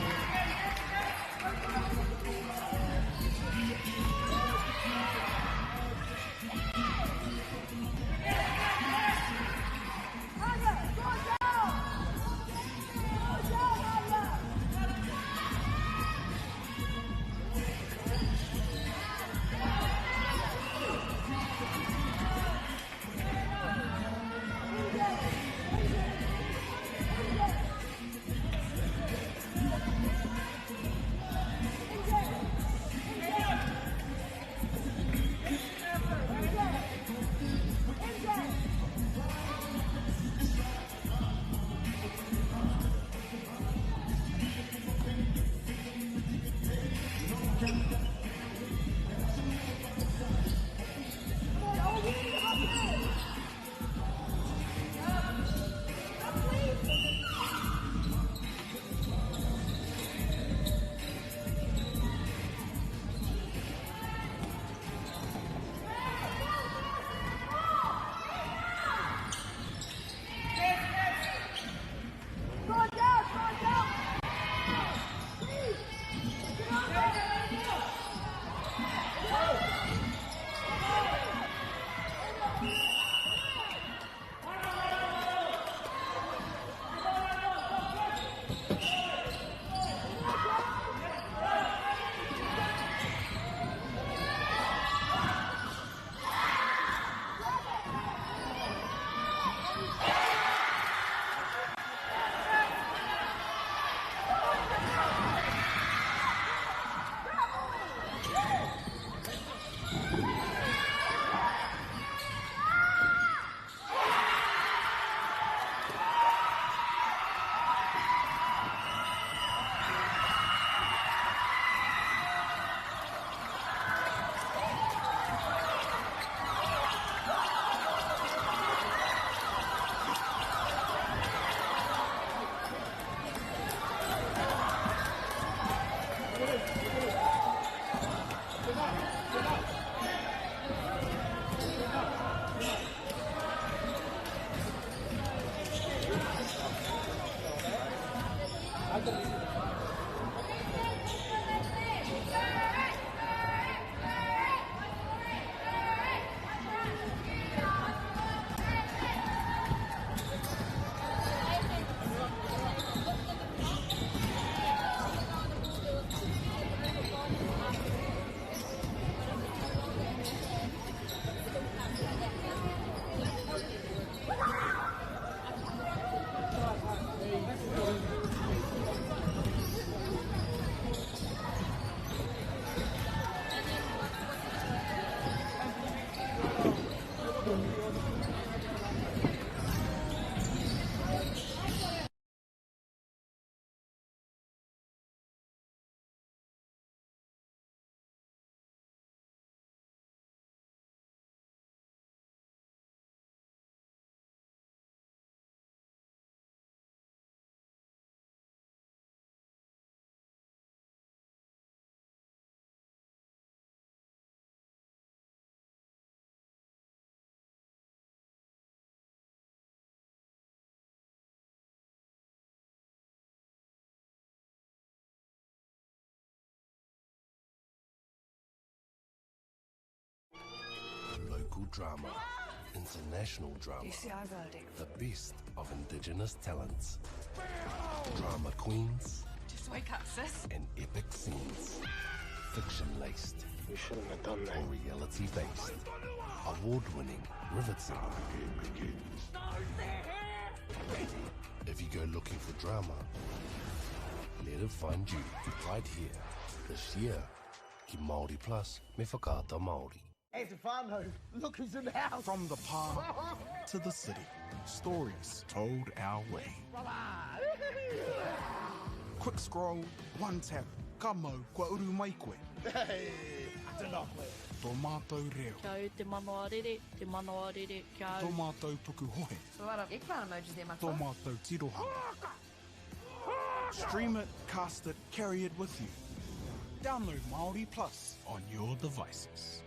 Local drama, international drama, the best of Indigenous talents, drama queens, Just wake up, sis. and epic scenes, fiction-laced, We shouldn't have done that. or reality-based, award-winning, riveting. If you go looking for drama, let it find you right here. This year, ki Māori Plus me whakaata Māori. Hey, Stefano, look who's in the house. From the park to the city, stories told our way. Quick scroll, one tap, kamo, kua uru mai koe. Hey, I don't know. Tō mātou reo, Kia au te MΑORI, te MAORI, kia au. tō mātou puku hohe, So what up, eggplant emojis there, my tō mātou tirohanga. Stream it, cast it, carry it with you. Download MāORI Plus on your devices.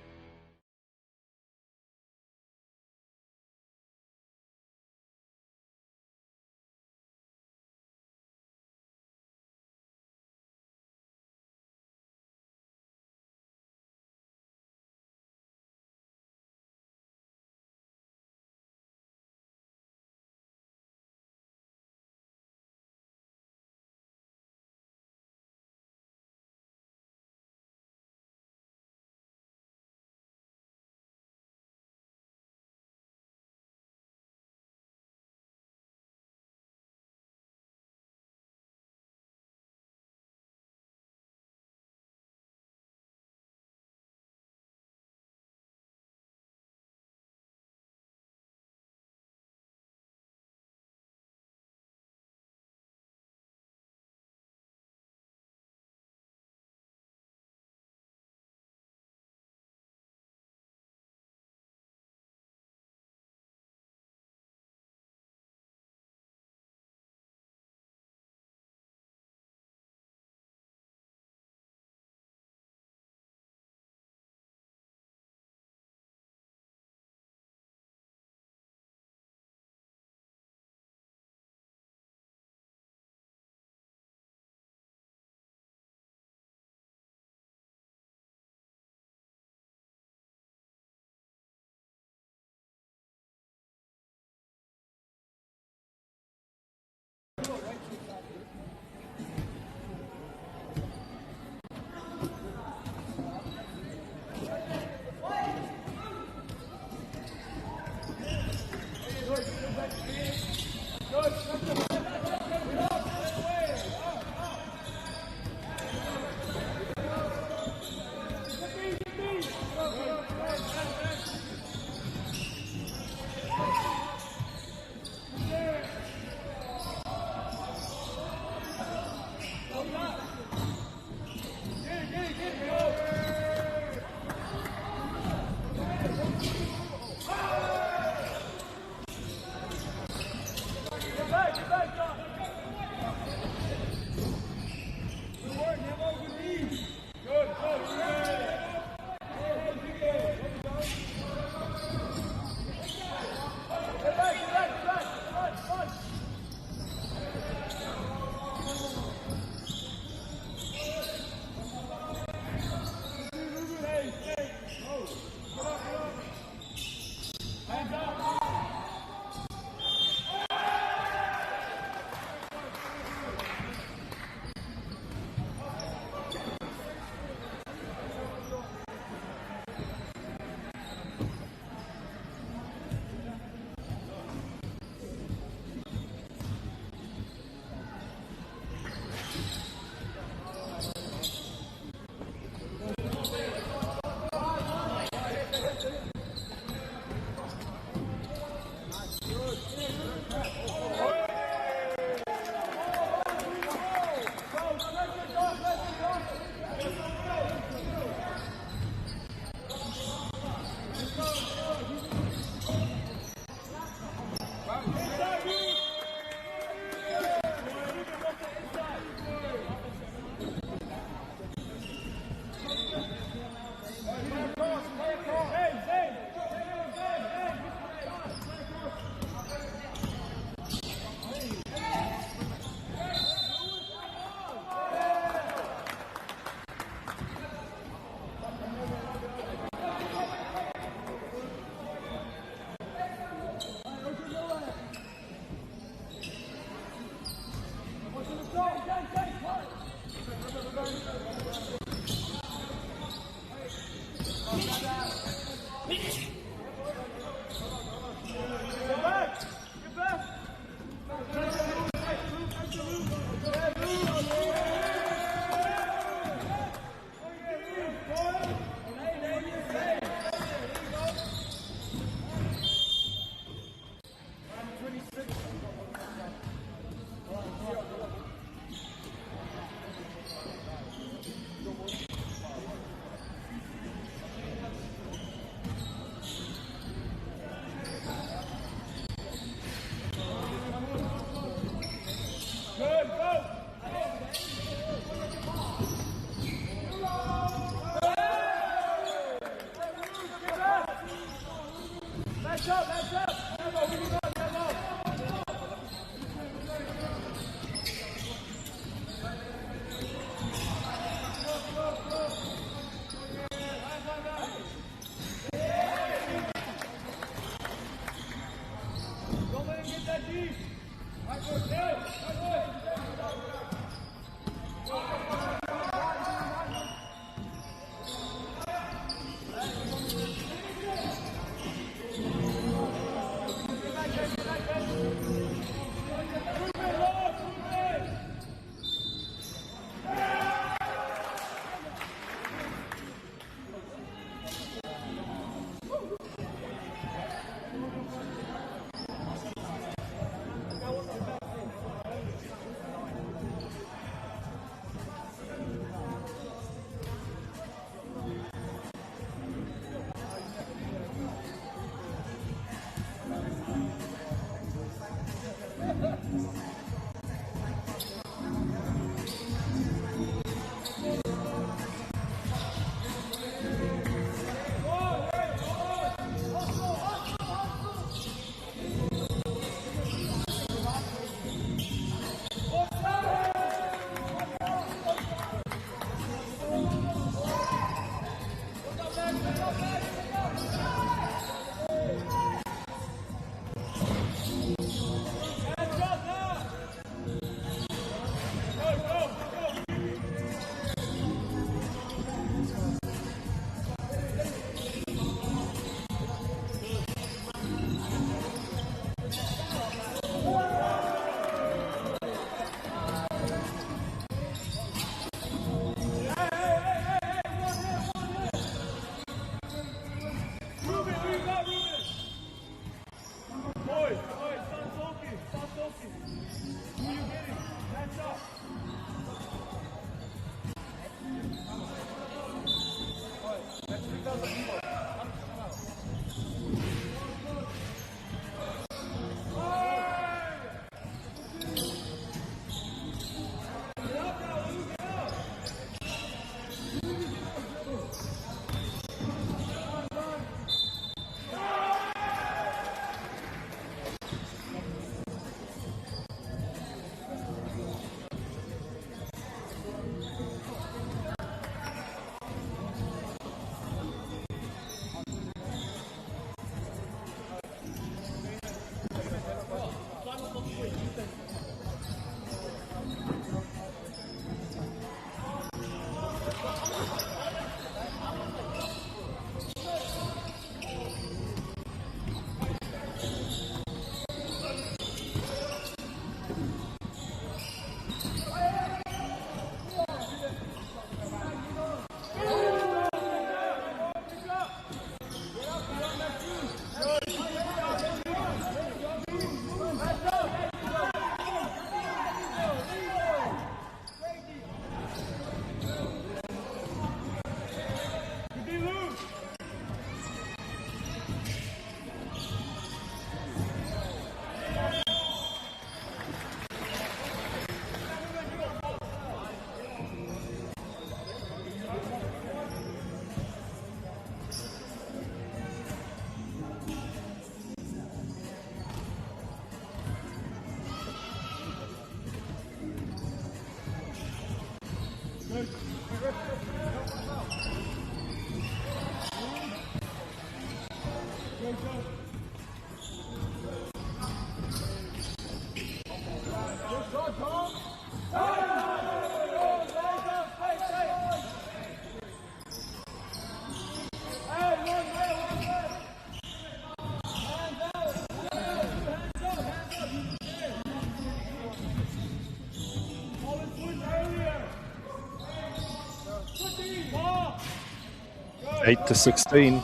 Eight to 16.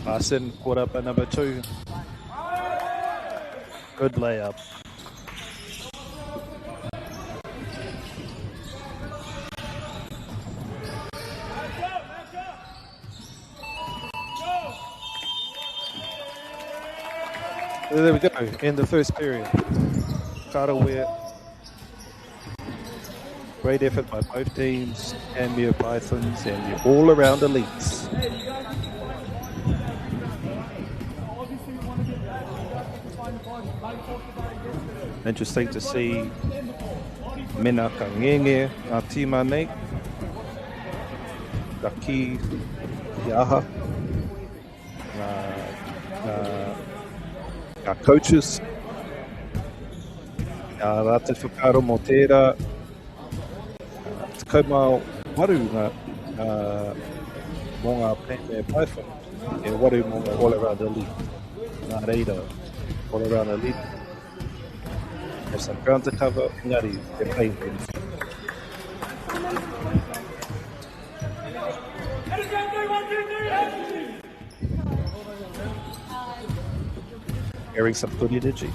Arsene caught up at number 2. Good layup. There we go, in the first period. Karawea. Great effort by both teams, and MAORI Pythons, and the all-around elites. Interesting to see Mena ka ngenge a tīma nei, ka ki i aha, our coaches, rate whakaro mō tērā, te kaumau waru ngā mō ngā MAORI Python, e waru mō ngā all around elite, ngā reira all around elite. Have some ground to cover, ngari, they're playing things. Airing some good energy.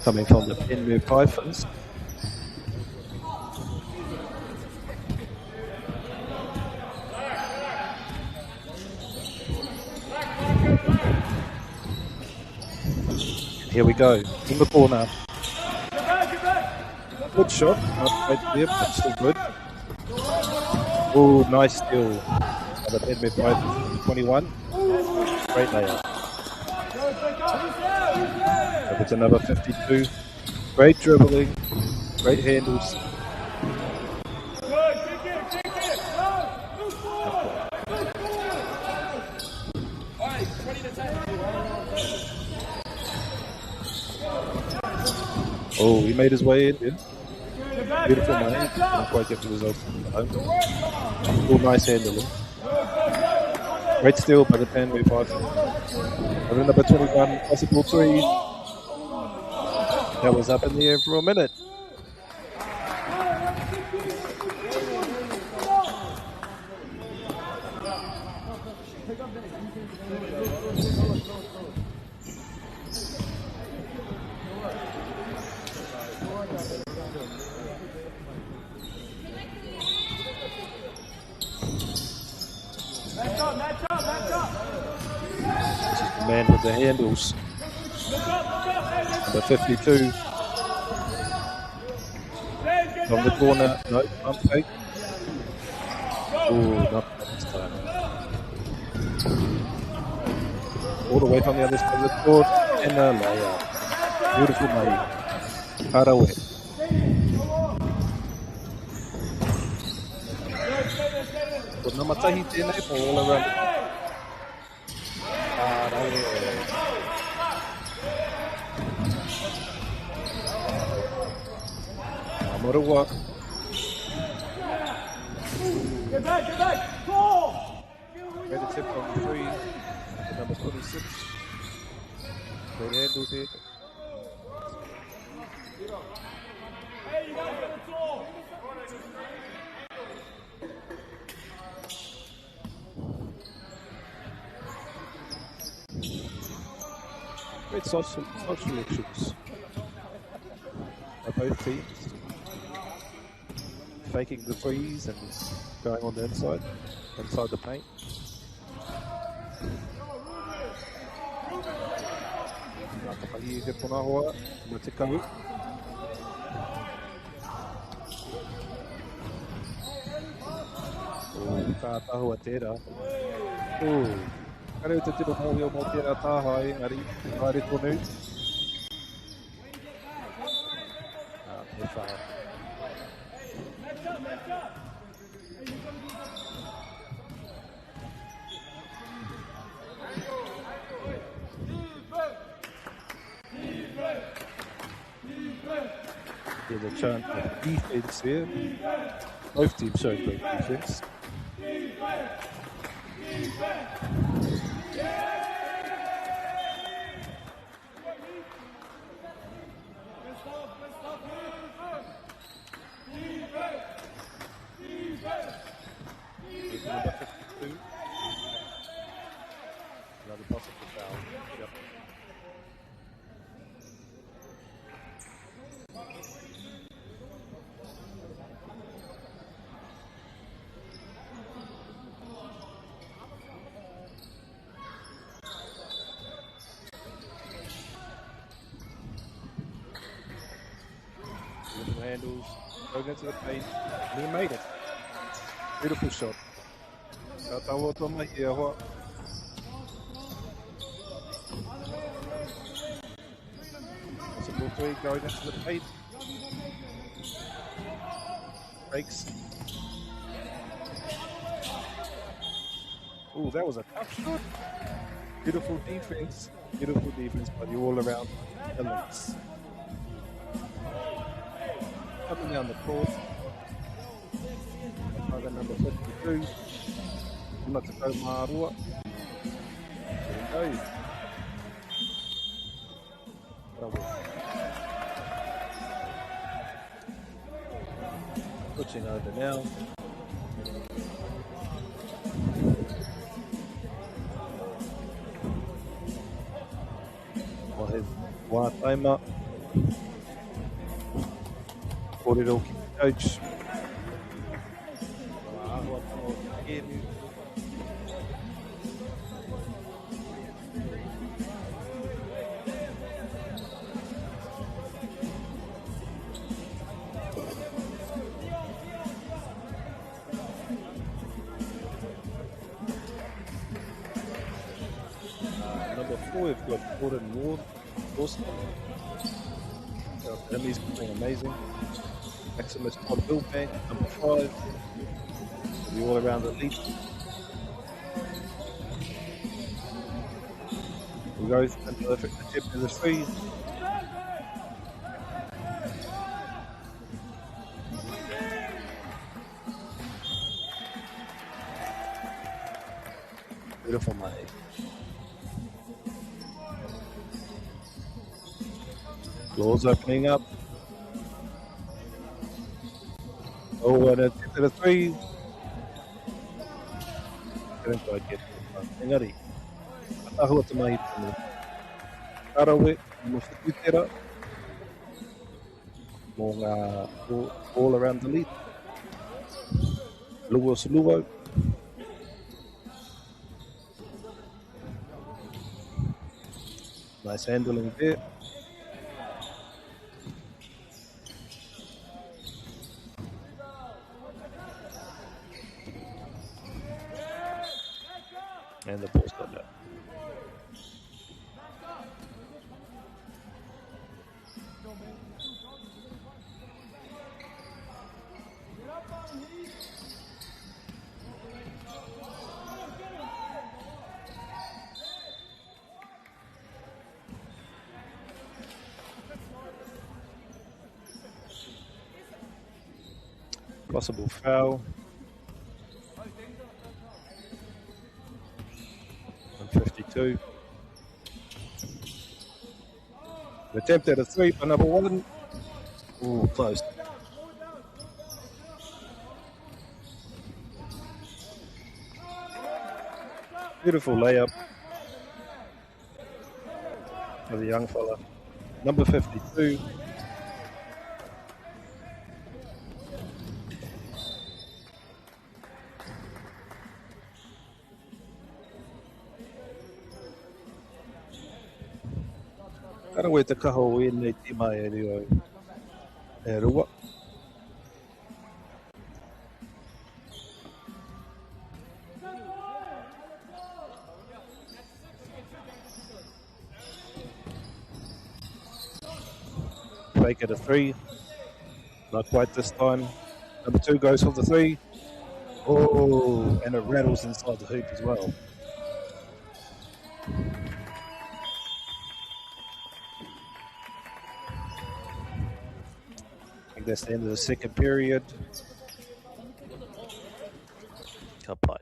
Coming from the MAORI Pythons. Here we go, in the corner. Good shot, not quite there, but still good. Oh, nice steal. The MAORI Pythons 21. Great layup. It's another 52. Great dribbling, great handles. Oh, he made his way in. Yeah. Beautiful money. Didn't quite get the result from home. Oh, nice handling. Great steal by the 10 way pass. And then number 21, possible 3. That was up in the air for a minute. Man with the handles. Number 52. From the corner. No, pump fake. Oh, not this time. All the way from the other side of the court. And a layup. Beautiful money. Haraway. Put number tahi tēnei for all around. MāORI. Get back, get back! Four! Ready to tip on the 3. Number 26. Great handle there. Hey, you guys got a tour! Great social issues by both teams. Faking the threes and going on the inside the paint. Here for Nahoa, Matikaru. Tātahua tērā. Kare te tiro mōhio mō tērā tāha engari, haere tonu. Me whaha. There's a chant of defense here. Both teams showing great defense. Number 52. Another possible foul. Yep. Beautiful handles, going into the paint, and he made it. Beautiful shot. Tātaua toma i ahoa. Possible 3 going into the paint. Breaks. Ooh, that was a tough shot. Beautiful defense by the all-around elements. Coming down the court. Another number 52. Not to go MāORI. There we go. Switching over now. Wā taima. Kōrero ki coach. Number 4, we've got Gordon Ward. Awesome. He's playing amazing. Maximus Todd Billbank, number 5. The all-around elite. He goes into the tip to the 3. Floor's opening up. Oh, and a tip to the three. Didn't quite get it. Engari. Atahua te mai tonu. Karawe, mo whakutera. Mo ngā all around the lead. Luo Suluo. Nice handling there. And the ball's got that. Possible foul. 152. Attempt at a three for number one. Ooh, close. Beautiful layup for the young fella. Number 52. Karawe te kaho e nei te mai e reo e rua. Fake at a three. Not quite this time. Number two goes for the three. Oh, and it rattles inside the hoop as well. I think that's the end of the second period. Ka pai.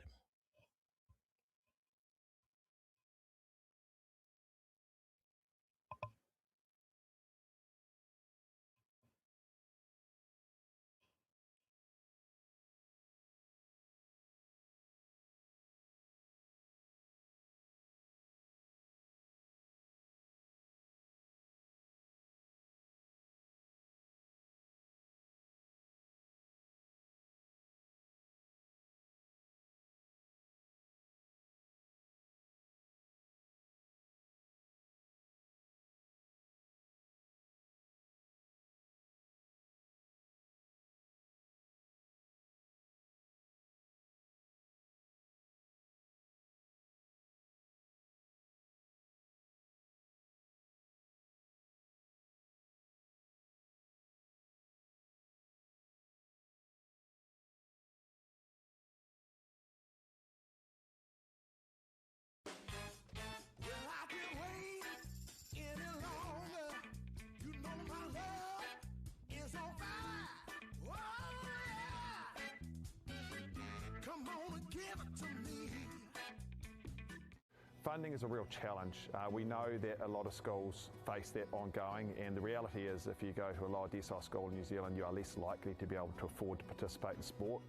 Funding is a real challenge. We know that a lot of schools face that ongoing, and the reality is if you go to a lower decile school in New Zealand, you are less likely to be able to afford to participate in sport.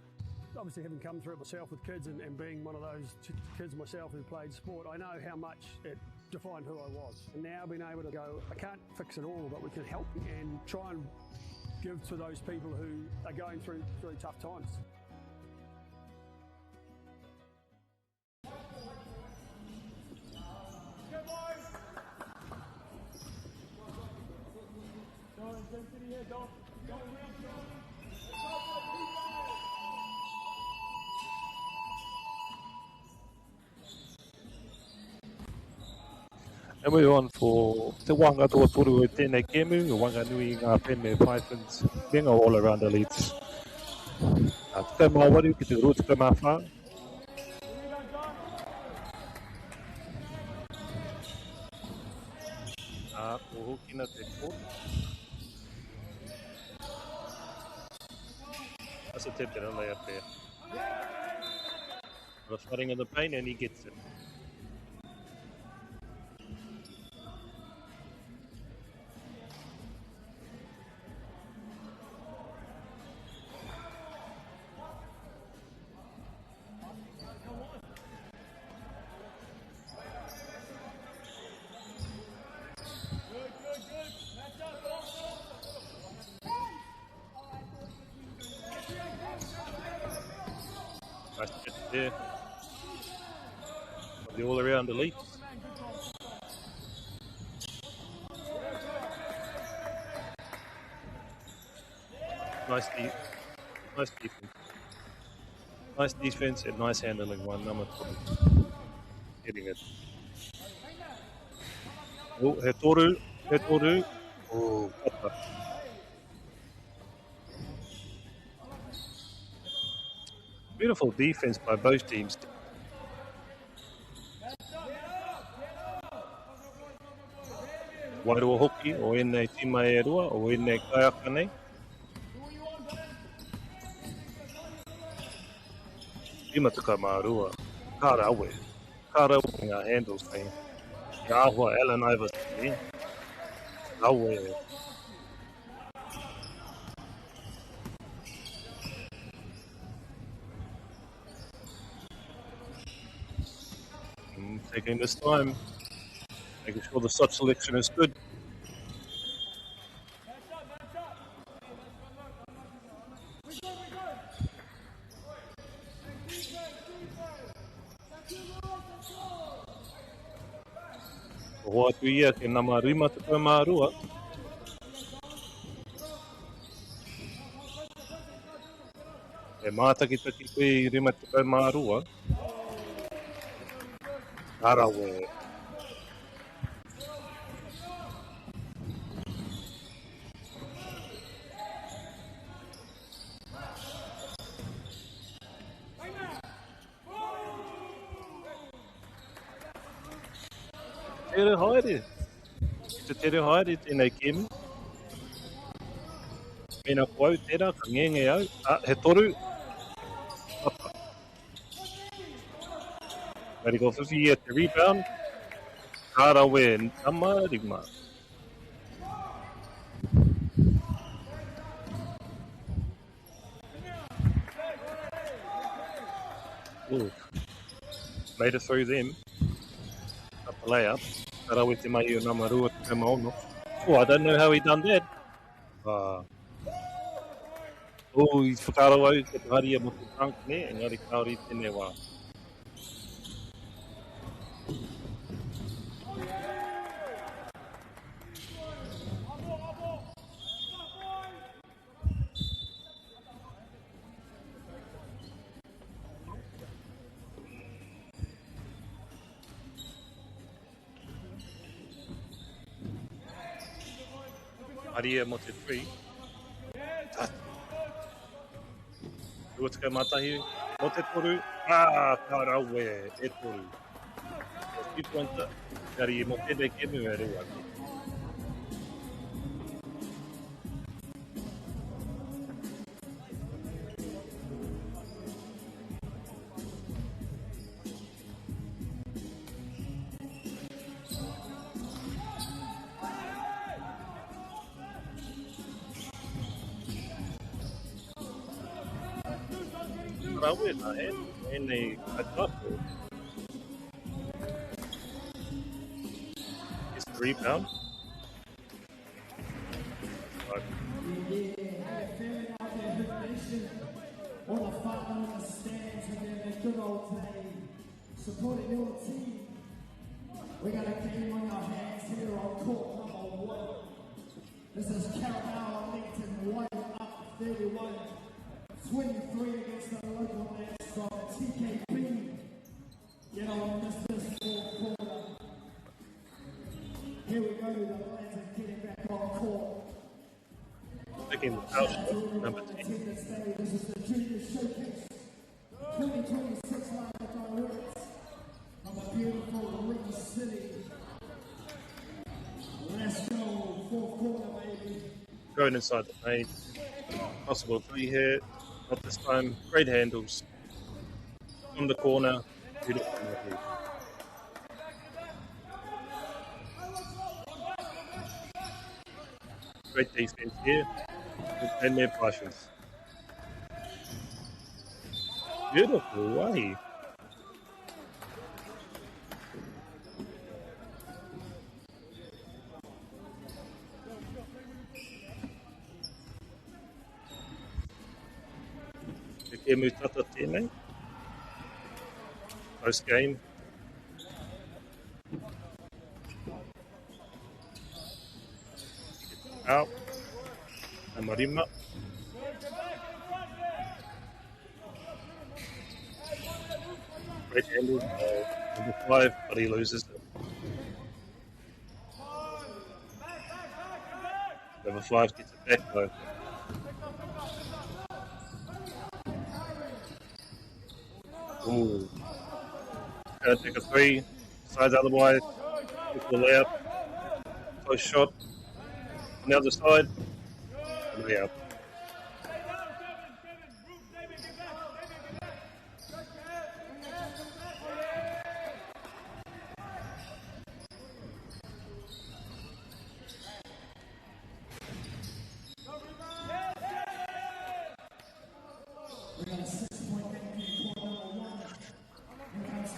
Obviously, having come through it myself with kids and being one of those kids myself who played sport, I know how much it defined who I was. And now being able to go, I can't fix it all, but we can help and try and give to those people who are going through really tough times. And we're on for te wanga tō toru o tēnei kemu, o Whanganui ngā pēne Pythons, benga all around elites. Te MΑΟRI ki te rūta te mawha. O hukina te kōta. That's a tip that I lay up there. Got a flooding in the paint and he gets it. Yeah. The all-around elite. Nice defense. Nice defense and nice handling one. Number 20. Getting it. Oh, he toru. Oh, kata. Beautiful defense by both teams. Wairua hoki o ēnei tima e rua o ēnei kaiaka nei. Rimatuka mārua. Kārawe. Kārawe ngā handles nei. Ia ahua Allen Iverson. Rawe. Taking this time. Making sure the shot selection is good. Hoa atu ia ke nama rimatuka mārua. E mātakitaki koe I rimatuka mārua. Arawe. Tere haere. Te tere haere tēnei kemi. Mēnā kouau tērā, ka ngenge au. He toru. Papa. Ready go Fifi at the rebound. Kārawe Tamarima. Ooh. Made it through them. Up the layup. Kārawe te mai o Namarua te maono. Oh, I don't know how he done that. Oh, he's whakaro au ke te haria mo te trunk ne, engari kaori tēnei wā. Haria mo te three. Ruatika matahi mo te toru. Kārawe e toru. Three pointer. Kari mo tēnei kemu e rua. Rawe na he, ēnei katapo. It's the rebound. Right. All the fun on the stands and then the good old day supporting your team. We got a game on our hands here on court number 1. This is Carolina Lincoln 1 up 31. 23 against the local nets from TKP. Get on this fourth quarter. Here we go, the Lions are getting back on court. Taking the foul shot, number 10. This is the Junior Showcase 2026 live direct from a beautiful Ring City. Let's go, fourth quarter, baby. Going inside the paint. Possible three here. Not this time. Great handles. On the corner. Beautiful. Great defense here. And their pushes. Beautiful way. Ke mu tata tēnei. Close game. Out. Amarima. Great handle. Number 5, but he loses it. Number 5 gets it back though. Ooh. Gonna take a 3. Sides otherwise. Equal out. Close shot. On the other side. And we out.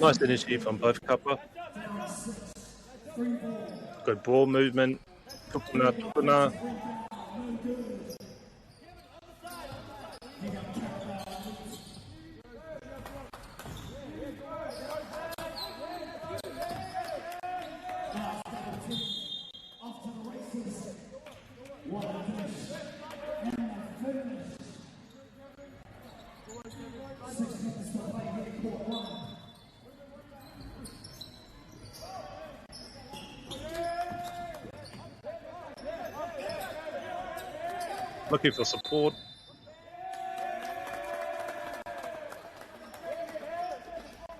Nice initiative from both Kappa. Good ball movement. Tukuna. Looking for support.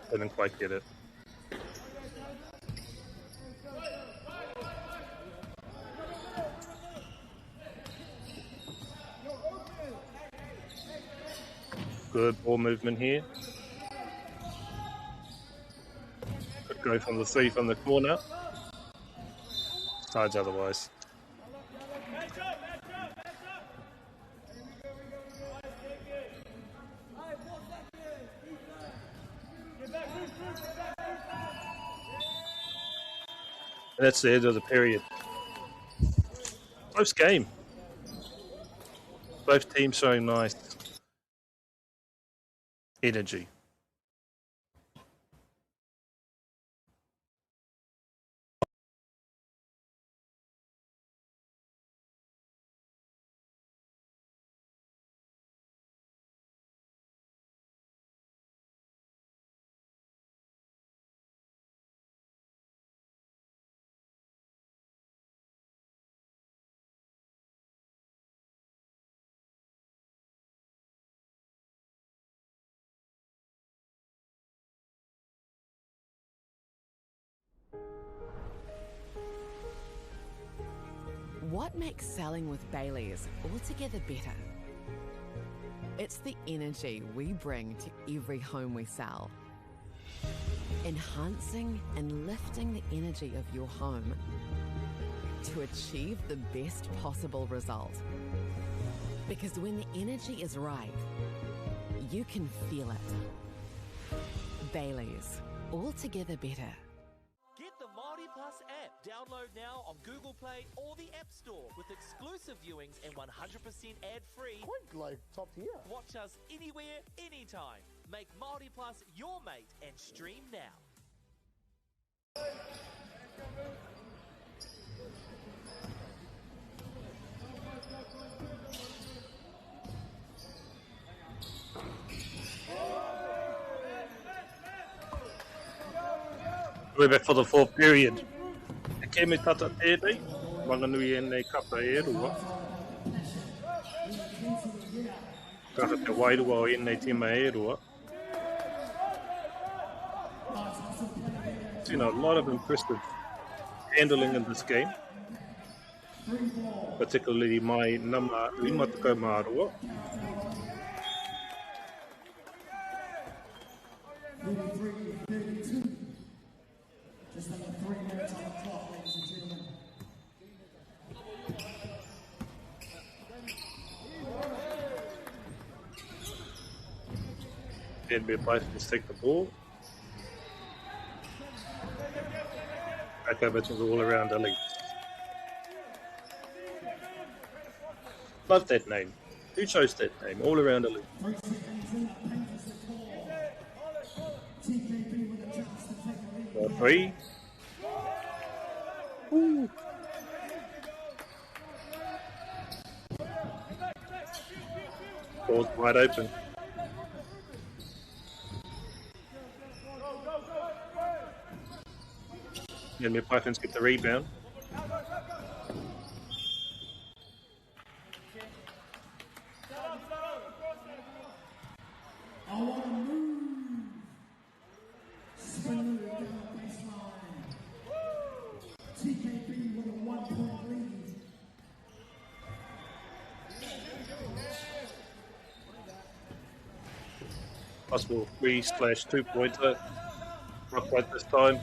Didn't quite get it. Good ball movement here. Could go from the 3 from the corner. Sides otherwise. And that's the end of the period. Close game. Both teams showing nice energy. What makes selling with Bailey's altogether better? It's the energy we bring to every home we sell. Enhancing and lifting the energy of your home to achieve the best possible result. Because when the energy is right, you can feel it. Bailey's, altogether better. Get the MāORI Plus app. Download now on Google Play or the App Store with exclusive viewings and 100% ad-free. Quite like top tier. Watch us anywhere, anytime. Make MāORI Plus your mate and stream now. We're back for the 4th period. E ke me tata tētai, Whanganui nei kapa e rua. Kaka te wairua o nei tima e rua. Seen a lot of impressive handling in this game. Particularly my nama 5 tukau mārua. Just under 3 minutes on the clock, ladies and gentlemen. NBA Pythons take the ball. Back over to the all-around elite. Love that name. Who chose that name? All-around elite. TKP with 3. Ooh. Ball's wide open. And the Pythons get the rebound. I want to move. Springvale down the baseline. TKB with a 1-point lead. Possible 3/2 pointer. Not quite this time.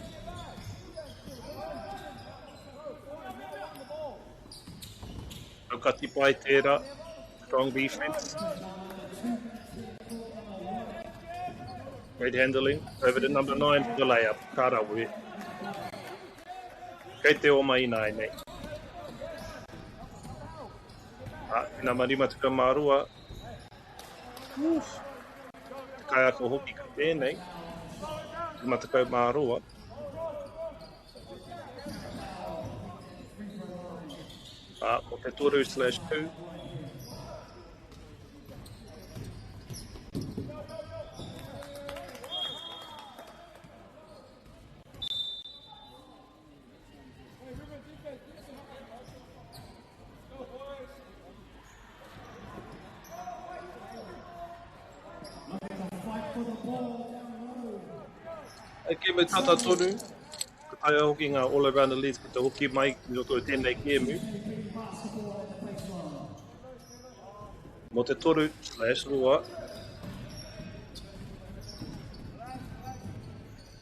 Okati Pai Tera. Strong defense. Great handling. Over to number 9 for the layup. Karawe. Kei te o mai nai nei. Ina marima tuka marua. Kai ako hoki ka tēnei. Ima tukau marua. O te toru/2. Ke me tata tonu, ka tai hoki ngā all around the leads ki te hoki mai ki roto o tēnei kēmu. Mo te toru/2.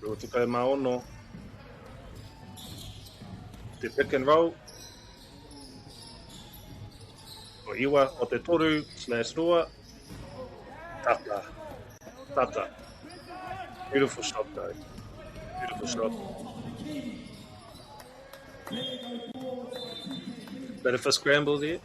Ro tukai maono. Te pick and roll. O iwa o te toru/2. Tata. Tata. Beautiful shot though. Beautiful shot. Better for scramble there.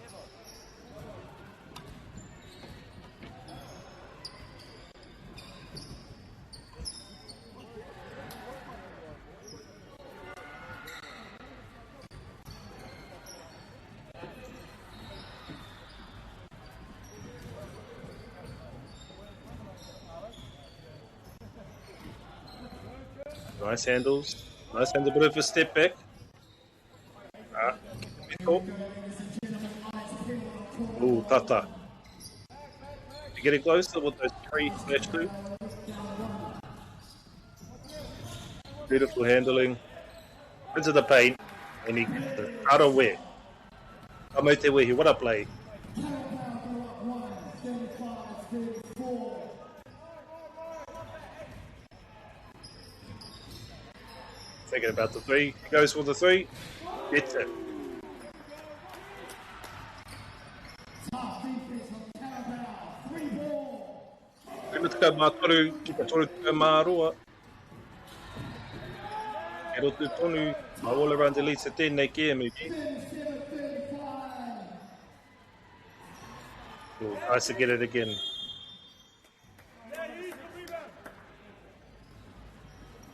Nice handles. Nice handle, bit of a step back. Ooh, Tata. You getting closer with those 3/2. Beautiful handling. Into the paint. And he gets it out of where. Kamau te wehi, what a play. Thinking about the 3. He goes for the 3. Gets it. Rima tuka mātoru, ki ka toru tuka māroa. E rotu tonu, ma all around the leads e tēnei kēmu. Nice to get it again.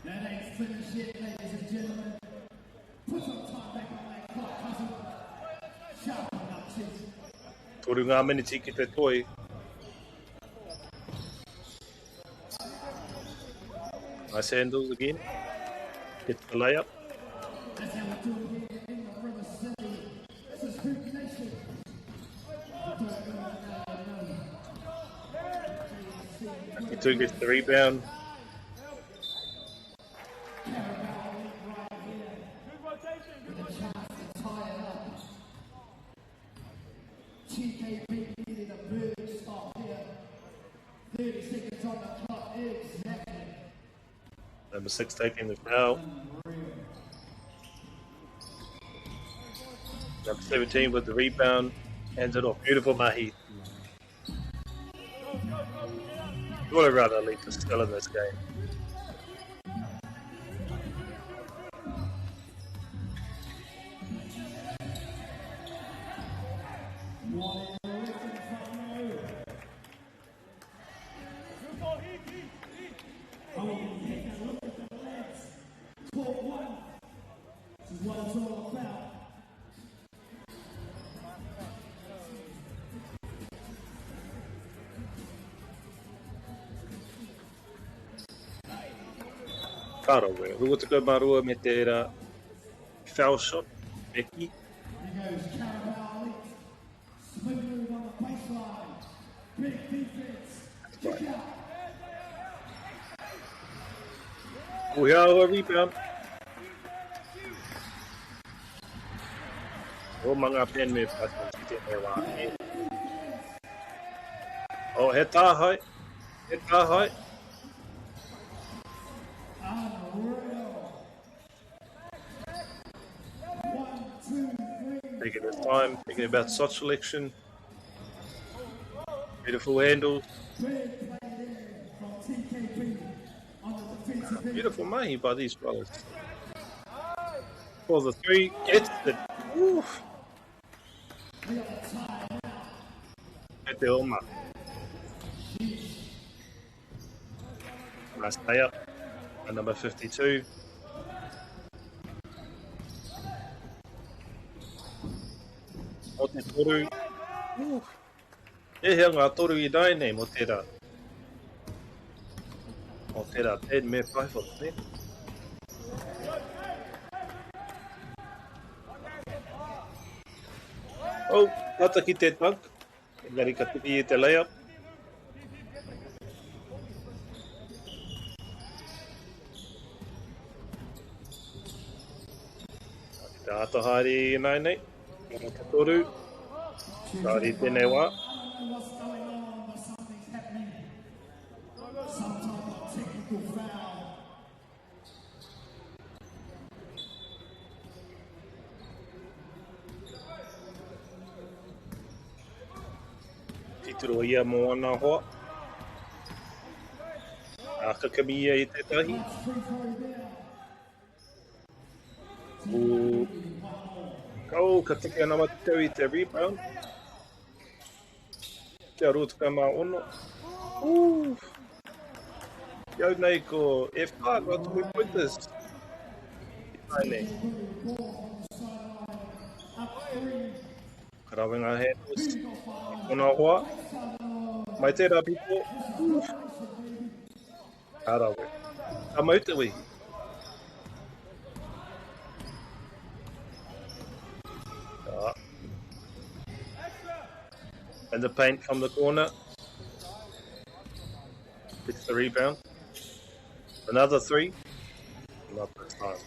That ain't finished yet, ladies and gentlemen. Put some time back on that clock, cousin. Sharpen up, chicks. Toru ngā miniti ki te toi. Nice handles again. Gets the layup. That's how we do it here in the River City. This is HoopNation. He took gets the rebound. TKB needed a big stop here. 30 seconds on the clock, exactly. Number 6 taking the foul. Number 17 with the rebound. Hands it off. Beautiful mahi. You would have rather lead to still in this game. Oh, take a look at the legs. 12 it's all about. Kāra we, huataka marua me te foul shot, Becky. Here goes Carabao. Smooth move on the baseline. Big defense. Kick out. Uhiaua rebound. O mga pen me pata ki tēnei wā. O he tāhai. He tāhai. Taking his time, thinking about shot selection. Beautiful handles. Beautiful mahi by these brothers. For the three, gets it. Oof. At the Oma. Nice play up. And number 52. O te toru. E hea ngā toru I dai nei mo tērā. O tērā pen me whaiwhot, ne? Oh, tata ki te tank. Engari ka tuki I te layup. Te atohari nai nei. Ngā te toru. Kāri tēnei wā. Tituro ia mo ana hoa. A kakami ia I tētahi. Kau ka tiki ana matutau I te rebound. Kia rotuka mā ono. Iau nei ko F5, got 2 pointers. Ai nei. Karawenga handles. Ona hoa. Mai tērā pipo. Karawe. A mautawi. And the paint from the corner. It's the rebound. Another three. Not this time.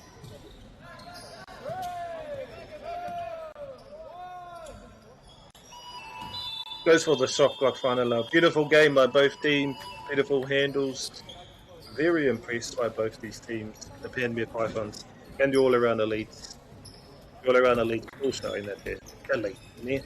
Goes for the shot clock final. Beautiful game by both teams. Beautiful handles. Very impressed by both these teams. The PNB Pythons and the all-around elites. The all-around elites all showing that they're elite. Yeah.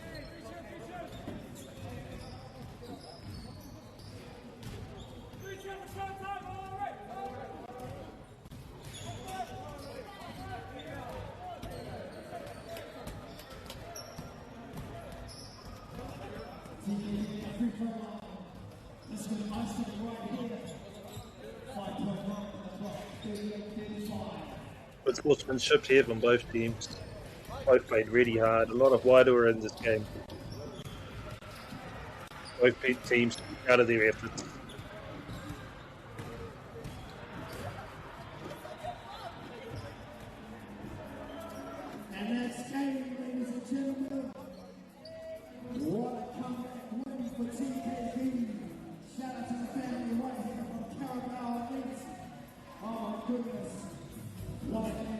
Good sportsmanship here from both teams. Both played really hard. A lot of wide were in this game. Both teams out of their efforts. And that's game, ladies and gentlemen. What a comeback win for TKB. Shout out to the family right here from Carabao Elites. Oh my goodness. What a game.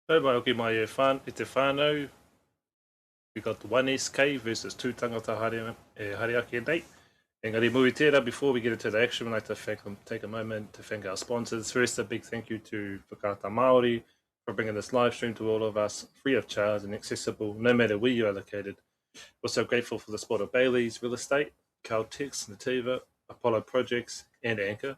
Hei mai oki mai e te whānau. We got the 1SK versus 2 tangata hariake nei. Engari mui tērā, before we get into the action, I'd like to take a moment to thank our sponsors. First, a big thank you to Whakaata MāORI for bringing this live stream to all of us, free of charge and accessible, no matter where you are located. Also grateful for the support of Bailey's Real Estate, Caltex, Nativa, Apollo Projects, and Anchor,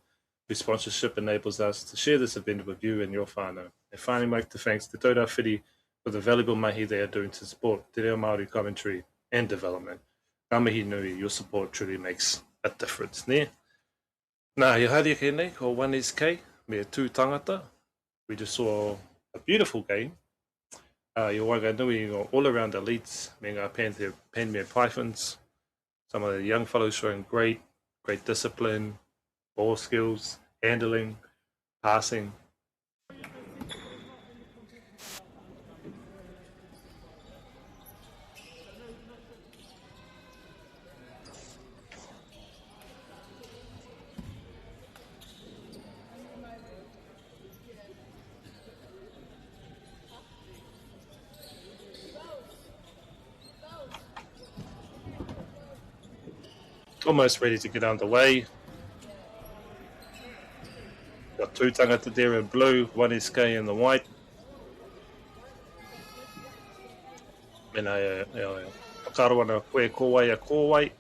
whose sponsorship enables us to share this event with you and your whānau. And finally, I'd like to thank Te Tauta Whiri for the valuable mahi they are doing to support Te Reo Māori commentary and development. Ka mihi nui, your support truly makes a difference. Ne? Nā, he haere ke nei, ko 1SK, me 2 tangata. We just saw a beautiful game. I Whanganui all around elites, me ngā Panmere Pythons. Some of the young fellows showing great discipline, ball skills, handling, passing. Almost ready to get underway. Got 2 tangata there in blue, 1SK in the white. Mena whakaroana koe kōwai a kōwai.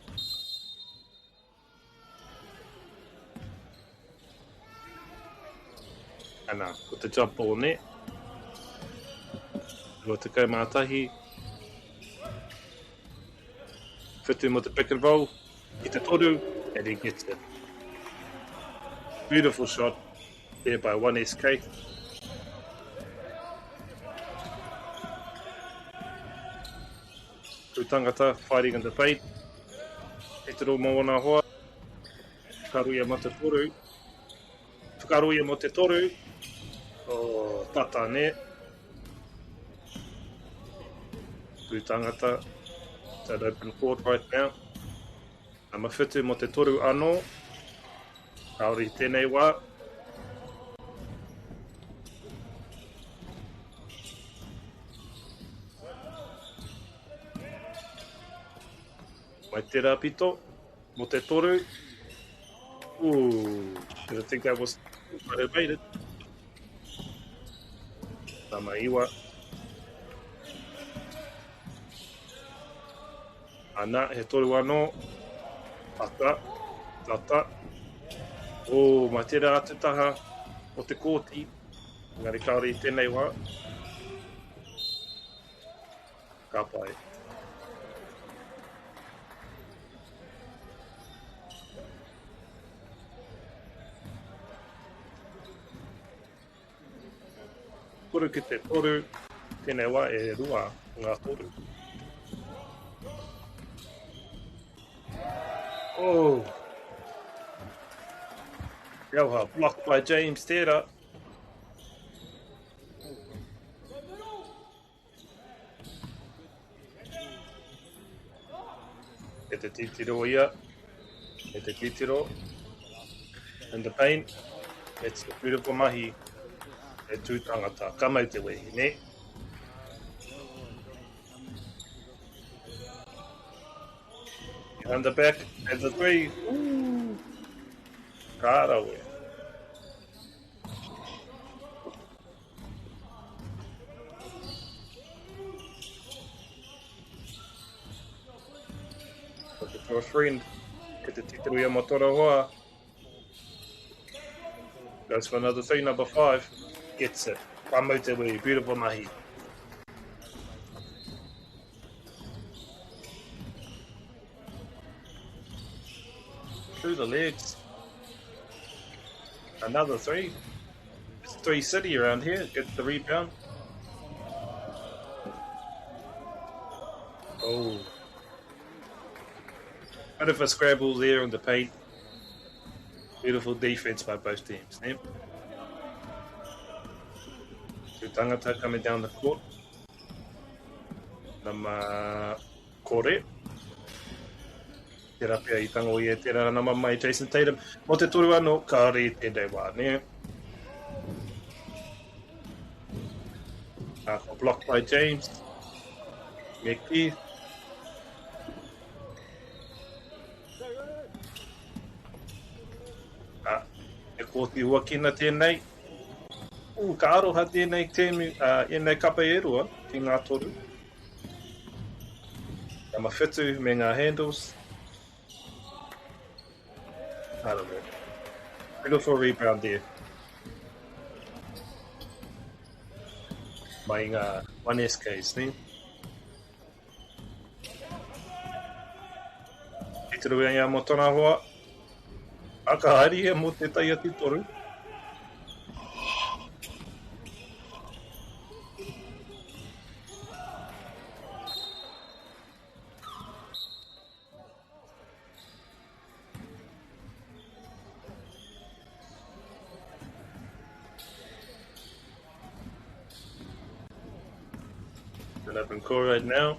Ana, ko te jump ball ne. Ko te kaumātahi. Whitu mo te pick and roll. He te toru, and he gets it. Beautiful shot there by 1SK. Two tangata fighting in the paint. He te ro mo wana hoa. Whakaruia mo te toru. Whakaruia mo te toru. Oh, tata ne. Two tangata. It's an open court right now. Ama whitu mo te toru anō. Kaori tēnei wā. Mai tērā pito mo te toru. Ooh, I think that was quite evaded. Tama iwa. Ana, he toru anō. Tata. Oh, mai tērā atu taha o te kōti. Ngari kaori tēnei wā. Ka pai. Toru ki te toru. Tēnei wā e rua ngā toru. Oh. Yauha, blocked by James tērā. E te titiro ia. E te titiro. In the paint. It's a beautiful mahi. E tū tangata. Ka mau te wehi, ne? And the back, and the 3. Ooh. Karawe. Looking for a friend. Get the titiruia motora hoa. Goes for another 3, number 5. Gets it. Pamotewe, beautiful mahi. Through the legs. Another 3. It's 3 city around here. Gets the rebound. Oh. Bit of a scramble there in the paint. Beautiful defense by both teams. Eh? Two tangata coming down the court. Nama kore. Te rapia I tango I e tērā nama mai Jason Tatum. Mo te toru anō, ka re tēnei wā, ne? Blocked by James. Mickey. E kōti wakina tēnei. Ka aroha tēnei tēmu, tēnei kapa e rua ki ngā toru. Ka mawhitu me ngā handles. I don't know. Beautiful rebound there. Mai ngā 1SKs, ne? I te rua ia mo tōna hoa. Aka hari e mo te tai ati toru. 11 core right now.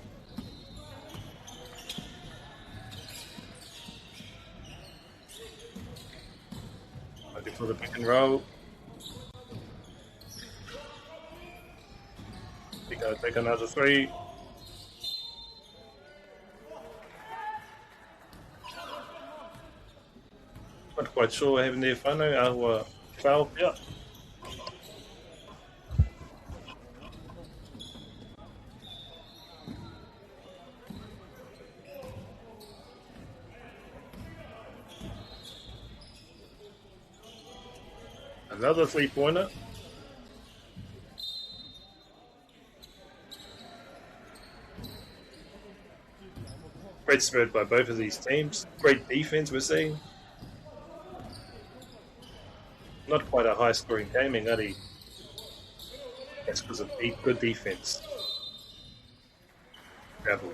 Looking for the pick and roll. We gotta take another three. Not quite sure what happened there, whānau. Ahua foul, yeah. Another three-pointer. Great spirit by both of these teams. Great defense we're seeing. Not quite a high-scoring game, Engari. That's because of good defense. Travel.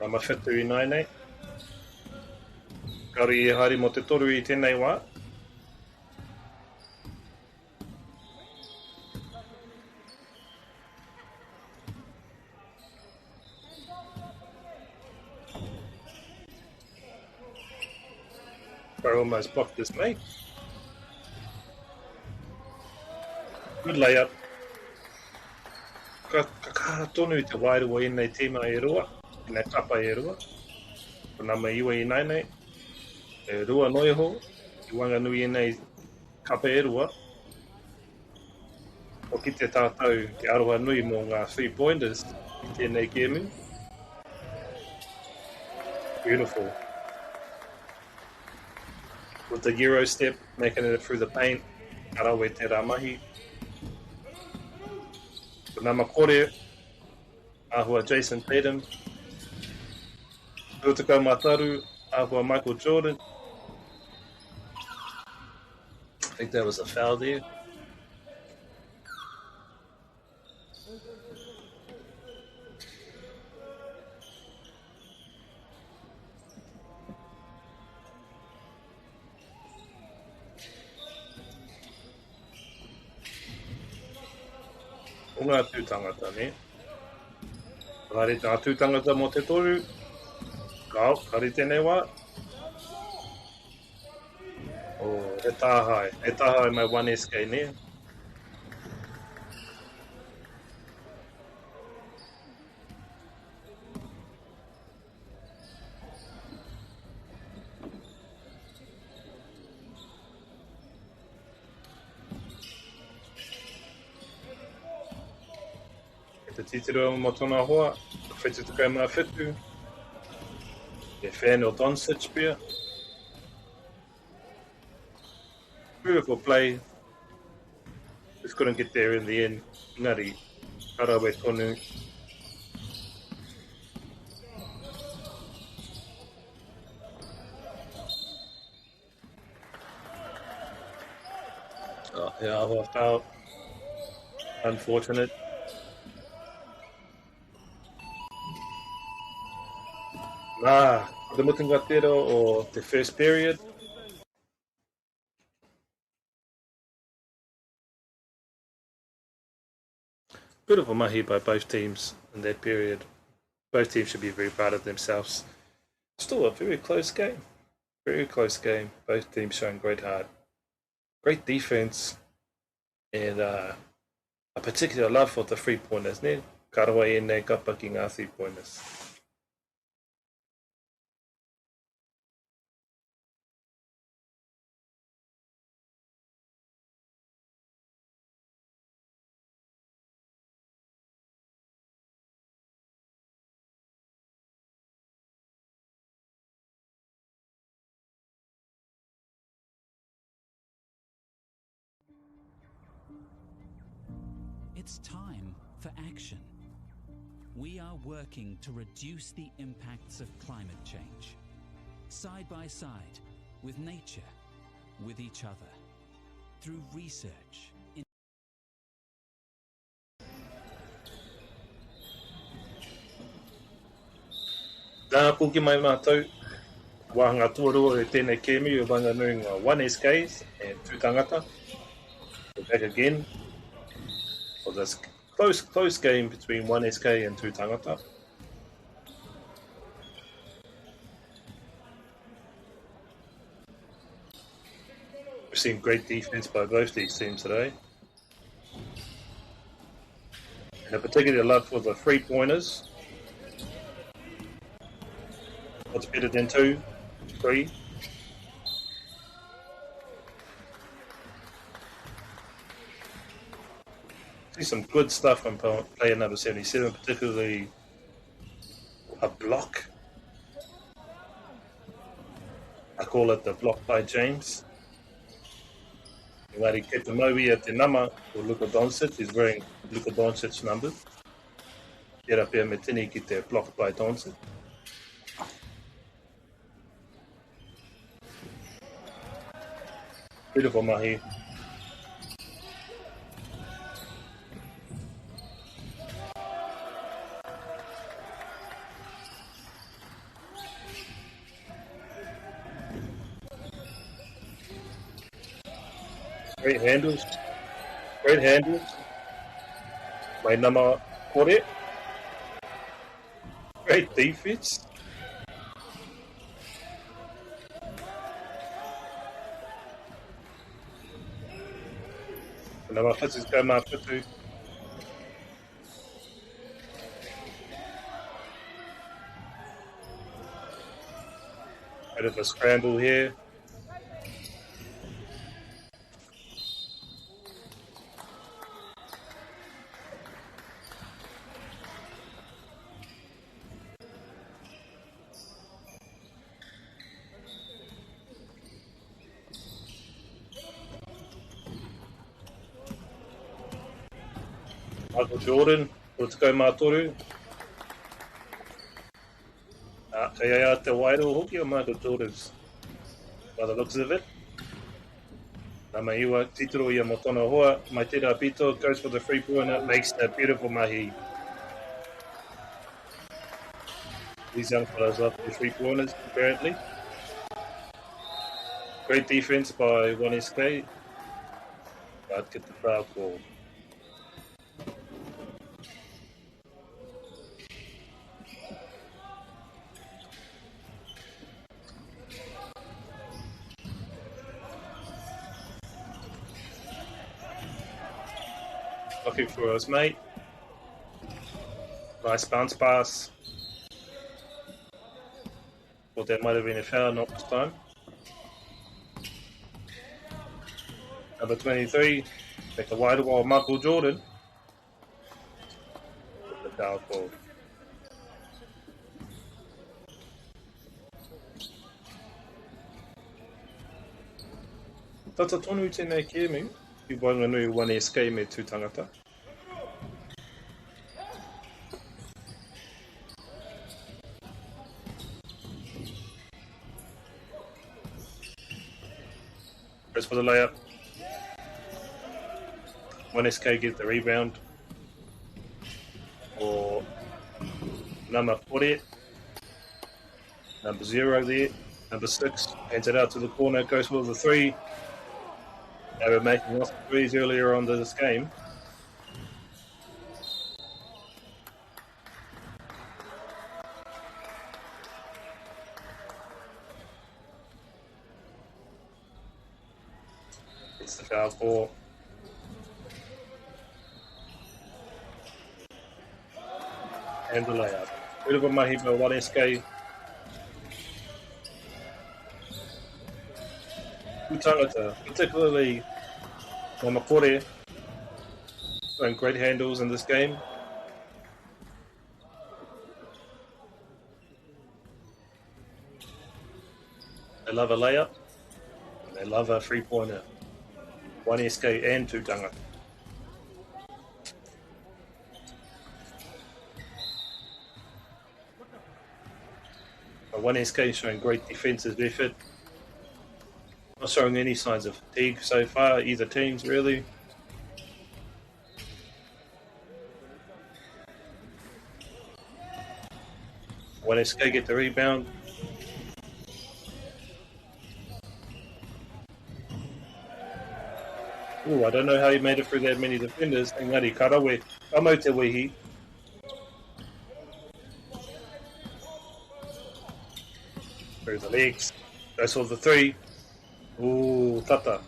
Rama whetu I nainei. Kari e hari mo te toru I tēnei wā. I almost blocked this mate. Good layup. Ka tonu I te wairua I nei tīma e rua. I nei kapa e rua. Kuna mai iwa I nainei. E rua noiho. I Whanganui I nei kapa e rua. O ki te tātou ki aroha nui mō ngā 3-pointers I tēnei kēmu. Beautiful. With the Euro step, making it through the paint. Arawe te rā mahi. Kuna makore. Ahua Jason Tatum. Rutukau Mataru. Ahua Michael Jordan. I think that was a foul there. O ngā tūtangata, ne? Kare ngā tūtangata mo te toru. Kau, kare tēnei wā. O, he tāhai. He tāhai mai 1SK, ne? Te titiro mo tōna hoa, whetu tukai mā whetu. E whēnau Doncic pia. Beautiful play. Just couldn't get there in the end. Ngari, karawe tonu. Oh, yeah, I'll foul. Unfortunate. The mutungatero or the first period. Beautiful mahi by both teams in that period. Both teams should be very proud of themselves. Still a very close game. Very close game. Both teams showing great heart. Great defense. And a particular love for the three-pointers. Ne? Karawa e nei kapaki ngā three-pointers. It's time for action. We are working to reduce the impacts of climate change, side by side, with nature, with each other, through research. Nā kuki mai mātou, wahanga tuarua e tēnei kēmi o Whanganui ngā 1SKs and 2 tangata. We're back again for this close game between 1SK and 2 tangata. We've seen great defense by both these teams today. And a particular love for the three-pointers. What's better than 2, 3? See some good stuff from player number 77, particularly a block. I call it the block by James. Engari ke te maui a te nama o Luka Doncic. He's wearing Luka Doncic numbers. Tērā pia me tini ki te block by Doncic. Beautiful mahi. Great handles. Great handles. By MΑΟRI. Great defense. Nama Fitz's go Fitu. Bit of a scramble here. Michael Jordan, let's go Mātoru. Kaya te wairo hoki o Michael Jordan's, by the looks of it. Nama iwa tituro ia motono hoa, mai tērā pito, goes for the three-pointer, makes that beautiful mahi. These young fellas love the three-pointers, apparently. Great defense by 1SK, but get the foul call. Looking for us, mate. Nice bounce pass. Thought that might have been a foul, not this time. Number 23, back the wider wall, Michael Jordan. The foul call. Tata tonu tēnei kēmu. I Whanganui 1SK me 2 tangata. Goes for the layup. 1SK gets the rebound. For MΑORI. Number 0 there. Number 6 hands it out to the corner. Goes for the 3. They were making lots of threes earlier on in this game. It's the foul ball. And the layup. Bit of a mahi by 1SK. Tangata, particularly MāORI, showing great handles in this game. They love a layup, and they love a three-pointer. 1SK and 2 tangata. But 1SK showing great defensive effort. Not showing any signs of fatigue so far, either teams really. When SK get the rebound. Ooh, I don't know how he made it through that many defenders. Engari karawe, kamo te wehi. Through the legs. Goes for the three. Ooh, tata.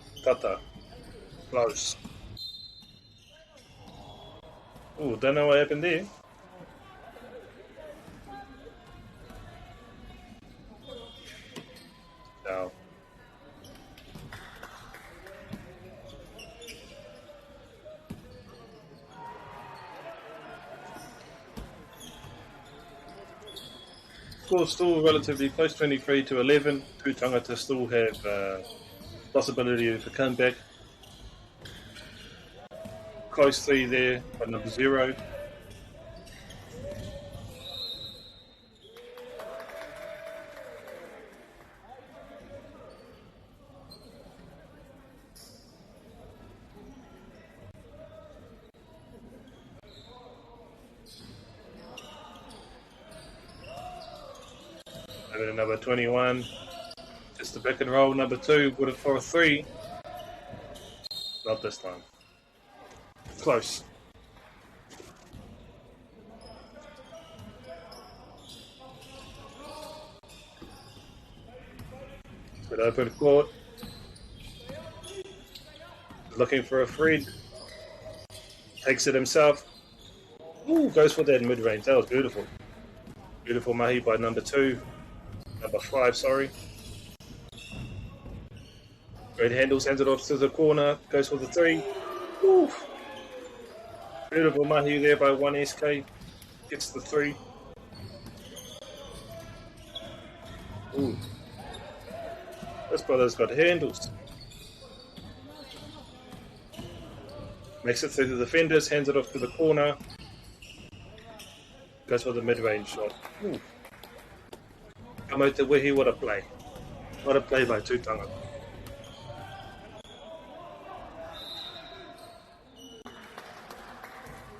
Close. Ooh, don't know what happened there. No. Score still relatively close, 23-11. Two tangata still have possibility of a comeback. Close three there by number 0. And then number 21, just the pick and roll. Number 2, good for a 3. Not this time. Close. Good open court. Looking for a friend. Takes it himself. Ooh, goes for that mid-range. That was beautiful. Beautiful mahi by number 2. Number 5, sorry. Great handles, hands it off to the corner. Goes for the 3. Ooh. Beautiful mahi there by 1SK. Gets the 3. Ooh. This brother's got handles. Makes it through the defenders, hands it off to the corner. Goes for the mid-range shot. Ooh. Come out to Wehi, what a play. What a play by Tūtanga.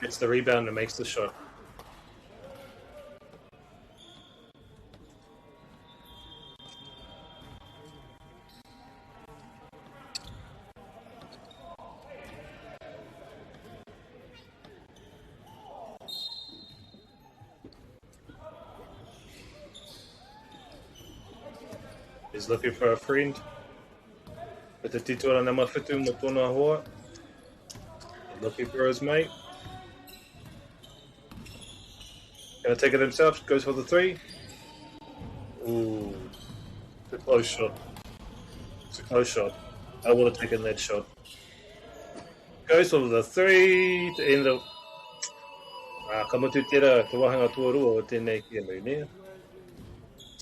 Gets the rebound and makes the shot. He's looking for a friend. With the titura na mawhitu mo tōna hoa. Looking for his mate. Gonna take it himself, goes for the 3. Ooh. It's a close shot. It's a close shot. I would have taken that shot. Goes for the 3 to end up. Kamatu tera, te wahanga tuarua o tēnei ki anu nea.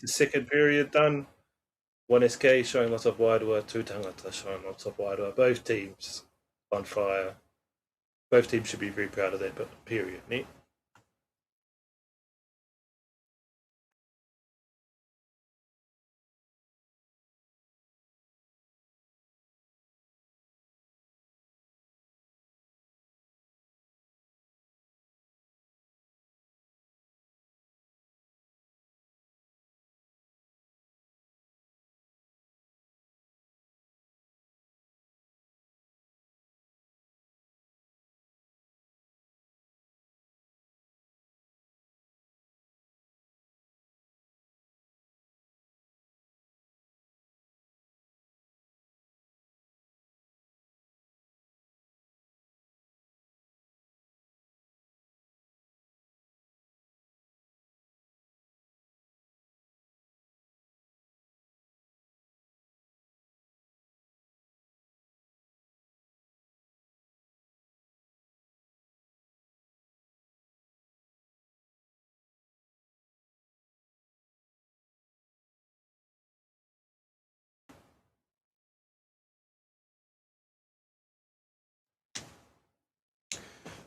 The second period done. 1SK showing lots of wairoa, 2 tangata showing lots of wairoa. Both teams on fire. Both teams should be very proud of that period.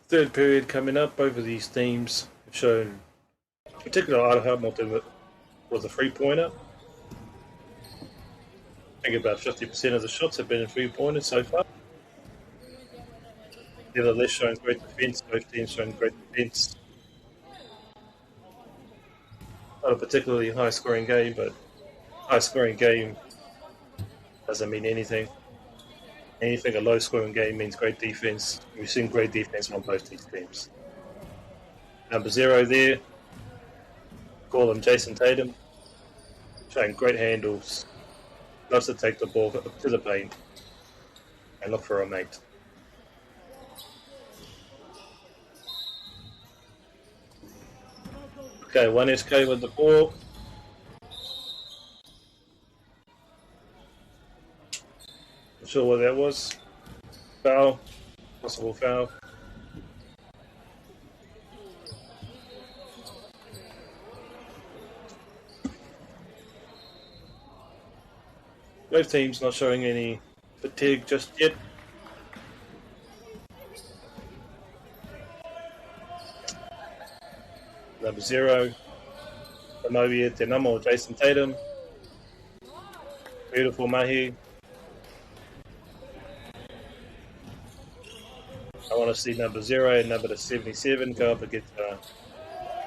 Third period coming up. Both of these teams have shown, particularly Hamilton was a 3-pointer. I think about 50% of the shots have been in 3-pointers so far. Nevertheless, showing great defence. Both teams showing great defence. Not a particularly high-scoring game, but high-scoring game doesn't mean anything. Anything a low-scoring game means great defence. We've seen great defence on both these teams. Number 0 there, call him Jason Tatum, showing great handles. Loves to take the ball to the paint and look for a mate. Okay, 1SK with the ball. Not sure what that was. Foul. Possible foul. Both teams not showing any fatigue just yet. Number 0, MΑΟRI te namo Jason Tatum. Beautiful mahi. I want to see number 0 and number 77 go up against.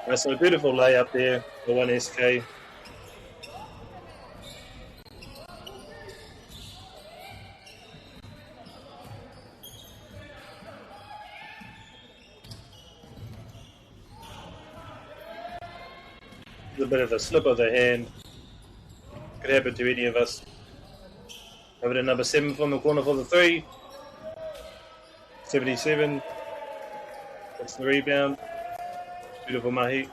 That's a beautiful layup there for 1SK. A bit of a slip of the hand. Could happen to any of us. Over to number 7 from the corner for the 3. 77. That's the rebound. Beautiful mahi.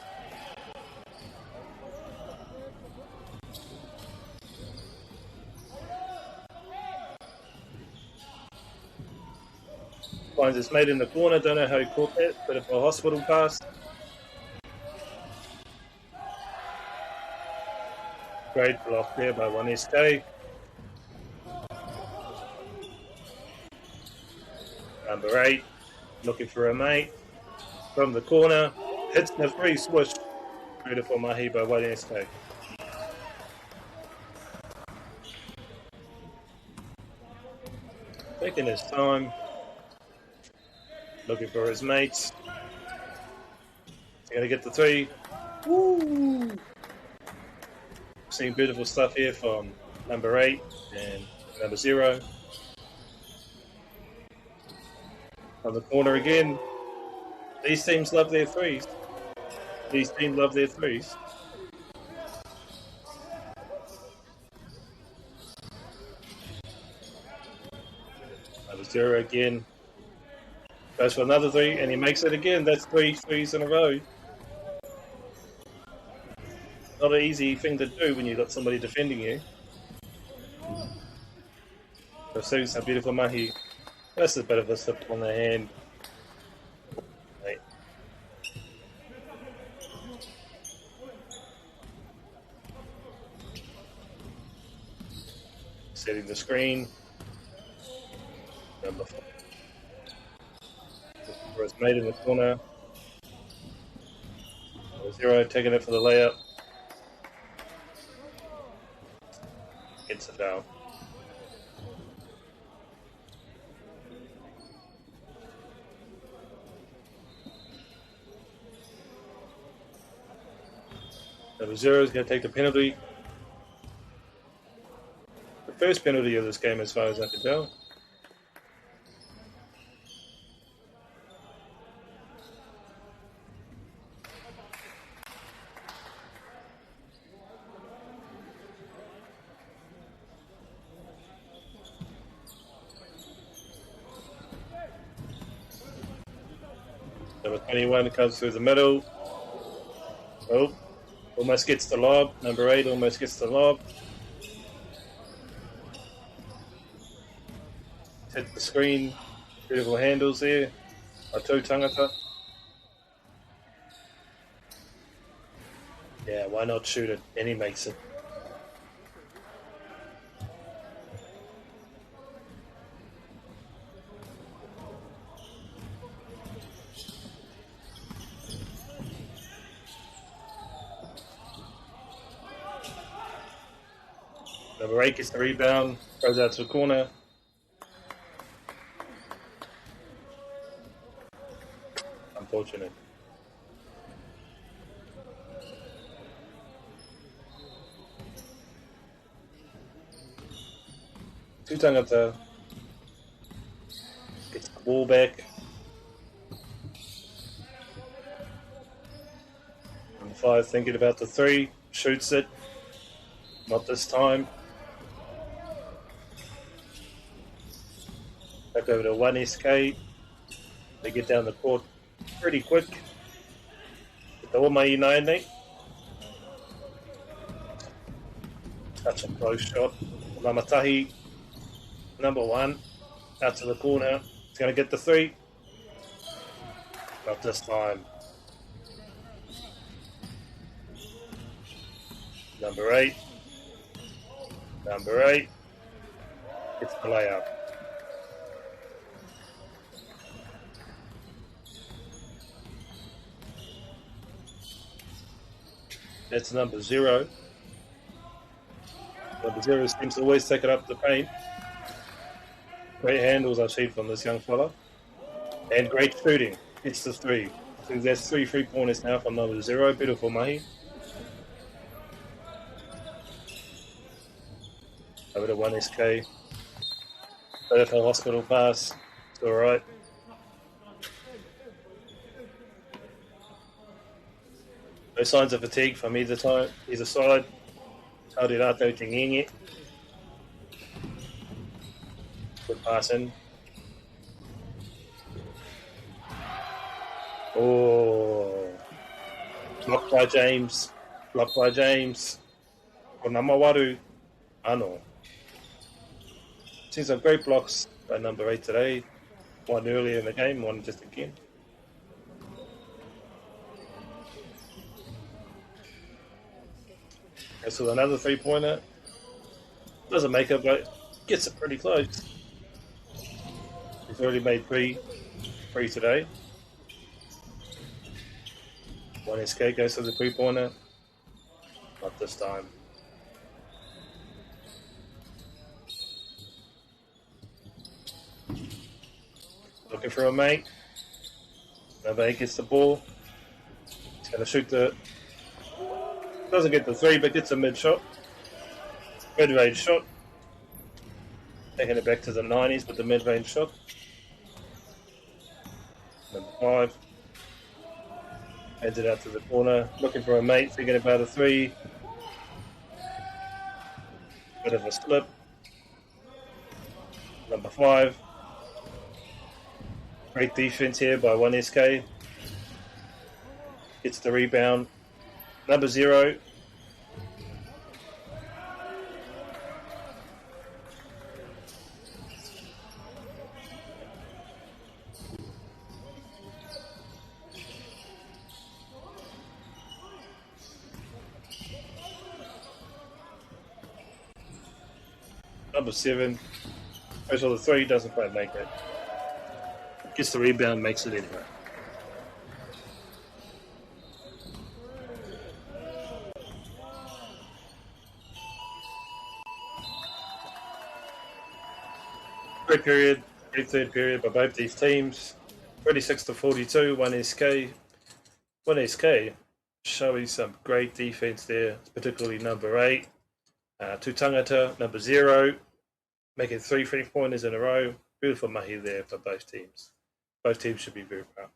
Finds his mate in the corner. Don't know how he caught that. Bit of a hospital pass. Great block there by 1SK. Number 8, looking for a mate. From the corner, hits the free switch. Beautiful mahi by 1SK. Taking his time. Looking for his mates. He's going to get the 3. Woo! Seeing beautiful stuff here from number 8 and number 0. On the corner again. These teams love their threes. These teams love their threes. Number 0 again. Goes for another 3 and he makes it again. That's 3 threes in a row. Not an easy thing to do when you've got somebody defending you. So seeing some beautiful mahi. That's a bit of a slip on the hand. Right. Setting the screen. Number 4. For his mate in the corner. Number 0 taking it for the layup. Gets a foul. Number 0 is going to take the penalty. The first penalty of this game as far as I can tell. Number 21 comes through the middle. Oh, almost gets the lob. Number 8 almost gets the lob. Hit the screen. Beautiful handles there. Atu tangata. Yeah, why not shoot it? And he makes it. Number 8 gets the rebound, throws out to the corner. Unfortunate. Two tangata gets the ball back. And 5 thinking about the 3, shoots it. Not this time. Back over to 1SK. They get down the court pretty quick. Get the Omai 9. Touch and close shot. Lamatahi, number 1, out to the corner. He's going to get the 3. Not this time. Number 8. Number 8. It's the layup. That's number 0. Number 0 seems to always take it up the paint. Great handles I've seen from this young fella. And great shooting. It's the 3. I think that's 3 3-pointers now from number 0. Beautiful mahi. Over to 1SK. Bit of a hospital pass. It's alright. No signs of fatigue from either side. Haurirato Tingenge. Good pass in. Oh. Blocked by James. Blocked by James. For MＡORI. Ano. Seen some great blocks by number 8 today. One earlier in the game, one just again. So another 3-pointer. Doesn't make it, but gets it pretty close. He's already made 3 today. 1SK goes to the 3-pointer. Not this time. Looking for a mate. Number 8 gets the ball. He's going to shoot the... Doesn't get the 3, but gets a mid-shot. Mid-range shot. Taking it back to the 90s with the mid-range shot. Number 5. Heads it out to the corner. Looking for a mate, thinking about a 3. Bit of a slip. Number 5. Great defense here by 1SK. Gets the rebound. Number 0. Number 7. Goes for the 3, doesn't quite make it. Gets the rebound, makes it anyway. Great period, great third period by both these teams. 36-42, 1SK. 1SK showing some great defense there, particularly number 8. Two tangata, number 0, making 3 3-pointers in a row. Beautiful mahi there for both teams. Both teams should be very proud.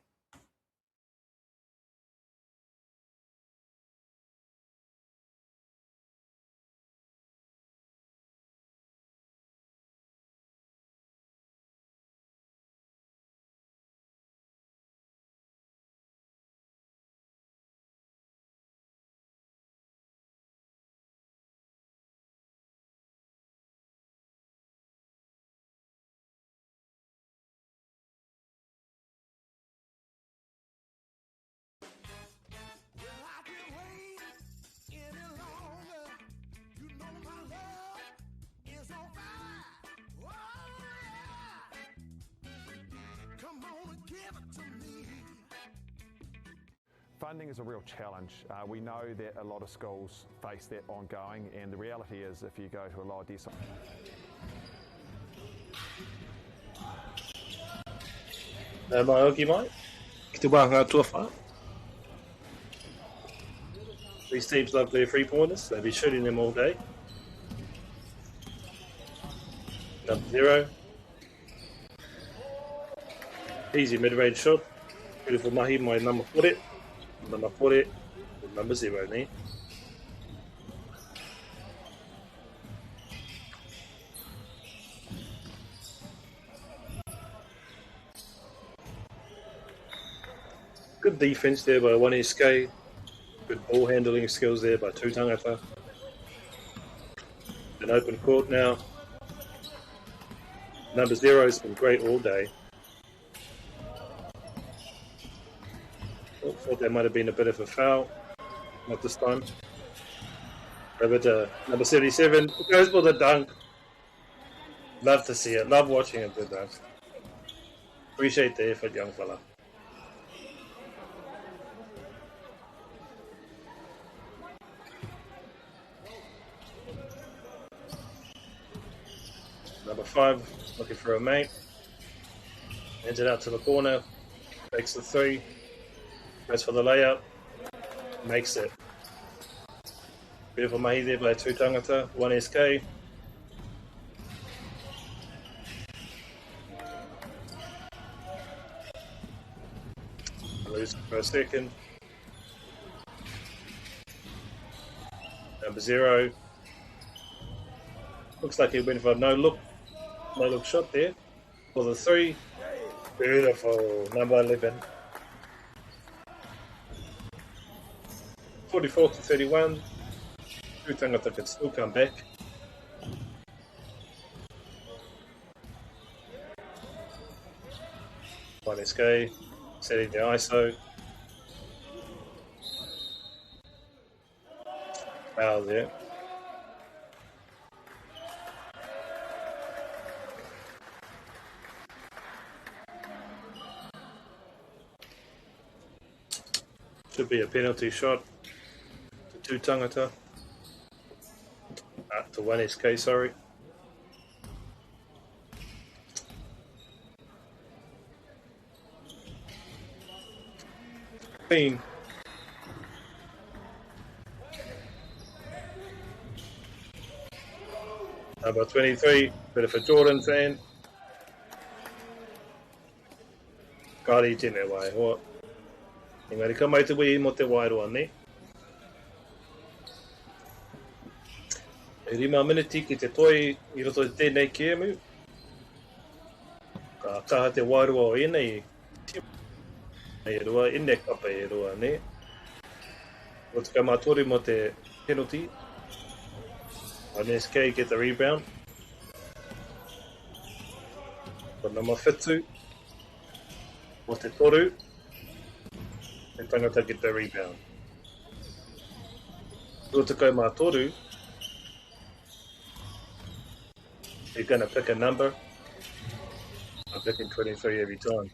Funding is a real challenge. We know that a lot of schools face that ongoing, and the reality is if you go to a lower decile... Ma'ORI mai, ki te wāhanga tuawha. These teams love their three-pointers, they'll be shooting them all day. Number 0. Easy mid-range shot. Beautiful mahi, my number 40. Number 40, number 0 ni. Good defense there by one SK. Good ball handling skills there by 2 tangata. An open court now. Number 0's been great all day. Oh, thought there might have been a bit of a foul. Not this time. Over to number 77. Goes for the dunk. Love to see it. Love watching him do that. Appreciate the effort, young fella. Number 5, looking for a mate. Hands it out to the corner. Takes the 3. Goes for the layup. Makes it. Beautiful mahi there by 2 tangata. 1 SK. Lose for a second. Number 0. Looks like he went for a no-look shot there. For the 3. Beautiful. Number 11. 44 to 31. 2 tangata can still come back. One SK. Setting the ISO. Foul there. Should be a penalty shot to 2 tangata. To 1 SK, sorry. Clean. Number 23, bit of a Jordan fan. Kāri tēnei wai hoa. Engari ka mai te wei mo te wairoa ne. E 5 miniti ki te toi I roto i tēnei kēmu. Ka kaha te wairoa o enei. E rua, ene kapa e rua ne. Roto ka mātori mo te penalty. An SK get the rebound. But number 5 mo te toru. And tangata get the rebound. Roto ka mātoru. You're going to pick a number. I'm picking 23 every time.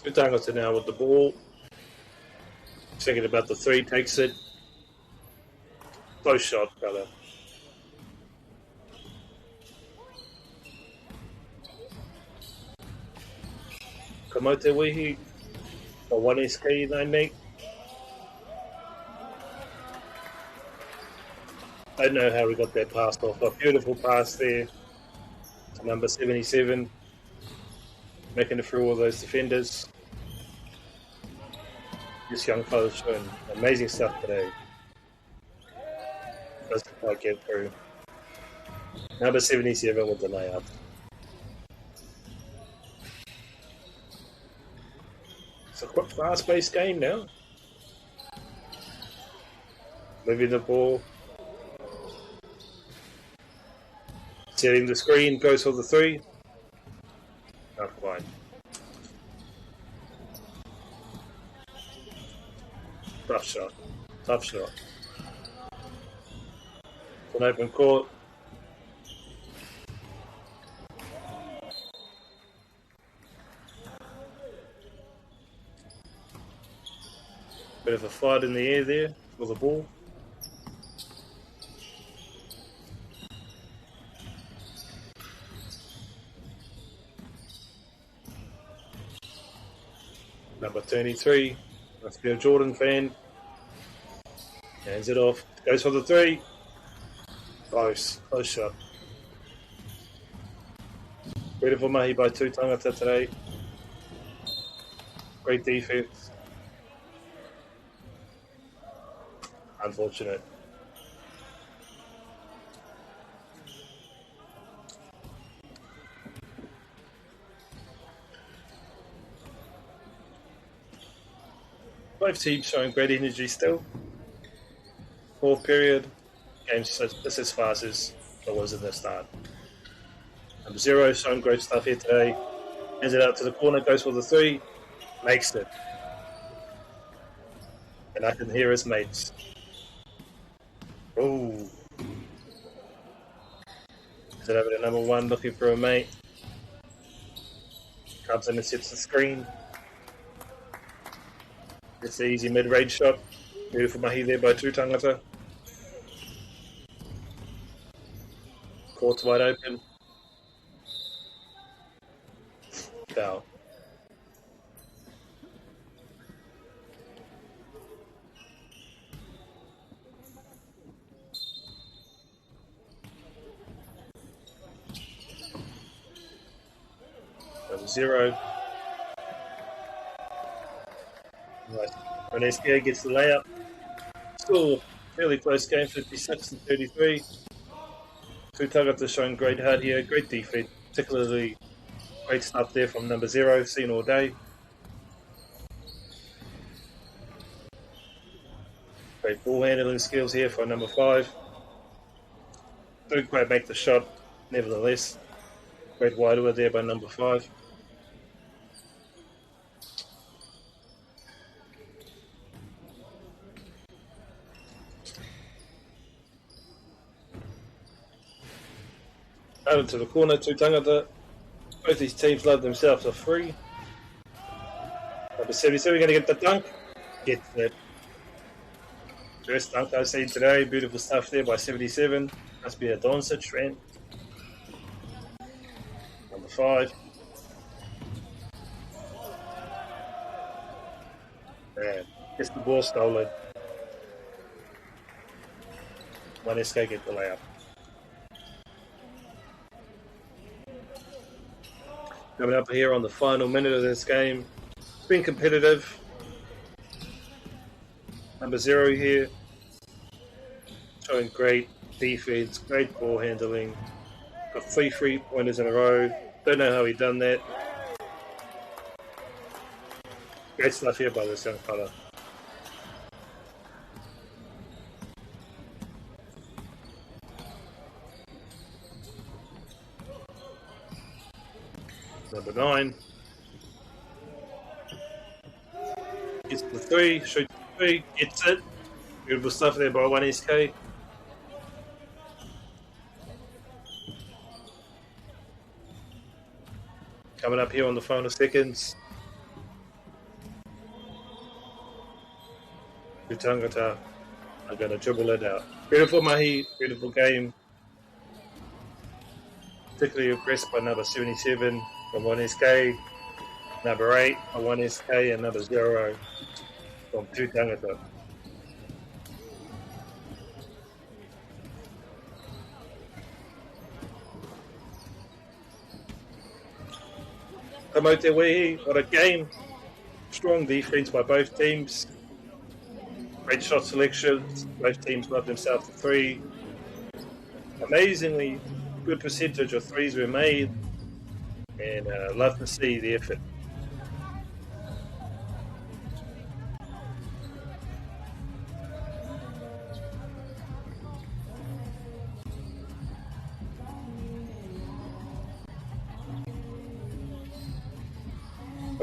Two tangata now with the ball. Thinking about the 3, takes it. Close shot, brother. Kamote Wihi, a 1 SK 9 I don't know how we got that passed off. A beautiful pass there to number 77. Making it through all those defenders. This young fella's showing amazing stuff today. Doesn't quite get through. Number 77 with the layup. It's a quite fast-paced game now. Moving the ball. Setting the screen, goes for the 3. Not quite. Tough shot. Tough shot. It's an open court. Bit of a fight in the air there for the ball. Number 23, must be a Jordan fan. Hands it off, goes for the 3. Close shot. Beautiful mahi by two tangata today. Great defense. Unfortunate. Both teams showing great energy still. Fourth period, game's just as fast as it was in the start. Number 0 showing great stuff here today. Hands it out to the corner, goes for the 3, makes it. And I can hear his mates. Ooh. Is it over to number 1 looking for a mate? Comes in and sets the screen. It's an easy mid-range shot. Beautiful mahi there by two tangata. Court's wide open. Foul. Number 0. Right. Reneskia gets the layup. Still fairly close game, 56-33. Two tangata showing great heart here, great defense, particularly great stuff there from number 0, seen all day. Great ball handling skills here for number 5. Didn't quite make the shot, nevertheless. Great wideout there by number 5. Out into the corner, two tangata. Both these teams love themselves a free. Number 77 going to get the dunk. Gets it. First dunk I've seen today. Beautiful stuff there by 77. Must be a Doncic fan. Number 5. Man, gets the ball stolen. One SK get the layup. Coming up here on the final minute of this game. It's been competitive. Number 0 here. Showing great defense, great ball handling. Got 3 3-pointers in a row. Don't know how he done that. Great stuff here by this young fella. Number 9. Gets the 3, shoots the 3, gets it. Beautiful stuff there by 1SK. Coming up here on the final seconds. The tangata are going to dribble it out. Beautiful mahi, beautiful game. Particularly impressed by number 77 from 1SK, number 8 from 1SK, and number 0 from 2 tangata. Kamote Wehi, what a game. Strong defense by both teams. Great shot selection. Both teams love themselves to 3. Amazingly good percentage of 3s were made. And love to see the effort.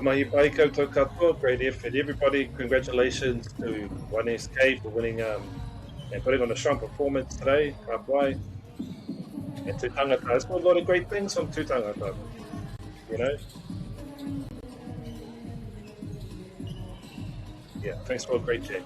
Mahi pai koutou katoa, great effort everybody. Congratulations to 1SK for winning and putting on a strong performance today. Ka pai. And to tangata, it's got a lot of great things from two tangata, you know. Yeah, thanks for a great chat.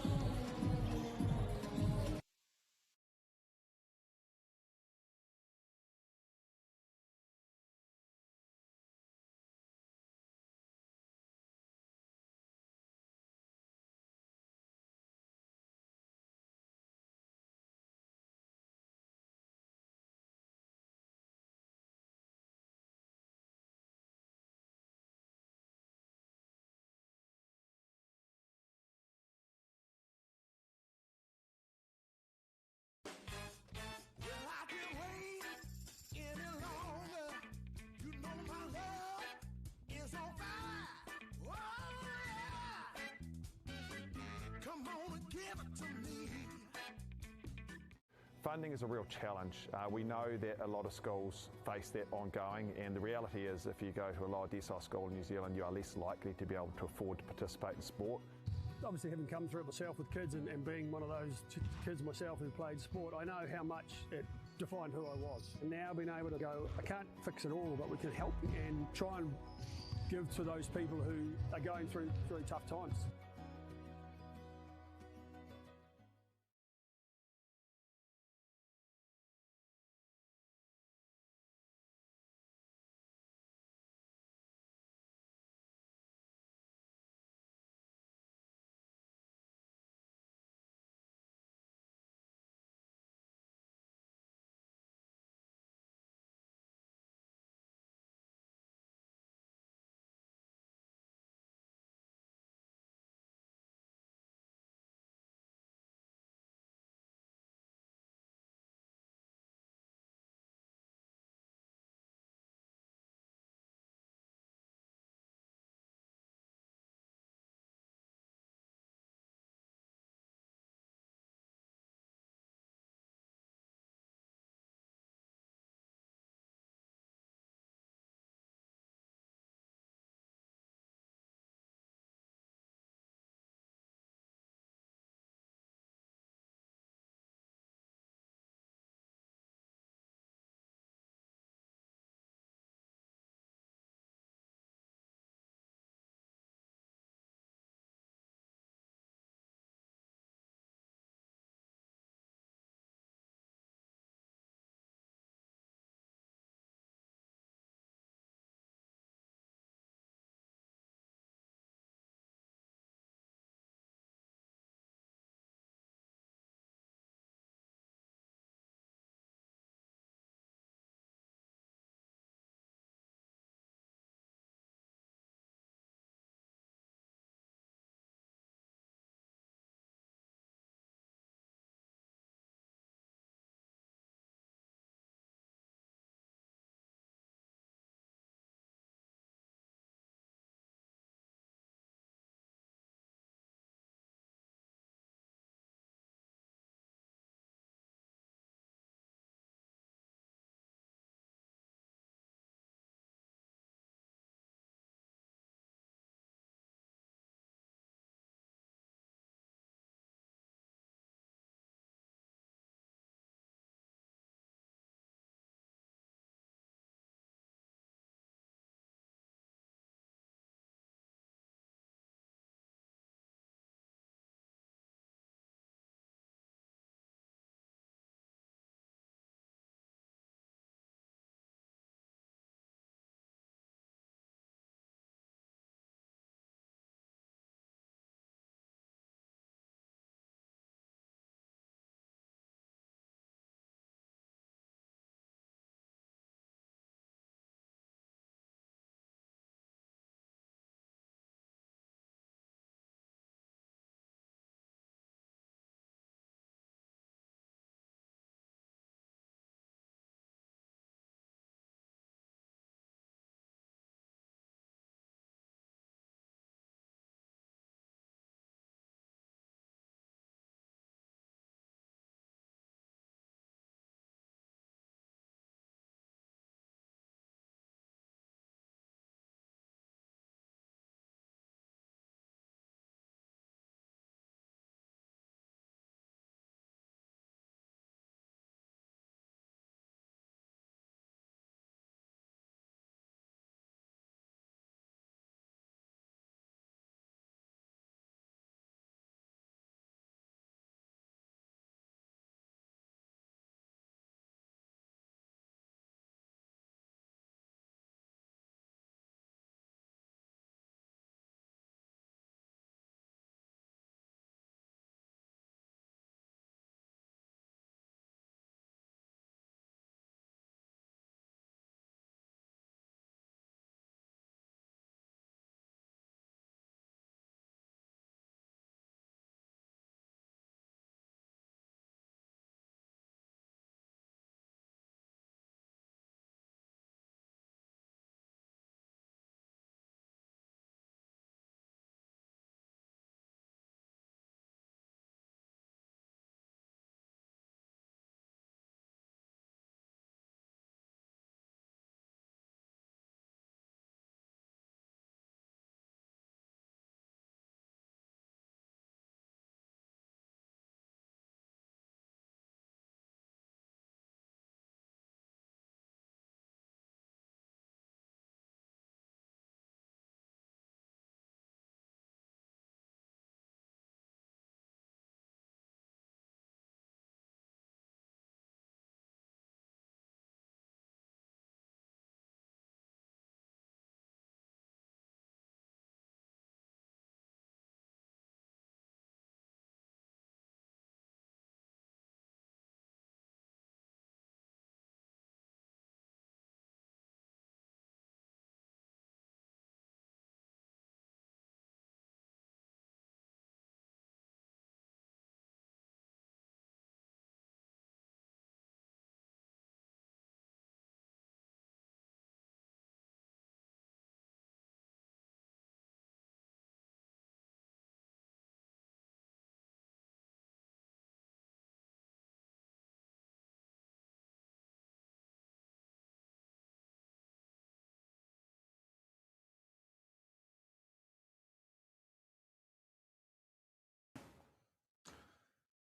Funding is a real challenge. We know that a lot of schools face that ongoing, and the reality is if you go to a lower decile school in New Zealand, you are less likely to be able to afford to participate in sport. Obviously, having come through it myself with kids and being one of those kids myself who played sport, I know how much it defined who I was. And now being able to go, I can't fix it all, but we can help and try and give to those people who are going through really tough times.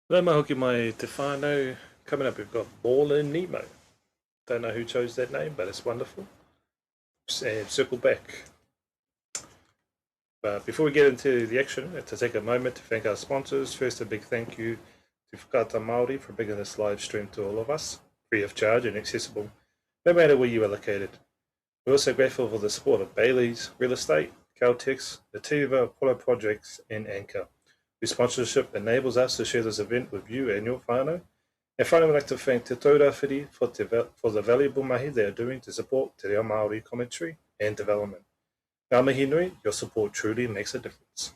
Hello, Mahoki mai te whānau. Coming up, we've got Ball in Nemo. Don't know who chose that name, but it's wonderful. And circle back. But before we get into the action, I have to take a moment to thank our sponsors. First, a big thank you to Whakaata Māori for bringing this live stream to all of us, free of charge and accessible, no matter where you are located. We're also grateful for the support of Bailey's Real Estate, Caltex, Nativa, Apollo Projects, and Anchor, whose sponsorship enables us to share this event with you and your whānau. And finally, we'd like to thank Te Taurāwhiti for the valuable mahi they are doing to support Te Reo Māori commentary and development. Ngā mihi nui, your support truly makes a difference.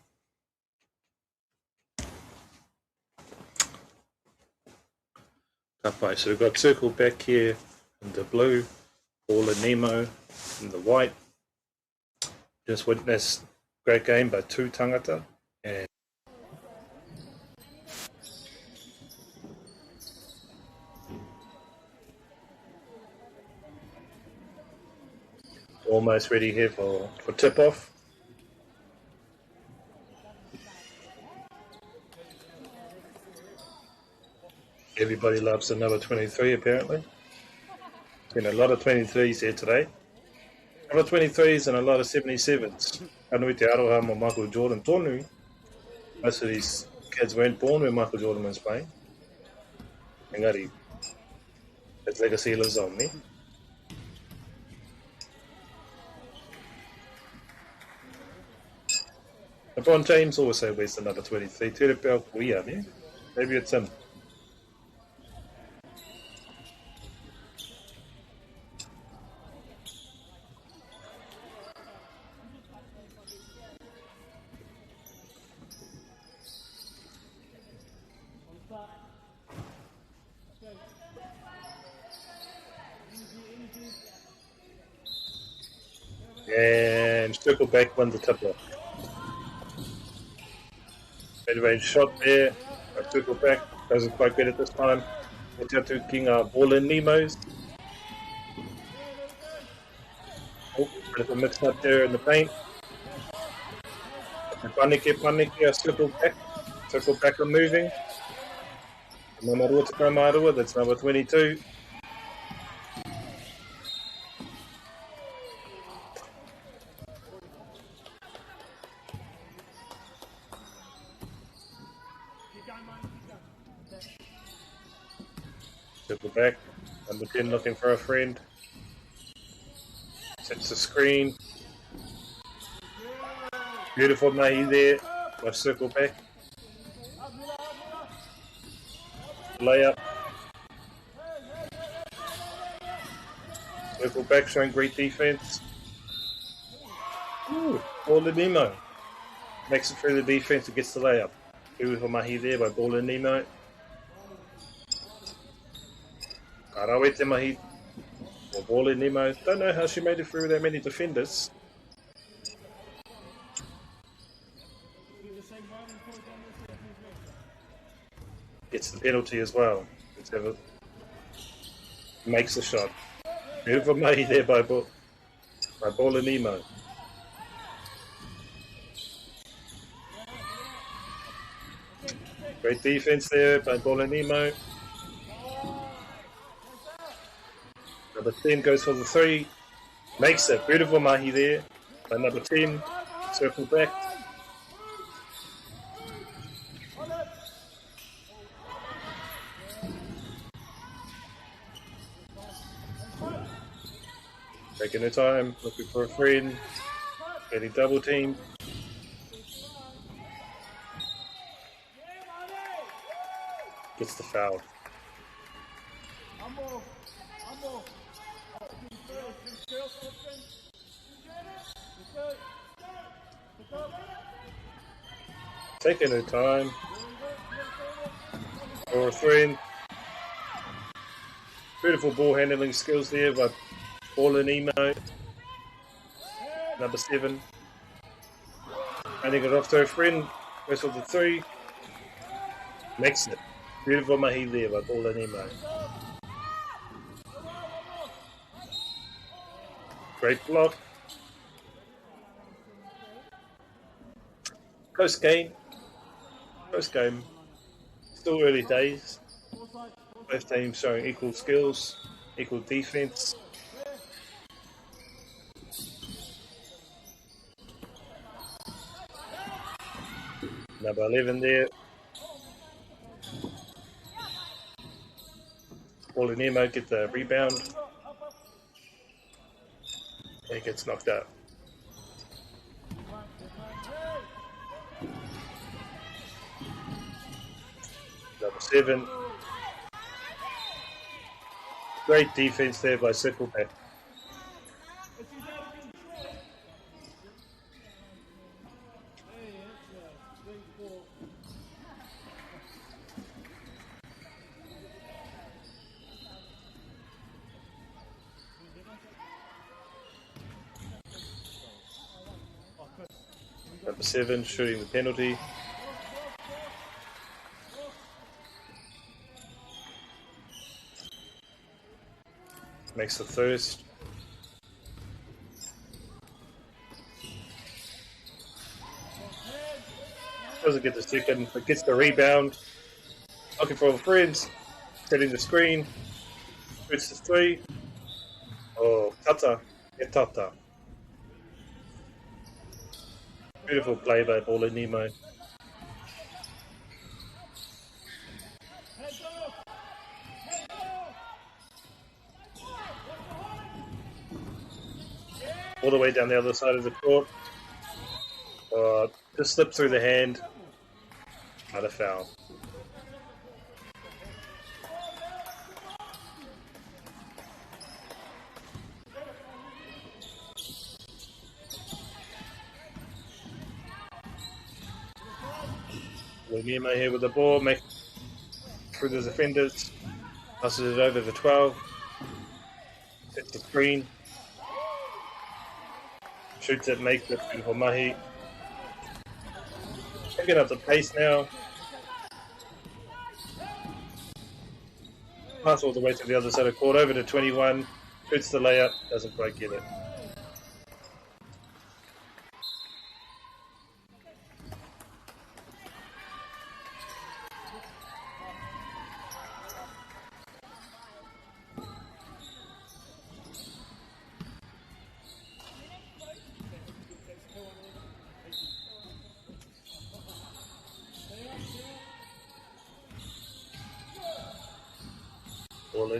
Ka pai. So we've got circle back here in the blue, Ball in Nemo in the white. Just witnessed a great game by two tangata, and almost ready here for tip-off. Everybody loves the number 23, apparently. Been a lot of 23s here today. A lot of 23s and a lot of 77s. Anui te aroha mo Michael Jordan tonu. Most of these kids weren't born when Michael Jordan was playing. Engari, his legacy lives on, me. LeBron James also wears the number 23. Tere pēo kuia, me. Maybe it's him. And circle back, won the tip-off. Mid-range shot there. I circle back. Doesn't quite get it this time. Watch out to King Ball in Nemos. Oh, bit of a mix up there in the paint. Panike, circle back. Circle back and moving. Mārua, that's number 22. Circle back. Number 10 looking for a friend. Sets the screen. Beautiful mahi there. Nice circle back. Layup. Circle back, showing great defense. Ooh, Ball in Nemo. Makes it through the defense and gets the layup. Beautiful mahi there by Ball in Nemo. Karawe te mahi for Ball in Nemo. Don't know how she made it through that many defenders. Gets the penalty as well. Makes the shot. Beautiful mahi there by Ball in Nemo. Great defense there by Ball in Nemo. Number 10 goes for the 3. Makes it. Beautiful mahi there by number 10. Circle back. Taking her time, looking for a friend. Getting double teamed. Gets the foul. Taking her time. For a friend. Beautiful ball handling skills there by Ball in Nemo. Number 7. Handing it off to her friend. Goes for the 3. Makes it. Beautiful mahi there by Ball in Nemo. Great block. Close game. Still early days. Both teams showing equal skills, equal defense. Number 11 there. Paulie Nemo get the rebound. He gets knocked out. Number 7. Great defense there by Sickleback. Number 7 shooting the penalty. Makes the first. Doesn't get the second, but gets the rebound. Looking for friends. Setting the screen. Shoots the 3. Oh, Tata. Yeah, Tata. Beautiful play by Paulie Nemo. All the way down the other side of the court. Just slipped through the hand. Not a foul. Nemo here with the ball, make through the defenders, passes it over to 12, sets the screen, shoots it, makes it, beautiful mahi. Picking up the pace now. Pass all the way to the other side of the court, over to 21, shoots the layup, doesn't quite get it.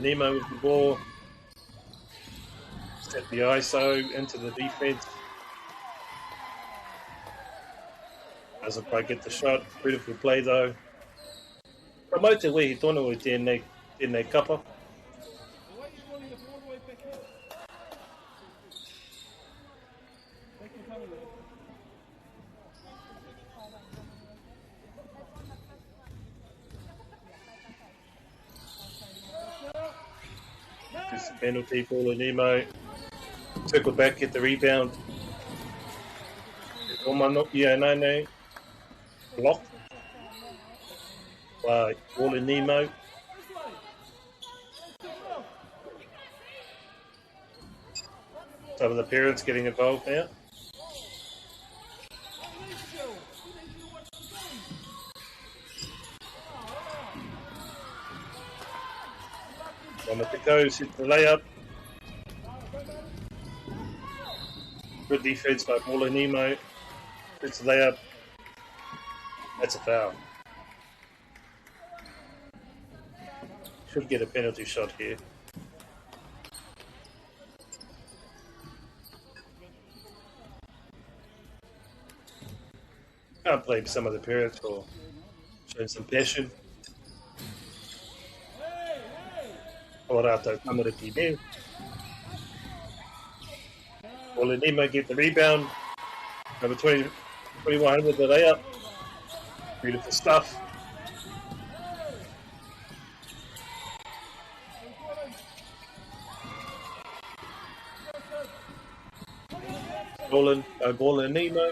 Nemo with the ball, set the ISO into the defense. Doesn't quite get the shot. Beautiful play though. Promoted where he tonu o tēnei kapa. Penalty for Nemo. Circle back, get the rebound. Block by Paulie Nemo. Some of the parents getting involved now. One at the goes, hit the layup. Good defense by Paulie Nemo. Hits the layup. That's a foul. Should get a penalty shot here. Can't blame some of the parents for showing some passion. Orato Kamariki there. Paulie Nemo get the rebound. Number 21 with the layup. Beautiful stuff. Paulie Nemo.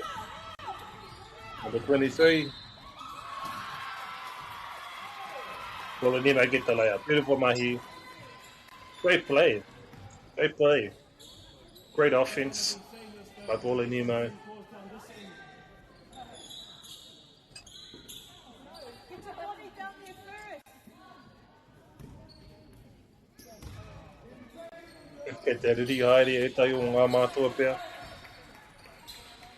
Number 23. Paulie Nemo get the layup. Beautiful mahi. Great play. Great play. Great offense by Paulie Nemo. Kei te riri haere e tai o ngā mātua pia.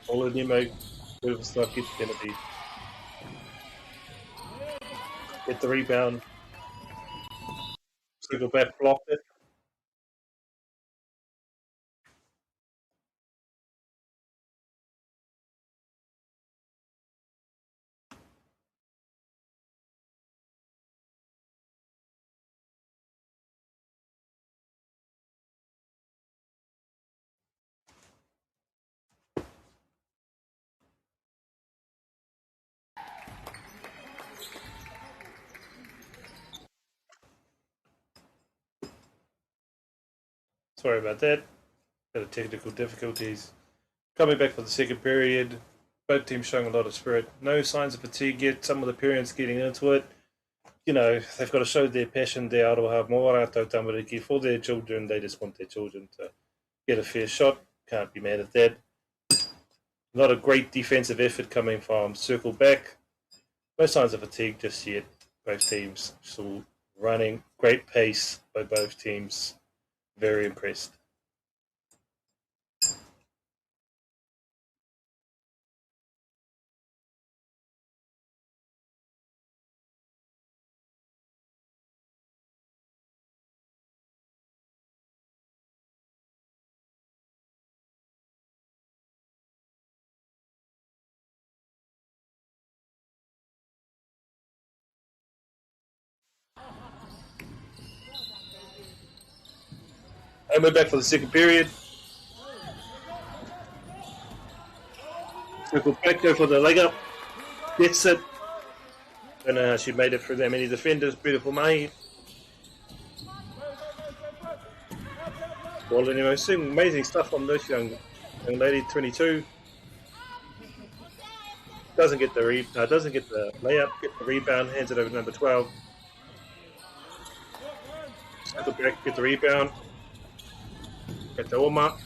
Ola ni mai, beautiful stuff, get the penalty. Get the rebound. Circle back, blocked it. Sorry about that. Bit of technical difficulties. Coming back for the second period. Both teams showing a lot of spirit. No signs of fatigue yet. Some of the parents getting into it. You know, they've got to show their passion, their aroha mōrātou tamariki for their children. They just want their children to get a fair shot. Can't be mad at that. Not a great defensive effort coming from circle back. No signs of fatigue just yet. Both teams still running. Great pace by both teams. Very impressed. And we're back for the second period. Circle back, go for the leg up. Gets it. Don't know how she made it through that many defenders. Beautiful mahi. Well, anyway, seeing amazing stuff from this young lady, 22. Doesn't get the layup, get the rebound, hands it over to number 12. Circle back, get the rebound. Get the Oma.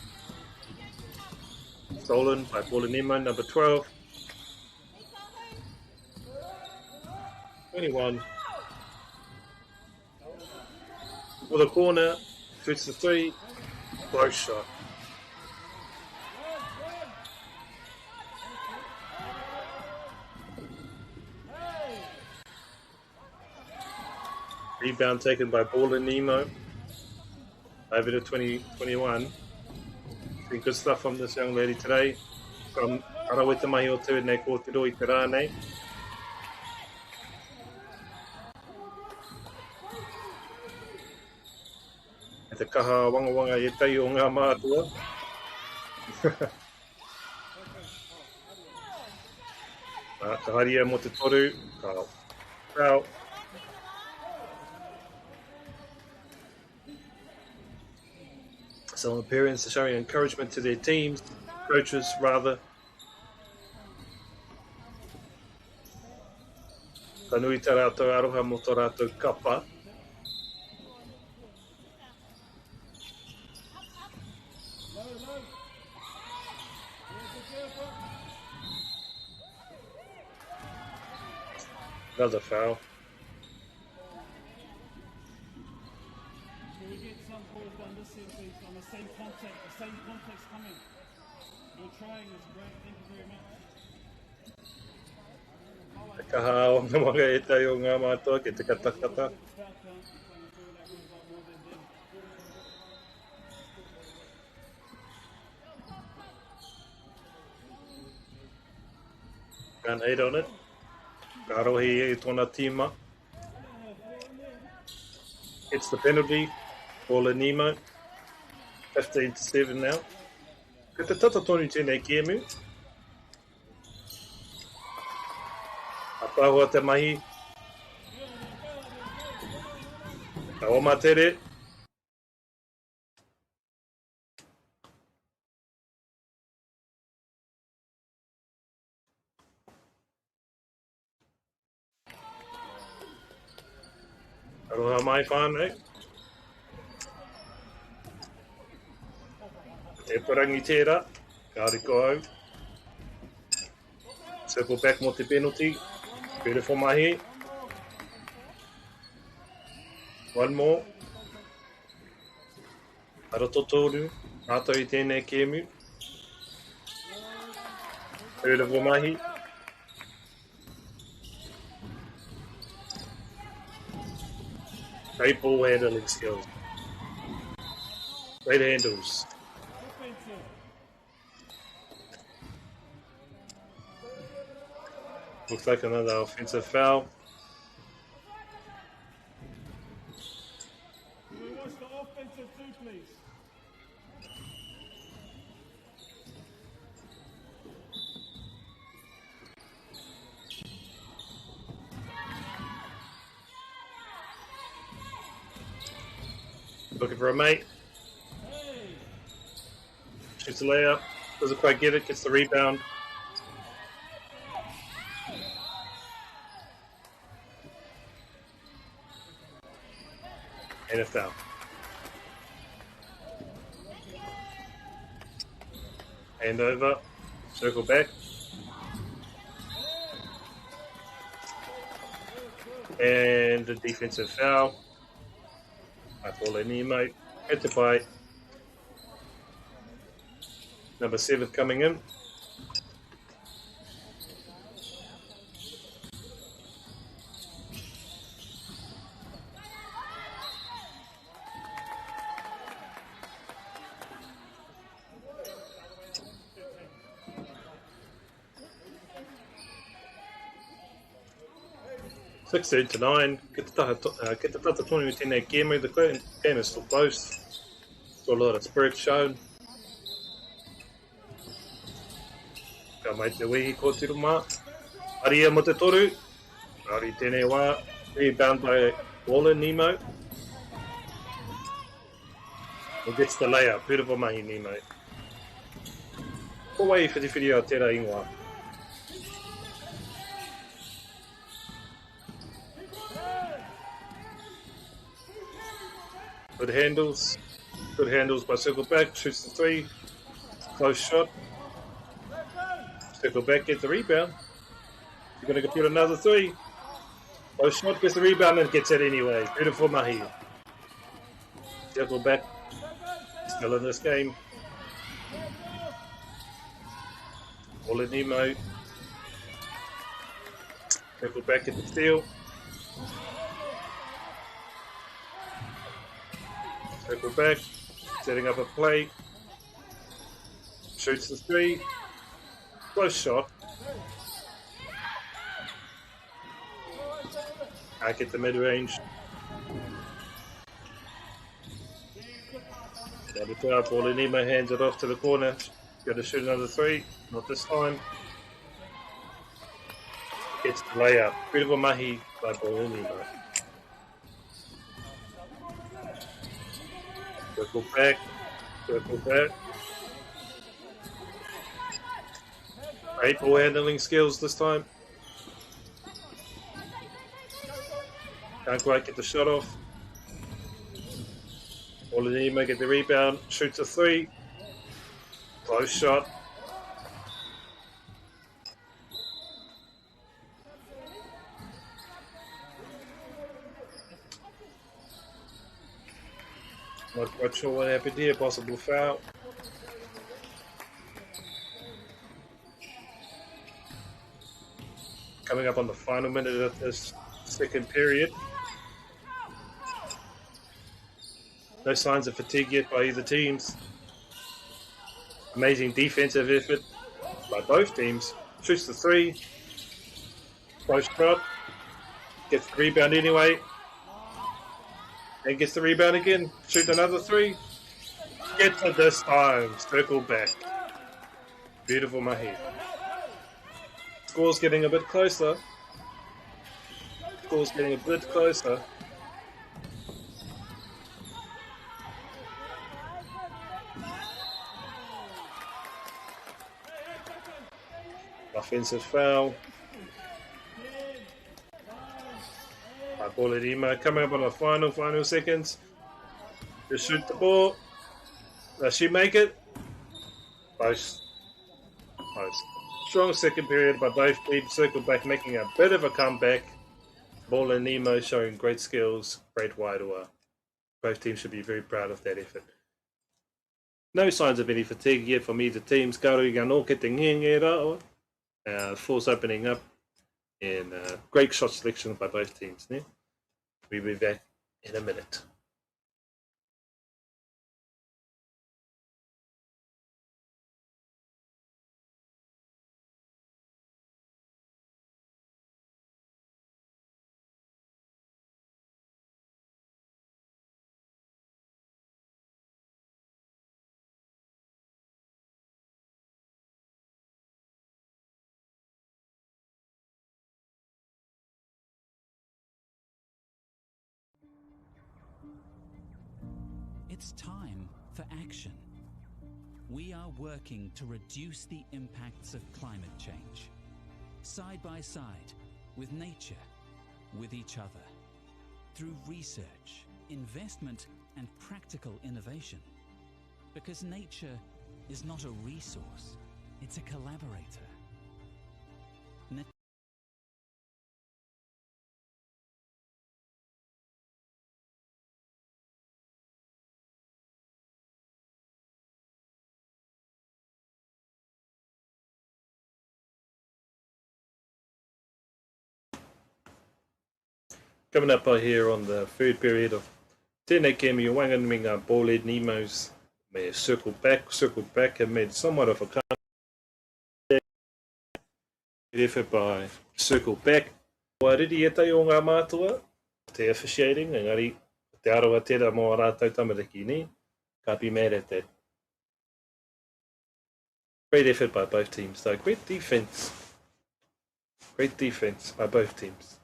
Stolen by Paulinima, number 12. 21. For the corner, shoots the three. Close shot. Rebound taken by Paulinima. Over to 2021. Been good stuff from this young lady today. From Araweta Mahi o Tū nei ko te roi te rānei. E te kaha wanga e tai o ngā mātua. Ka haria mo te toru. Ka rau. Some of the parents are showing encouragement to their teams, coaches rather. Ka nui tā rātou aroha mo tō rātou kapa. Another foul. Can we get some balls down this end, please, on the same context coming. Your trying is great, thank you very much. Te kaha o ngā mga e tai o ngā mātua ke te katakata. Can't hate on it. Ka rohi e tōna tīma. It's the penalty. Paula Nemo. 15-7 now. Ko te tata tonu tēnei kiemu. A pāhua te mahi. Ka oma tere. Aroha mai whānau. Te parangi tērā, ka riko au. Circle back mo te penalty. Beautiful mahi. One more. Aroto tōru, rātou I tēnei kēmu. Beautiful mahi. Great ball handling skills. Great handles. Looks like another offensive foul. Watch the offensive too, please. Looking for a mate. Shoots a layup. Doesn't quite get it. Gets the rebound. And a foul. Hand over. Circle back. And a defensive foul. I call it Nemo. Hit the bite. Number 7 coming in. Sixteen to 9. Get the tata tonu I tēnei kēmu. The game is still close. Still a lot of spirit shown. Ka mai te wehi ko te ruma. Aria mo te toru. Ari tēnei wā. Rebound by Waller Nemo. Who gets the layup. Beautiful mahi Nemo. Ko wai whiriwhiri a tērā ingoa. Good handles. Good handles by circle back. Shoots the 3. Close shot. Circle back, get the rebound. You're going to compute another 3. Close shot, gets the rebound and gets it anyway. Beautiful mahi. Circle back. Still in this game. All in Nemo. Circle back, get the steal. Circle back, setting up a play. Shoots the 3. Close shot. I get the mid-range. Got the foul ball in Nemo, hands it off to the corner. Got to shoot another 3. Not this time. Gets the layup. Beautiful mahi by ball in Nemo. Circle back, circle back. Great ball handling skills this time. Can't quite get the shot off. Nemo get the rebound, shoots a 3. Close shot. Not quite sure what happened here, possible foul. Coming up on the final minute of this second period. No signs of fatigue yet by either teams. Amazing defensive effort by both teams. Shoots the 3. Close shot. Gets the rebound anyway. And gets the rebound again. Shoot another 3. Gets it this time. Circle back. Beautiful mahi. Score's getting a bit closer. Score's getting a bit closer. Offensive foul. I ball it Ema. Coming up on the final seconds. Just shoot the ball. Does she make it? Close. Strong second period by both teams. Circle back, making a bit of a comeback. Ball and Nemo showing great skills, great wairoa. Both teams should be very proud of that effort. No signs of any fatigue yet from either teams. Kauri no ke te ngengi rā. Force opening up. And great shot selection by both teams. Ne? We'll be back in a minute. It's time for action. We are working to reduce the impacts of climate change, side by side, with nature, with each other, through research, investment, and practical innovation. Because nature is not a resource, it's a collaborator. Coming up here on the third period of tēnei ke mi Whanganui ngā ball-led Nemos me circle back and made somewhat of a counter effort by circle back. Wariri e tai o ngā mātua, te officiating, engari te aroa tērā mō rātau tamariki ni, ka pi mad at that. Great effort by both teams though, great defense by both teams.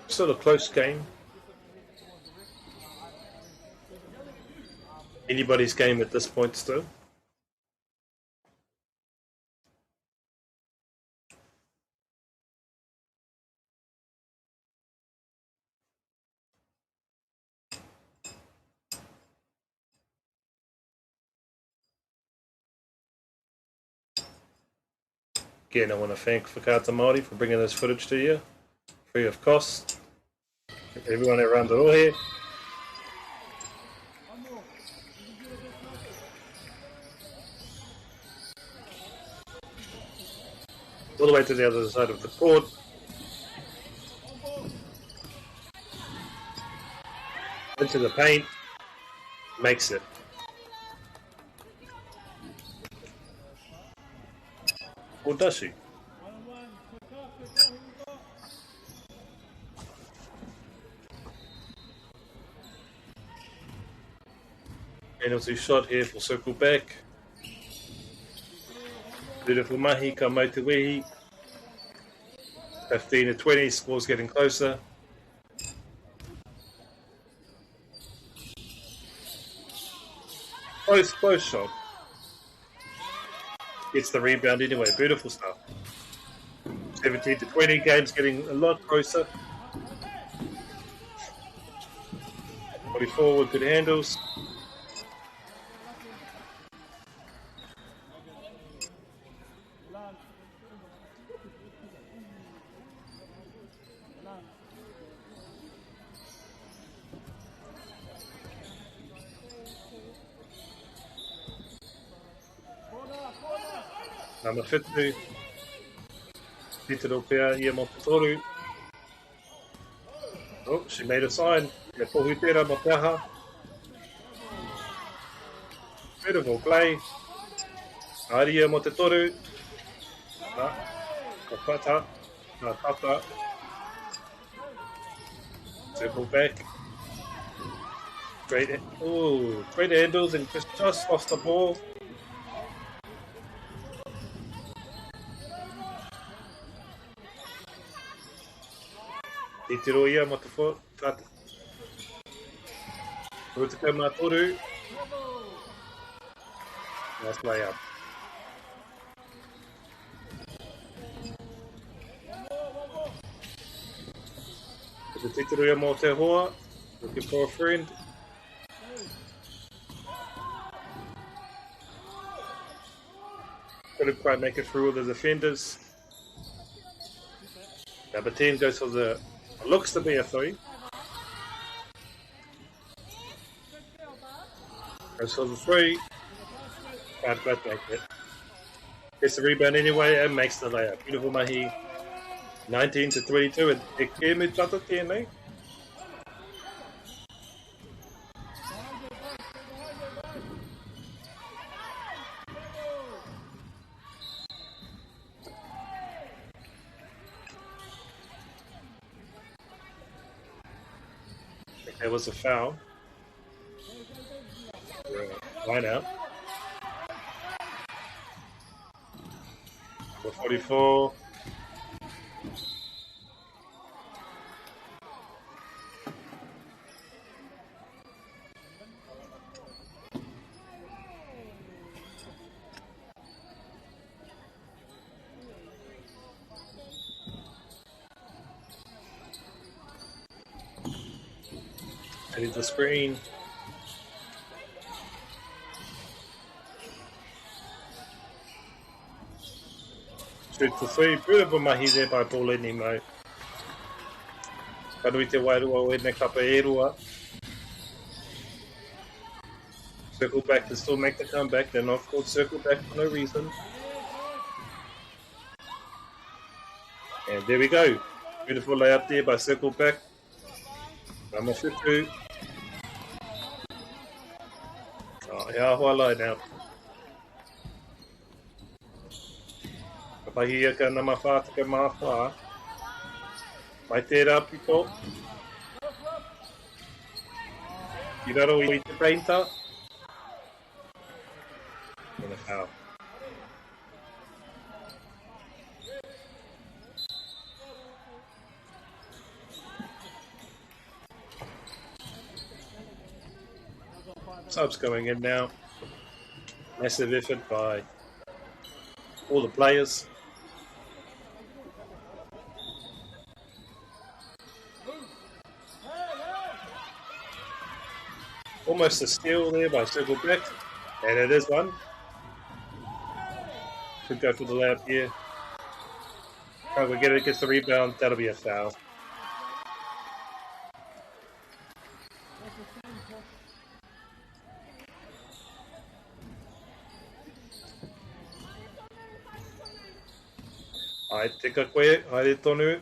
Still a close game. Anybody's game at this point still. Again, I want to thank Whakaata Māori for bringing this footage to you, free of cost. Everyone around the rohe. All the way to the other side of the court. Into the paint. Makes it. Or does she? Penalty shot here for circle back. Beautiful mahi ka mai te wehi. 15 to 20, score's getting closer. Close shot. Gets the rebound anyway, beautiful stuff. 17 to 20, game's getting a lot closer. 44 with good handles. Number 50. Titero pea ia mo te toru. Oh, she made a sign. Me pohu tera mo te aha. Beautiful play. Ari ia mo te toru. Na, ka pata. Na tata. Circle back. Great handles and just lost the ball. Titero ia mo te whata. Rutuka mā toru. Nice play up. The Titero ia mo te hoa. Looking for a friend. Couldn't quite make it through all the defenders. Number 10 goes for the, looks to be a 3. Goes for the 3. Can't quite make it. Gets the rebound anyway and makes the layup. Beautiful mahi. 19-22 and e ke me tata tēnei. There was a foul. Line out. Number 44. Heading the screen. Shoot for 3. Beautiful mahi there by Paulini Mo. Whanganui te wairua o ene kapa e rua. Circle back to still make the comeback. They're not called circle back for no reason. And there we go. Beautiful layup there by circle back. Number 52. Oh, yeah, hoa line out. Pahia ka na mawhāta ka mawhā. Mai tērā piko. Ki raro I te painter. And a foul. Subs going in now. Massive effort by all the players. Almost a steal there by Circle Back, and it is one. Could go for the layup here. Can't we get it, gets the rebound, that'll be a foul. Ai te ka koe, ai re tonu.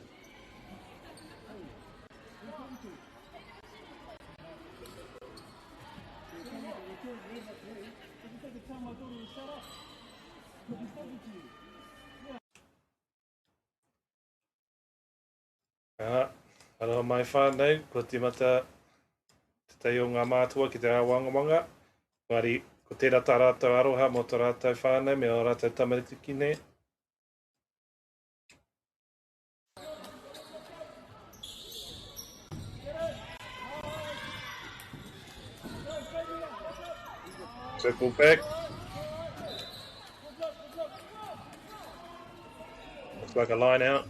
Aloha mai whānau, ko te mata te tei o ngā mātua ki te wanga. Ngari, ko tērā tā rātou aroha mo tā rātou whānau, me o rātou tamariki ki ne. Circle back. Looks like a line out.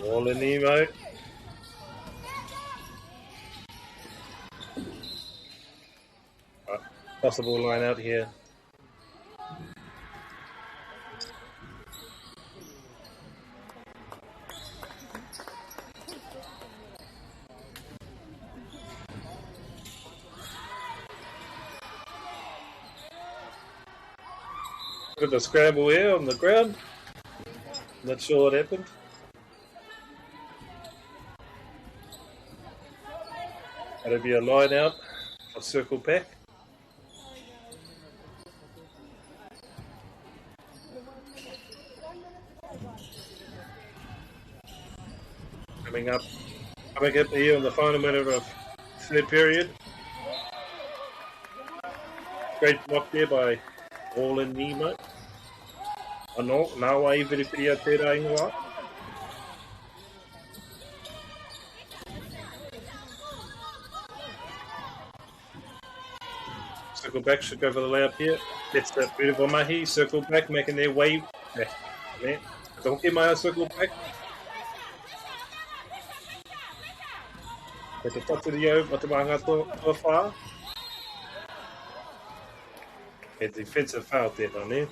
All in Nemo. Possible line out here. Bit of a scramble here on the ground. Not sure what happened. That'll be a line out. I'll circle back. Coming up here in the final minute of third period. Great block there by All in Nemo. Ano, nā wai whiriwhiri a tērā ingoa. Circle back, should go for the layup here. Gets that beautiful mahi, circle back, making their way back. There. Don't get my circle back. Get the top of the o, but the manga to far. A defensive foul there, don't you?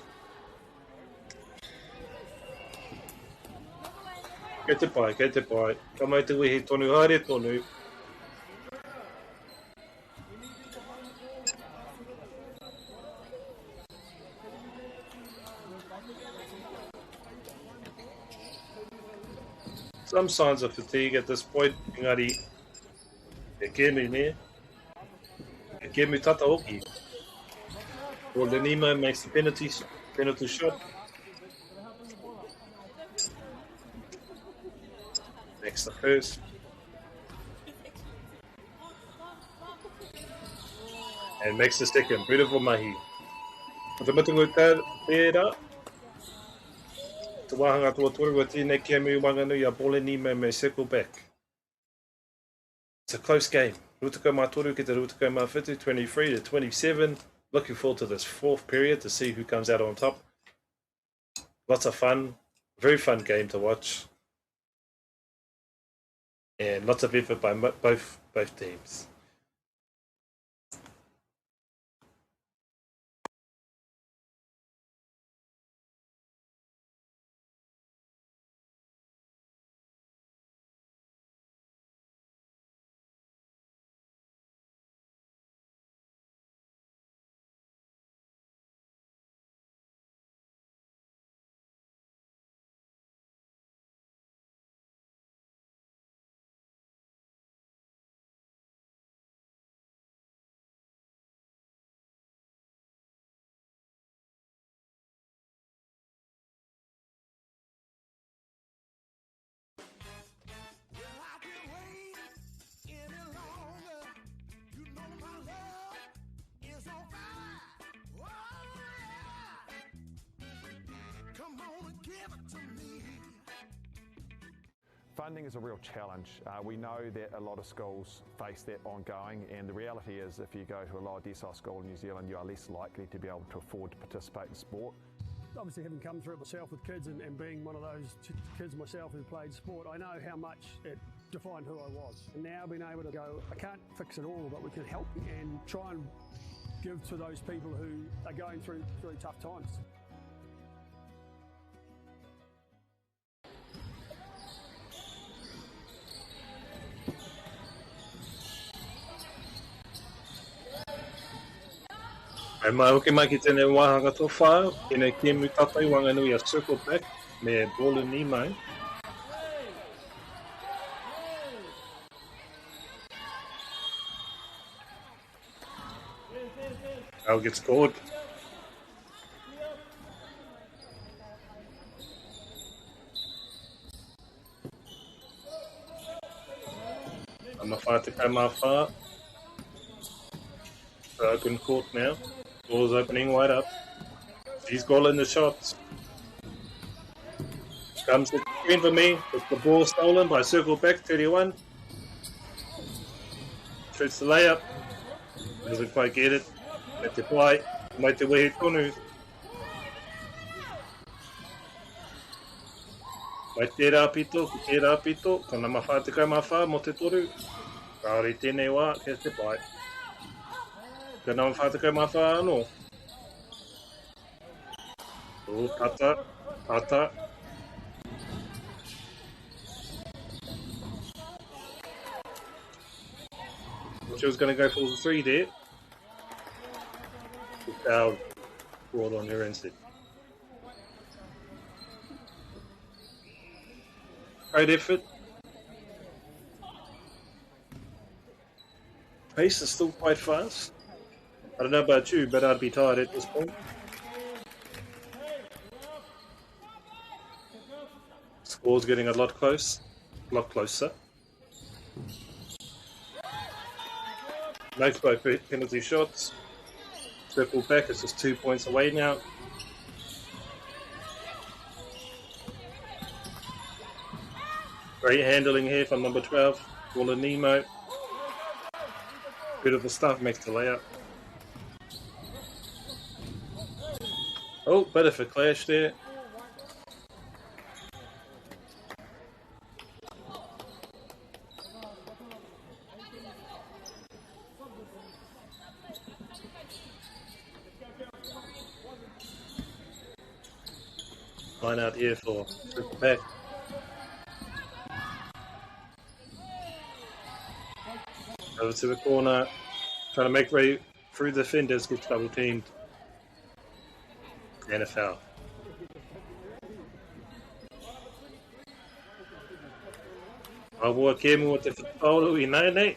Kei te pai, kei te pai. Ka mai te wehe tonu, haere tonu. Some signs of fatigue at this point, engari, e kēmu ne, e kēmu tata hoki. Well, the Nemo makes the penalty shot. Makes the first. And makes the second. Beautiful mahi. Te matungu tērā. Te wāhanga tua toru wa tēnei kēmu Whanganui a Bole Nemo me circle back. It's a close game. Rutakau mā toru ki te rutakau mā whitu, 23-27. Looking forward to this fourth period to see who comes out on top. Lots of fun. Very fun game to watch. And lots of effort by both teams. Funding is a real challenge. We know that a lot of schools face that ongoing, and the reality is if you go to a lower decile school in New Zealand, you are less likely to be able to afford to participate in sport. Obviously, having come through it myself with kids and being one of those kids myself who played sport, I know how much it defined who I was. And now being able to go, I can't fix it all, but we can help and try and give to those people who are going through really tough times. Ai mai hoki mai ki tēnei wāhanga tō whāo, tēnei kēmu tatai Whanganui a circle back, me Bole Nemo. Foul gets scored. I'm a whā te kai mā whā. Open court now. Ball's opening wide up. He's calling the shots. Comes the screen for me. With the ball stolen by circle back, 31. Shoots the layup. Doesn't quite get it. Let te play. Mai te wehe tonu. Mai tērā pito, ki tērā pito. Kana mawha te kai mawha mo te toru. Kaori tēnei wā, kei te pai. Kana mawha te kai mawha anō. Oh, tata, tata. She was going to go for the three there. The foul brought on her instead. Great effort. Pace is still quite fast. I don't know about you, but I'd be tired at this point. Score's getting a lot closer. Makes both penalty shots. Circle back, it's just 2 points away now. Great handling here from number 12, Bole Nemo. Bit of the stuff makes the layup. Oh, bit of a clash there. Line out here for circle back. Over to the corner. Trying to make way through the defenders. Gets double teamed. And a foul. Aua ke mua te whakaoro I nei nei.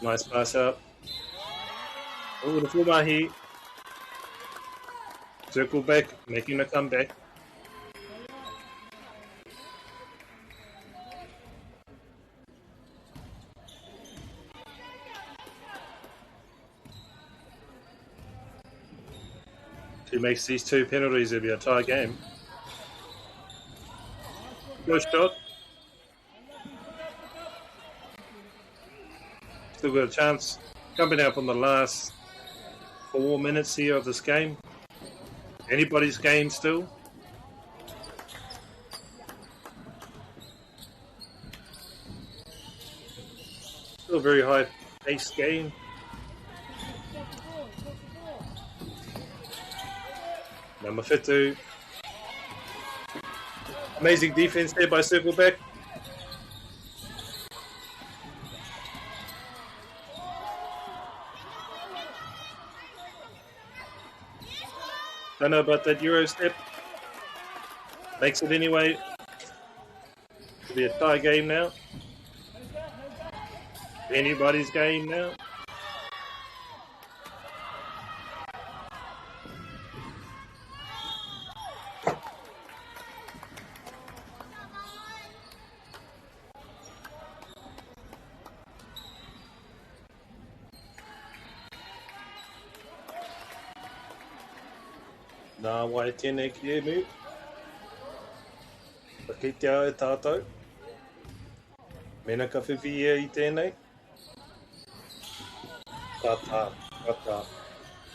Nice pass up. Oh, the full mahi. Circle back, making a comeback. If he makes these 2 penalties, it'll be a tie game. Good shot. Still got a chance. Coming up on the last 4 minutes here of this game. Anybody's game still. Still a very high paced game. Number 52. Amazing defense there by Circleback. Don't know about that Euro step. Makes it anyway. It'll be a tie game now. Anybody's game now. Nā wai tēnei ki e mu. Paki te ao e tātou. Mena ka whiwhi ia I tēnei. Tata, tata.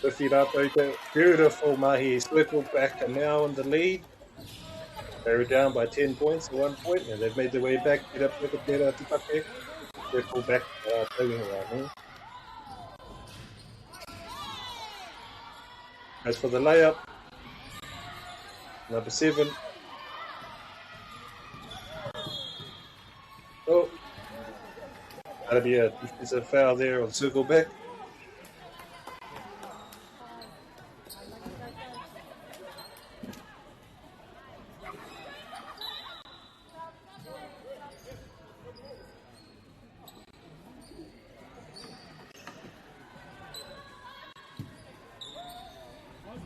Whiwhi rātou te beautiful mahi. Circle back and now in the lead. They were down by 10 points at 1 point and they've made their way back. Get up, look at that, Tipake. Circle back, taking around. As for the layup, number 7. Oh, that'll be a defensive foul there on Circleback.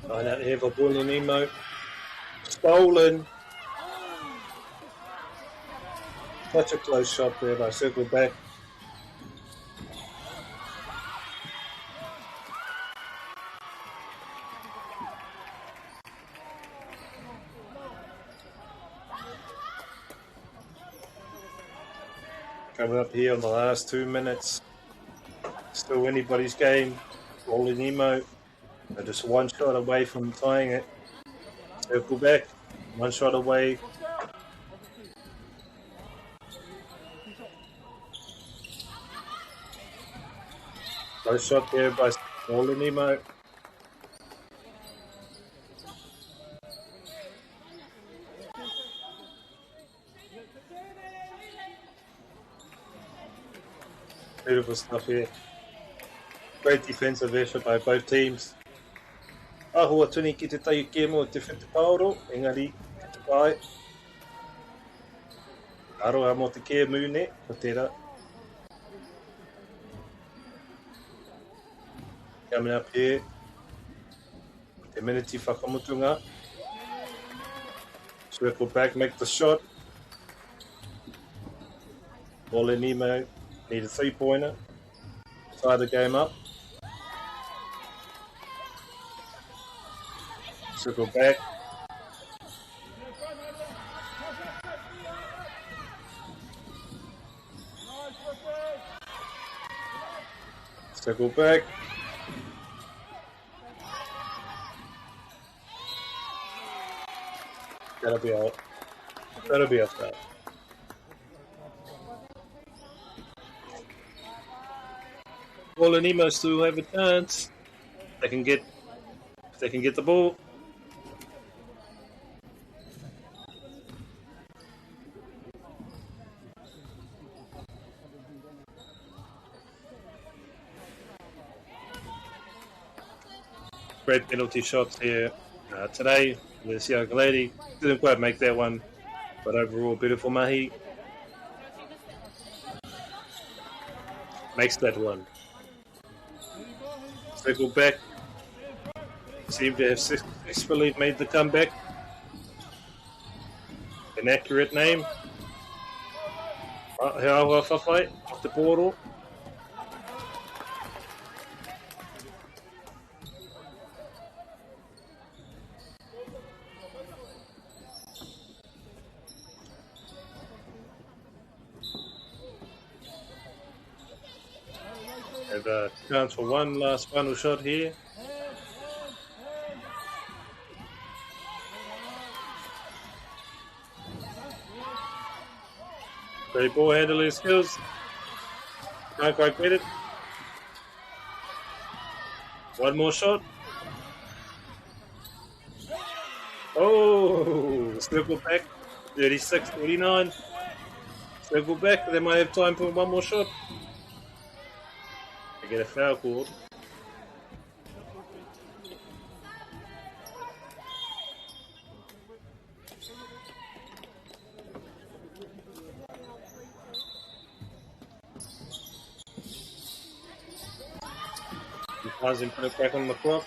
Line out here for Paul and Nemo. Stolen. Such a close shot there by Circleback. Coming up here on the last 2 minutes. Still anybody's game. Paul and Nemo. They're just one shot away from tying it. Circleback, one shot away. Close shot there by Paul and Nemo. Beautiful stuff here. Great defensive effort by both teams. Ahua tuni ki te tai kemo te whetakaoro, engari ki te pai. Aroha mo te kē mune, ko tērā. Coming up here, te miniti whakamutunga. Circle back, make the shot. Ole Nemo need a 3-pointer. Tie the game up. Circle back. Circle back. That'll be out. That'll be a foul. Well, and Nemo still have a chance. They can get If they can get the ball. Great penalty shots here today. This young lady didn't quite make that one, but overall beautiful mahi. Makes that one. Circle back. Seem to have successfully made the comeback. An accurate name. He awa whawhai off the poro. Have a chance for one last final shot here. Great ball handling skills. Can't quite get it. One more shot. Oh, circle back. 36-49. Circle back. They might have time for one more shot. They get a foul called. Pause and put it back on the clock.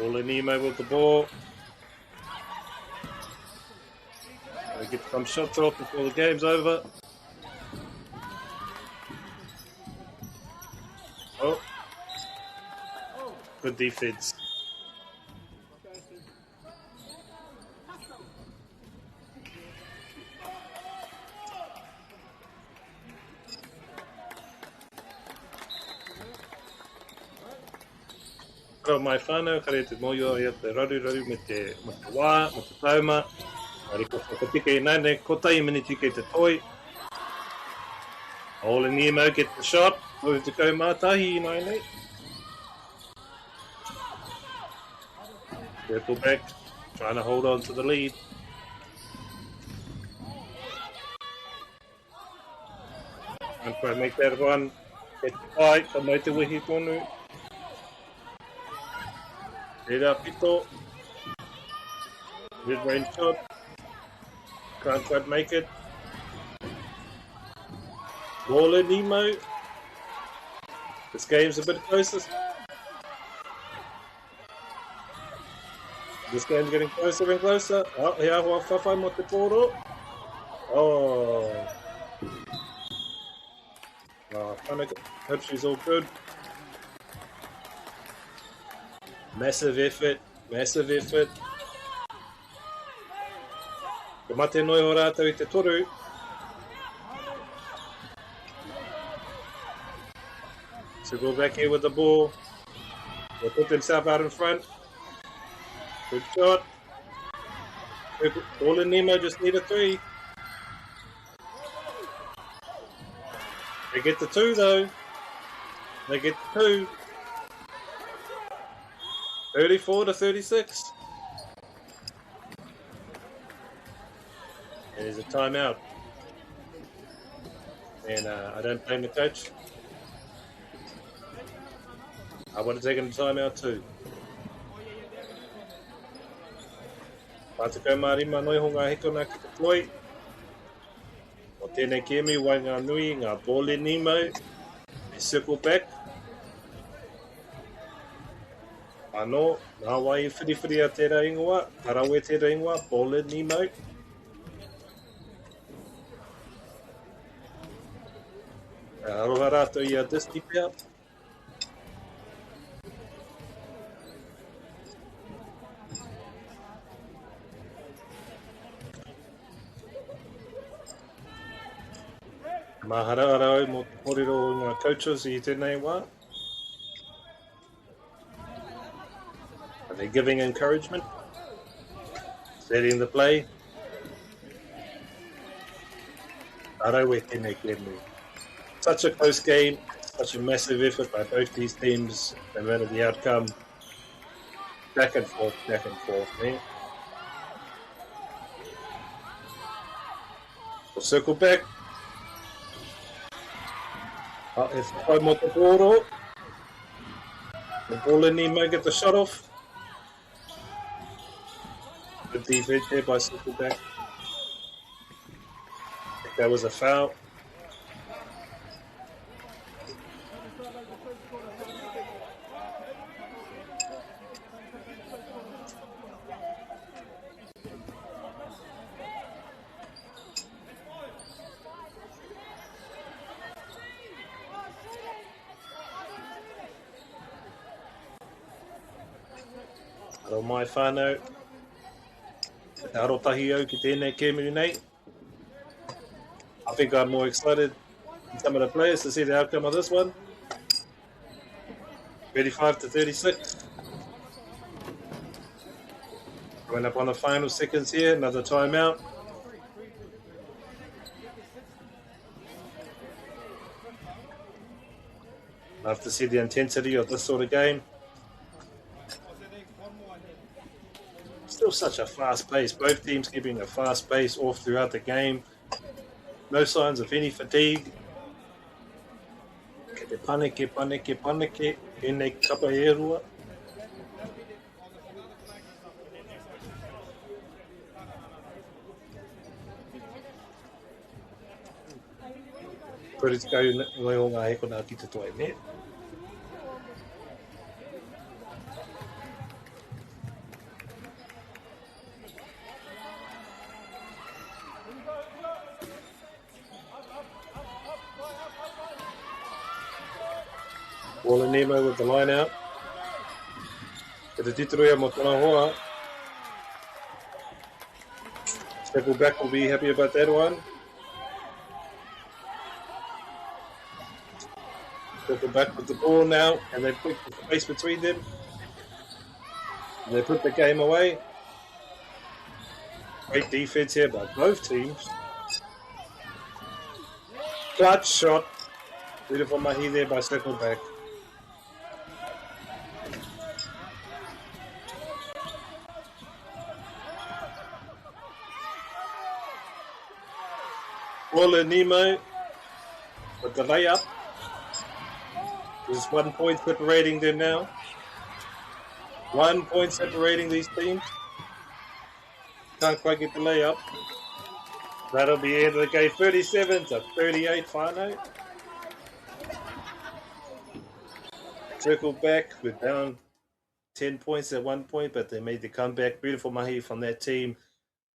All in Nemo with the ball. We get some shots off before the game's over. Oh, good defense. Ko mai whānau, kare te moio ia te raru me te wā, me te tauma. Ari ko whakatika I nane, ko tai miniti kei te toi. All in Nemo get the shot. Move to go mātahi I nei. Circle back, trying to hold on to the lead. Can't quite make that one. Get the fight, ka mai te wehi tonu. Rera pito. Mid-range shot. Can't quite make it. Ball in Nemo. This game's a bit closer. This game's getting closer and closer. Oh, he awa whawhai mo te poro. Oh. Hope she's all good. Massive effort. Massive effort. Ka mate noi o rātou I te toru. So go back here with the ball. They'll put themselves out in front. Good shot. All in Nemo just need a 3. They get the 2 though. They get the 2. 34-36. There's a timeout. And I don't blame the coach. I would have taken a timeout too. Pātaka mārima noi ho ngā hekona ki te toi. O tēnei kemi Whanganui, ngā bole Nemo. They circle back. Ano, nā wai whiriwhiri a tērā ingoa. Tarawe tērā ingoa, bole Nemo. Aroha rātou I a Disney pia. Mahara arau mo te kōrero o ngā coaches I tēnei wā. Are they giving encouragement? Setting the play? Arau e tēnei kēmu. Such a close game, such a massive effort by both these teams, no matter the outcome. Back and forth, man. We'll circle back. If I mo te pōro, the ball in Nemo get the shot off. Good defense there by circle back. I think that was a foul. Aro mai whānau. Te arotahi au ki tēnei kēmuru nei. I think I'm more excited than some of the players to see the outcome of this one. 35-36. Coming up on the final seconds here, another timeout. Love to see the intensity of this sort of game. Still such a fast pace. Both teams keeping a fast pace all throughout the game. No signs of any fatigue. Ke te paneke, ēnei kapa e rua. Kore te kau ngoi o ngā heko nā ki te toi ne. Ball and Nemo with the line out. Te tituruia mo tōna hoa. Circle back will be happy about that one. Circle back with the ball now, and they put the space between them. And they put the game away. Great defense here by both teams. Clutch shot. Beautiful mahi there by circle back. Ball and Nemo with the layup. There's 1 point separating them now. 1 point separating these teams. Can't quite get the layup. That'll be the end of the game. 37-38 whānau. Circle back. We're down 10 points at 1 point, but they made the comeback. Beautiful mahi from that team.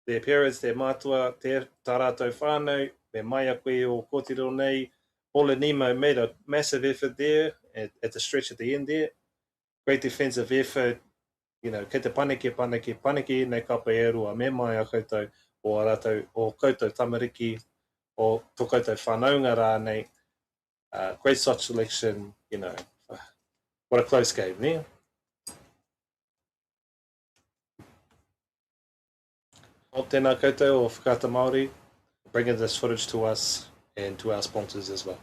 Their parents, their mātua, their tāratou whānau, me mai a koe o kōtiro nei. Ola Nemo made a massive effort there at the stretch at the end there. Great defensive effort. You know, kei te paneke, nei kapa e rua, me mai a koutou o aratou, o koutou tamariki, o tō koutou whanaunga rānei. Great shot selection, you know. What a close game, ne? O tēnā koutou o Whakata Māori, bringing this footage to us and to our sponsors as well.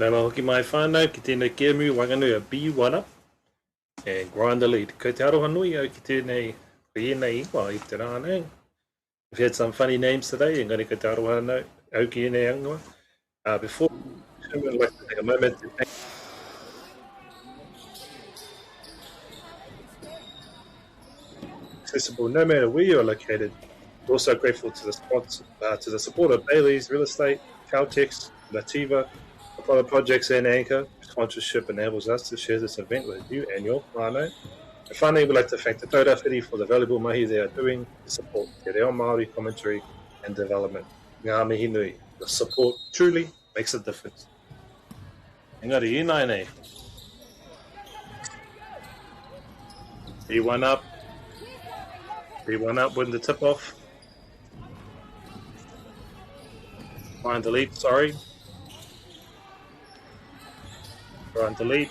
Nā mā hoki mai whānau ki tēnei Kemu Whanganui a B1 up. And grind the lead. Ko te aroha nui au ki tēnei ienei iwa I te rānei. We've had some funny names today, engari ko te aroha nau au ki ienei angua. Before, I'd like to take a moment to thank accessible no matter where you are located. We're also grateful to the sponsor, to the support of Bailey's Real Estate, Caltex, Nativa, Apollo Projects and Anchor. Sponsorship enables us to share this event with you and your whānau. And finally, we'd like to thank the Taurāwhiti for the valuable mahi they are doing to support Te Reo Māori commentary and development. Ngā mihi nui. The support truly makes a difference. Engari, ina nei. B1 up. B1 up, win the tip-off. Try and delete, sorry. Try and delete.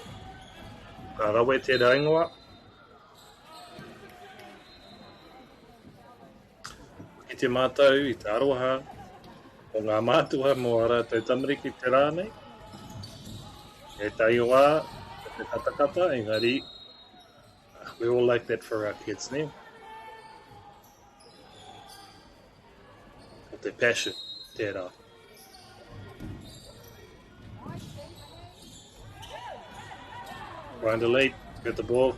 Rawe te ingoa. Ki te mātou I te aroha o ngā mātua mō rātou tamariki te rānei. E tai wā, te katakata, engari. We all like that for our kids, ne? Te passion, tērā. Grind the lead, get the ball.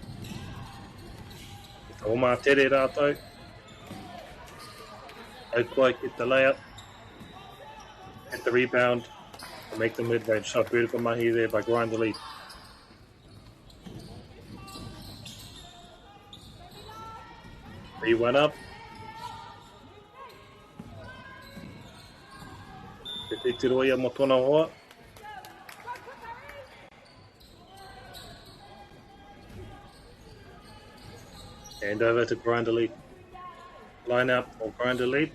Get the oma tere rātou. Aukwai, get the layup. Get the rebound. And make the mid-range shot. Beautiful mahi there by Grind the lead. B1 up. Te tiroia mo tōna hoa. Hand over to Grind the lead. Line up or Grind the lead.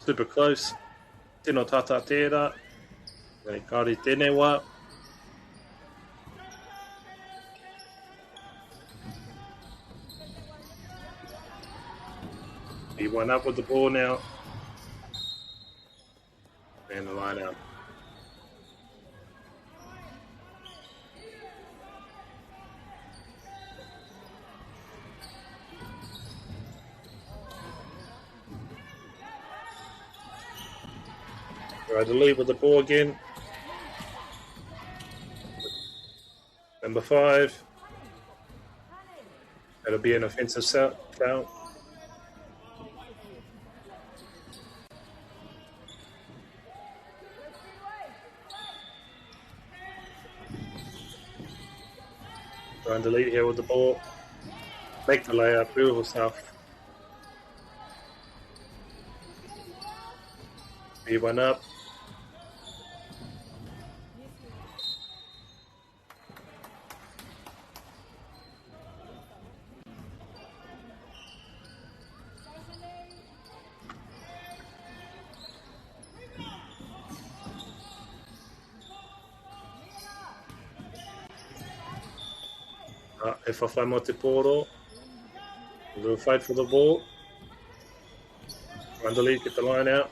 Super close. Tino tata tērā. Ngari kāri tēnei wā. B1 up with the ball now. And the line out. Try to lead with the ball again. Number 5. That'll be an offensive foul. Trying to lead here with the ball. Make the layup, beautiful stuff. B1 up. E whawhai mo te pōro. A little fight for the ball. Run the lead, get the line out.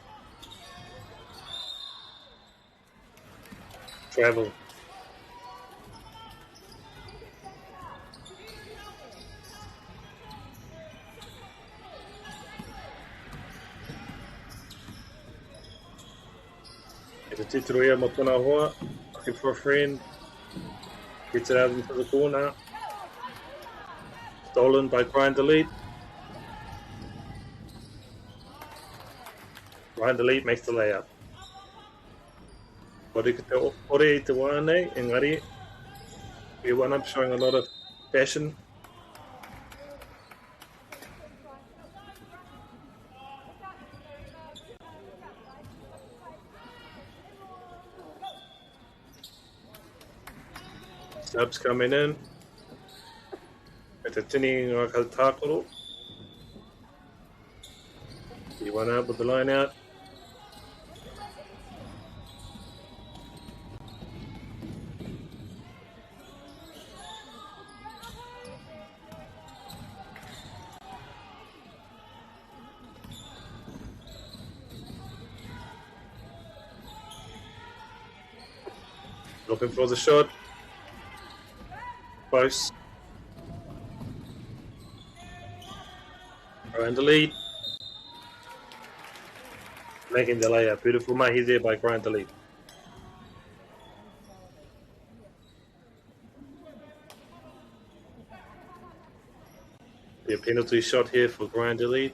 Travel. Get a tituria mo tōna hoa. Looking for a friend. Gets it out into the corner. Stolen by Grind the lead. Grind the lead makes the layup. Kore ki te ore I te wānei, engari. B1 up showing a lot of passion. Subs coming in. Te tini ngā kaltākoro. B1 up with the line out. Looking for the shot. Close. Around the lead. Making the layup. Beautiful mahi there by Grant the lead. Be a penalty shot here for Grant the lead.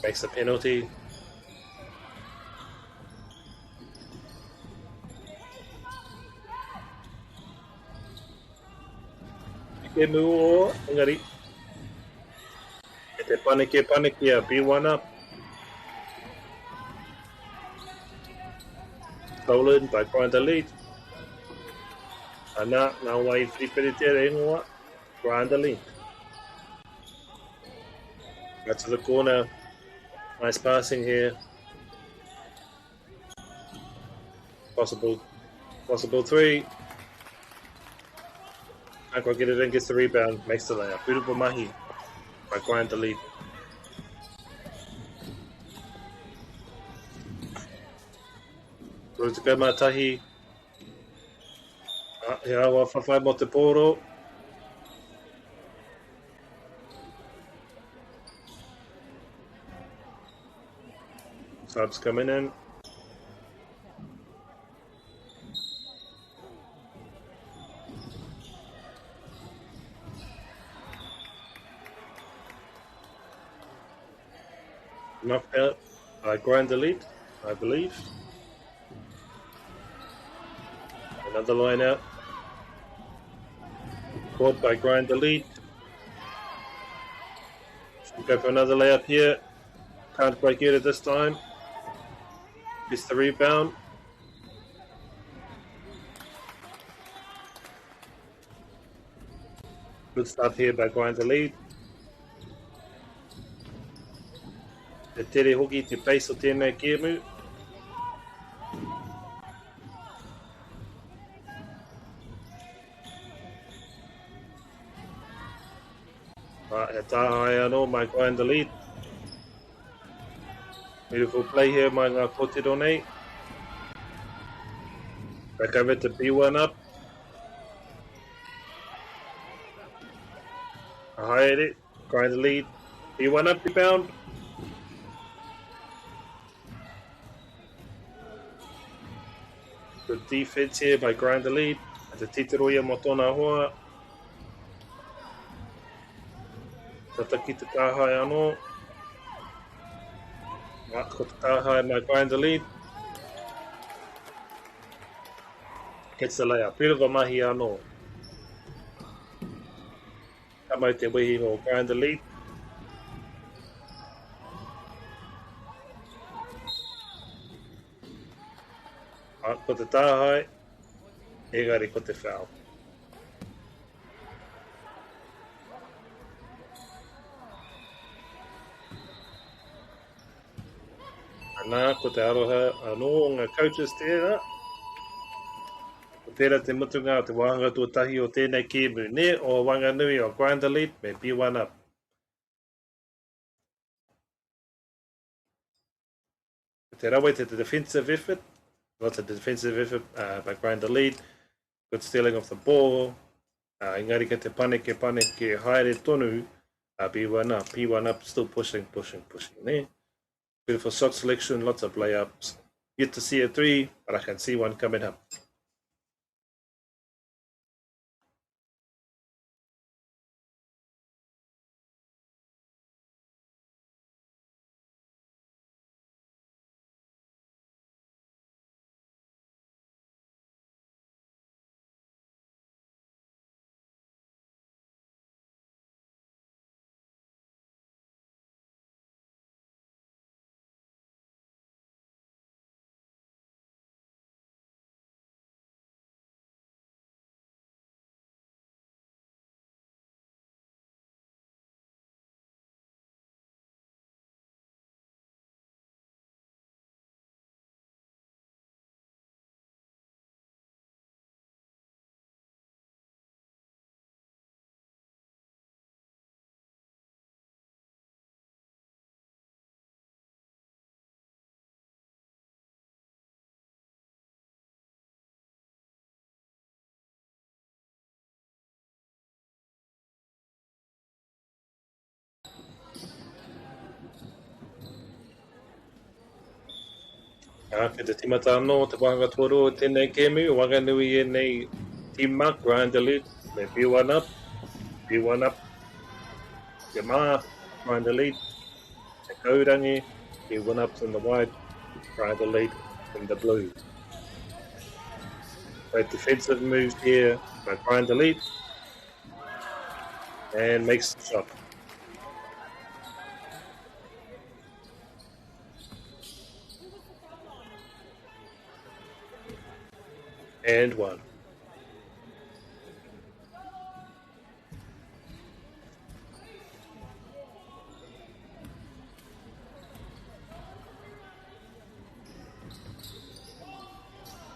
Makes the penalty. Ke mua engari. Te paniki B1 up. Stolen by Grant the lead. Ana ngā wai whiperitere ingoa. Grant the lead. Back to the corner. Nice passing here. Possible three. Can't quite get it in, gets the rebound, makes the layup. Beautiful mahi by Grant the lead. Through to go Matahi. He awa whawhai mo te poro. Subs coming in. Knocked out by Grant the lead, I believe. Another line out. Caught by Grant the lead. Should go for another layup here. Can't quite get it this time. Missed the rebound. Good start here by Grant the lead. Te tere hoki te pace o tēnei kēmu. He tāhai anō mai Grant the lead. Beautiful play here mai ngā kōtero nei. Back over to B1 up. Haere, Grant the lead. B1 up, rebound. Good defense here by Grant the lead. Te titiroia mo tōna hoa. Tataki te tāhai anō. Ko te tāhai mai Grant the lead. Gets the layup. Beautiful mahi anō. Kamau te wehi mo Grant the lead. Ko te tāhai. Egari ko te foul. Nā, ko te aroha anō ngā coaches tērā. Ko tērā te mutunga o te wāhanga tuatahi o tēnei kēmu ne o Whanganui o Grant the lead me B1 up. Ko te rawe te defensive effort. Lots of defensive effort by Grant the lead. Good stealing of the ball. Engari ka te paneke haere tonu. B1 up, still pushing, ne? Beautiful shot selection, lots of layups. Yet to see a three, but I can see one coming up. Ke te timata anō, te wanga toro o tēnei kēmu, Whanganui e nei team mark, grind the lead, they be one up, te mā, grind the lead, te kaurangi, be one ups in the white, grind the lead in the blue. Great defensive moves here by grind the lead, and makes the shot. And one.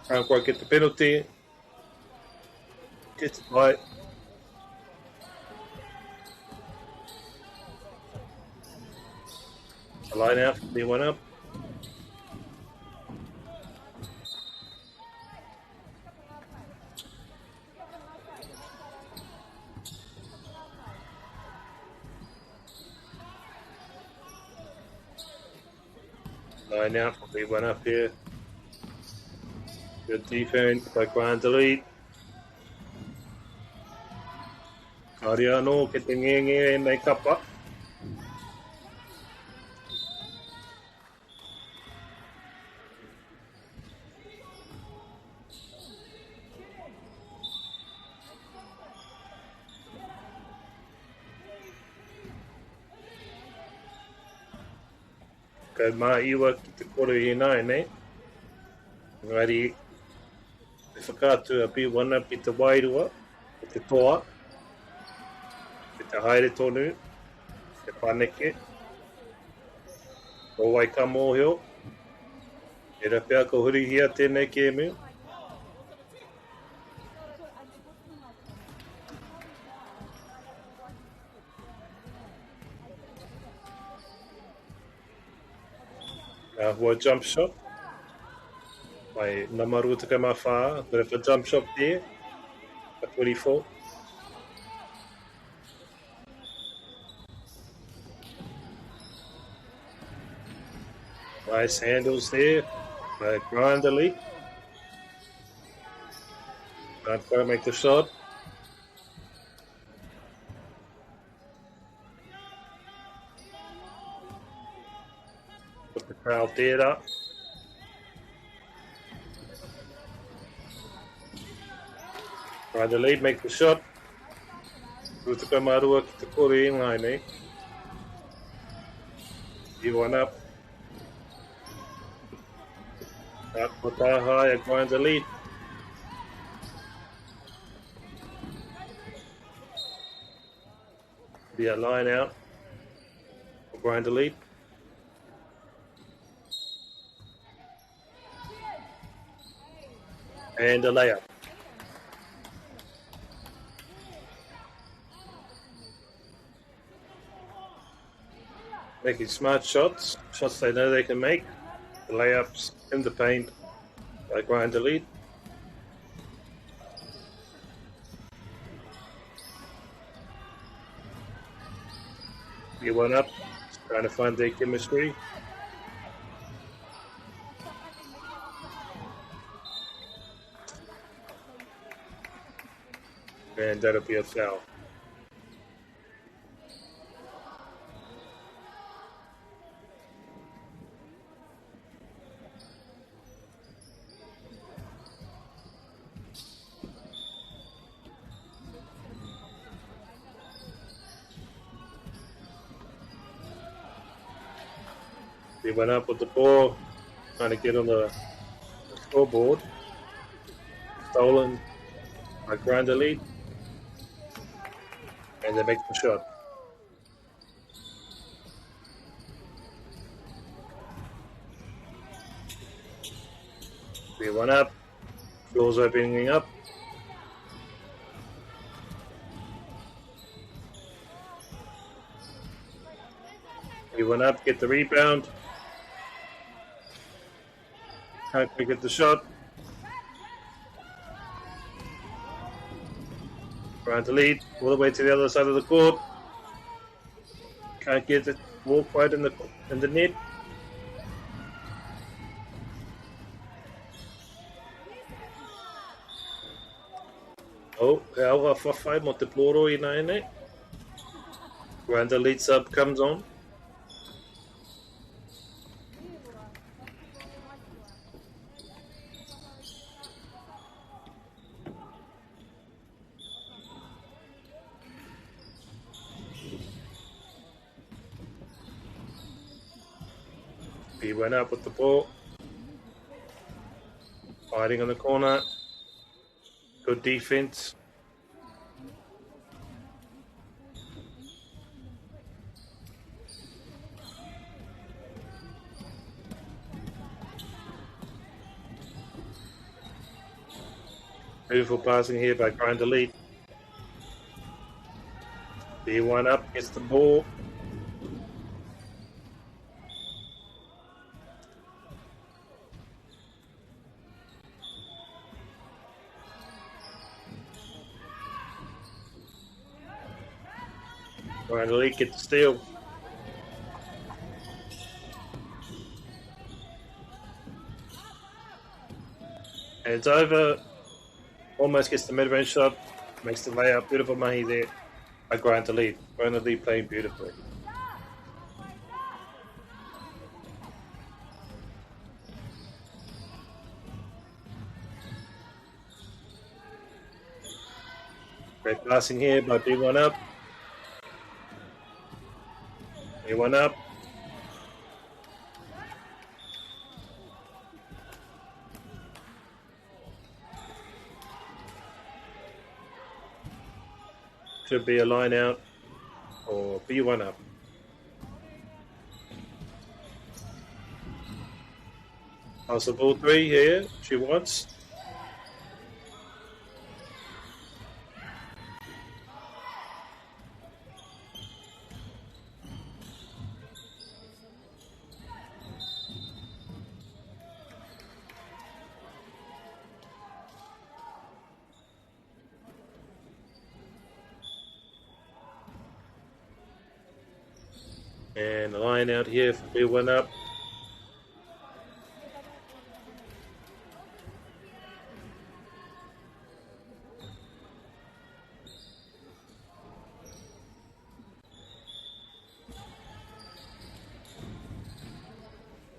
Can't quite get the penalty. Gets it right. The line out, they went up. Line out, they went up here. Good defense by Grind Delete. Ariano, ke te ngenge nei kapa. Ka mā iwa ki te koro i nai, nei. Ngari, te whakātua pi wana pi te wairua, pi te toa, pi te haere tonu, te paneke, o wai ka mōhio, e rapea ko hurihia tēnei kēmu. Hua jump shot by Namaru Takamawha, but if a jump shot there, a 24. Nice handles there by Grind Elite. Not going to make the shot. Put the crowd there up. Try the lead, make the shot. Rutuka Marua ki te kore i ngai nei. Give one up. Out for Taha, Grind the lead. Be a line out for Grind the lead. And a layup. Making smart shots, shots they know they can make. The layups in the paint by Grind the lead. Get one up, trying to find their chemistry. And that'll be a foul. They went up with the ball, trying to get on the scoreboard. Stolen by Grind the lead. And they make the shot. They went up. Floors opening up. They went up, get the rebound. Can't quite get the shot. Grind the lead all the way to the other side of the court. Can't get it. Walk right in the net. Oh, he aua whawhai mo te ploro I nai nei. When the lead sub comes on. He went up with the ball. Fighting in the corner. Good defense. Beautiful passing here by Grinder Lead. B1 up, gets the ball. Grinder Lead gets the steal. And it's over. Almost gets the mid-range shot. Makes the layup. Beautiful mahi there by Grinder Lead. Grinder Lead playing beautifully. Great passing here by B1 up. B1 up. Should be a line out or B1 up. Possible three here, she wants. And the line out here for B1 up.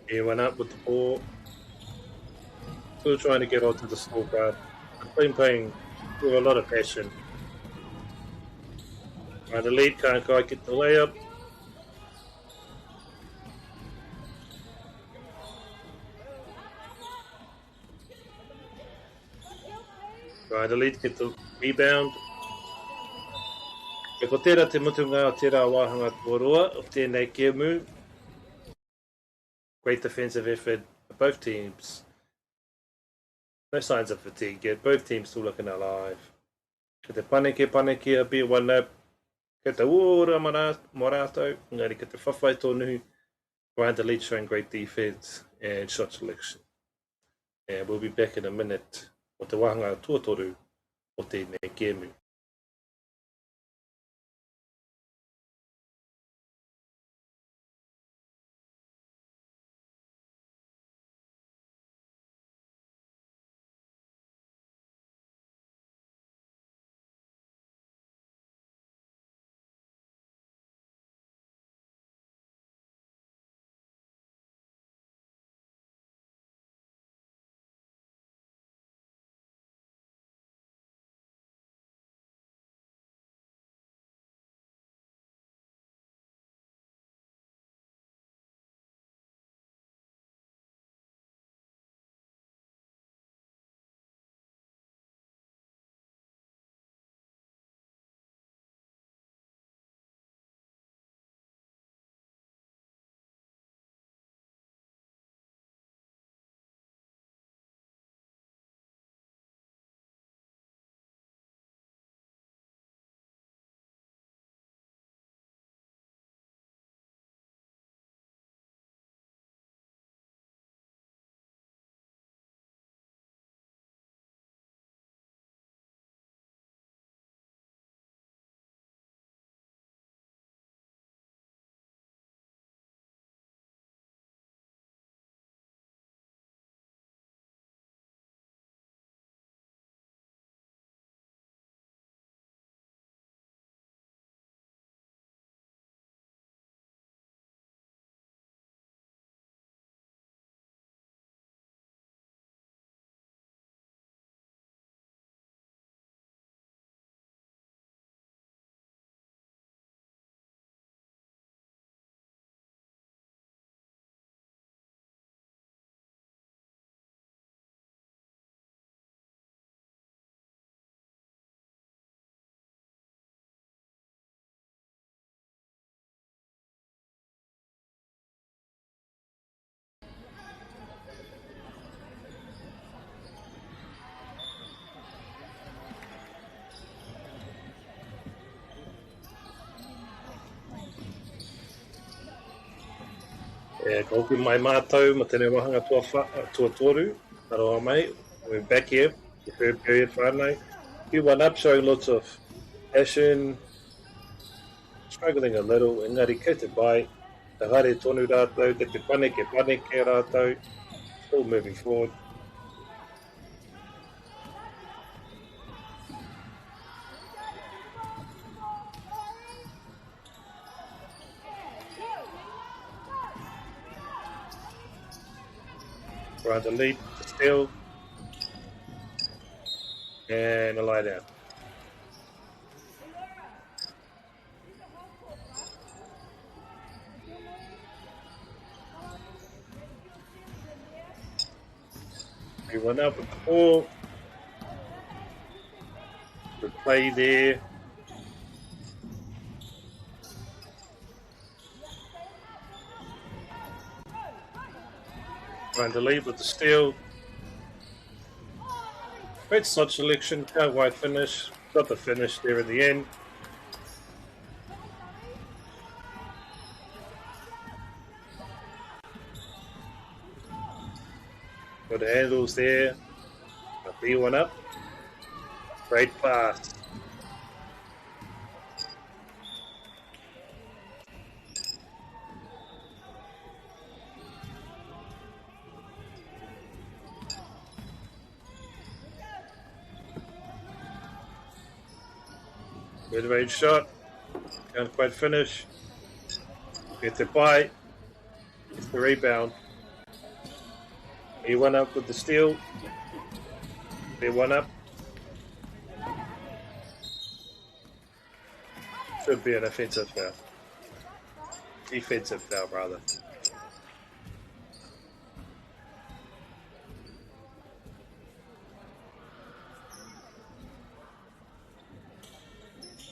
B1 up with the ball. Still trying to get onto the scorecard. Been playing with a lot of passion. The lead can't quite get the layup. The lead get the rebound. E ko tērā te mutunga o tērā wāhanga tuarua o tēnei kēmu. Great defensive effort by both teams. No signs of fatigue yet. Both teams still looking alive. Ke te paneke a B1 up. Ke te ora morato. Ngari ke te whawhai tonu. The lead showing great defense and shot selection. And we'll be back in a minute. O te wahanga tuatoru o tēnei kēmu. E koku mai mātou ma tēnei wahanga tua toru. Aroha mai, we're back here, the third period whānau. You went up showing lots of passion, struggling a little, engari kei te bai, te hare tonu rātou, te pane ke rātou, still moving forward. Trying to lead, to steal, and a lie down. We went up with the ball. Good play there. Trying to lead with the steal. Great slot selection, can't wide finish. Got the finish there in the end. Got the handles there. Got the one up. Great pass. Mid-range shot. Can't quite finish. Gets it by. It's the rebound. He went up with the steal. They went up. Should be an offensive foul. Defensive foul, rather.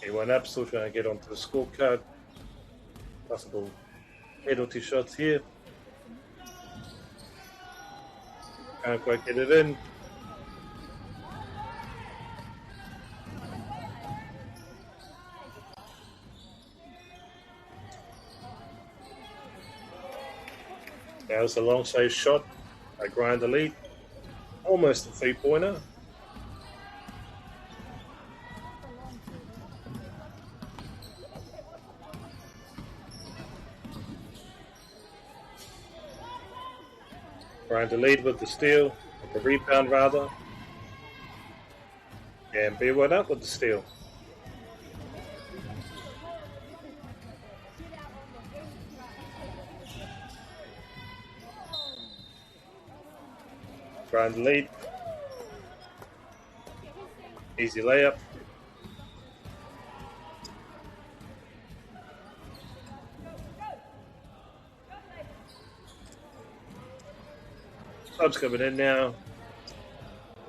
He went up, still trying to get onto the scorecard. Possible penalty shots here. Can't quite get it in. That was a long save shot by Grind Elite. Almost a 3-pointer. Trying to lead with the steal, with the rebound rather. And B went up with the steal. Trying to lead. Easy layup. Subs coming in now.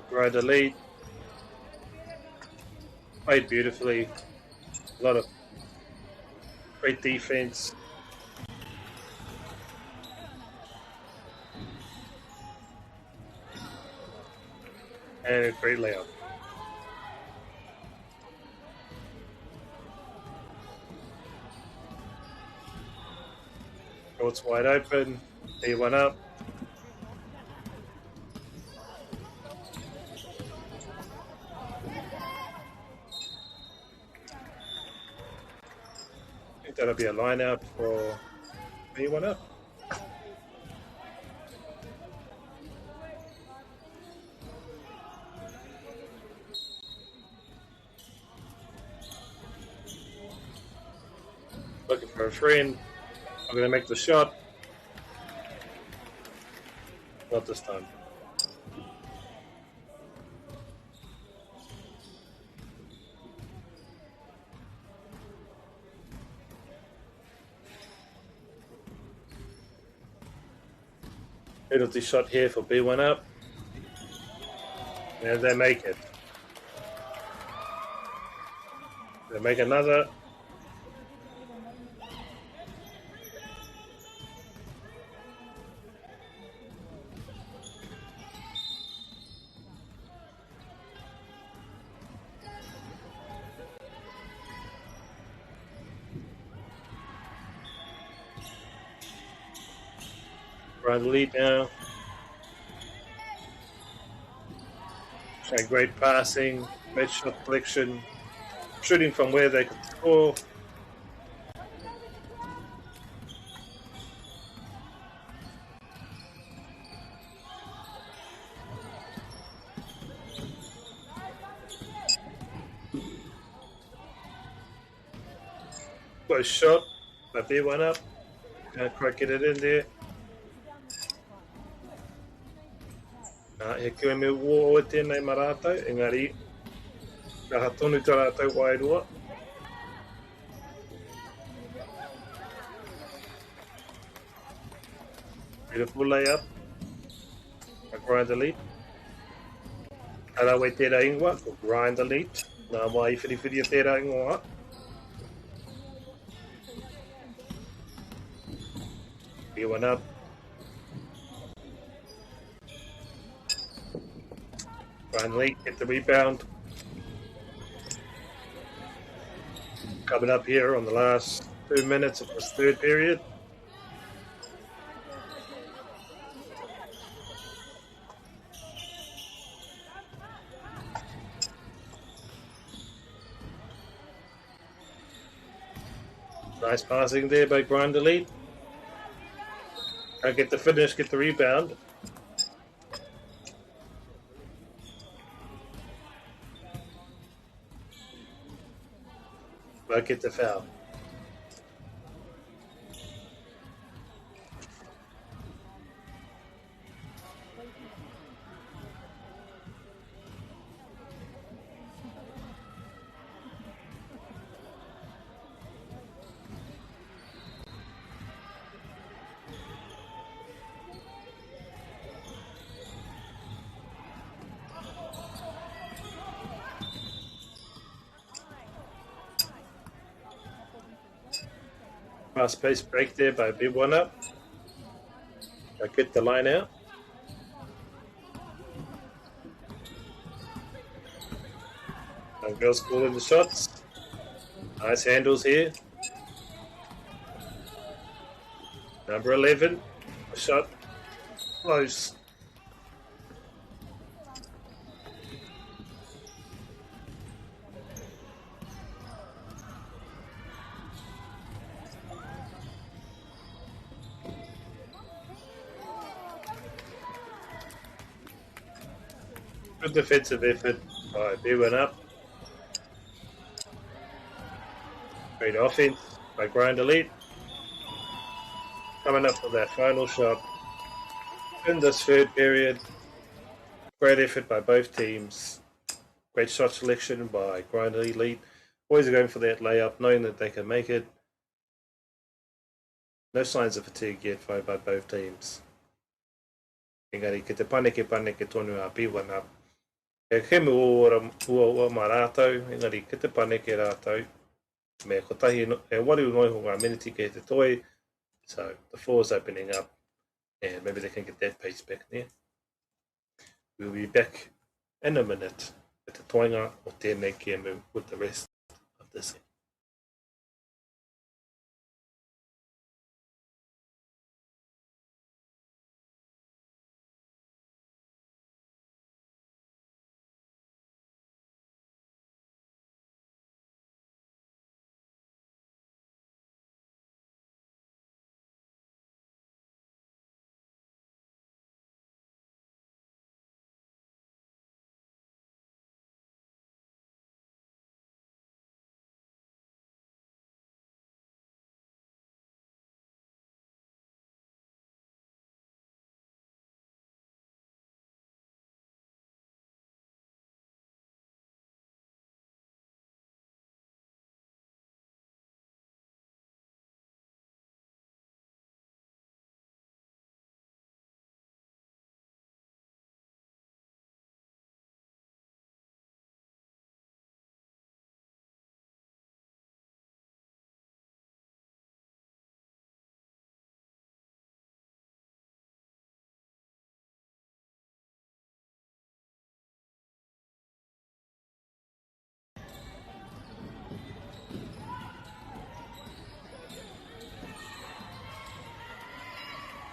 Grind the lead. Played beautifully. A lot of great defense. And a great layup. Court's wide open. He went up. That'll be a lineup for anyone up. Looking for a friend. I'm going to make the shot. Not this time. Penalty shot here for B1 up. And they make it. They make another. Grind the lead now. Showing great passing, great shot collection, shooting from where they could score. Close shot, but they went up. Can't quite get it in there. He kua me ua o tēnei marātau, engari, ka hatonu tā rātau wairua. Beautiful layup. A grind the lead. Ara wei tērā ingoa, ko grind the lead. Nā mai I whiriwhiri a tērā ingoa. Be one up. Grind lead, get the rebound. Coming up here on the last 2 minutes of this third period. Nice passing there by Grind the lead. Can't get the finish, get the rebound. But get the foul. Fast paced break there by Big One Up. I get the line out. And girls calling the shots. Nice handles here. Number 11, a shot close. Good defensive effort by B1 Up. Great offense by Grind Elite. Coming up for that final shot in this third period. Great effort by both teams. Great shot selection by Grind Elite. Boys are going for that layup, knowing that they can make it. No signs of fatigue yet by both teams. Engari, ki te paneke tonu a B1 Up. E kemu ua mā rātou, engari ki te paneke rātou. Me ko tahi e waru ngoi ho ngā miniti ke te toi. So the floor is opening up and maybe they can get that pace back there. We'll be back in a minute at the toinga o tēnei kēmu with the rest of this.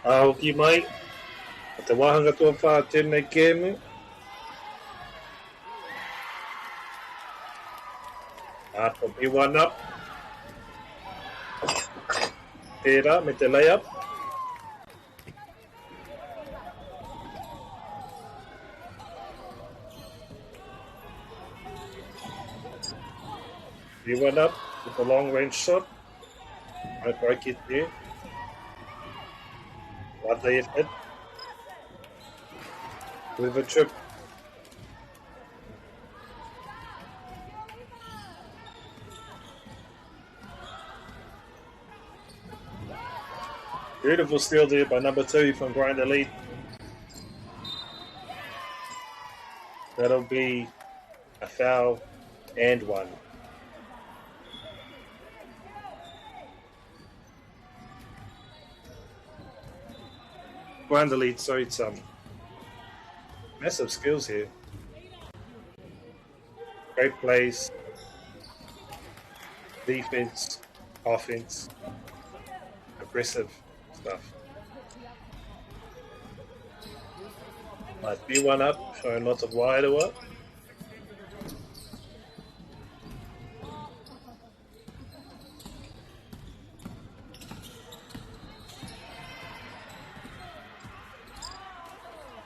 Aoki mai. O te wahanga tua wha tēnei kēmu. Ato B1 up. Tērā me te layup. B1 up with a long range shot. I break it there. What they hit. With a trip. Beautiful steal there by number 2 from Grinder Lead. That'll be a foul and 1. Grinder Lead showed some massive skills here. Great plays, defense, offense, aggressive stuff. Might be one up, showing lots of wider work.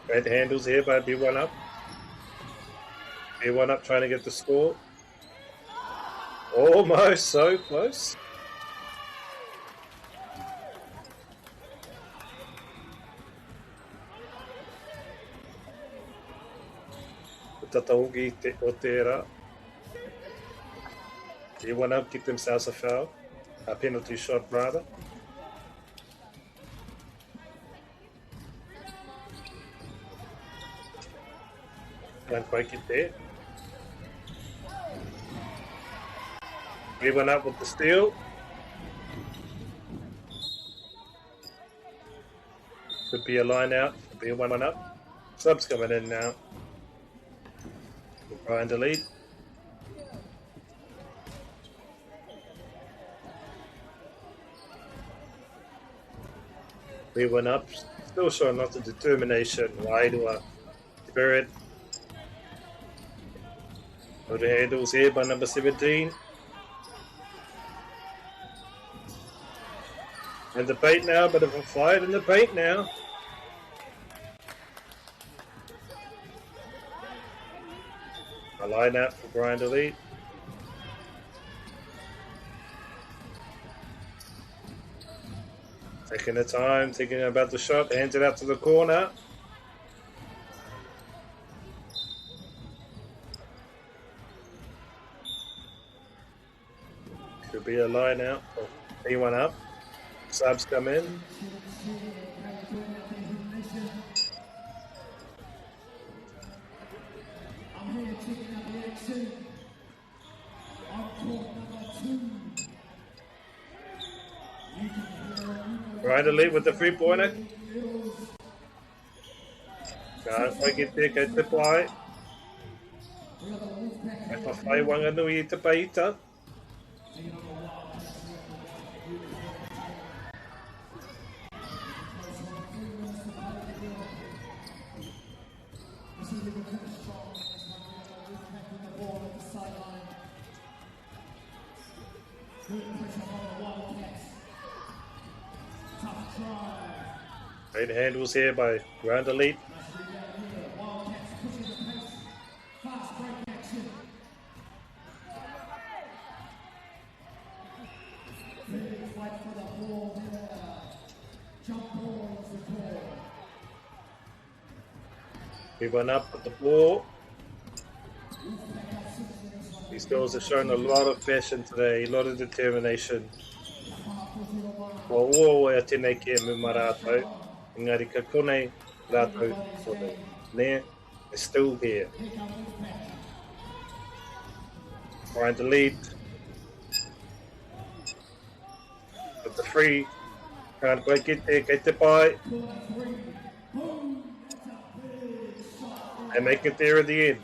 Great handles here by B1 up. B1 up trying to get the score. Almost so close. Tataugi o tērā. B1 up get themselves a foul. A penalty shot rather. Can't quite get there. B1 up with the steal. Could be a line out. B1 up. Subs coming in now. Trying to lead. We went up, still showing lots of determination, Wairua, spirit. Good handles here by number 17. And the bait now, bit of a fight in the bait now. A line out for Brian to lead. Taking the time, thinking about the shot, hands it out to the corner. Could be a line out. B1 up. Subs come in. Trying to lead with the 3-pointer. Can't quite get there, get the play. At the play, Whanganui te paita. Great handles here by Ground Elite. We went up at the ball. These girls have shown a lot of passion today, a lot of determination. Whoa, e tēnei ki e muma rātou. Engari ka konei rātou tono. Ne, is still here. Trying to lead. With the free. Can't quite get there, get the bye. And make it there at the end.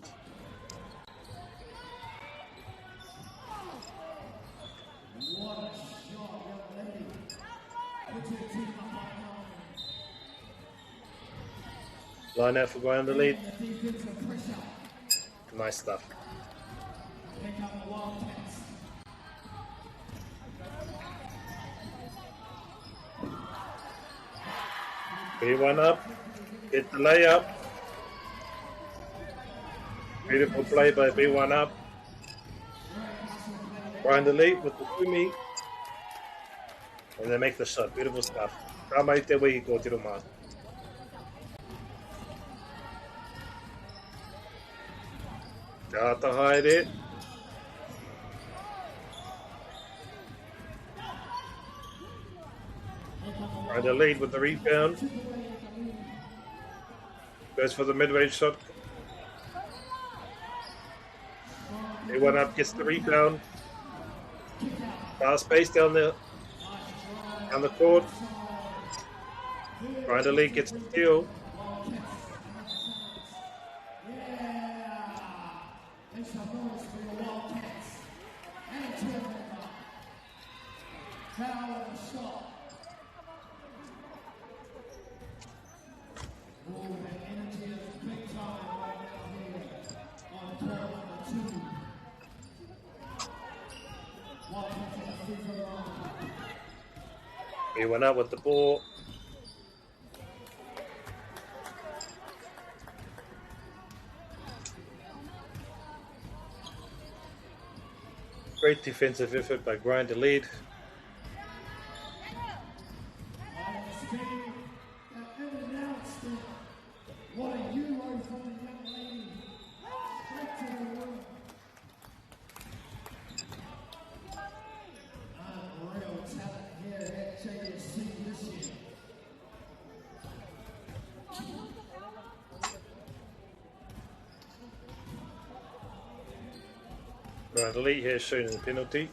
Line out for Brian the lead. Nice stuff. B1 up. Get the layup. Beautiful play by B1 up. Brian the lead with the Kumi. And they make the shot. Beautiful stuff. Rama i te wei ko tiro mā. Gata haere. Brian the lead with the rebound. Goes for the mid-range shot. B1 up gets the rebound. Fast pace down the court. Brian the lead gets the steal. He went out with the ball. Great defensive effort by Brian the lead. Brian the lead here showing the penalty.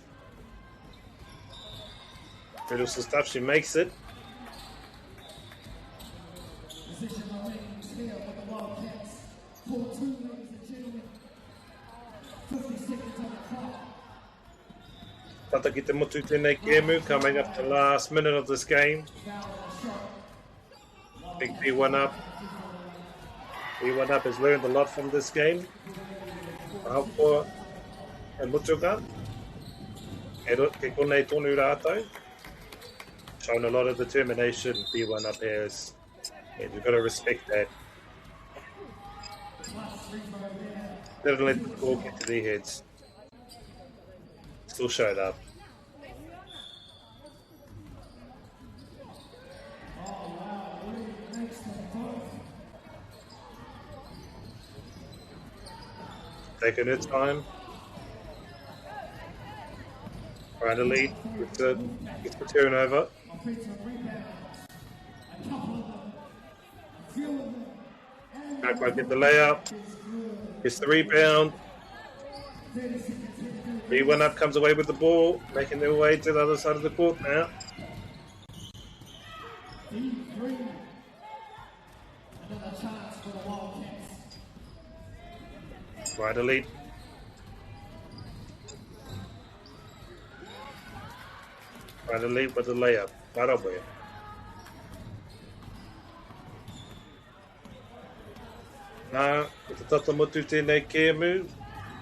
Beautiful stuff, she makes it. Tata ki te motu tēnei kēmu, coming up the last minute of this game. Big B1 up. B1 up has learned a lot from this game. Ahapua and Mutuka. Ke konei tonu rātou. Shown a lot of determination. B1 up here is, and you've got to respect that. Didn't let the ball get to their heads. Still showed up. Taking her time. Trying to lead. Gets the turnover. Can't quite get the layup. Gets the rebound. B1 up comes away with the ball, making their way to the other side of the court now. Right elite. Right elite with the layup. Right away. Nā, ko te tata motu tēnei kēmu,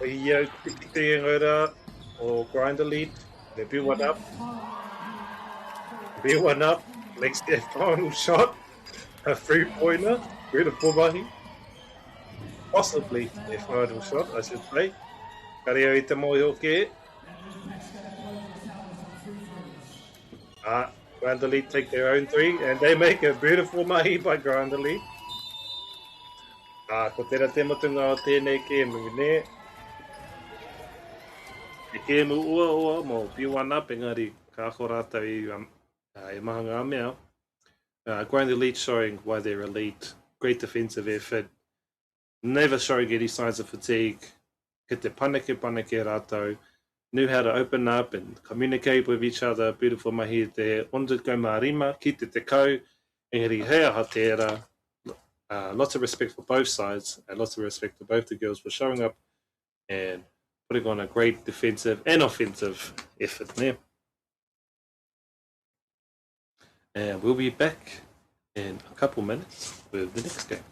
i iau ki te ngora o grind elite, they B1 up. B1 up, makes their final shot, a three-pointer, beautiful mahi. Possibly their final shot, I should say. Kario i te mohi o ke. Grind elite take their own three, and they make a beautiful mahi by grind elite. Ko tērā te matunga o tēnei kēmu, ne? Te kēmu ua mō B1 up, engari ka ako rātou i maha ngā mea. Grind elite showing why they're elite. Great defensive effort. Never showing any signs of fatigue. Ke te paneke rātou. Knew how to open up and communicate with each other. Beautiful mahi there. Ondu ko mā rima, ki te kau. Engari hea ha tērā. Lots of respect for both sides and lots of respect for both the girls for showing up and putting on a great defensive and offensive effort there. And we'll be back in a couple minutes with the next game.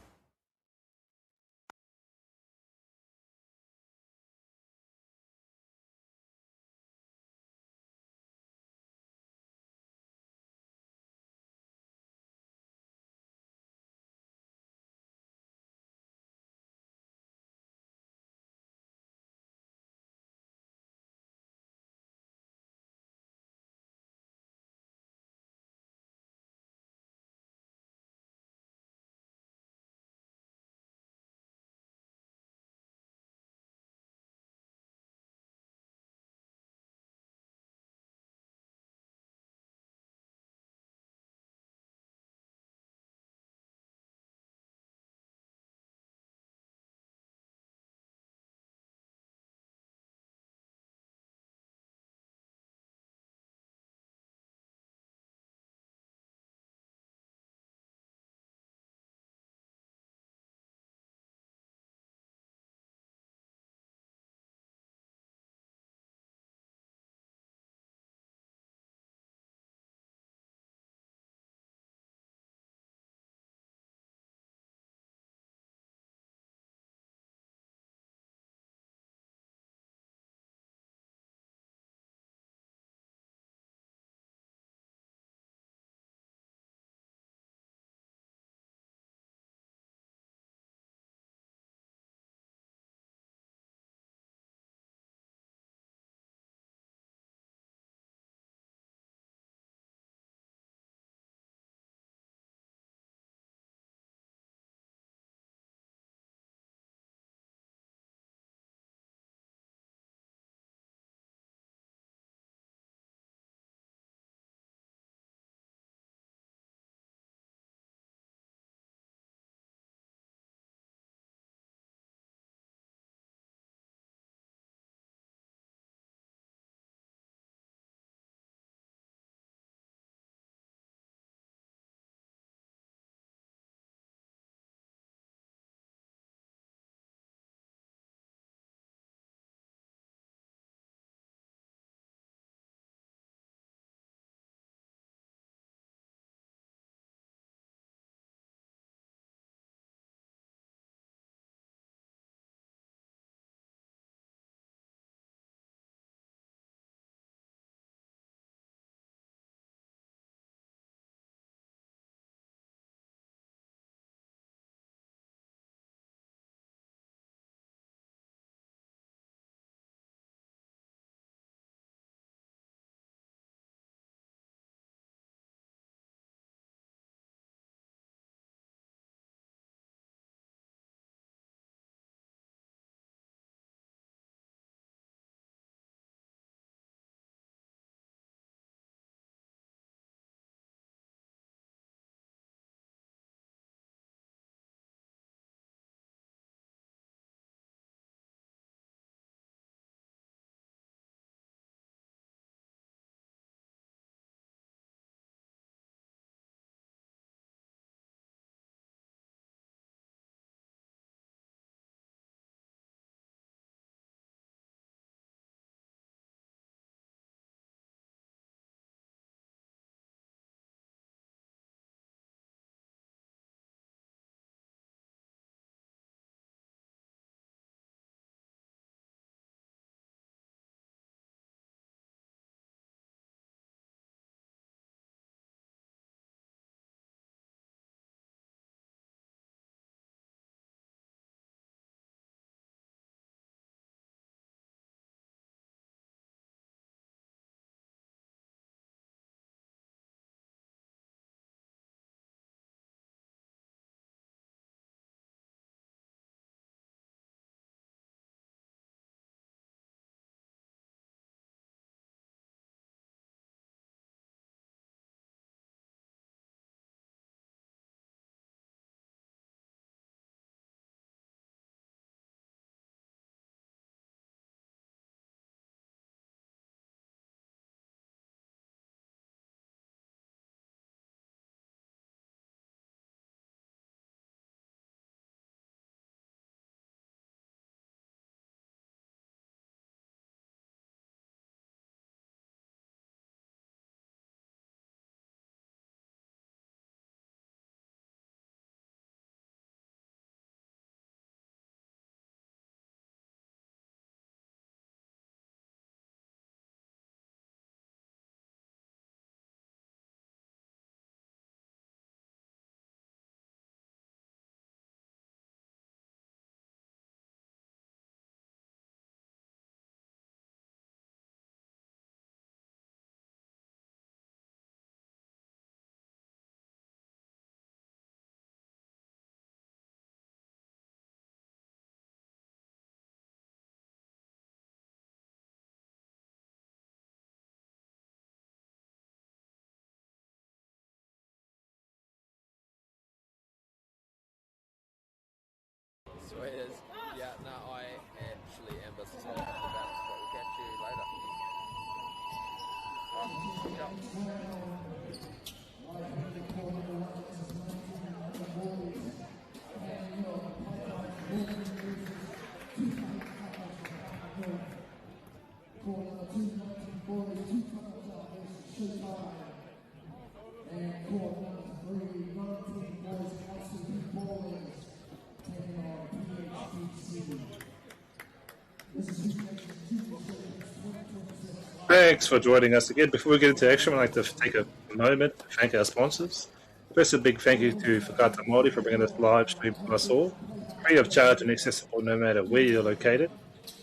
Thanks for joining us again. Before we get into action, I'd like to take a moment to thank our sponsors. First, a big thank you to Whakata MāORI for bringing this live stream to us all, free of charge and accessible no matter where you're located.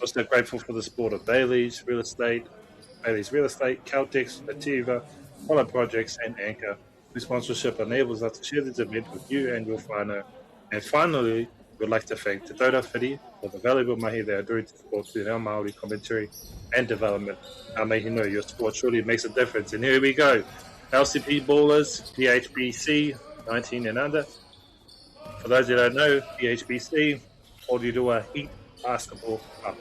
Also grateful for the support of Bailey's Real Estate, Caltex, Ativa, Follow Projects, and Anchor, whose sponsorship enables us to share this event with you and your whānau. And finally, we'd like to thank Te Taura Whiri for the valuable mahi they are doing to support Te Reo Māori commentary and development. Our mahi no, your support truly makes a difference. And here we go. LCP Ballers, PHBC, 19 and under. For those that don't know, PHBC, Orirua Heat Basketball Club.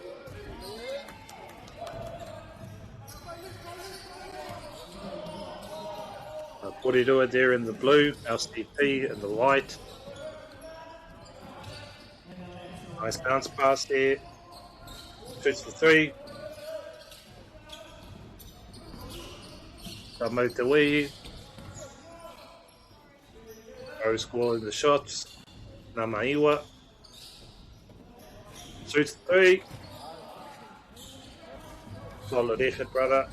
Orirua there in the blue, LCP in the white. Nice bounce pass there. Shoots for three. Tamotawi. Pro scoring the shots. Namaiwa. Shoots for three. Solid effort, brother.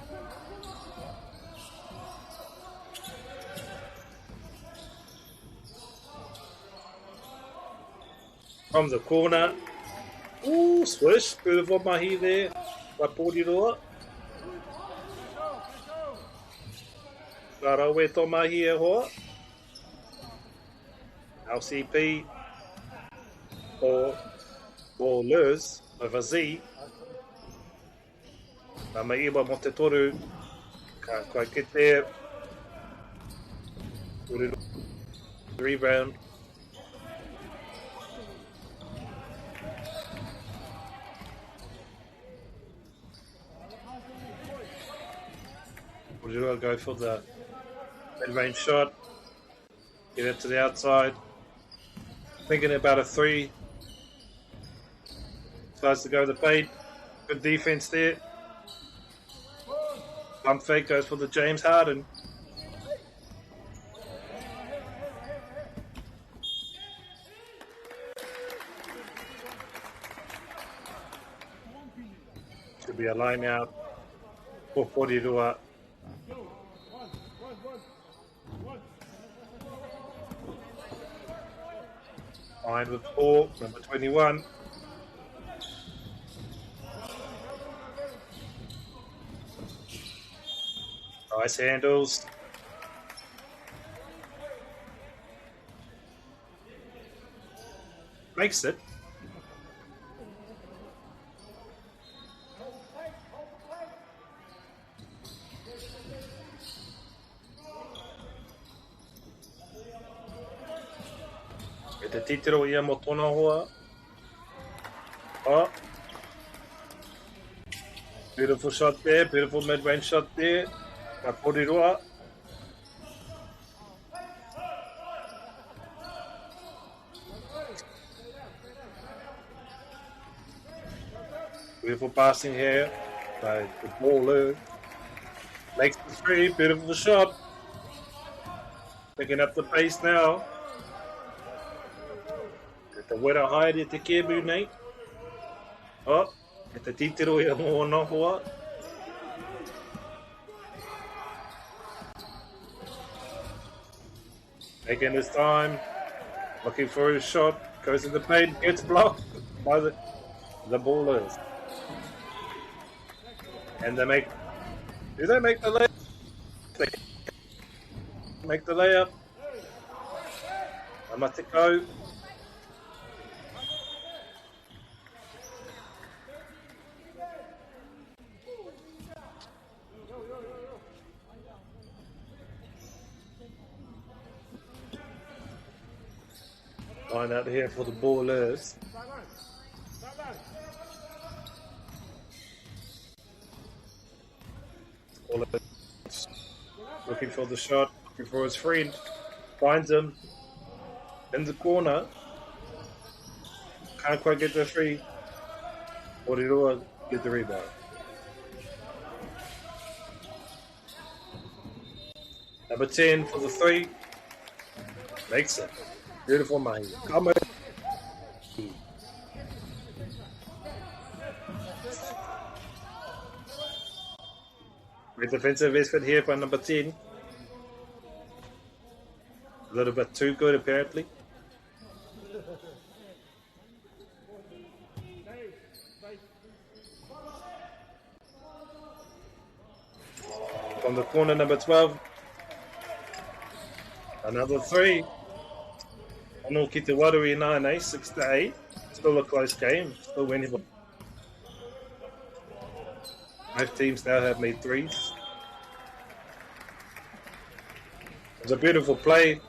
From the corner. Ooh, swish. Beautiful mahi there. Waporiroa. Rarawe to mahi e hoa. LCP. Or Ballers with a Z. Namaiwa mo te toru. Can't quite get there. Rebound. We'll go for the mid-range shot. Get it to the outside. Thinking about a three. Tries to go to the paint. Good defense there. Pump fake goes for the James Harden. Should be a line out. 440 to a line with 4, number 21. Nice handles. Makes it. E te titiro ia mo tōna hoa. Oh. Beautiful shot there, beautiful mid-range shot there. Ka poriroa. Beautiful passing here by the baller. Makes the three, beautiful shot. Picking up the pace now. Te wera haere te kebu nei. Oh, e te titiro ia mo ona hoa. Taking his time, looking for his shot, goes in the paint, gets blocked by the ballers. And they make, do they make the layup? They make the layup. Amatiko. Line out here for the ballers. looking for the shot, looking for his friend, finds him in the corner, can't quite get the free. Kōrero get the rebound. Number 10 for the 3, makes it. Beautiful mahi. Come on. Great defensive effort here by number 10. A little bit too good, apparently. From the corner, number 12. Another 3. Anō ki te Warui 9, 6-8. Still a close game. Still winnable. Both teams now have made threes. It was a beautiful play.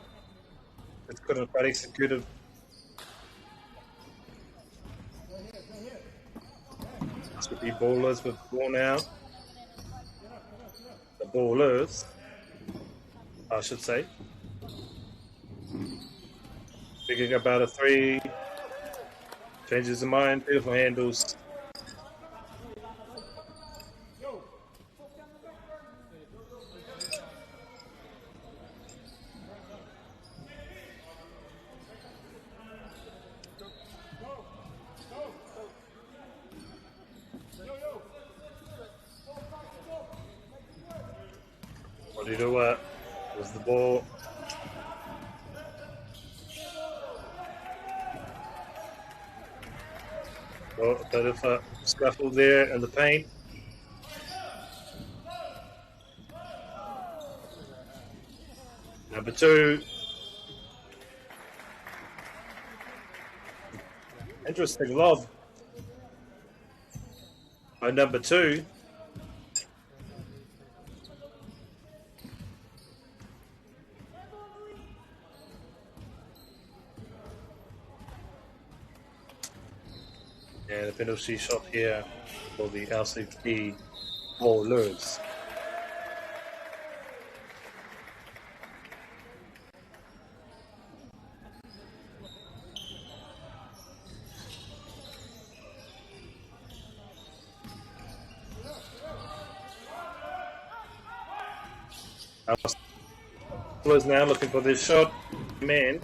It's couldn't quite executed. This could be ballers with the ball now. The ballers, I should say. Thinking about a 3. Changes his mind. Beautiful handles. What do you do? Was the ball? Well, a bit of a scuffle there in the paint. Number 2. Interesting lob by number 2. And the penalty shot here for the LCP ballers. Ballers now looking for this shot. Man,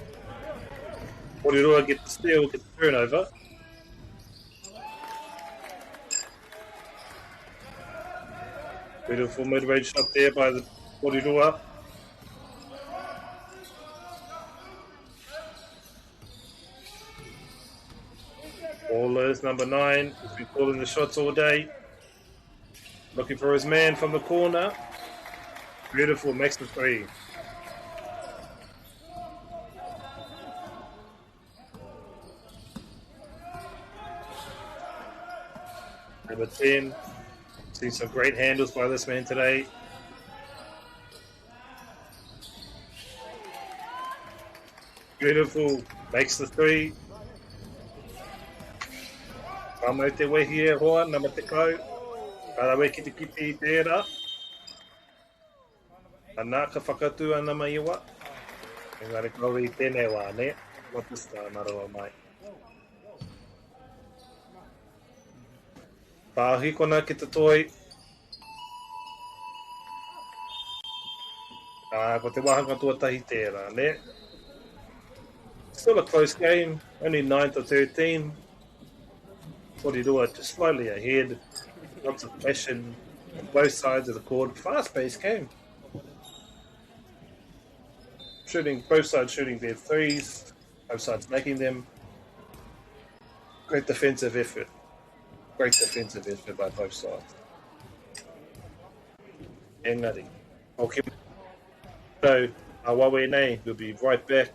Kōrero get the steal, get the turnover. Beautiful mid-range shot there by the Kōrero. Ballers, number 9, has been calling the shots all day. Looking for his man from the corner. Beautiful, makes the 3. Number 10. Seen some great handles by this man today. Beautiful, makes the 3. Kamau te wehi e hoa, nama te kau. Karawe ki te kiti i tērā. Anā ka whakatu ana mai iwa. Engari kauri i tēnei wā, ne? What is tā marawa mai? Pāhi kona ki te toi. Ko te wahanga tuatahi tērā, ne? Still a close game, only 9-13. Kōrero just slightly ahead. Lots of passion on both sides of the court. Fast-paced game. Both sides shooting their threes. Both sides making them. Great defensive effort. Great defensive effort by both sides. Engari. Okay. So, Awawe nei will be right back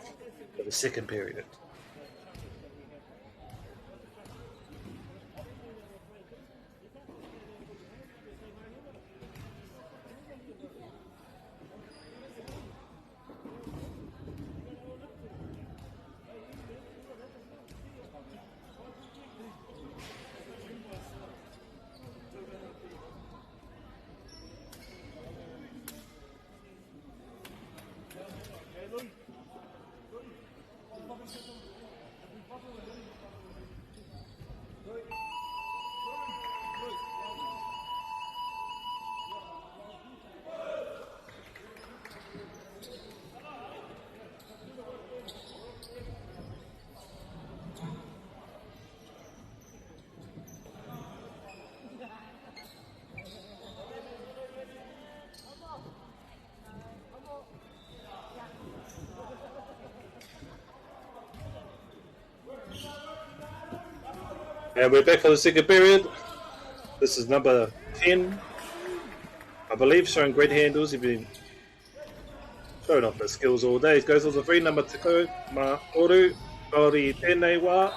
for the second period. And we're back for the second period. This is number 10. I believe showing great handles. He's been showing off his skills all day. He goes for the free number 2. MΑΟRI. Kaori tēnei wā.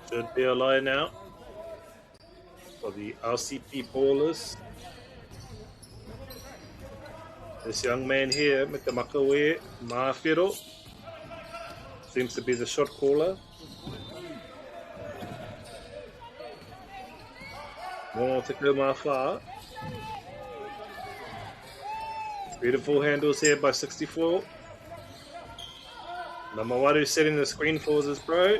Should be a line now for the RCP ballers. This young man here, Mr. Makawe Mawhero, seems to be the shot caller. More to go mawha. Beautiful handles here by 64. Namawaru setting the screen for his bro.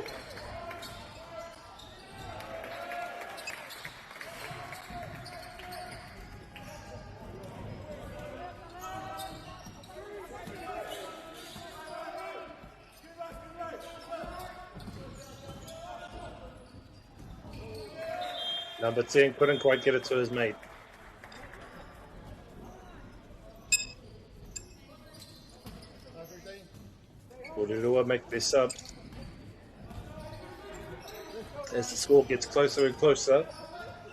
Number 10 couldn't quite get it to his mate. Ururua make this up. As the score gets closer and closer,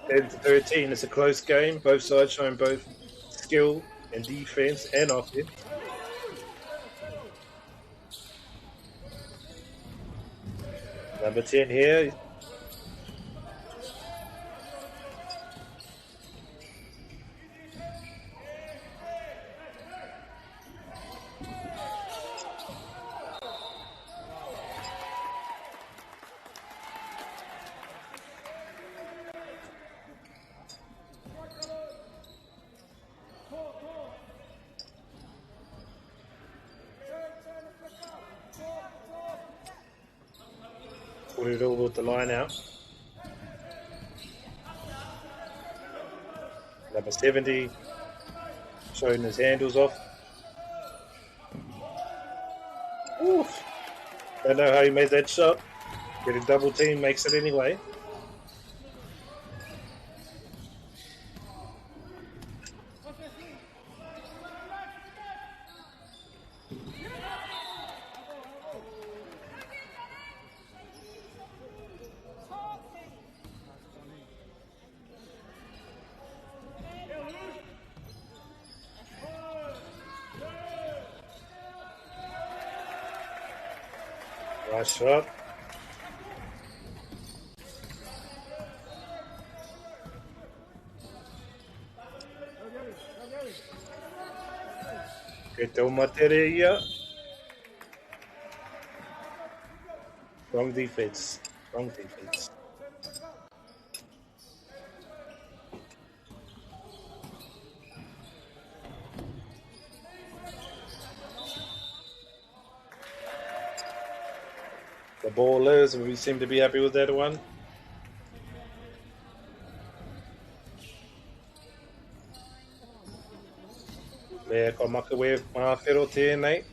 10 to 13, it's a close game. Both sides showing both skill and defense and offense. Number 10 here. Put it all with the line out. Number 70 showing his handles off. Oof. Don't know how he made that shot. Getting double team makes it anyway. Nice shot. Get the materia. Wrong defense. Wrong defense. The ballers, we seem to be happy with that one. There, ko Makawe Mawhero tēnei.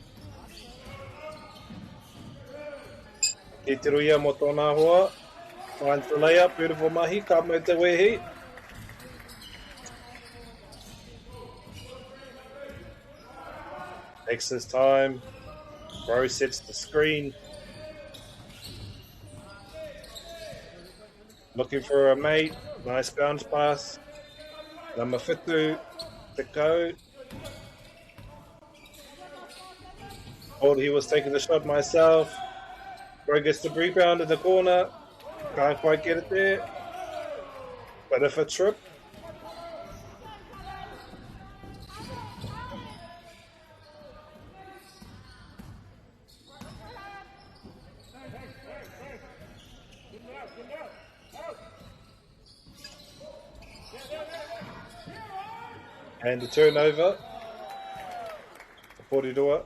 Ki te ruia mo tōna hoa. Finds the layup, beautiful mahi, ka mo te wehi. Takes his time. Bro sets the screen. Looking for a mate. Nice bounce pass. Number 5, the code. Thought he was taking the shot myself. Bro gets the rebound in the corner. Can't quite get it there. But if a trip. And the turnover. Porirua.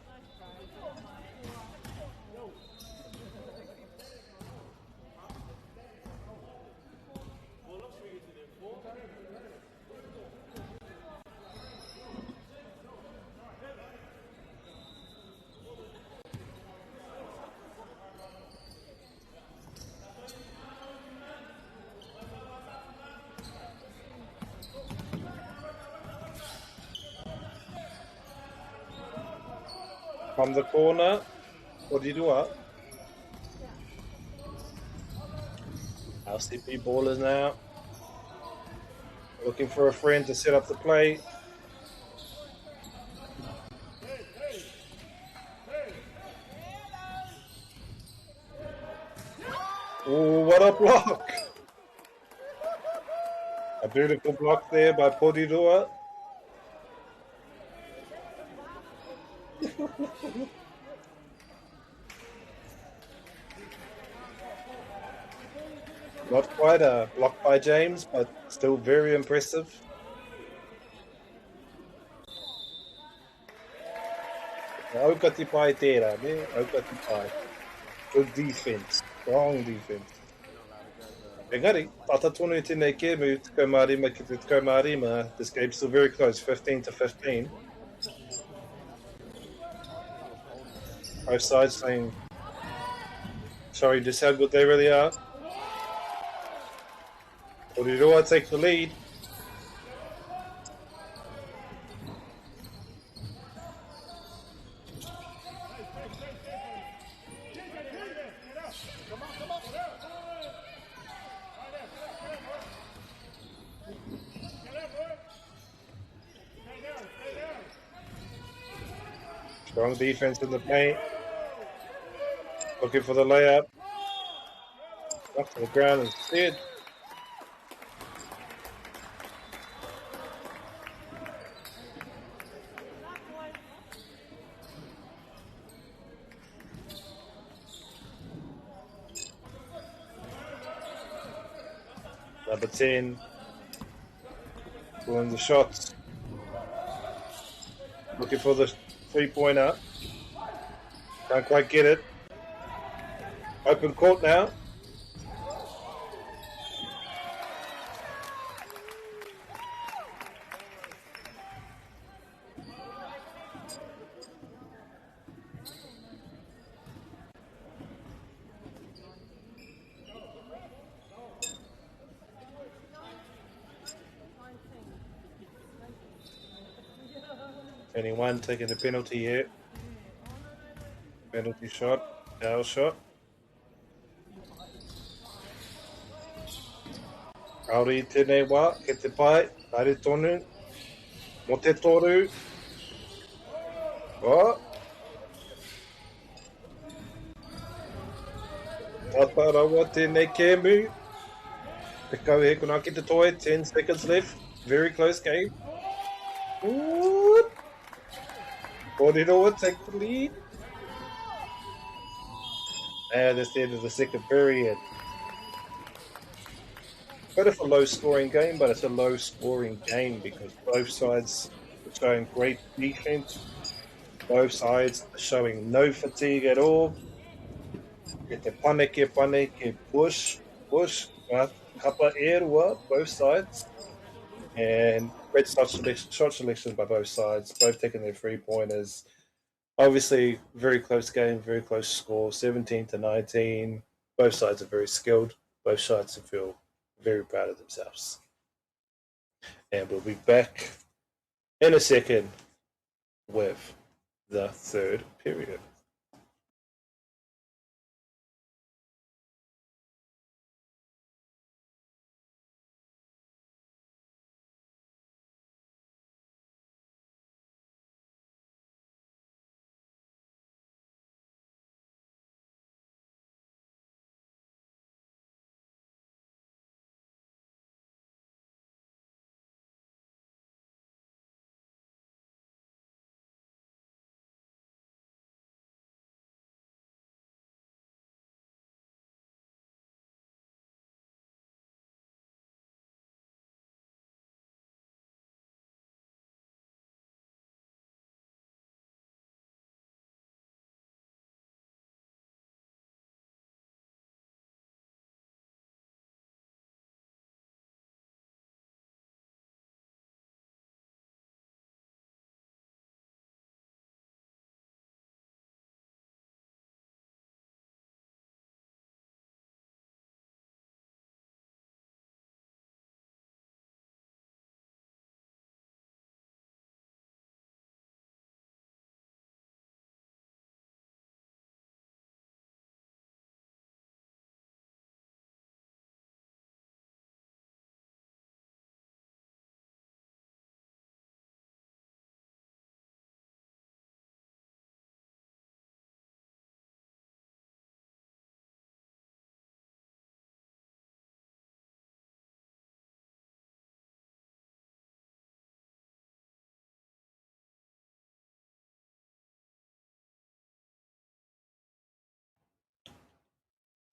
From the corner, What do you do up? LCP ballers now. Looking for a friend to set up the play. Oh, what a block! A beautiful block there by Porirua. Not quite a block by James, but still very impressive. Aukati pai tērā, ne? Aukati pai. Good defense. Strong defense. Engari, tata tonu i tēnei kēmu, tukau mārima ki te tukau mārima. This game's still very close, 15-15. Both sides saying, showing just how good they really are. Porirua take the lead. Strong defense in the paint. Looking for the layup. Up to the ground instead. Number 10. Pulling the shots. Looking for the three-pointer. Can't quite get it. Open court now. Anyone taking the penalty here. Penalty shot, foul shot. Auri tēnei wā, ke te pai, haere tonu, mo te toru. Oh. Tata rawa tēnei kēmu. Te kau he kuna ki te toi, 10 seconds left. Very close game. Ooh. Porirua take the lead. And that's the end of the second period. Bit of a low-scoring game, but it's a low-scoring game because both sides are showing great defense. Both sides are showing no fatigue at all. Ke te pane ke push, kapa e rua, both sides. And great shot selection by both sides, both taking their three-pointers. Obviously, very close game, very close score, 17-19. Both sides are very skilled. Both sides feel very proud of themselves. And we'll be back in a second with the third period.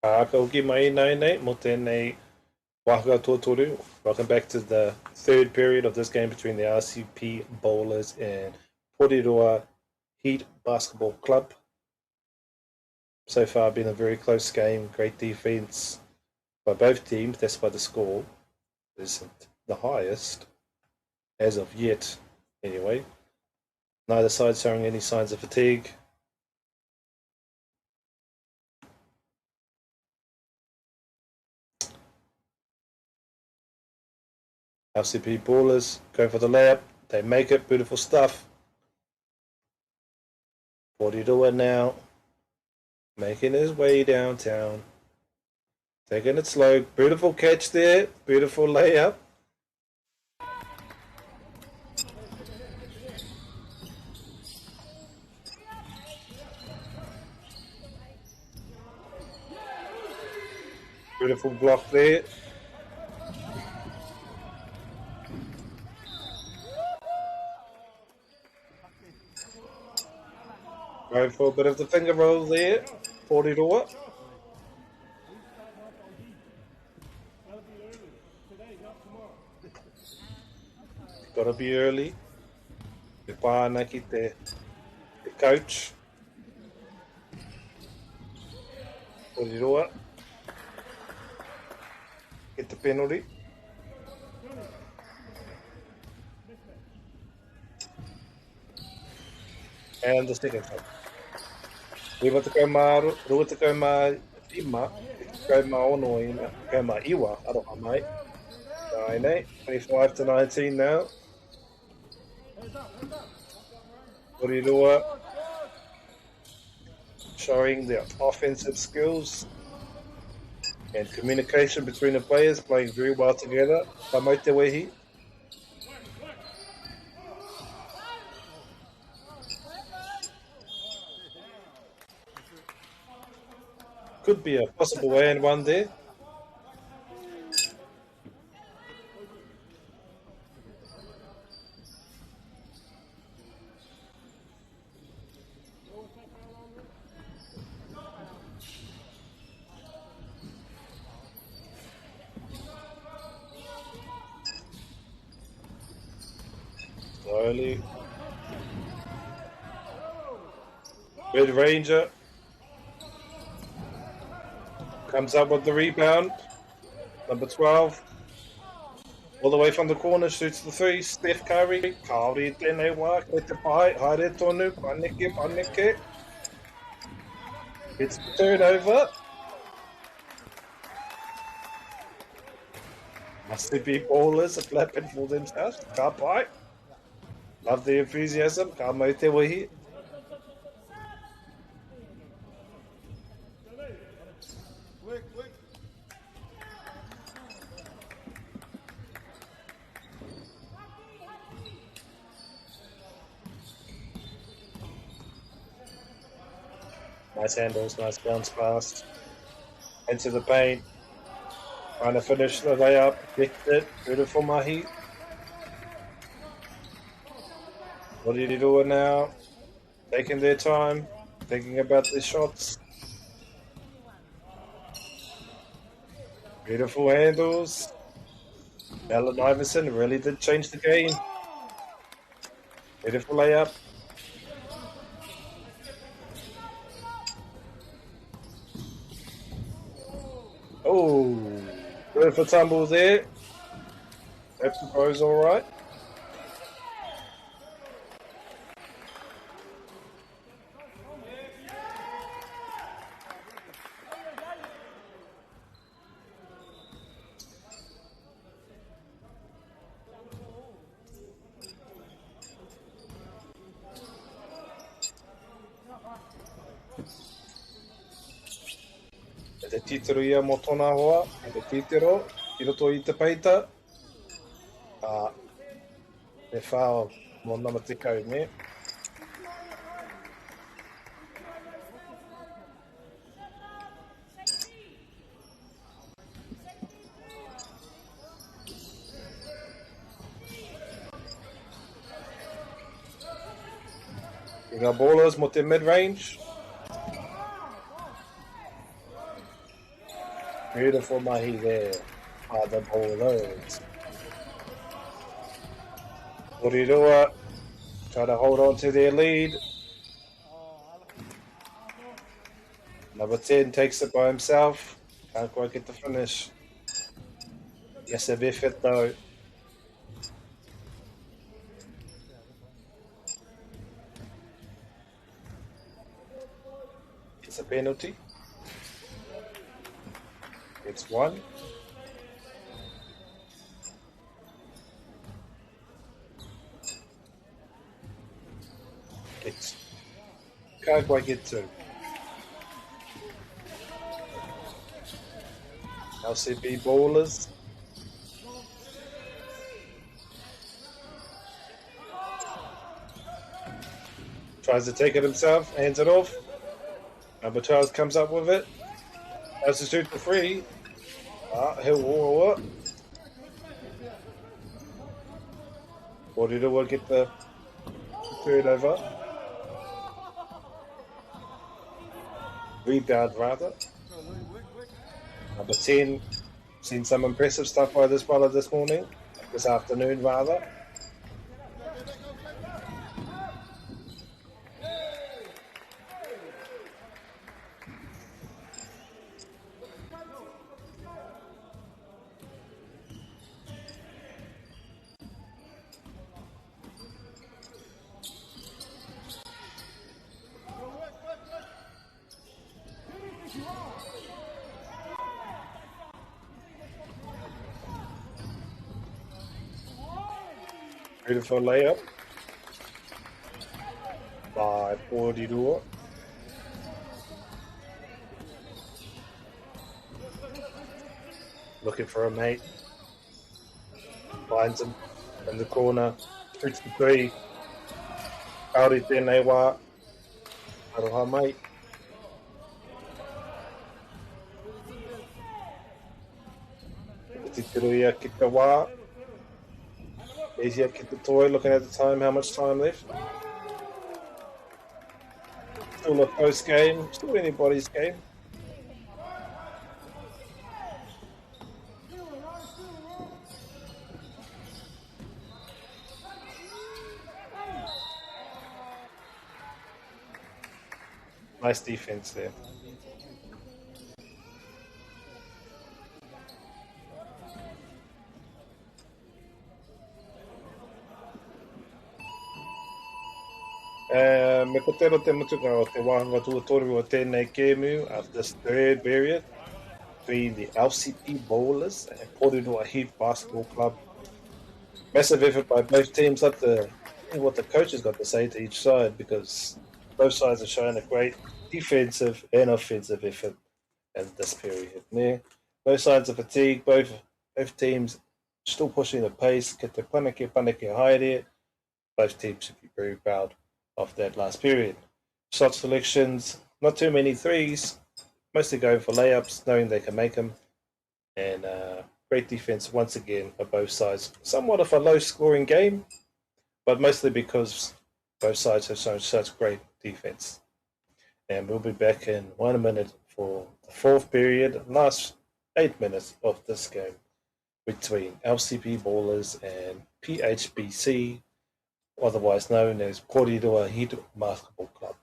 Ko ki mai nei mo tēnei wahaka tōtoru. Welcome back to the third period of this game between the RCP Bowlers and Porirua Heat Basketball Club. So far been a very close game, great defense by both teams. That's why the score isn't the highest as of yet anyway. Neither side showing any signs of fatigue. LCP Ballers going for the layup. They make it. Beautiful stuff. Porirua now making his way downtown. Taking it slow. Beautiful catch there. Beautiful layup. Beautiful block there. Going for a bit of the finger roll there. Porirua. Gotta be early. Te pāna ki te coach. Porirua. Get the penalty. And the second time. Iwa te kau mā, rua te kau mā ima, te kau mā ono ina, kau mā iwa, aroha mai. Nei, 25 to 19 now. Porirua showing their offensive skills and communication between the players, playing very well together. Kamau te wehi. Could be a possible and one there. Slowly. Red Ranger comes up with the rebound. Number 12. All the way from the corner, shoots the three. Steph Curry. Kaori tēnei wā, koe te pai. Haere tonu, paneke. Gets the turnover. Must be ballers are flapping for themselves. Ka pai. Love the enthusiasm. Ka mau te wahi. Nice handles, nice bounce pass. Into the paint. Trying to finish the layup. Kicked it. Beautiful mahi. What are you doing now? Taking their time. Thinking about their shots. Beautiful handles. Allen Iverson really did change the game. Beautiful layup. Oh, good for tumble there. That's the pros all right. Te titero ia mo tōna hoa, te titero, ki roto I te peita. Te whao mo nama te kau me. Ngā ballers mo te mid-range. Beautiful mahi there. The bowlers. Orirua try to hold on to their lead. Number 10 takes it by himself. Can't quite get the finish. Yes, a bit fit though. It's a penalty. It's one. It's can't quite get two. LCB bowlers. Tries to take it himself, hands it off. Number 12 comes up with it. Has to shoot for free. He'll will get the turnover. Rebound rather. Number 10, seen some impressive stuff by this bowler this morning, this afternoon rather. Beautiful layup by Orirua. Looking for a mate. Finds him in the corner. Shoots the three. Auri tēnei wā. Aroha mate. Titiruia ki te wā. Easy at the toy, looking at the time, how much time left. Still a close game, still anybody's game. Nice defense there. Me ko tero te mutuka o te wāhanga tuatoru o tēnei kēmu of this third period between the LCP Bowlers and Porirua Heat Basketball Club. Massive effort by both teams. Up to what the coaches got to say to each side, because both sides are showing a great defensive and offensive effort in this period. Both sides are fatigued, both teams still pushing the pace. Ke te paneke haere. Both teams should be very proud of that last period. Shot selections, not too many threes, mostly going for layups, knowing they can make them. And great defense once again on both sides. Somewhat of a low-scoring game, but mostly because both sides have shown such great defense. And we'll be back in 1 minute for the fourth period, last 8 minutes of this game between LCP Ballers and PHBC, otherwise known as Porirua Heat Basketball Club.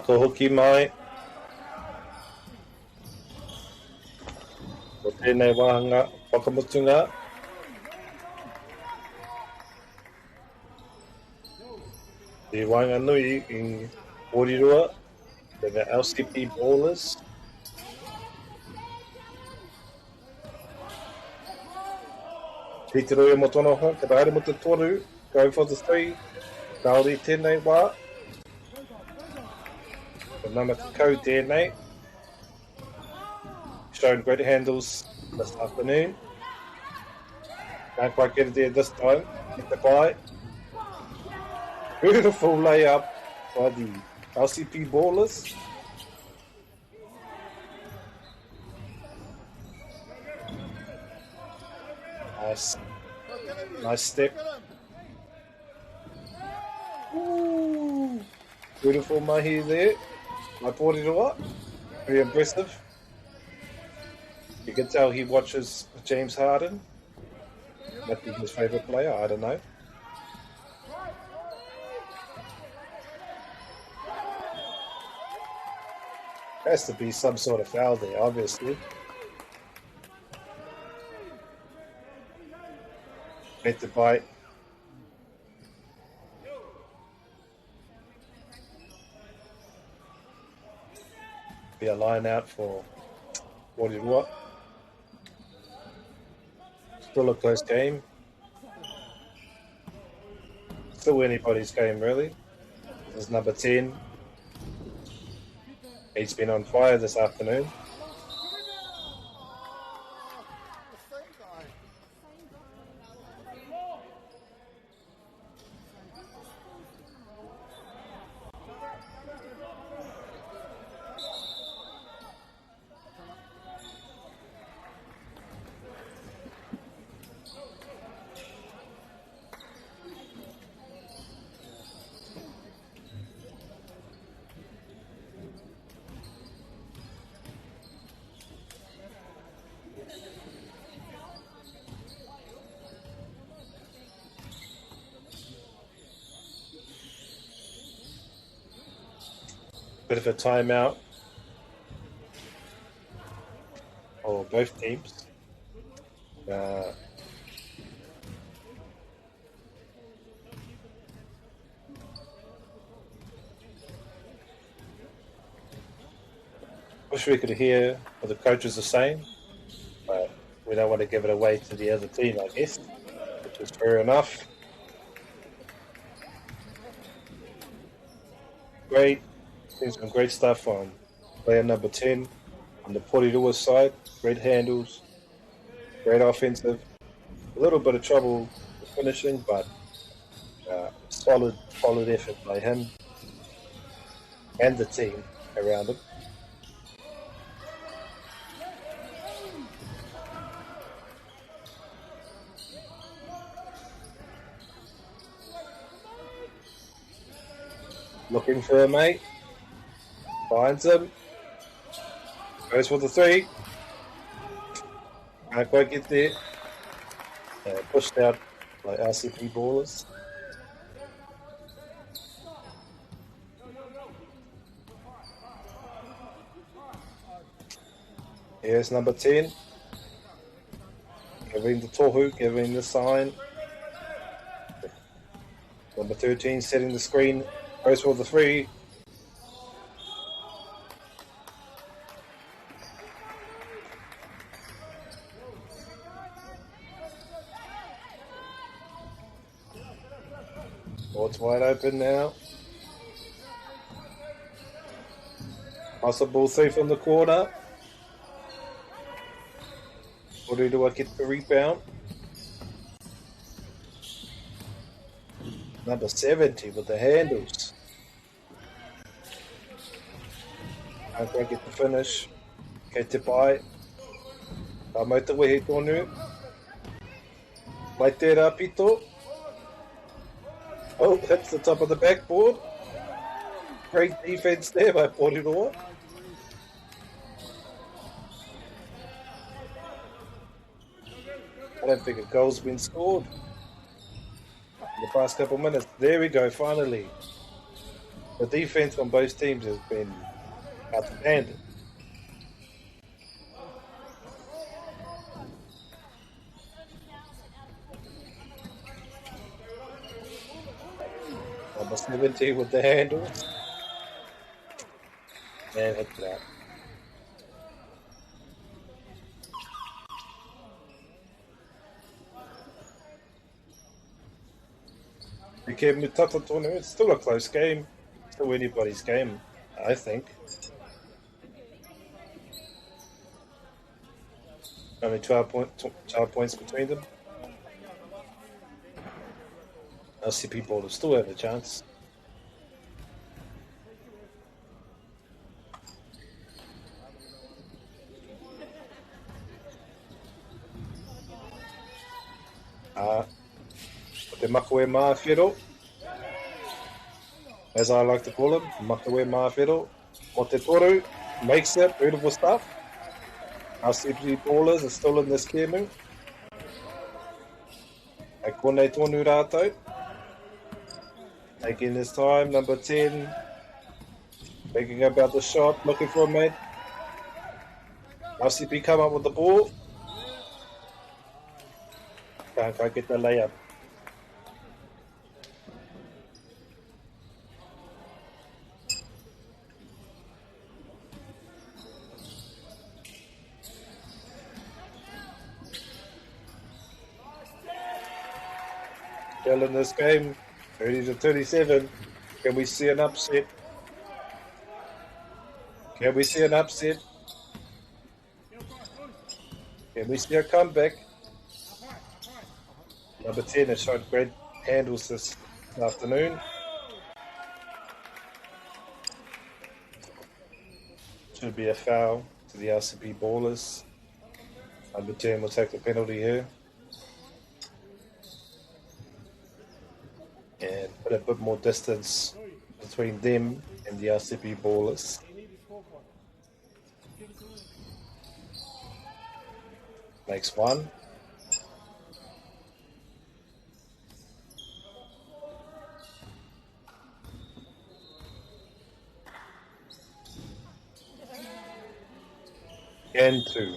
Ko hoki mai. Ko tēnei wāhanga whakamutunga. The Whanganui in Orirua, the LCP Ballers. Te roi mo tono ho, te raere mo te toru, go for the 3, Māori tēnei wā. The number to code tēnei. Showing great handles this afternoon. Can't quite get it there this time. Get the bye. Beautiful layup by the LCP ballers. Nice step. Ooh. Beautiful mahi there. My pōrero. Very impressive. You can tell he watches James Harden. Might be his favourite player, I don't know. Has to be some sort of foul there, obviously. Hit the bite. Be a line out for what? Still a close game. Still anybody's game, really. This is number 10. He's been on fire this afternoon. Bit of a timeout for both teams. Wish we could hear what the coaches are saying, but we don't want to give it away to the other team, I guess, which is fair enough. Great. Some great stuff on player number 10 on the Porirua side. Great handles, great offensive. A little bit of trouble finishing, but solid effort by him and the team around him. Looking for a mate. Finds him. Goes for the 3. Can't quite get there. Pushed out by RCP ballers. Here's number 10. Giving the tohu, giving the sign. Number 13 setting the screen. Goes for the 3. Court's wide open now. Possible 3 from the corner. Or do I get the rebound? Number 70 with the handles. I'm going to get the finish. Okay, te pai. Mau te wehe tonu. Mai tērā pito. Oh, hits the top of the backboard. Great defense there by Porirua. I don't think a goal's been scored in the past couple of minutes. There we go, finally. The defense on both teams has been outstanding. Number 17 with the handles. And hit that. It's still a close game. Still anybody's game, I think. Only 12 points between them. LCP ballers still have a chance. Te makawe mawhero, as I like to call him, makawe mawhero. Mo te toru, makes it, beautiful stuff. Our CP ballers are still in this kēmu. E konei tonu rātou. Taking his time, number 10. Thinking about the shot, looking for a mate. RCP come up with the ball. Can't quite get the layup. Still in this game, 30-37. Can we see an upset? Can we see an upset? Can we see a comeback? Number 10 has shot great handles this afternoon. Should be a foul to the RCP ballers. Number 10 will take the penalty here. And put a bit more distance between them and the RCP ballers. Makes one. And two.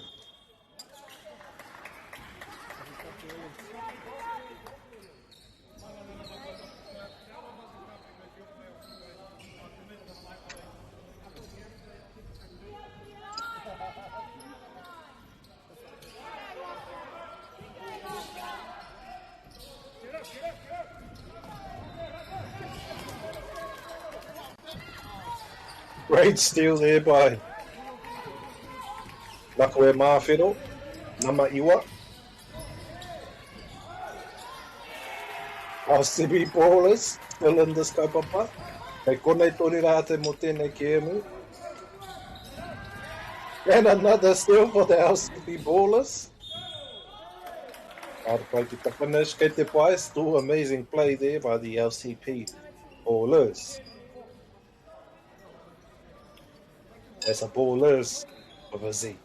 Great steal there by Makawe Mawhero, Nama Iwa. RCB ballers still in this kaupapa. Kei konei tōni rā te mo tēnei kēmu. And another steal for the RCB ballers. Hard to finish. Kei te pai, still amazing play there by the LCP ballers. That's a ballers of a Z.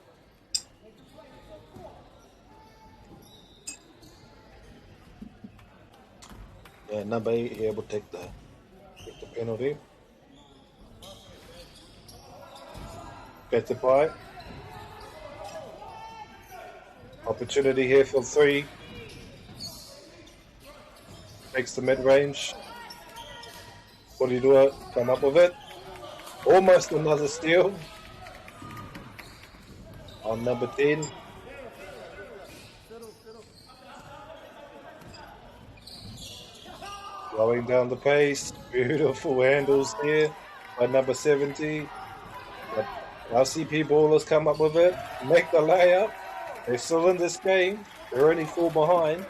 Yeah, number 8 here will take the penalty. Get the bye. Opportunity here for 3. Takes the mid-range. What do you do? Come up with it. Almost another steal. On number 10. Slowing down the pace. Beautiful handles here by number 70. The RCP ballers come up with it. Make the layup. They're still in this game. They're only 4 behind.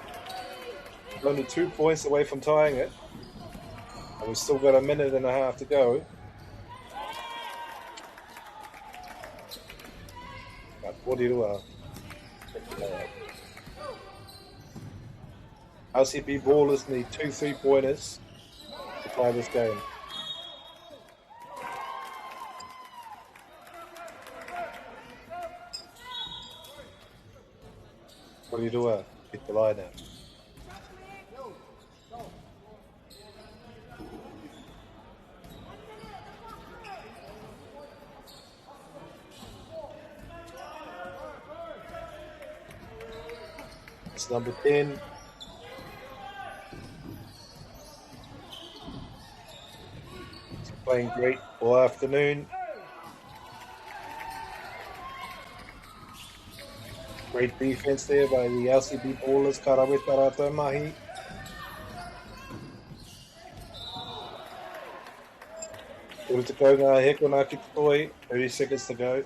Only 2 points away from tying it. And we've still got a minute and a half to go. But what do you do? RCP ballers need 2 3-pointers to play this game. What do you do? Hit the line out. It's number 10. Playing great all afternoon. Great defense there by the LCB ballers. Karaweta rātou mahi. Uru te kau ngā heko nā ki toi, 30 seconds to go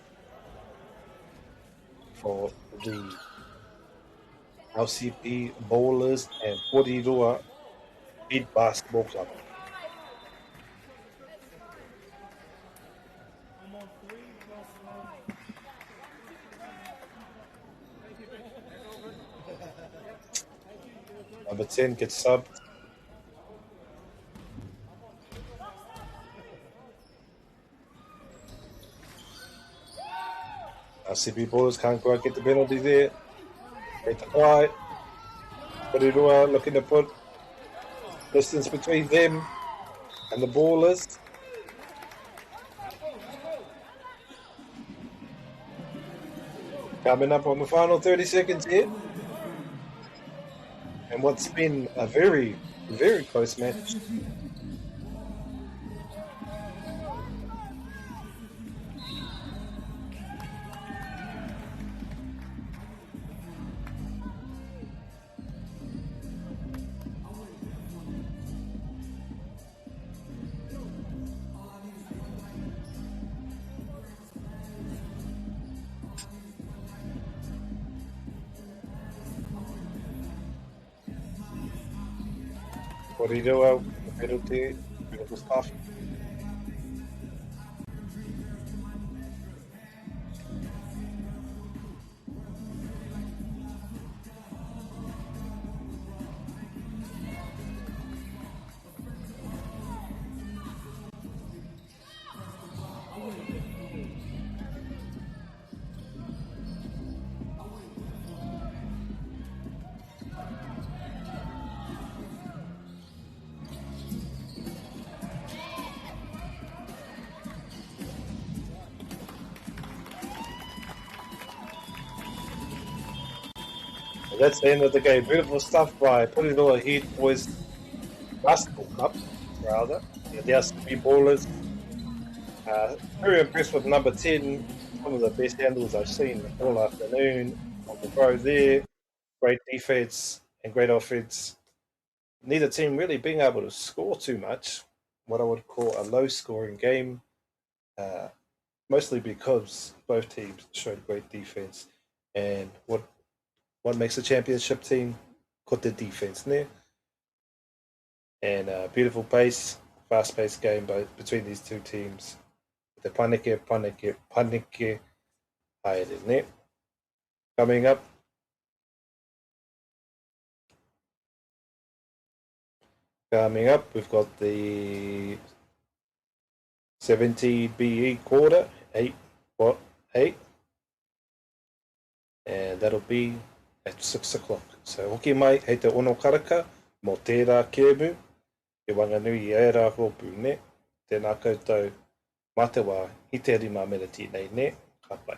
for the LCP Bowlers and Porirua Bid Basketball Club. Number 10 gets subbed. LCP Bowlers can't quite get the penalty there. Get the try. Porirua looking to put distance between them and the Ballers. Coming up on the final 30 seconds here. And what's been a very, very close match. Porirua, penalty, beautiful stuff. And that's the end of the game. Beautiful stuff by Porirua Heat Boys Basketball Club, rather. Yeah, the LCP Ballers. Very impressed with number 10. One of the best handles I've seen all afternoon. On the road there. Great defense and great offense. Neither team really being able to score too much. What I would call a low scoring game. Mostly because both teams showed great defense. And what makes a championship team? Got the defense there. And beautiful pace, fast-paced game between these two teams. The panike, haere. Coming up. We've got the 70 BE quarter, 8. And that'll be at 6 o'clock. So hoki mai, hei te ono karaka, mo tērā kēmu, e Whanganui e rā hopu ne, tēnā koutou mate wā, i te rima meneti nei ne, ka pai.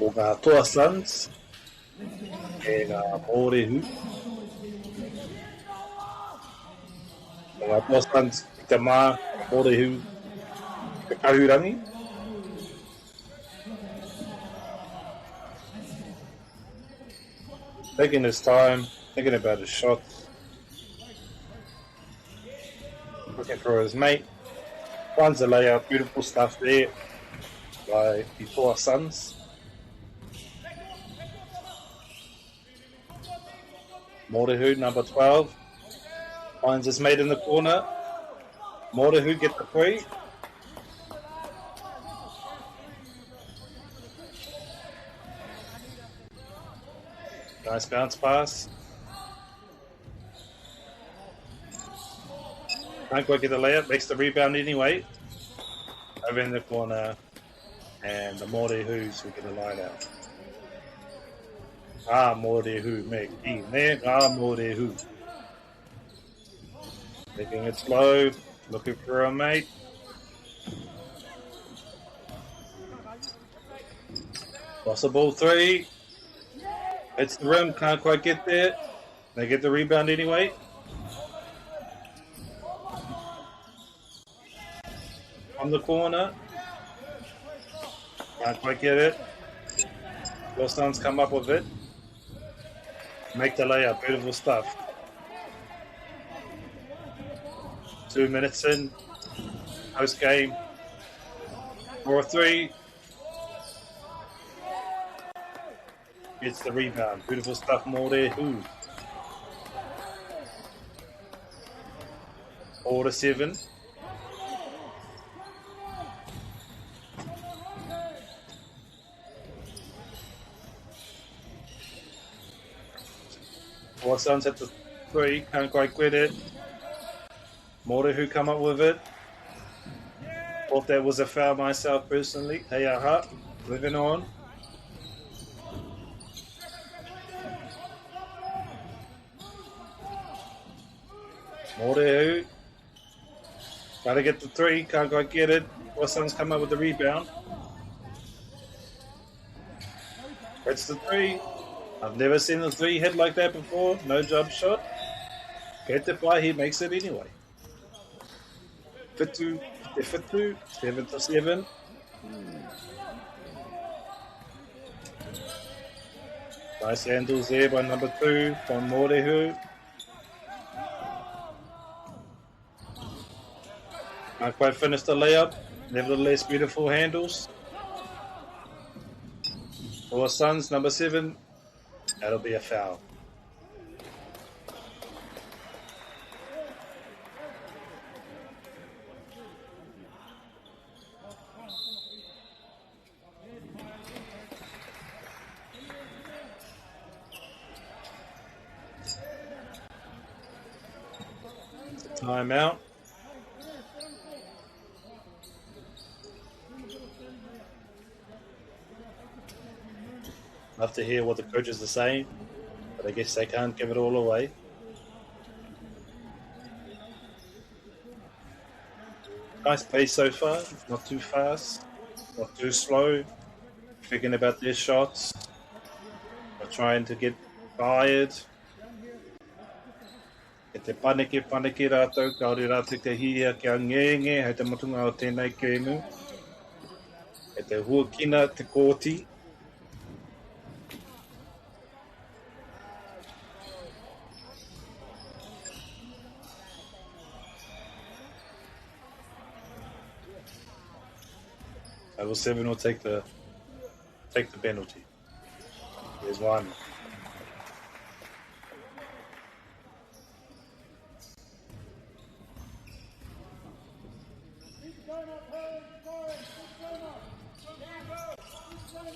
o ngā Toa Suns e ngā MāORI hu. O ngā Toa Suns i te mā, MāORI hu, te kahurangi. Taking his time, thinking about his shots. Looking for his mate. Finds a layup, beautiful stuff there by the Toa Suns. MāORI number 12 finds his mate in the corner. MāORI get the free. Nice bounce pass. Can't quite get the layup, makes the rebound anyway. Over in the corner, and the MāORI who's who get a line out. MāORI who make team there. MāORI who. Taking it slow, looking for a mate. Possible three. Hits the rim, can't quite get there. They get the rebound anyway. On the corner. Can't quite get it. Toa Suns come up with it. Make the layup, beautiful stuff. 2 minutes in. Post game. 4-3. Gets the rebound. Beautiful stuff, MāORI hu. 4-7. Toa Suns at the 3, can't quite quit it. MāORI hu come up with it. Thought that was a foul myself personally. Hey, aha, moving on. MāORI hu. Gotta get the 3, can't quite get it. Toa Suns come up with the rebound. It's the 3. I've never seen a 3 hit like that before. No jump shot. Get the fly, he makes it anyway. 5-2, 7-7. Nice handles there by number 2 from MāORI hu. Can't quite finish the layup. Nevertheless, beautiful handles. Toa Suns, number 7. That'll be a foul. Timeout. Love to hear what the coaches are saying, but I guess they can't give it all away. Nice pace so far, not too fast, not too slow. Thinking about their shots, not trying to get fired. E te paneke rātou, kaore rātou te hia kia ngenge, hei te matunga o tēnei kēmu. E te huakina te kōti. Level 7 will take the penalty. There's one.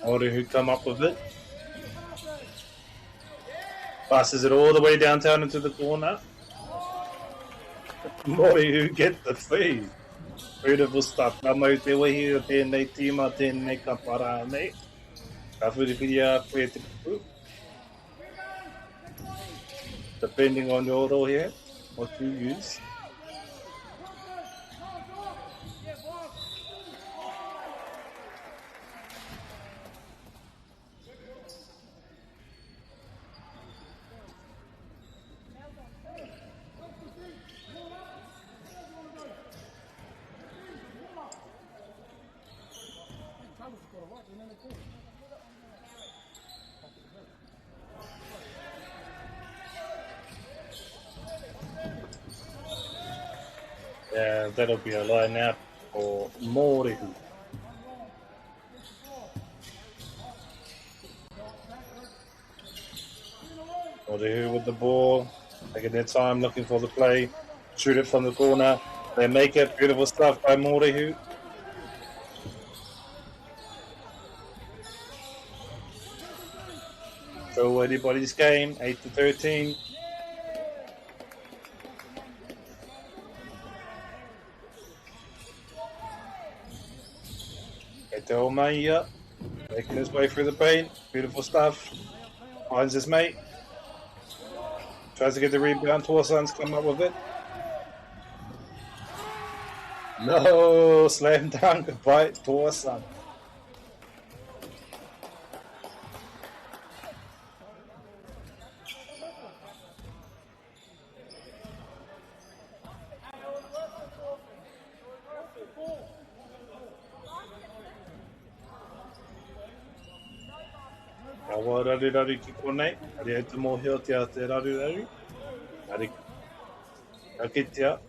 MāORI hu come up with it. Passes it all the way downtown into the corner. MāORI hu get the feed. Beautiful stuff. Ka mau te wahi o tēnei tīma, tēnei ka para nei. Ka whiriwhiria koe te pupu. Depending on your role here, what you use. Yeah, that'll be a line out for MāORI. MāORI with the ball, taking their time, looking for the play, shoot it from the corner. They make it. Beautiful stuff by MāORI. So anybody's game, 8-13. Eto Maia making his way through the paint. Beautiful stuff. Finds his mate. Tries to get the rebound. Torsan's come up with it. No, slam dunk by Torsan. Awa rari ki konei. Ari te mōhio tia te rari. Ari ka kitea.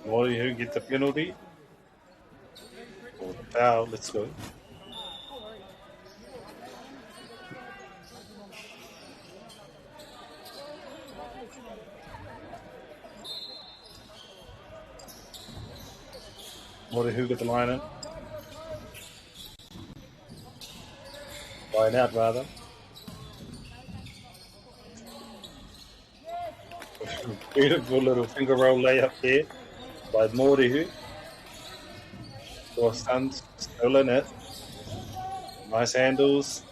MāORI who get the penalty. Or the foul, let's go. MāORI who get the line in. Line out rather. Beautiful little finger roll layup there by MāORI. Torsan's still in it. Nice handles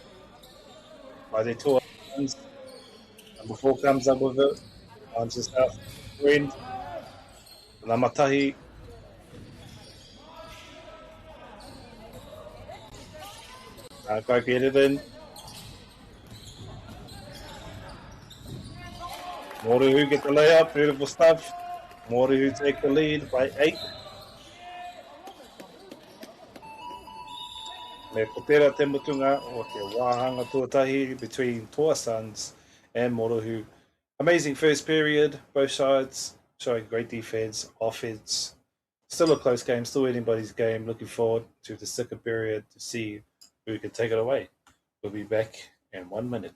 by the Torsans. Number 4 comes up with it. Finds himself friend. Lamatahi. Go get it in. MāORI get the layup. Beautiful stuff. MāORI take the lead by 8. Me kotera te mutunga o te wāhanga tuatahi between Torsans and MāORI. Amazing first period, both sides showing great defense, offense. Still a close game, still anybody's game. Looking forward to the second period to see who can take it away. We'll be back in 1 minute.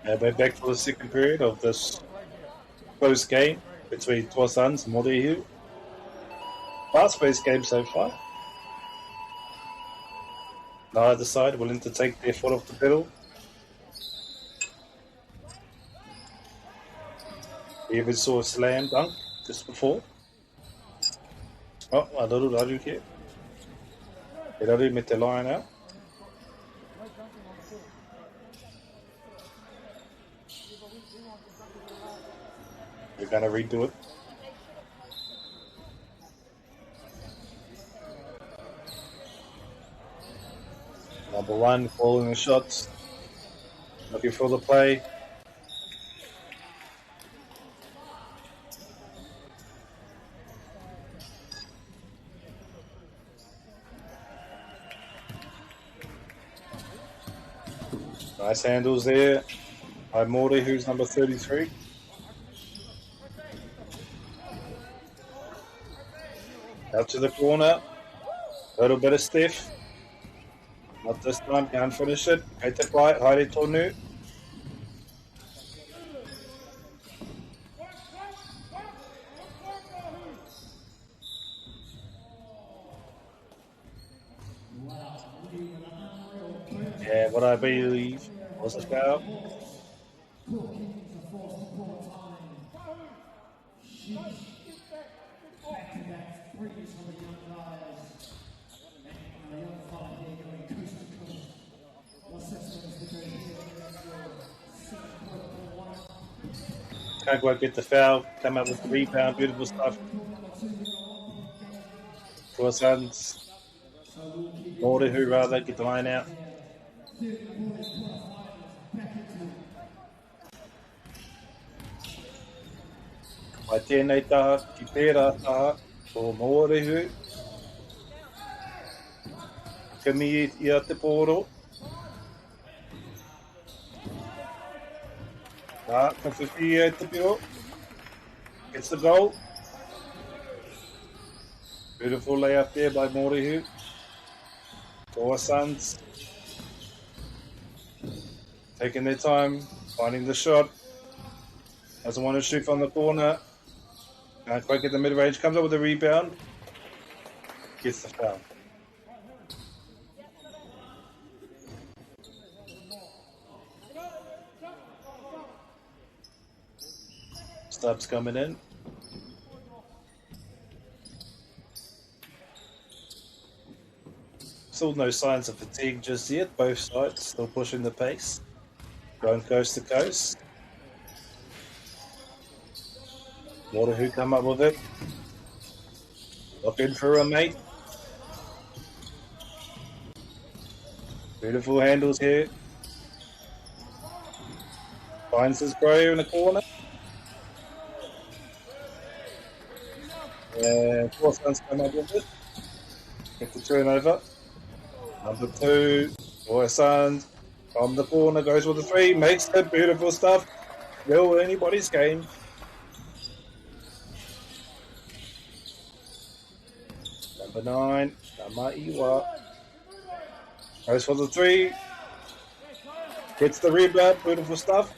And we're back for the second period of this close game between Torsans and MāORI. Fast-paced game so far. Neither side willing to take their foot off the pedal. We even saw a slam dunk just before. Oh, a little raru here. Te raru me te line out. We're going to redo it. Number 1, following the shots. Looking for the play. Nice handles there by MＡORI, who's number 33. Out to the corner. A little bit of stiff. Not this time, can't finish it. Kei te pai, haere tonu. Yeah, what I believe was a foul. Can't quite get the foul. Come out with the rebound. Beautiful stuff. For Suns. MAORI who rather get the line out. Mai tēnei taha, ki pērā taha, o MAORI hu. Kami ia te pōro. Ka whiwhi e te pio. Gets the goal. Beautiful layup there by MAORI hu. Toa Suns. Taking their time, finding the shot. Doesn't want to shoot from the corner. Can't quite get the mid-range. Comes up with a rebound. Gets the foul. Stubbs coming in. Still no signs of fatigue just yet. Both sides still pushing the pace. Going coast to coast. MAORI who come up with it. Look in for a mate. Beautiful handles here. Finds his bro in the corner. And Toa Suns come up with it. Get the turnover. Number 2, Toa Suns from the corner, goes with the 3, makes it. Beautiful stuff. Will anybody's game. Number 9, Namaiwa. Goes for the 3. Gets the rebound. Beautiful stuff.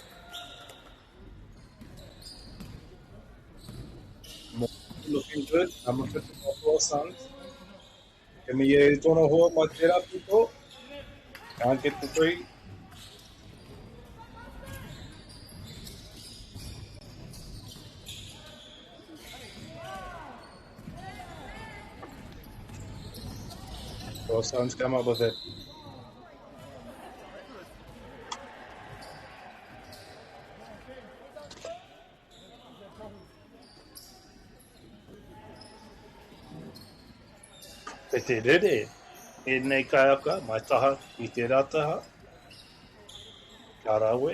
Looking good. Number 54, Toa Suns. Can we tono hoa mai tērā pito? Can't get the 3. Toa Suns come up with it. Te rere, e nei kaiaka, mai taha, I te rataha, ka rawe,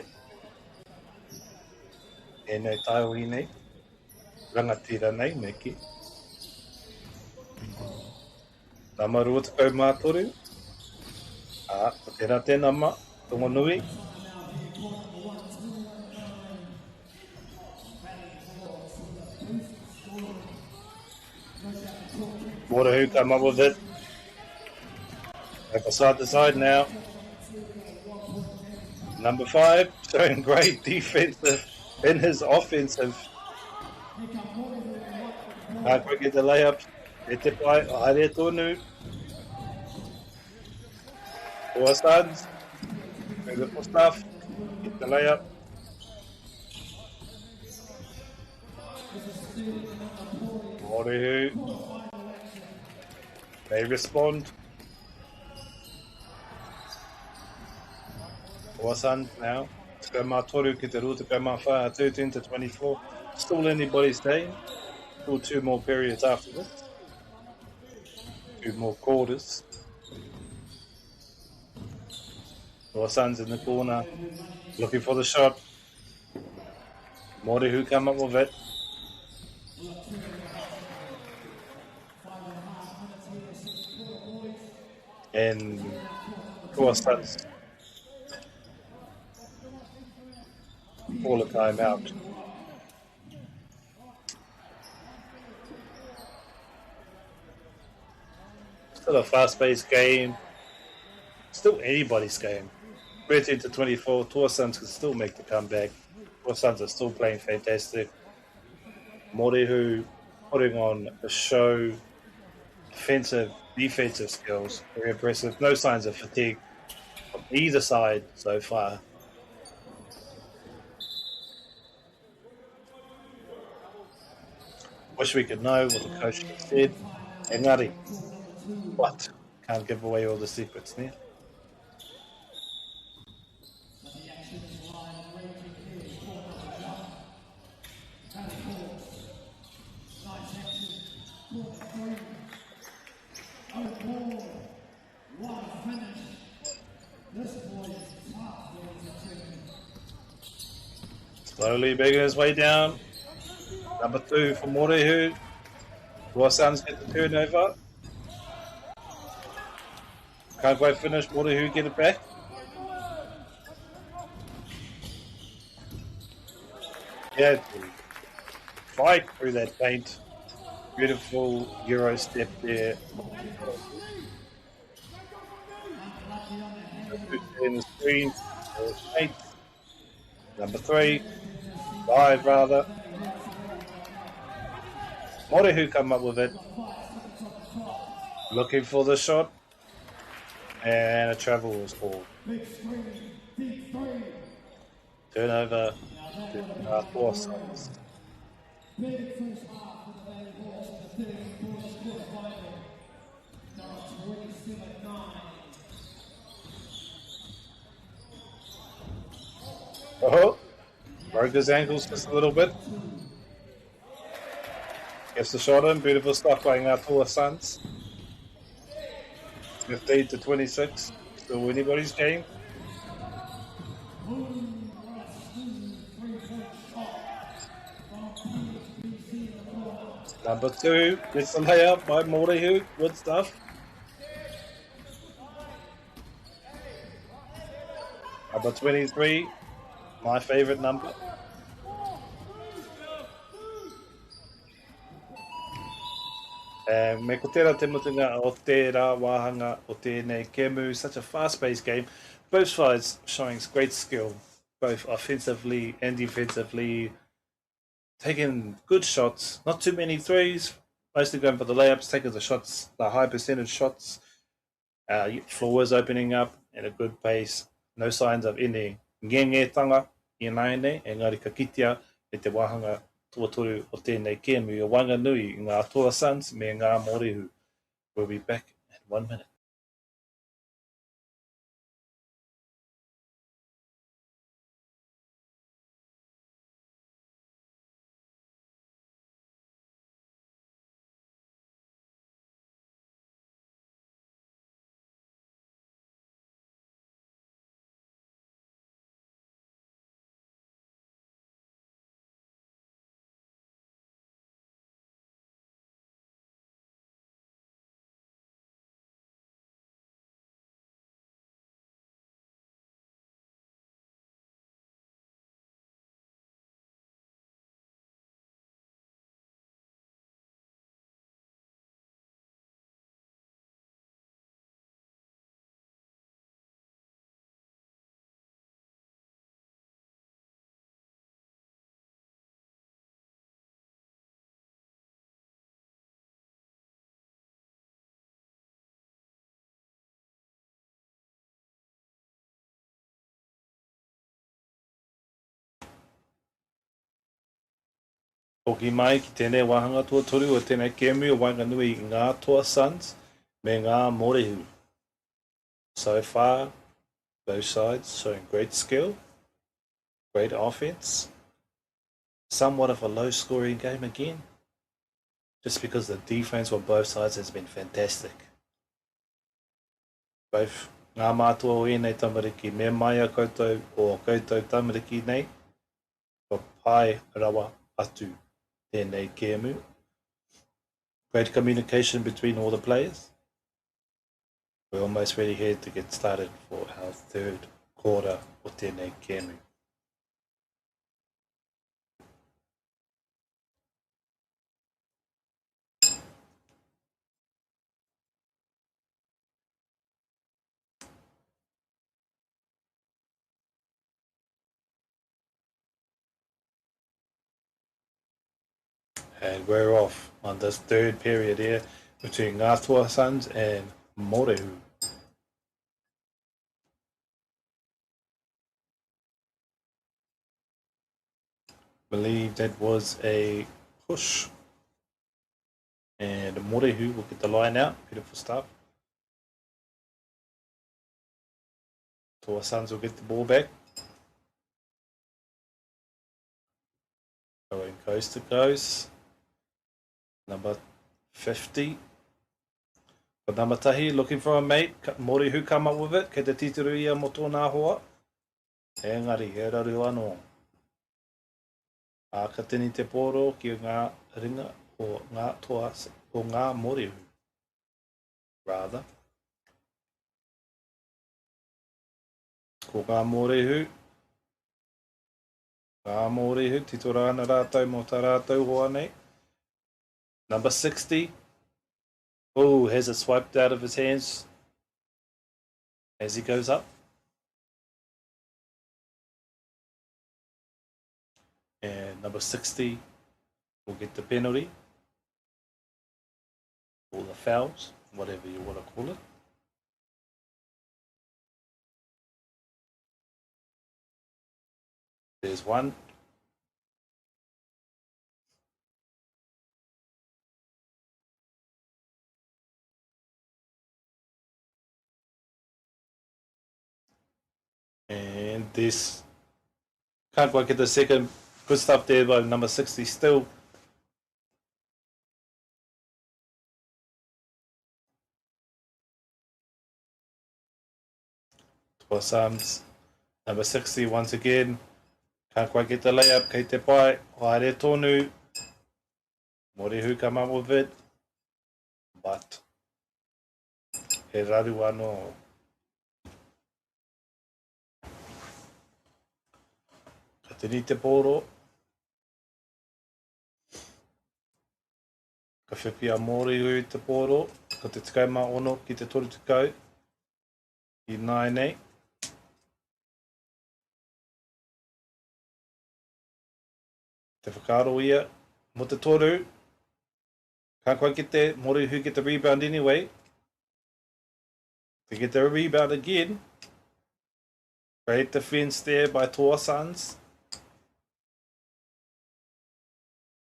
e nei taiwi nei, rangatira nei meki. Tamarua te kau mātoru, ko te rate nama, tongo nui. MAORI who come up with it. Over side to side now. Number 5 showing great defensive in his offensive. Can't quite get the layup. E te pai, haere tonu. Toa Suns. Beautiful stuff. Get the layup. MAORI who. They respond. Toa Suns now. Te kau mātoru ki te rua te kau mawha, 13 to 24. Still anybody's game. Still 2 more periods after this. 2 more quarters. Toa Suns in the corner. Looking for the shot. MAORI who come up with it. And Toa Suns call a timeout. Still a fast-paced game. Still anybody's game. 13-24. Toa Suns can still make the comeback. Toa Suns are still playing fantastic. Morihu putting on a show. Offensive, defensive skills. Very impressive. No signs of fatigue from either side so far. Wish we could know what the coach said. Engari. But can't give away all the secrets there. Slowly making his way down. Number 2 for Morihu. Toa Suns get the turnover. Can't quite finish. Morihu get it back. Yeah, fight through that paint. Beautiful Euro step there. In the screen. 8. Number 3. 5 rather. Morihu come up with it. Looking for the shot. And a travel was called. Turnover to Toa Suns. Oh, broke his ankles just a little bit. Gets the shot in. Beautiful stuff by Toa Suns. 15-26. Still anybody's game. Number 2 gets the layup by Morihu. Good stuff. Number 23. My favorite number. Me ko tērā te mutunga o tērā wāhanga o tēnei kemu. Such a fast-paced game. Both sides showing great skill, both offensively and defensively. Taking good shots, not too many threes, mostly going for the layups, taking the shots, the high percentage shots. Floors opening up at a good pace. No signs of any ngengetanga I naine, engari ka kitea e te wāhanga tuatoru o tēnei kēmu o Whanganui I ngā Toa Suns me ngā Morihu. We'll be back in 1 minute. Hoki mai ki tēnei wāhanga tuatoru o tēnei kēmu o Whanganui I ngā Toa Suns me ngā Morihu. So far, both sides showing great skill, great offense. Somewhat of a low-scoring game again, just because the defense on both sides has been fantastic. Both ngā mātua o ēnei tamariki me mai a koutou o koutou tamariki nei, o pai rawa atu tēnei kēmu. Great communication between all the players. We're almost ready here to get started for our third quarter o tēnei kēmu. And we're off on this third period here between Ngā Toa Suns and Morehu. Believe that was a push. And Morehu will get the line out. Beautiful stuff. Toa Suns will get the ball back. Going coast to coast. Number 50. But number tahi looking for a mate. Morehu come up with it. Kei te titiru ia mo tōna hoa. Engari, he raru anō. A ka tini te poro ki ngā ringa o ngā toa o ngā Morehu. Rather. Ko ngā Morehu. Ngā Morehu, tito rāna rātau mo tā rātau hoa nei. Number 60. Oh, has it swiped out of his hands as he goes up. And number 60 will get the penalty. Or the fouls, whatever you want to call it. There's one. And this, can't quite get the second. Good stuff there by number 60 still. Toa Suns, number 60 once again. Can't quite get the layup. Kei te pai, haere tonu. Morehu come up with it. But he raru anō. Ka tini te poro. Ka whipia Morehu te poro. Ka te tikaima ono ki te toru tukau. I nai nei. Te whakaro ia, mo te toru. Can't quite get there. Morehu get the rebound anyway. They get the rebound again. Great defense there by Toa Suns.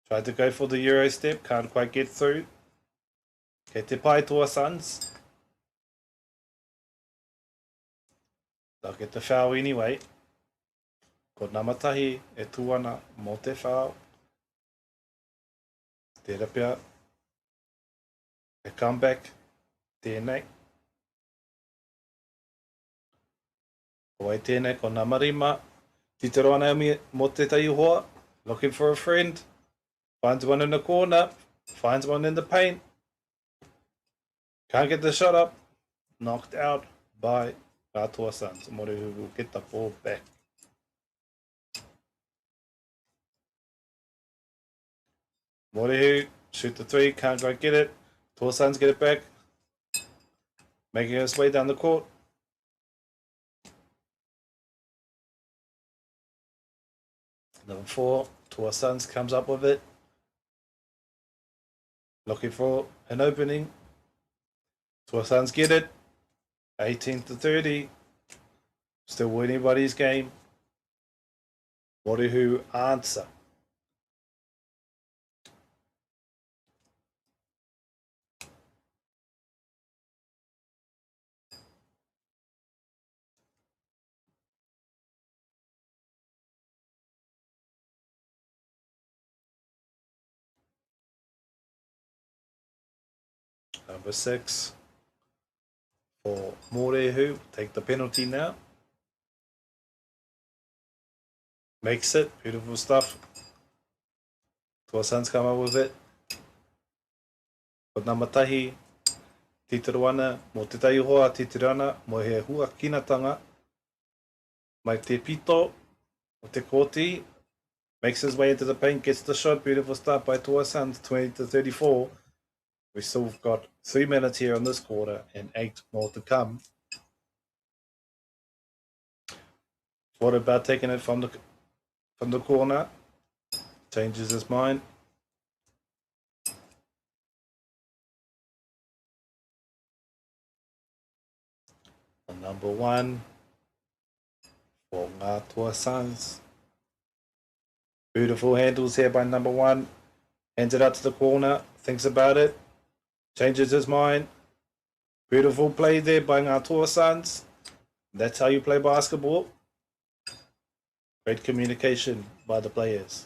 Tried to go for the Euro step, can't quite get through. Kei te pai Toa Suns. They'll get the foul anyway. Ko namatahi e tuana mo te whao. Tērā pia. E comeback. Tēnei. Ko ai tēnei ko namarima. Titero ana mo te tai hoa. Looking for a friend. Finds one in the corner. Finds one in the paint. Can't get the shot up. Knocked out by Ngā Toa Suns. Morehu will get the ball back. Morehu, shoot the three, can't quite get it. Toa Suns get it back. Making his way down the court. Number 4, Toa Suns comes up with it. Looking for an opening. Toa Suns get it. 18-30. Still anybody's game. Morehu answer. Number 6 for Morehu. Take the penalty now. Makes it. Beautiful stuff. Toa Suns come up with it. Ko number tahi. Titero ana. Mo te tai hoa titero ana. Mo he hua kinatanga. Mai te pito. Mo te koti. Makes his way into the paint. Gets the shot. Beautiful stuff by Toa Suns. 20-34. We've still got 3 minutes here on this quarter and 8 more to come. What about taking it from the corner? Changes his mind. number 1 for Ngātoa Suns. Beautiful handles here by number 1. Hands it out to the corner, thinks about it, changes his mind. Beautiful play there by Ngātoa Suns. That's how you play basketball. Great communication by the players.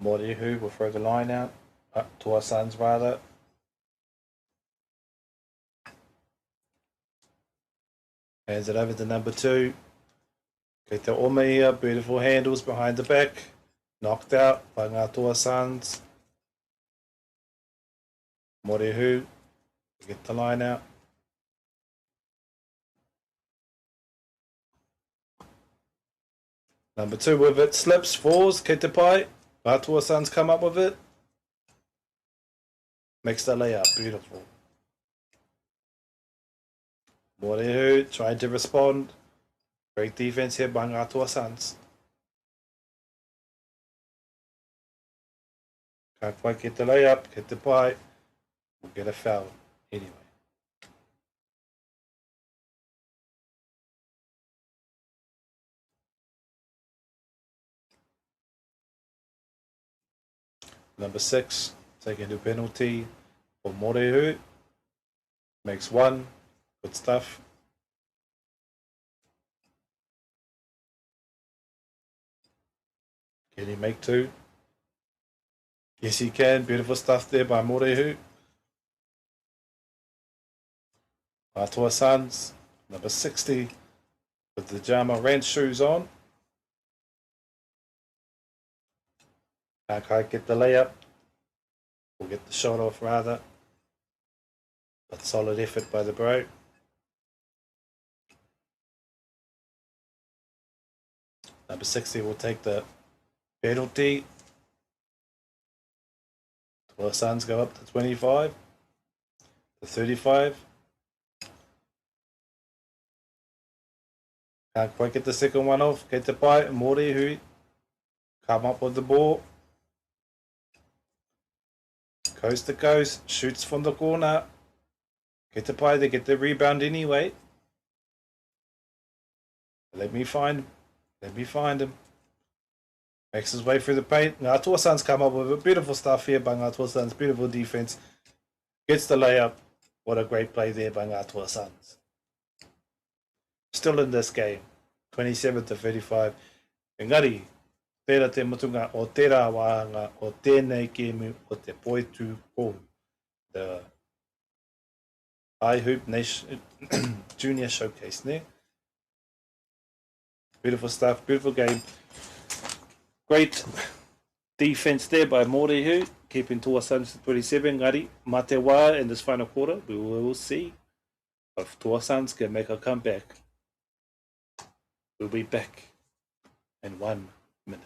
Morihu will throw the line out. Toa Suns rather. Hands it over to number 2. Get the Ome here. Beautiful handles behind the back. Knocked out by Ngātoa Suns. Morihu. Get the line out. Number 2 with it. Slips, falls. Ketepai. Ngātoa Suns come up with it. Makes the layup. Beautiful. Morihu trying to respond. Great defense here by Ngātoa Suns. Can't quite get the layup. Ketepai will get a foul anyway. Number 6, taking the penalty for Morihu. Makes 1. Good stuff. Can he make 2? Yes, he can. Beautiful stuff there by Morihu. Ngātoa Suns, number 60, with the Jama Ranch shoes on. Can't quite get the layup. We'll get the shot off rather. But solid effort by the bro. Number 60 will take the penalty. Toa Suns go up to 25. To 35. Can't quite get the second one off. Ketepai, Morihu come up with the ball. Coast to coast, shoots from the corner. Ketepai, they get the rebound anyway. Let me find him. Makes his way through the paint. Ngātoa Suns come up with it. Beautiful stuff here by Ngātoa Suns. Beautiful defense. Gets the layup. What a great play there by Ngātoa Suns. Still in this game. 27 to 35. Engari, tērā te mutunga o tērā wāhanga o tēnei kēmu o te poetu kou. The HoopNation Junior Showcase, ne? Beautiful stuff, beautiful game. Great defense there by Morihu, keeping Toa Suns to 27. Ngari, mā te wā in this final quarter. We will see if Toa Suns can make a comeback. We'll be back in 1 minute.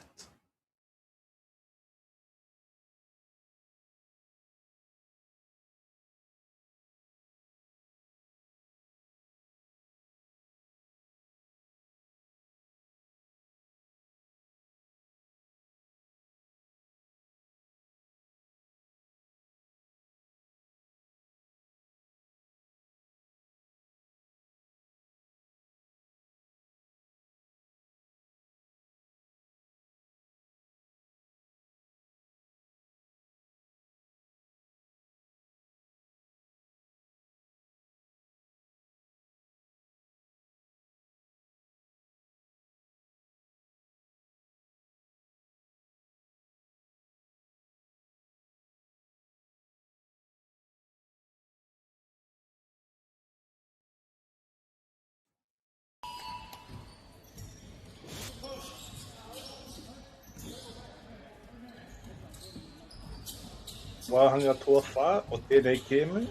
Wāhanga toa whā o tēnei kēmu,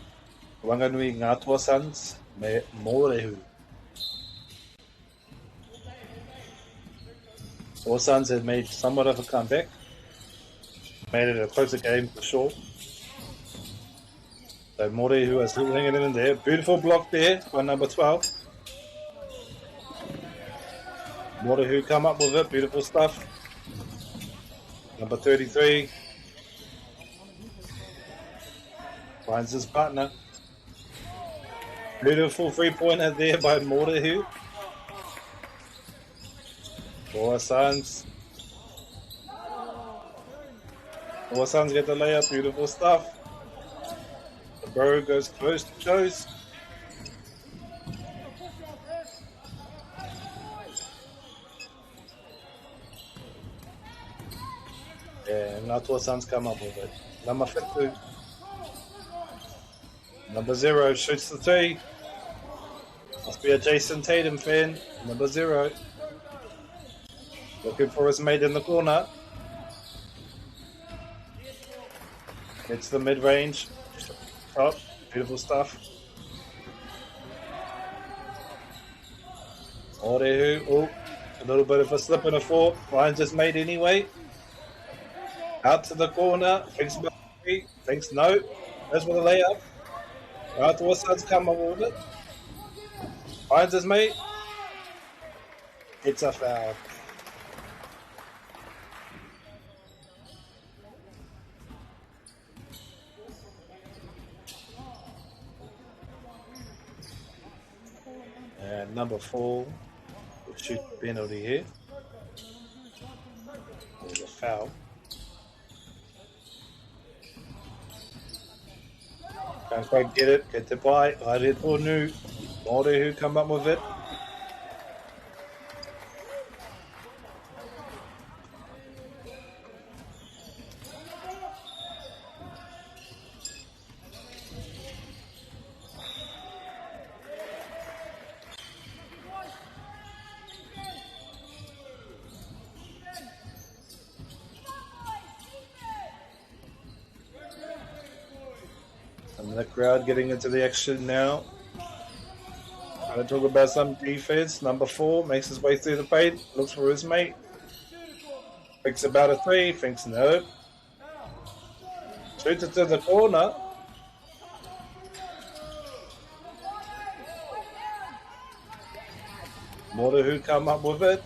Whanganui Ngātoa Suns me Mōrehu. Toa Suns had made somewhat of a comeback, made it a closer game for sure. So Mōrehu is still hanging in there. Beautiful block there by number 12. Mōrehu come up with it, beautiful stuff. Number 33. Finds his partner. Beautiful three-pointer there by MāORI. Four Suns. Four Suns get the layup. Beautiful stuff. The bro goes close to Joe's. Yeah, now Four Suns come up with it. Number 50. Number 0 shoots the three. Must be a Jason Tatum fan. Number 0. Looking for his mate in the corner. Gets the mid-range. Top. Beautiful stuff. MāORI. Oh, a little bit of a slip and a fall. Finds his mate anyway. Out to the corner. Thinks about three. Thinks no. Goes with a layup. Right, the Suns come up with it. Finds his mate. It's a foul. And number 4 will shoot the penalty here. There's a foul. Can't quite get it. Get the buy. I did for new. MāORI who come up with it. And the crowd getting into the action now. Going to talk about some defense. Number 4 makes his way through the paint. Looks for his mate. Thinks about a 3. Thinks no. Shoots it to the corner. MāORI who come up with it.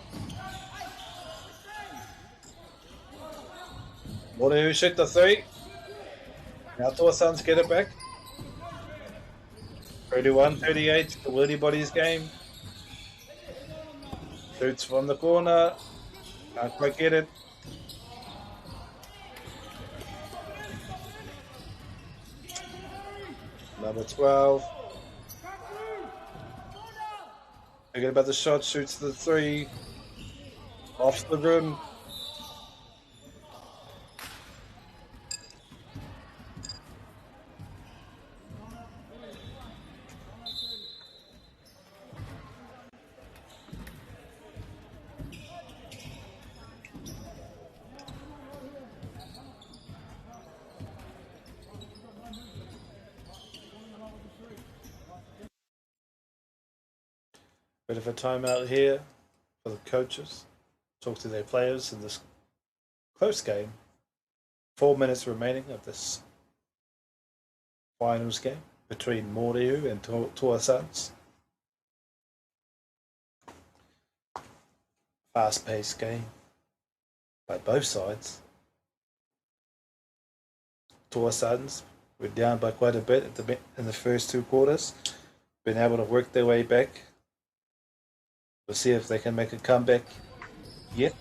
MāORI who shoot the 3. Now Four Suns get it back. 31-38 to anybody's game. Shoots from the corner. Can't quite get it. Number 12. Forget about the shot. Shoots the 3. Off the rim. Bit of a timeout here for the coaches. Talk to their players in this close game. 4 minutes remaining of this finals game between MāORI and Toa Suns. Fast-paced game by both sides. Toa Suns were down by quite a bit in the first 2 quarters. Been able to work their way back. We'll see if they can make a comeback yet.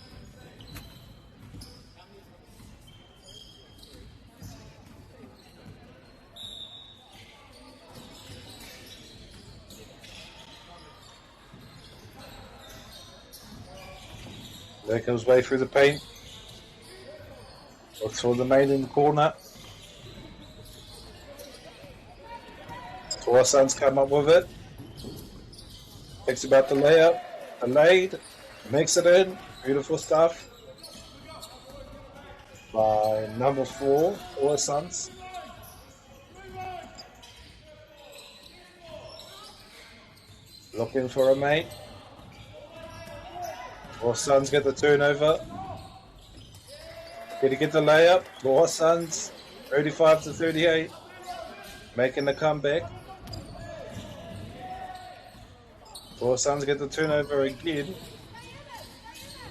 There comes way through the paint. Looks for the main in the corner. Toa Suns come up with it. Thinks about the layup. Delayed, makes it in, beautiful stuff by number 4, Toa Suns. Looking for a mate. Toa Suns get the turnover. Gonna get the layup. Toa Suns, 35-38, making the comeback. Toa Suns get the turnover again.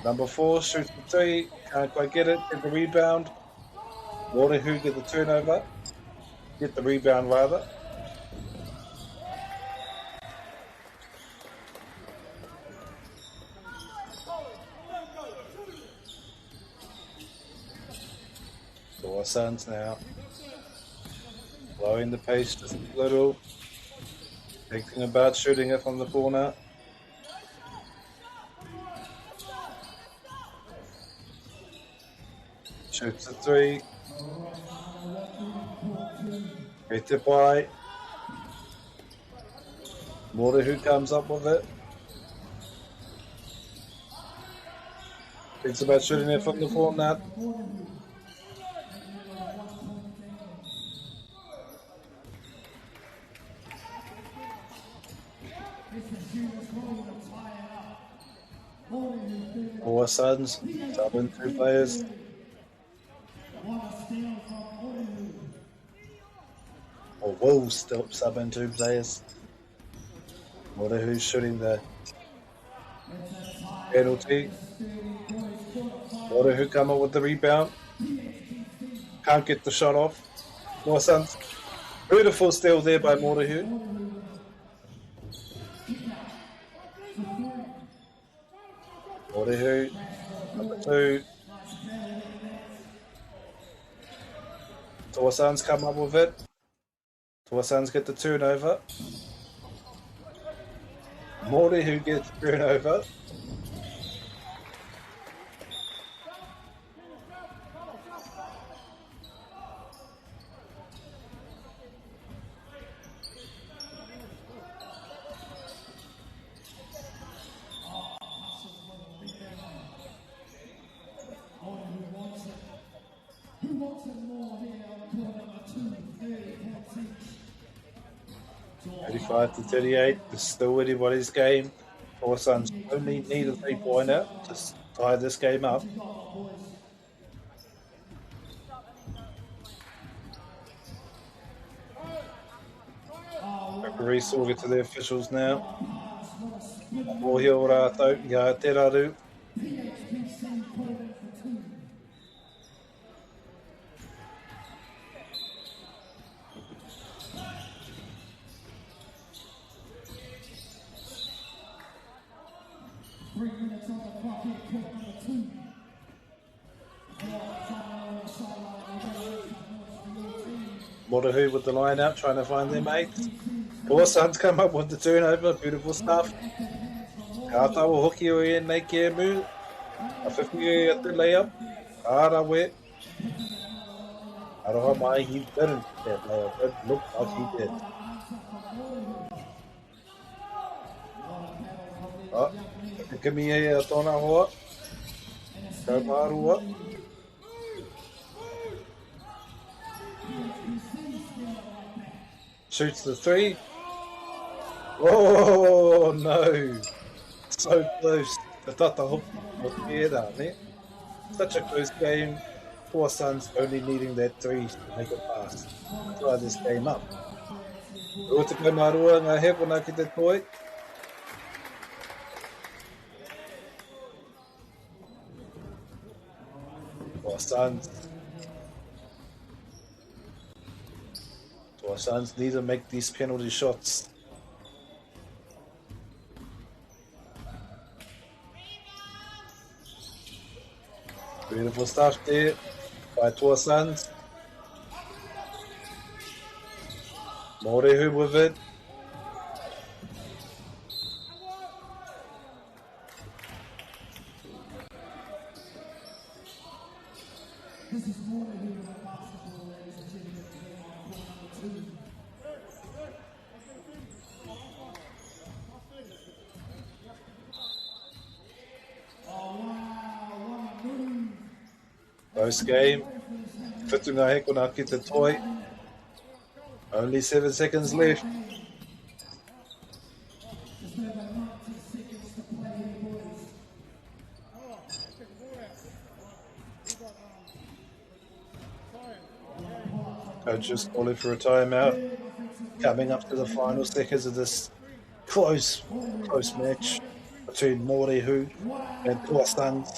Number 4 shoots the 3. Can't quite get it. Get the rebound. MāORI who get the turnover. Get the rebound rather. Toa Suns now. Blowing the pace just a little. Thinking about shooting it from the corner. Shoots a three. Hit it by. Mora who comes up with it. Thinks about shooting it from the corner. Four Suns, subbing 2 players. Or Wolves still subbing 2 players. Mora who's shooting the penalty. Mora who come up with the rebound. Can't get the shot off. Four Suns. Beautiful steal there by Mora who. Morihu, number 2. Toa Suns come up with it. Toa Suns get the turnover. Morihu gets the turnover. Who wants it more here on court number 2, 30 points each. 35-38, it's still anybody's game. Toa Suns only need a 3-pointer to tie this game up. Referees talking to the officials now. Mohi o rātou, ia te raru. Morahu with the line out, trying to find their mates. Toa Suns come up with the turnover, beautiful stuff. Kātawa hoki o e nei kia mu. A whiwhi at the layup. Ara we. Aroha mai, he didn't that layup. It looked like he did. Oh, Kimi e a tōna hoa. Kaupārua. Shoots the 3. Oh no! So close. The tata hook was there, ne? Such a close game. Toa Suns only needing that 3 to make it pass. Try this game up. Rua te kai marua ngā hepona ki te toi. Toa Suns need to make these penalty shots. Beautiful stuff there by Toa Suns. Morehu with it. This is Morehu with the basketball, ladies and gentlemen, today on court number 2. Close game. Whitunga hekona ki te toi. Only 7 seconds left. Coaches calling for a timeout. Coming up to the final seconds of this close match between Morehu and Toa Suns.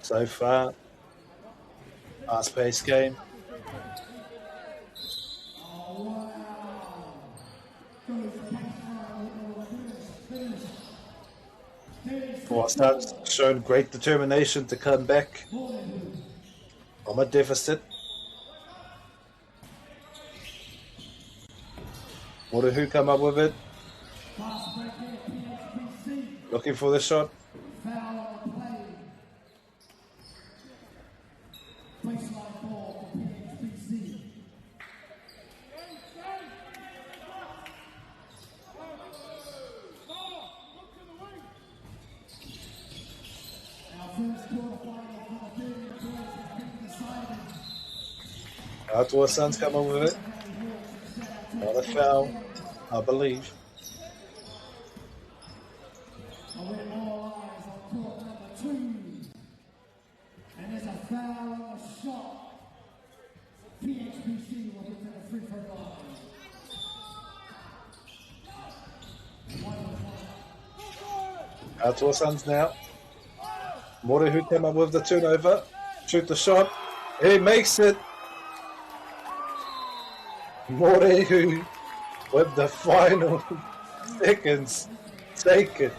So far, fast-paced game. Suns shown great determination to come back from a deficit. Who come up with it? Looking for the shot. Outdoor Suns come up with it. Not a foul, I believe. And there's a foul on the shot. PHPC will get to the free throw line. Outdoor Suns now. Who came up with the turnover. Shoot the shot. He makes it. Who with the final seconds. Take it.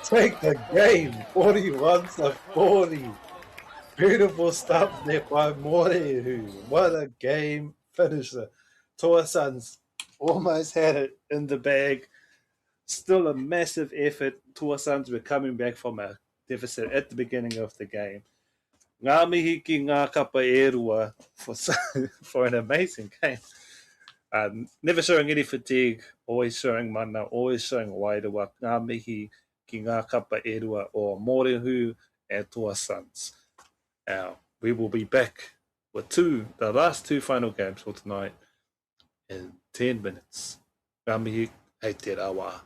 Take the game. 41-40. Beautiful stuff there by Who. What a game finisher. Toa Suns almost had it in the bag. Still a massive effort. Toa Suns were coming back from a deficit at the beginning of the game. Ngā mihi ki ngā kapa e rua for an amazing game. Never showing any fatigue, always showing mana, always showing wairua. Ngā mihi ki ngā kapa e rua o Mōrehu and Toa Suns. Now, we will be back with the last two final games for tonight in 10 minutes. Ngā mihi, hei te rawa.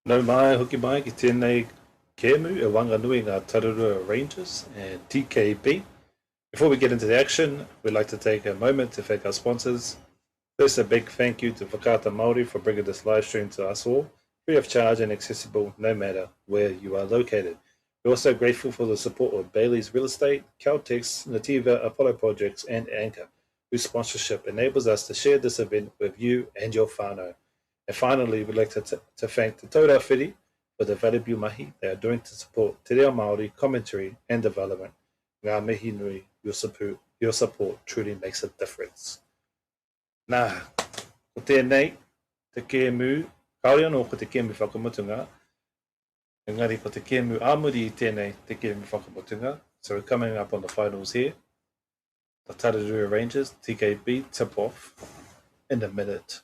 No mai, hoki mai, ki tēnei kēmu e Whanganui ngā Tararua Rangers and TKB. Before we get into the action, we'd like to take a moment to thank our sponsors. First, a big thank you to Whakaata Māori for bringing this live stream to us all, free of charge and accessible no matter where you are located. We're also grateful for the support of Bailey's Real Estate, Caltex, Nativa, Apollo Projects, and Anchor, whose sponsorship enables us to share this event with you and your whānau. And finally, we'd like to thank the Tōra Whiri for the valuable mahi they are doing to support Te Reo Māori commentary and development. Ngā mihi nui, your support truly makes a difference. Nā, ko tēnei, te kēmu, kaore anō ko te kēmu whakamutunga, engari ko te kēmu āmuri I tēnei te kēmu whakamutunga. So we're coming up on the finals here. The Tararua Rangers, TKB, tip-off in a minute.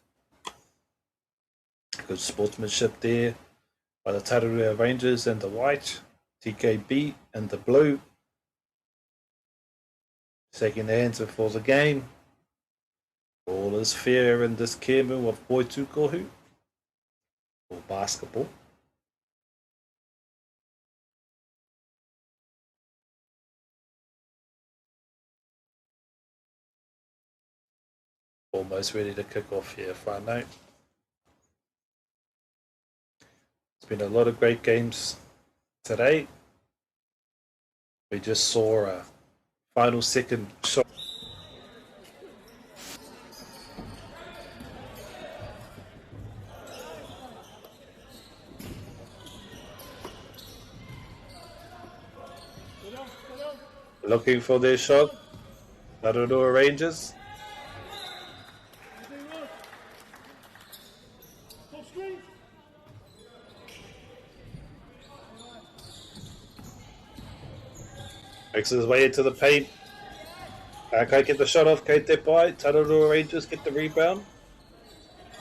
Good sportsmanship there by the Tararua Rangers in the white, TKB in the blue. Shaking hands before the game. All is fair in this kēmu of Poitukohu, or basketball. Almost ready to kick off here, whānau. It's been a lot of great games today. We just saw a final second shot. Looking for their shot. Tararua Rangers. Makes his way into the paint. Kai get the shot off, Kei Te Pai. Tararua Rangers get the rebound.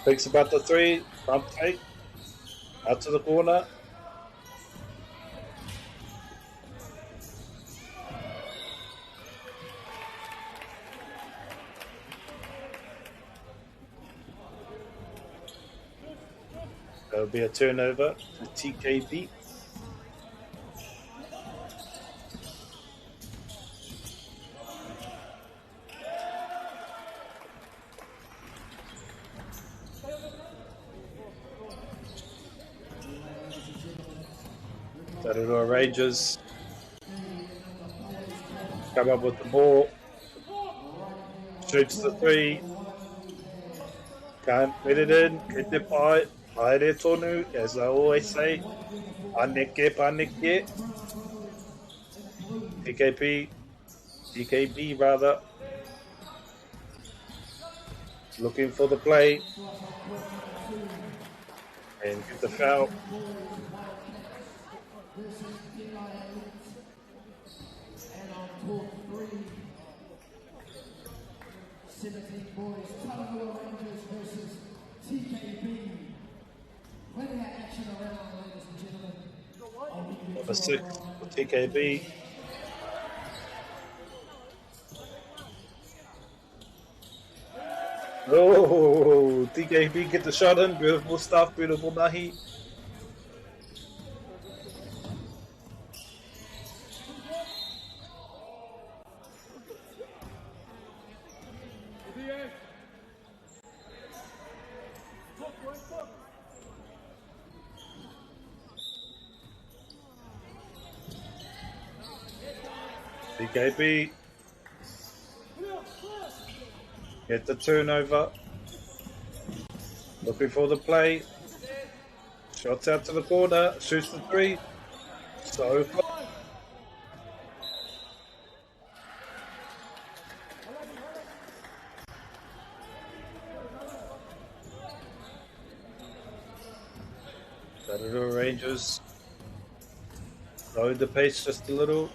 Thinks about the three. Pump take. Out to the corner. There'll be a turnover to TKB. Tararua Rangers come up with the ball, shoots the three, can't fit it in, Kei Te Pai, haere tonu, as I always say, paneke, paneke, TKB rather, looking for the play, and get the foul. Boys, Tararua Rangers versus TKB. Plenty of action around, ladies and gentlemen. Number 6 for TKB. Oh, TKB get the shot in. Beautiful stuff, beautiful mahi. TKB get the turnover. Looking for the play. Shots out to the corner. Shoots the three. So far. Tararua Rangers slowed the pace just a little.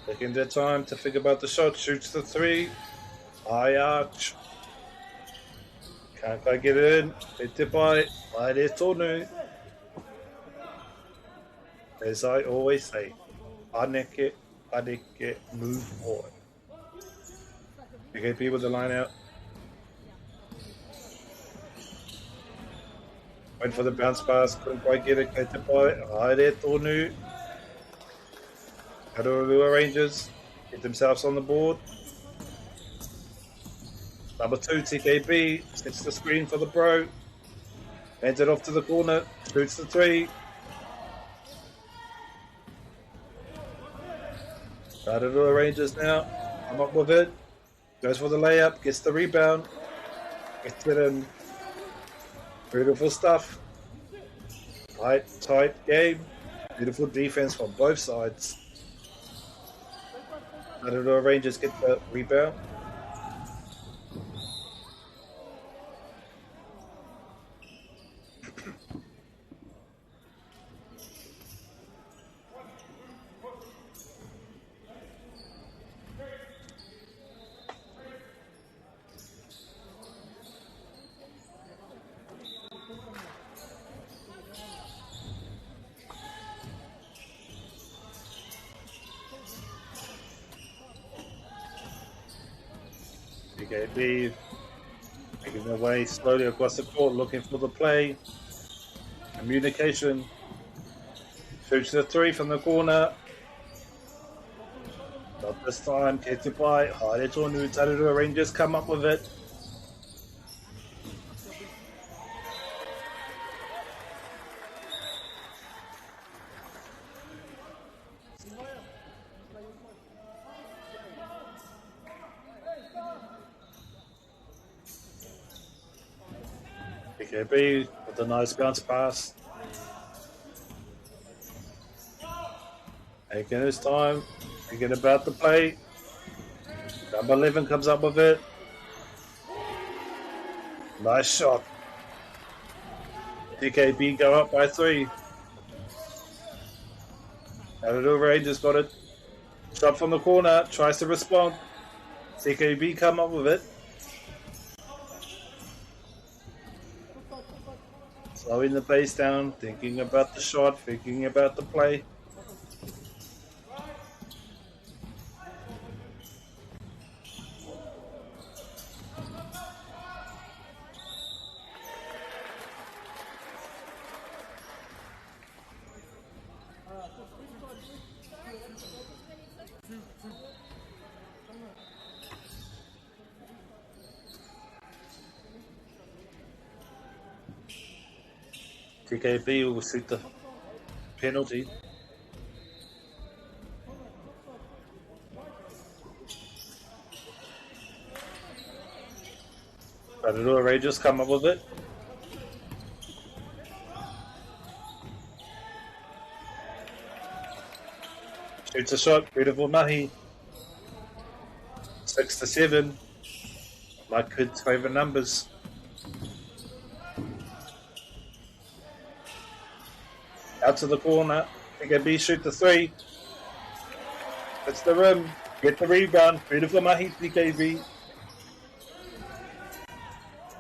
Taking their time to think about the shot. Shoots the three. High arch. Can't quite get it in. Kei Te Pai. Haere tonu. As I always say, aneke, aneke, move on. PKP with the line out. Went for the bounce pass, couldn't quite get it. Kei te pai, haere tonu. Harurua Rangers get themselves on the board. Number 2, TKB, sets the screen for the bro. Hands it off to the corner, shoots the 3. Harurua Rangers now, come up with it. Goes for the layup, gets the rebound. Gets it in. Beautiful stuff. Tight game. Beautiful defense from both sides. Harurua Rangers get the rebound. TKB making their way slowly across the court, looking for the play. Communication. Shoots the 3 from the corner. Not this time. Kei te pai, haere tonu. Harurua Rangers come up with it. TKB with a nice bounce pass. Taking his time, thinking about the play. Number 11 comes up with it. Nice shot. TKB go up by 3. Harurua Rangers got it. Shot from the corner, tries to respond. TKB come up with it. Slowing the pace down, thinking about the shot, thinking about the play. TKB will shoot the penalty. Harurua Rangers come up with it. Shoots a shot, beautiful mahi. 6-7. My kids' favourite numbers. Out to the corner. TKB shoot the 3. It's the rim. Get the rebound. Beautiful mahi, TKB.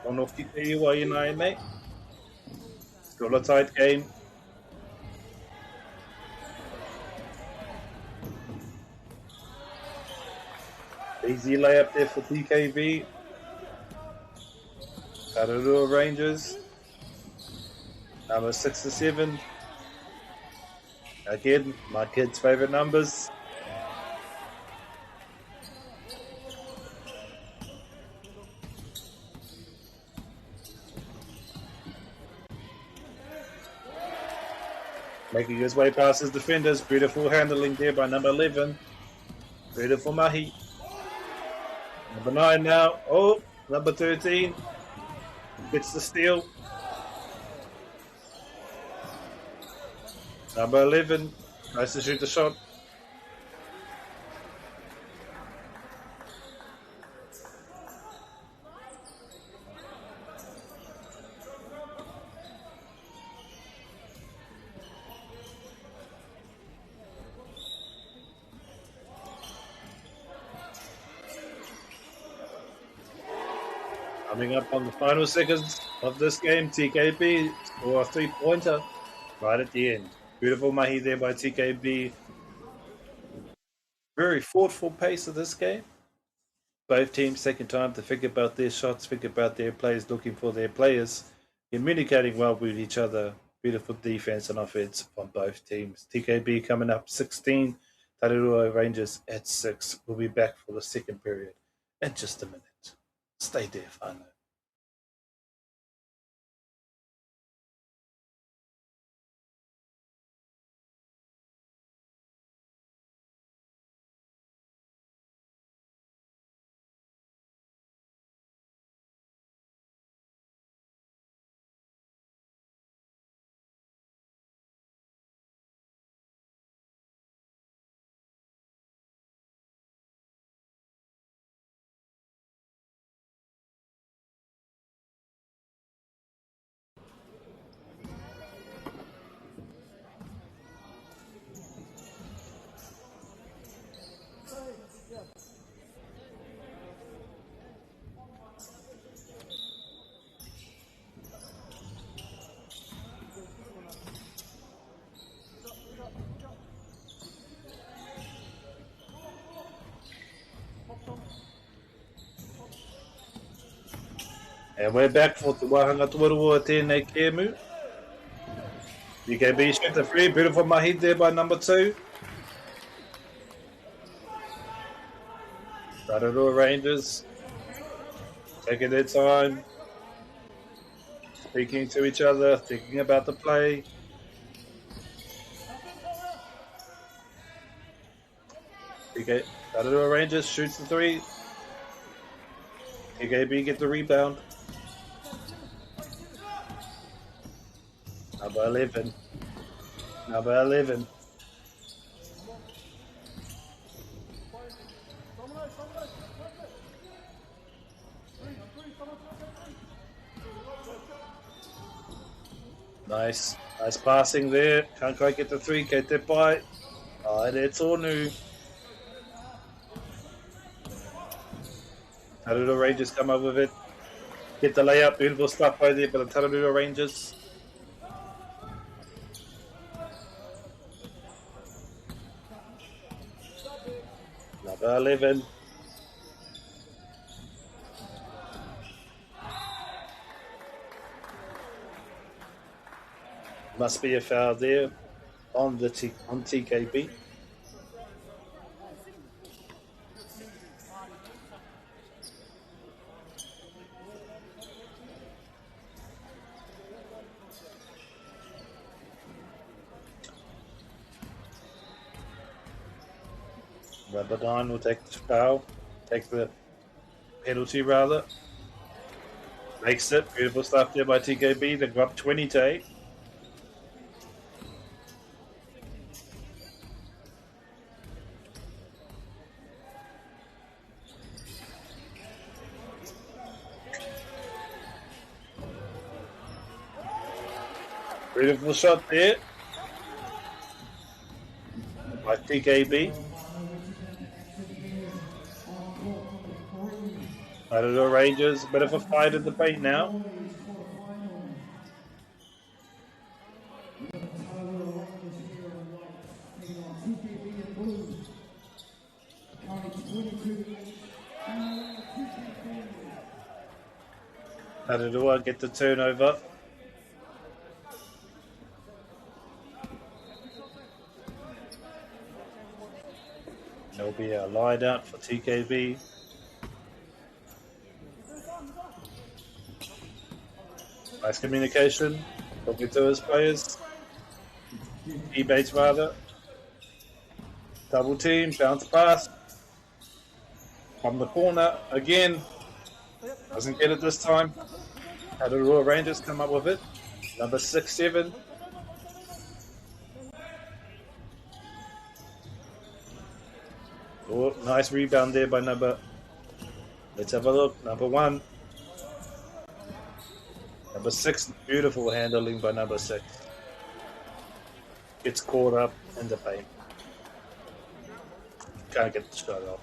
One off ki te iwa ina e mate. Still a tight game. Easy layup there for TKB. Harurua Rangers. Number 6-7. Again, my kids' favourite numbers. Making his way past his defenders. Beautiful handling there by number 11. Beautiful mahi. Number 9 now. Oh, number 13. Gets the steal. Number 11 tries to shoot the shot. Coming up on the final seconds of this game, TKB score a 3-pointer right at the end. Beautiful mahi there by TKB. Very thoughtful pace of this game. Both teams taking time to think about their shots, think about their plays, looking for their players. communicating well with each other. Beautiful defense and offense from both teams. TKB coming up 16. Tararua Rangers at 6. We'll be back for the second period in just a minute. Stay there, whānau. And we're back for the wahanga tuarua tēnei kēmu. UKB shoot the free. Beautiful mahi there by number 2. Tararua Rangers taking their time, speaking to each other, thinking about the play. Okay, Tararua Rangers shoots the 3. UKB get the rebound. Number 11. Number 11. Nice. Nice passing there. Can't quite get the 3. Kei te pai. Aere tonu. Tararua Rangers come up with it. Get the layup. Beautiful stuff by there by the Tararua Rangers. Number 11. Must be a foul there on the TKB. Rabadon will take the foul, take the penalty rather. Makes it. Beautiful stuff there by TKB. They go up 20-8. Beautiful shot there by TKB. Tararua Rangers, bit of a fight in the paint now. Tararua get the turnover. There'll be a line out for TKB. Nice communication, talking to his players. Teammates rather. Double team, bounce pass. From the corner again. Doesn't get it this time. Tararua Rangers come up with it. Number 6-7. Oh, nice rebound there by number. Let's have a look. Number 1. Number 6, beautiful handling by number 6. Gets caught up in the paint. Can't get the shot off.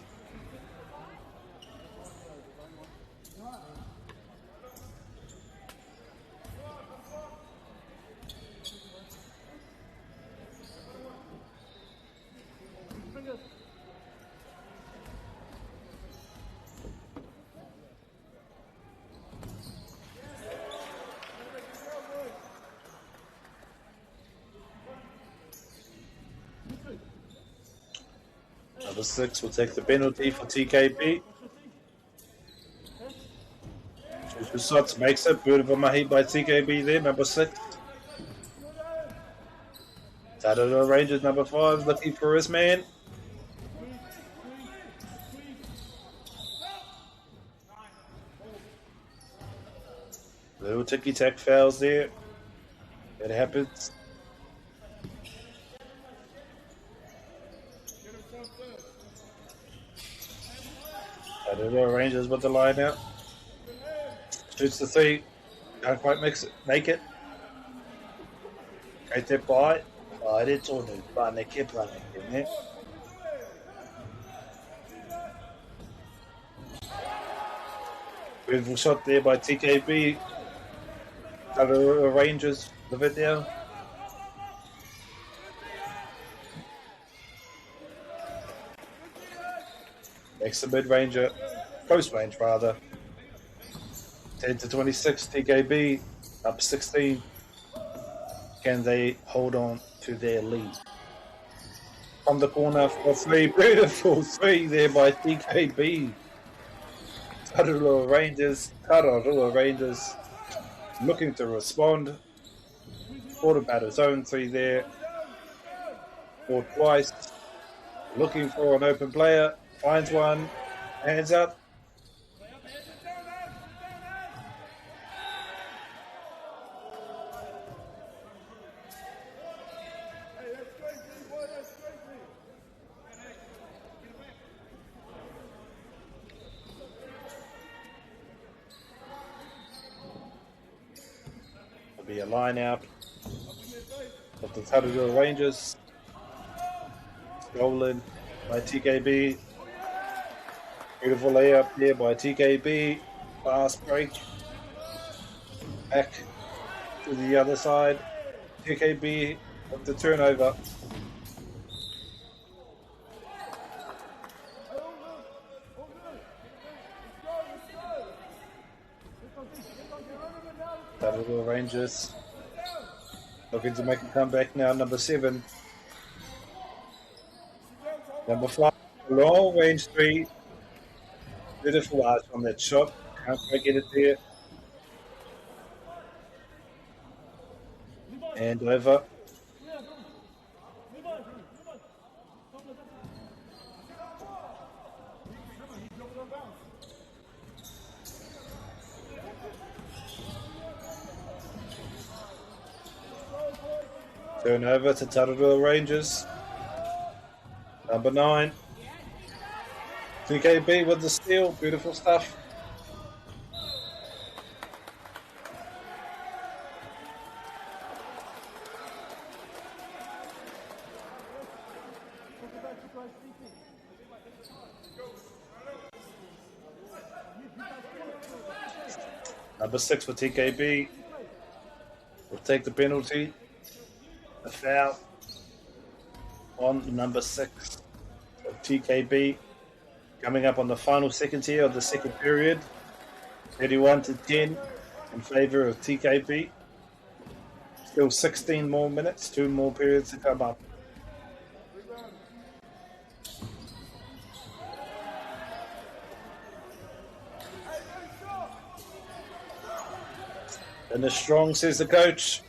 Number 6 will take the penalty for TKB. Two shots makes it. Beautiful mahi by TKB there, number 6. Tattoo Rangers, number 5, looking for his man. Little ticky-tack fouls there. It happens. Tattoo Rangers with the line out. Shoots the 3. Can't quite make it. Great tip by. Whaere tonu pane ke plane ke ne. Beautiful shot there by TKB. Tattoo Rangers the video. Makes the mid-ranger, close range rather. 10 to 26, TKB up 16. Can they hold on to their lead? From the corner for 3, beautiful 3 there by TKB. Tararua Rangers looking to respond. Thought about his own 3 there. Scored twice. Looking for an open player. Finds one. Hands up. There'll be a line out of the Tararua Rangers. Stolen by TKB. Beautiful layup there by TKB. Fast break. Back to the other side. TKB with the turnover. Tararua Rangers looking to make a comeback now. Number 7. Number 5. Long range 3. Beautiful arch on that shot. Can't quite get it there. And over. Turnover to Tararua Rangers. Number 9. TKB with the steal. Beautiful stuff. Number 6 for TKB will take the penalty. A foul on number 6 of TKB. Coming up on the final seconds here of the second period. 31 to 10 in favour of TKB. Still 16 more minutes, 2 more periods to come up. And the strong, says the coach.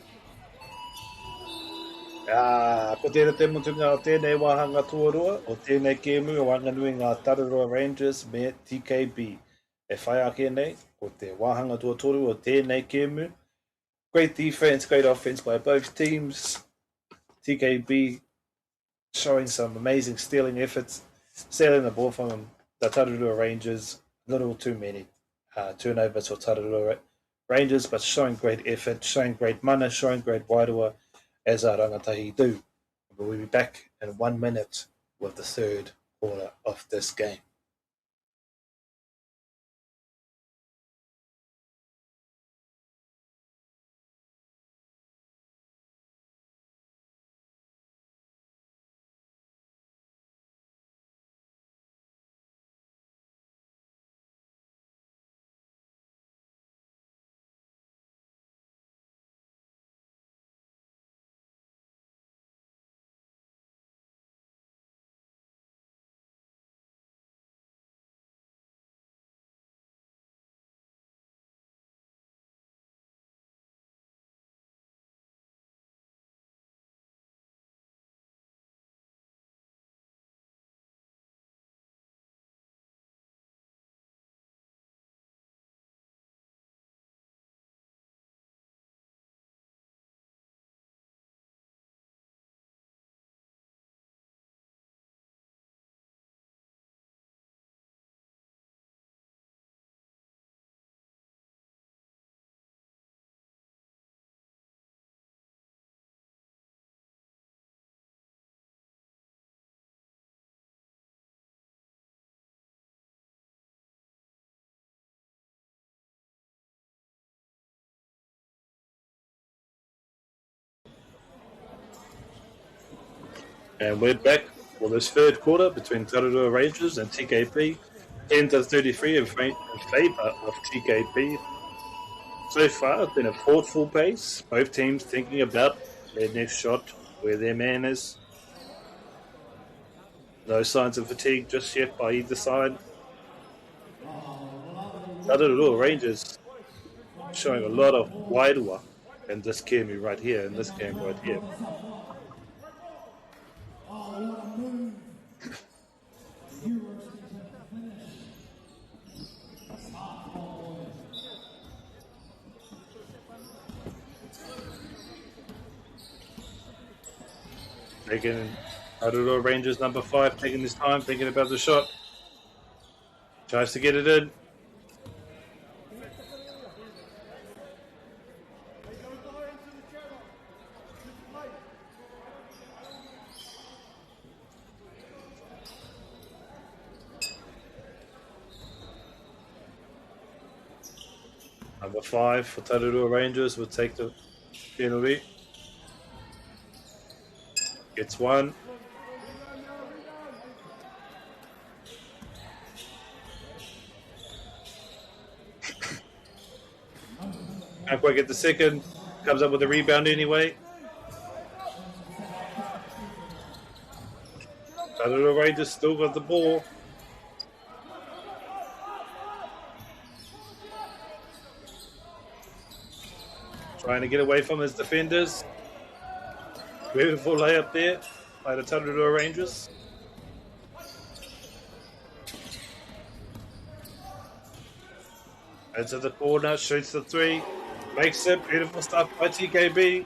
Ko tēnā te mutunga o tēnei wāhanga tuarua, o tēnei kēmu o Whanganui ngā Tararua Rangers me TKB. E whai ake nei, o te wāhanga tuatoru o tēnei kēmu. Great defense, great offense by both teams. TKB showing some amazing stealing efforts, stealing the ball from the Tararua Rangers. A little too many turnovers for Tararua Rangers, but showing great effort, showing great mana, showing great wairua, as our rangatahi do. But we'll be back in 1 minute with the third quarter of this game. And we're back for this third quarter between Tararua Rangers and TKP. 10-33 in favour of TKP. So far, it's been a thoughtful pace. Both teams thinking about their next shot, where their man is. No signs of fatigue just yet by either side. Tararua Rangers showing a lot of wairua in this game right here, in this game right here. Taking Tararua Rangers number 5, taking his time, thinking about the shot. Tries to get it in. Number 5 for Tararua Rangers will take the penalty. Gets one. Can't quite get the second. Comes up with a rebound anyway. Tararua Rangers still got the ball. Trying to get away from his defenders. Beautiful layup there by the Tararua Rangers. Into the corner, shoots the 3, makes it. Beautiful stuff by TKB.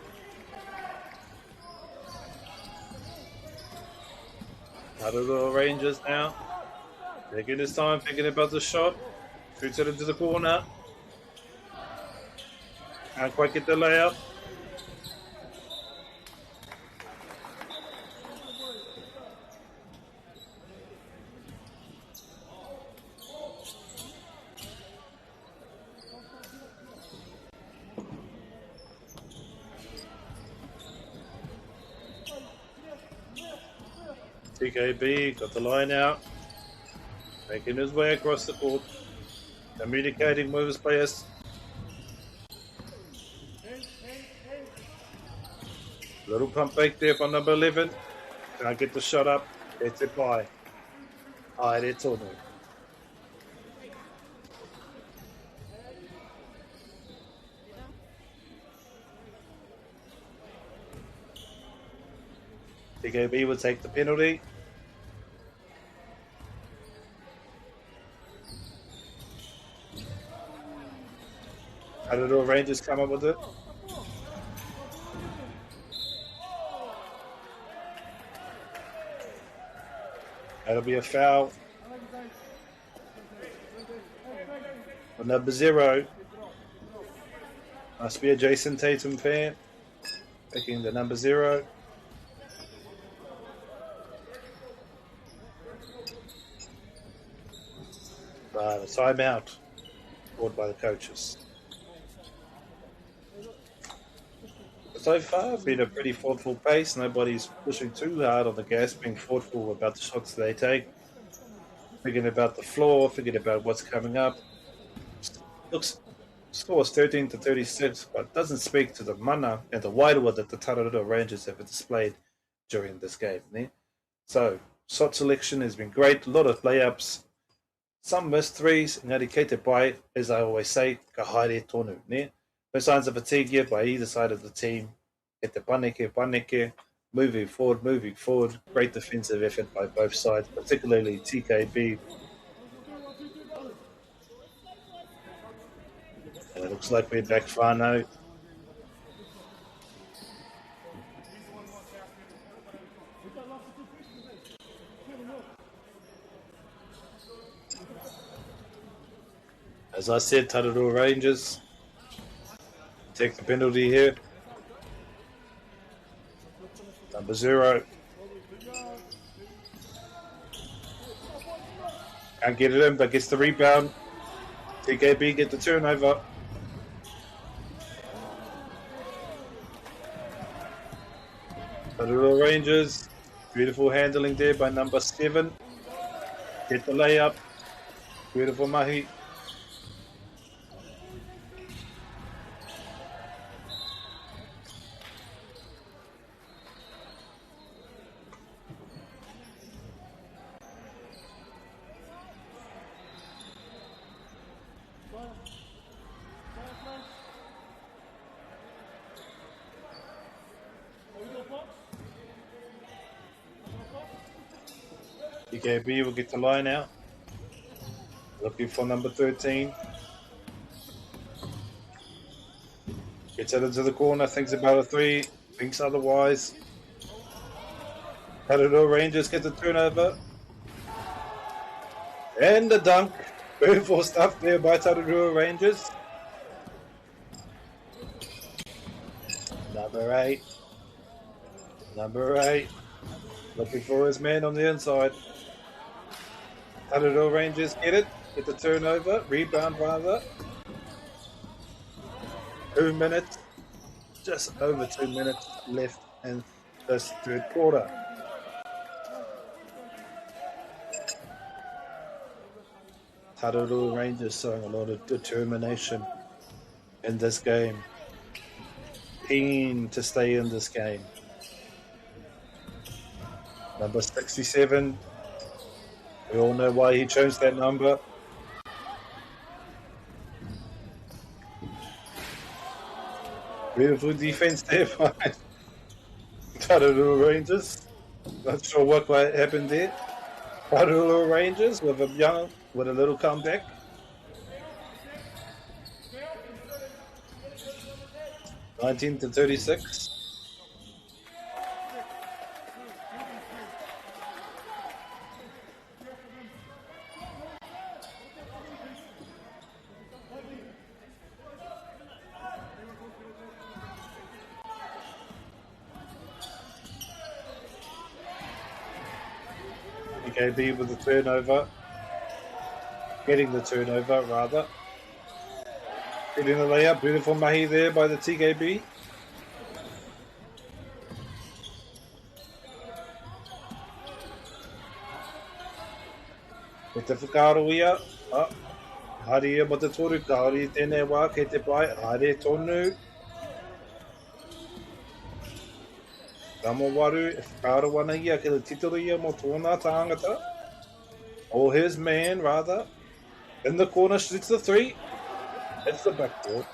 Tararua Rangers now. Taking his time, thinking about the shot. Shoots it into the corner. Can't quite get the layup. TKB got the line out, making his way across the court, communicating with his players. Little pump fake there from number 11. Can't get the shot up. Gets it by. Haere Tonu. TKB will take the penalty. Tararua Rangers come up with it. That'll be a foul. For number 0. Must be a Jason Tatum fan. Picking the number 0. A timeout called by the coaches. So far, been a pretty thoughtful pace. Nobody's pushing too hard on the gas, being thoughtful about the shots they take, thinking about the floor, thinking about what's coming up. Looks scores 13-36, but doesn't speak to the mana and the wairua that the Tararua Rangers have displayed during this game. So, shot selection has been great, a lot of layups. Some missed threes, engari kei te pai, as I always say, ka haere tonu. No signs of fatigue yet by either side of the team. Ke te paneke, moving forward. Great defensive effort by both sides, particularly TKB. And it looks like we're back whānau. As I said, Tararua Rangers take the penalty here. Number 0. Can't get it in, but gets the rebound. TKB get the turnover. Tararua Rangers Beautiful handling there by number 7. Get the layup. Beautiful mahi. TKB will get the line out. Looking for number 13. Gets it into the corner, thinks about a 3, thinks otherwise. Taranua Rangers get the turnover. And the dunk. Beautiful stuff there by Taranua Rangers. Number 8. Number 8. Looking for his man on the inside. Taranua Rangers get it. Get the turnover. Rebound rather. 2 minutes. Just over 2 minutes left in this third quarter. Taranua Rangers showing a lot of determination in this game. Keen to stay in this game. Number 67. We all know why he chose that number. Beautiful defense there by Taranua Rangers. Not sure what happened there. Taranua Rangers with a little comeback. (19 to 36). TKB with the turnover. Getting the turnover, rather. Getting the layup. Beautiful mahi there by the TKB. Ko te whakaaro ia. Hari ia mo te toru. Ka hori tēnei wā kei te pai. Hare tonu. Kamo waru. E whakaaro wana ia ke te titoro ia mo tōna tāngata. Or his man, rather. In the corner, shoots the 3. It's the backboard.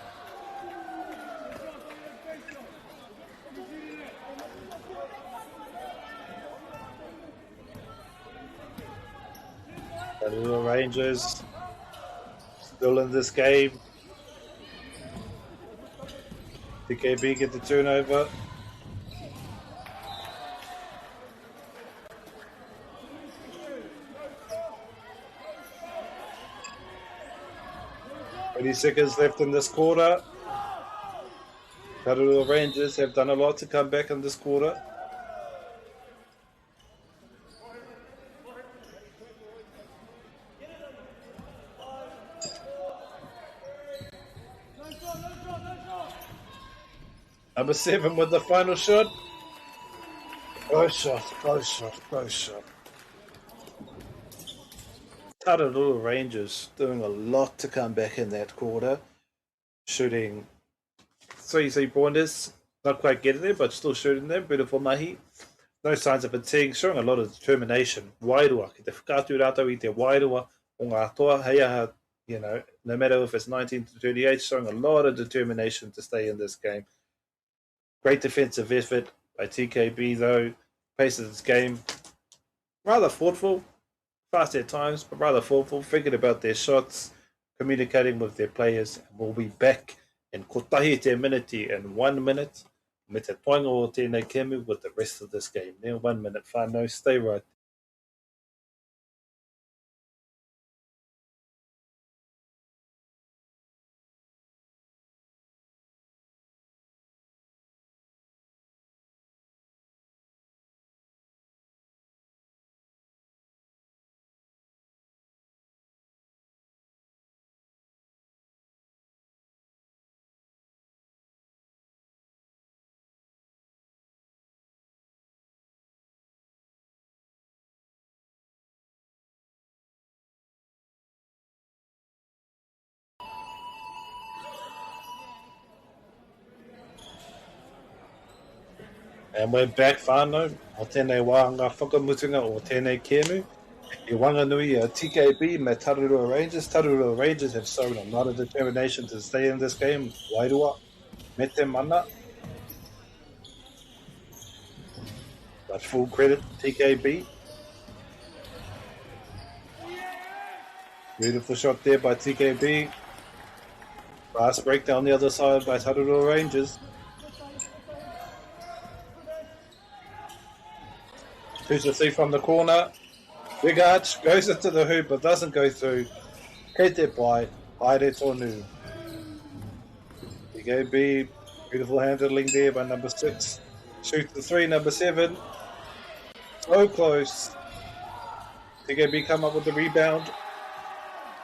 The little Rangers still in this game. TKB get the turnover. Seconds left in this quarter. Taranua Rangers have done a lot to come back in this quarter. Number 7 with the final shot. Close shot, close shot, close shot. Taranua Rangers doing a lot to come back in that quarter. Shooting 3 3-pointers. Not quite getting there, but still shooting them. Beautiful mahi. No signs of fatigue. Showing a lot of determination. Wairua. Ki te whakātu rātou I te wairua o ngā toa. Hei aha, you know, no matter if it's 19 to 38, showing a lot of determination to stay in this game. Great defensive effort by TKB, though. Pace of this game. Rather thoughtful. Fast at times, but rather thoughtful, figured about their shots, communicating with their players, and we'll be back in kotahi te minute in 1 minute. Me te toinga o tēnei kemu with the rest of this game. Now 1 minute, whānau, stay right. And we're back whānau, o tēnei wāhanga whakamutunga o tēnei kēmu. I Whanganui, TKB, me Tararua Rangers. Tararua Rangers have shown a lot of determination to stay in this game. Wairua, me te mana. But full credit to TKB. Beautiful shot there by TKB. Fast break down the other side by Tararua Rangers. Shoots a three from the corner. Big arch goes into the hoop but doesn't go through. Kei te pai, haere tonu. TKB, beautiful handling there by number 6. Shoots the three, number 7. So close. TKB come up with the rebound.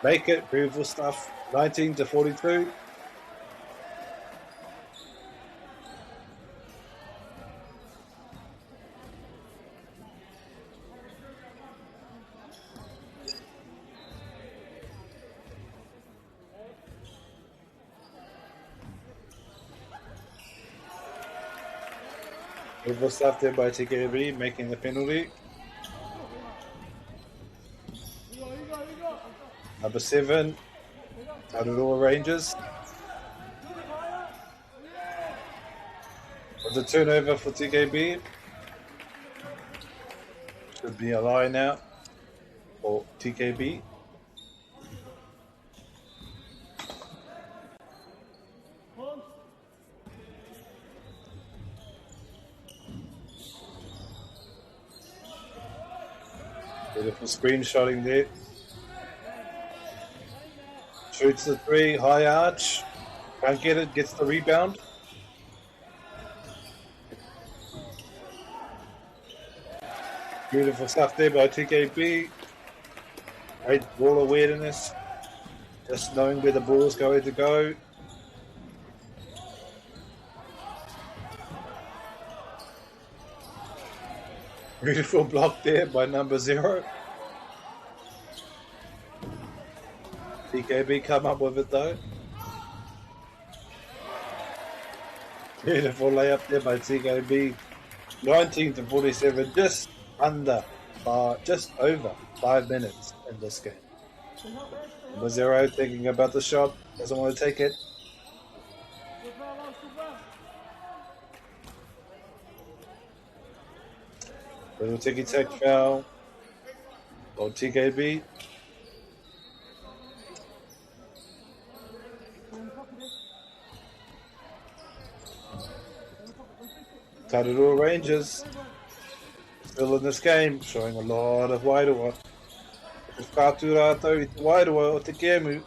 Make it, beautiful stuff. 19-42. Beautiful stuff there by TKB, making the penalty. Number 7, Tararua Rangers. With the turnover for TKB. Should be a lie now for TKB. Beautiful screenshotting there. Shoots the three, high arch. Can't get it, gets the rebound. Beautiful stuff there by TKB. Great ball awareness. Just knowing where the ball is going to go. Beautiful block there by number 0. TKB come up with it though. Beautiful layup there by TKB. 19-47, just over 5 minutes in this game. Number 0 thinking about the shot, doesn't want to take it. Little ticky-tack foul on TKB. Tararua Rangers still in this game, showing a lot of wairua. Kātu rātou I te wairua o te kēmu.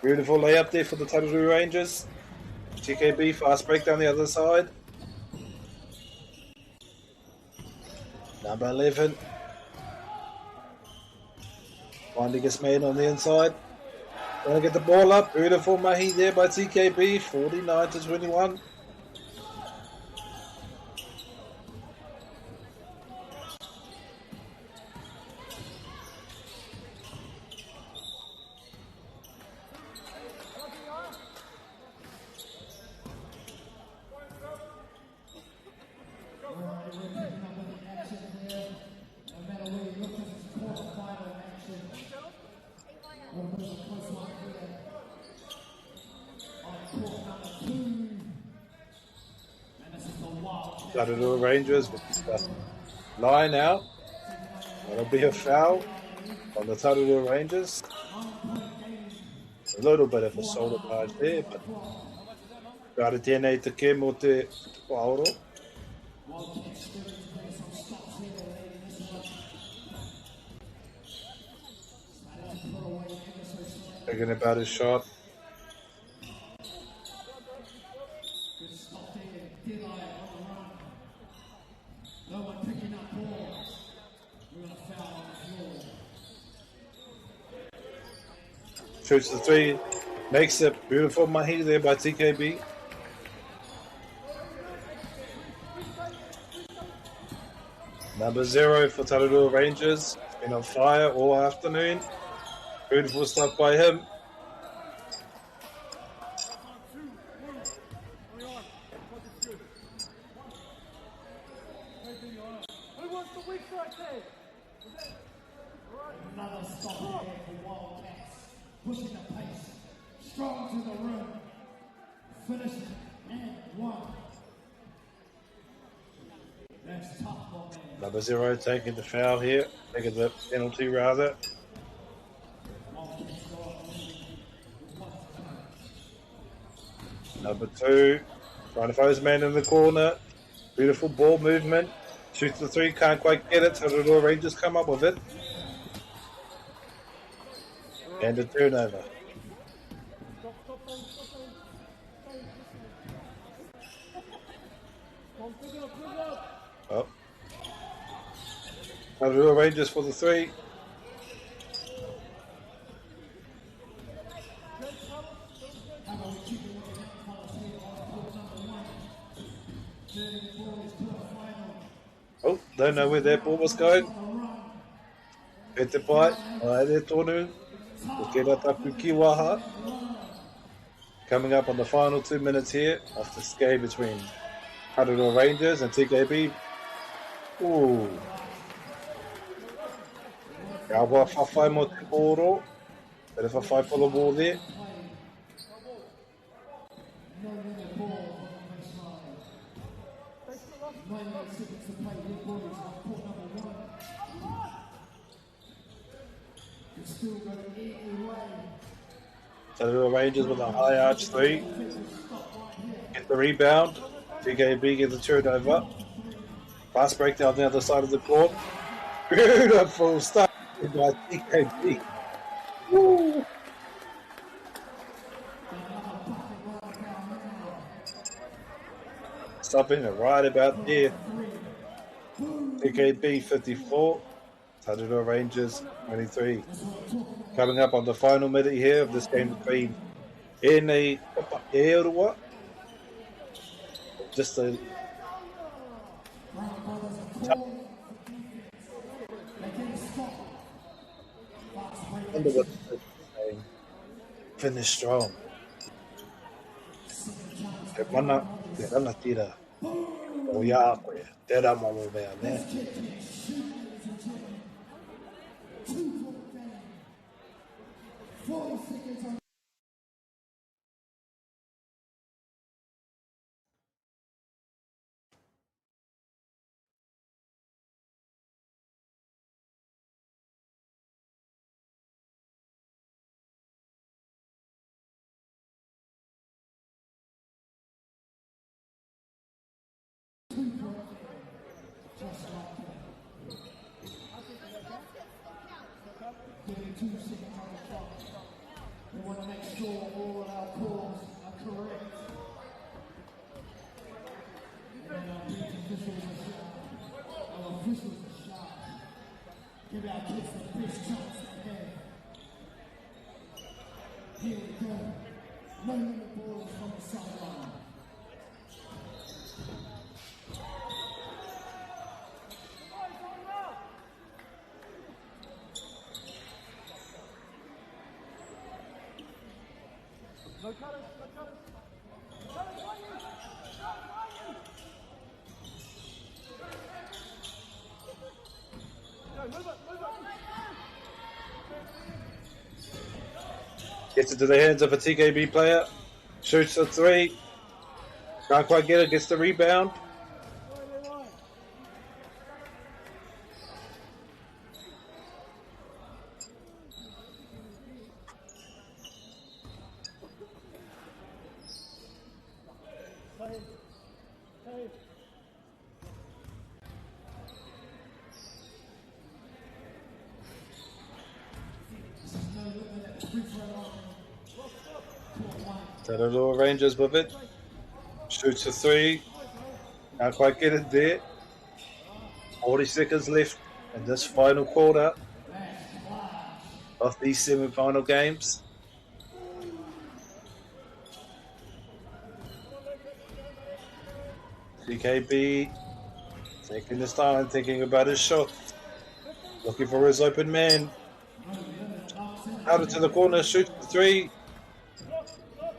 Beautiful layup there for the Tararua Rangers. TKB fast break down the other side. Number 11. Finally gets made on the inside. Gonna get the ball up. Beautiful mahi there by TKB. 49-21. Tararua Rangers with the line out. That'll be a foul on the Tararua Rangers. A little bit of a shoulder barge there, but Rāra tēnei te kē mō te whaoro. Thinking about his shot. Shoots the three, makes it. Beautiful mahi there by TKB. Number 0 for Tararua Rangers. Been on fire all afternoon. Beautiful stuff by him. Another stop here for Wildcats. Pushing the pace. Strong to the rim. Finishing and one. That's tough for me. Number 0 taking the foul here, taking the penalty rather. Number 2, trying to find his man in the corner. Beautiful ball movement. Shoots the 3, can't quite get it, so the Rangers come up with it. And a turnover. Oh. Whanganui Rangers for the 3. Oh, don't know where that ball was going. Hit the bite. Aere tonu. Ukera taku kiwaha. Coming up on the final 2 minutes here of this game between Whanganui Rangers and TKB. Ooh. Awa whawhai mo te kōro. Bit of a fight for the ball there. Whanganui Rangers with a high arch 3. Get the rebound. TKB gets the turnover. Fast break down the other side of the court. Beautiful stuff by TKB. Woo. Stopping it right about there. TKB 54. Whanganui Rangers 23. Coming up on the final minute here of this game between MāORI. Just a finish strong. Te mana, te rana tira. O ia koe, te rama mo mea ne. We want to make sure all of our calls are correct. And our beach officials are sharp. Our officials are sharp. Give our kids the best chance they have. Here we go. Loading the balls from the sideline. Gets it to the hands of a TKB player. Shoots a 3. Can't quite get it. Gets the rebound. Whanganui Rangers with it. Shoots a 3. Can't quite get it there. 40 seconds left in this final quarter of these semi-final games. TKB taking his time, thinking about his shot. Looking for his open man. Out into the corner, shoots the 3.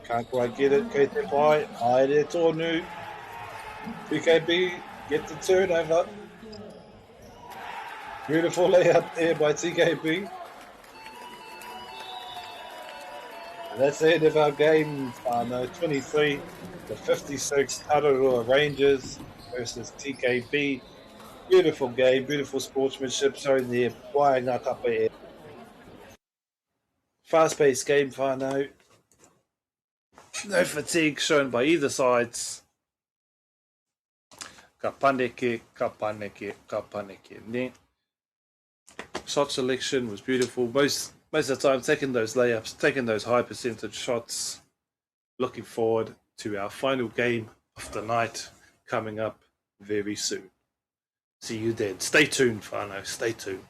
Can't quite get it. Kate Pai, Aere tonu. TKB get the turnover. Beautiful layup there by TKB. And that's the end of our game, 23-56, Tararua Rangers versus TKB. Beautiful game, beautiful sportsmanship showing there. Wāinga kapa e. Fast-paced game, whānau. No fatigue shown by either sides. Ka paneke, ka paneke, ka paneke. Ne. Shot selection was beautiful. Most of the time, taking those layups, taking those high percentage shots. Looking forward to our final game of the night coming up very soon. See you then. Stay tuned, whānau. Stay tuned.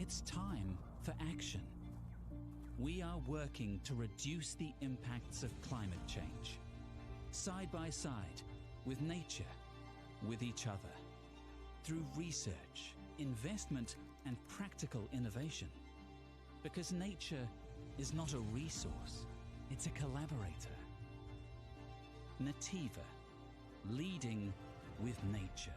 It's time for action. We are working to reduce the impacts of climate change, side by side with nature, with each other, through research, investment, and practical innovation. Because nature is not a resource, it's a collaborator. Nativa, leading with nature.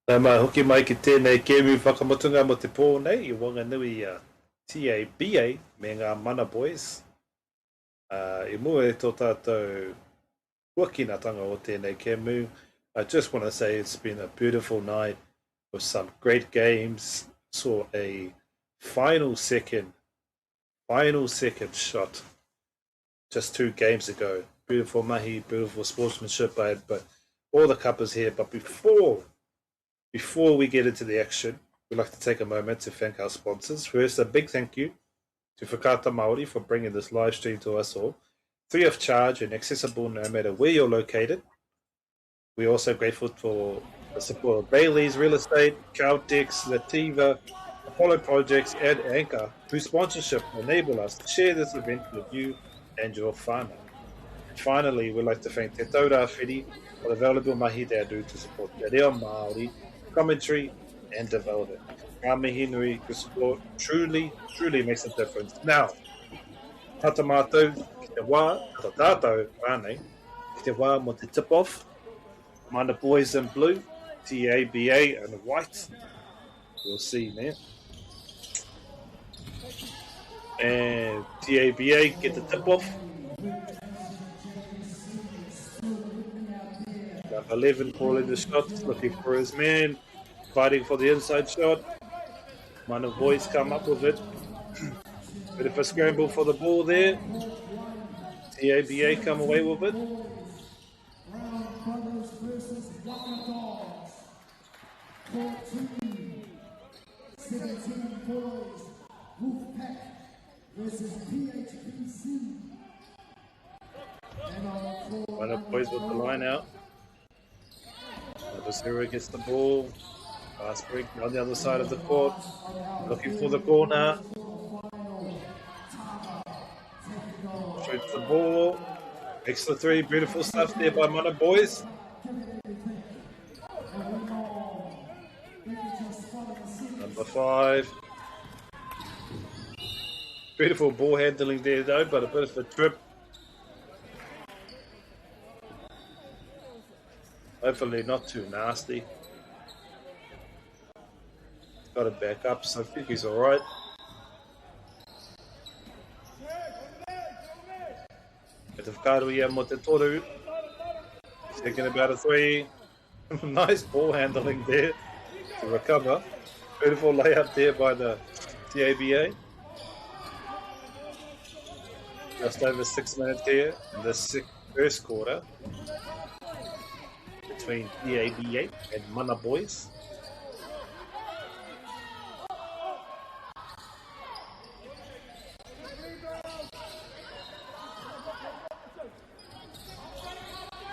Nā hoki mai ki tēnei kēmu whakamotunga mo te pō nei I Whanganui TABA me ngā mana boys. I mua e tō tātou huakinatanga o tēnei kēmu. I just want to say it's been a beautiful night with some great games. Saw a final second shot just 2 games ago. Beautiful mahi, beautiful sportsmanship, but all the cuppas here. But before we get into the action, we'd like to take a moment to thank our sponsors. First, a big thank you to Whakaata Māori for bringing this live stream to us all, free of charge and accessible no matter where you're located. We're also grateful for the support of Bailey's Real Estate, Caltex, Lativa, Apollo Projects, and Anchor, whose sponsorship enable us to share this event with you and your whānau. Finally, we'd like to thank Te Taura Whiri for the valuable mahi they do to support Te Reo Māori, commentary, and development. Ngā mihi nui, your support truly makes a difference. Now, tata mātou, ki te wā, tata tātou, rānei, ki te wā mo te tip-off, mana boys in blue, TABA in white. We'll see, man. And TABA get the tip-off. Number 11 calling the shots, looking for his man, fighting for the inside shot. Mana boys come up with it. Bit of a scramble for the ball there. TABA come away with it. Mana boys with the line out. Zero gets the ball. Fast break on the other side of the court. Looking for the corner. Shoots the ball. Makes the 3. Beautiful stuff there by Mana boys. Number 5. Beautiful ball handling there though, but a bit of a trip. Hopefully not too nasty. Got it back up, so I think he's alright. Bit of karuia mo te toru. Taking about a 3. Nice ball handling there to recover. Beautiful layup there by the TABA. Just over 6 minutes here in the first quarter between TABA and Mana boys.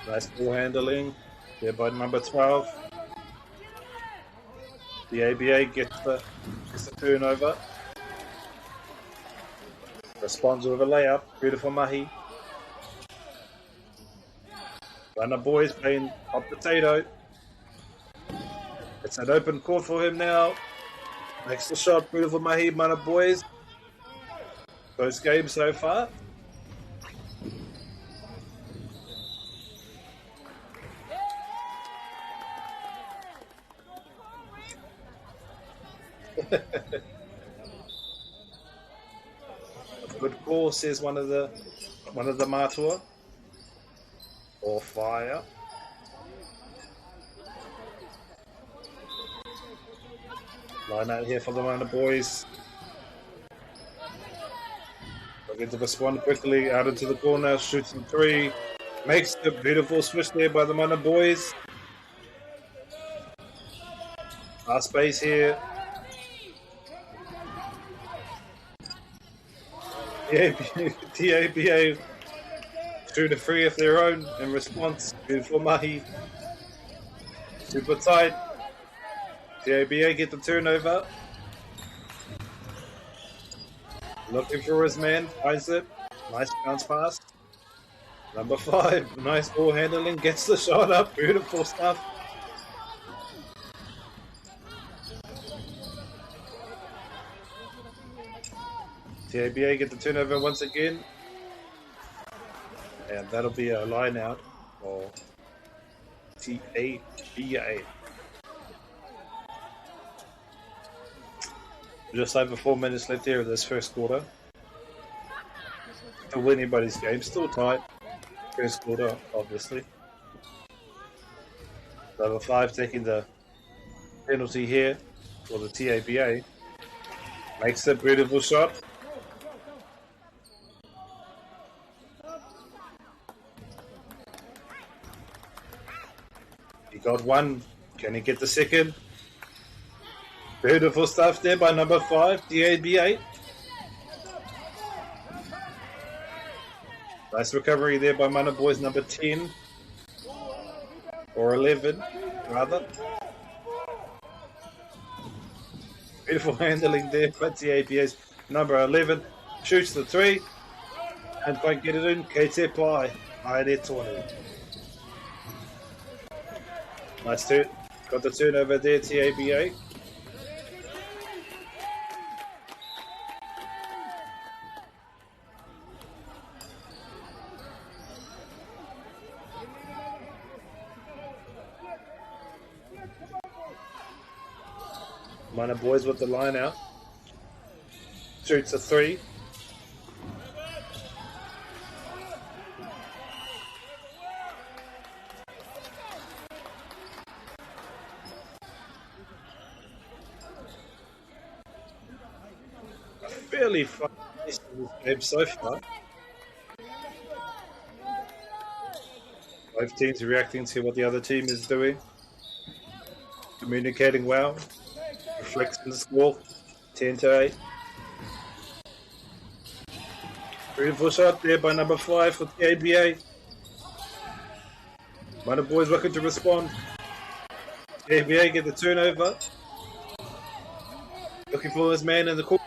Nice ball handling there by number 12. TABA gets the turnover. Responds with a layup. Beautiful mahi. Mana boys playing hot potato. It's an open court for him now. Makes the shot. Beautiful mahi. Mana boys. Close game so far. Good call, says one of the Matua. Or fire. Line out here for the Mana boys. Looking to respond quickly out into the corner, shoots some 3. Makes the beautiful switch there by the Mana boys. Last space here. TABA shoot a 3 of their own in response. Beautiful mahi. Super tight. TABA get the turnover. Looking for his man. Finds it. Nice bounce pass. Number 5. Nice ball handling. Gets the shot up. Beautiful stuff. TABA get the turnover once again. And that'll be a line out for TABA. Just over 4 minutes left here in this first quarter. To win anybody's game, still tight. First quarter, obviously. Number 5 taking the penalty here for the TABA. Makes a beautiful shot. He got one. Can he get the second? Beautiful stuff there by number 5, TABA. Nice recovery there by Mana Boys number 10. Or 11, rather. Beautiful handling there by TABA's number 11. Shoots the 3. And can't get it in. KT Ply. Aere 20. Nice turn. Got the turnover there, TABA. Mana Boys with the line out. Shoots a 3. Fairly fun in this game so far. Both teams reacting to what the other team is doing. Communicating well. Reflects in the score, 10-8. Beautiful shot there by number 5 for the ABA. Mana Boys looking to respond. The ABA get the turnover. Looking for his man in the corner.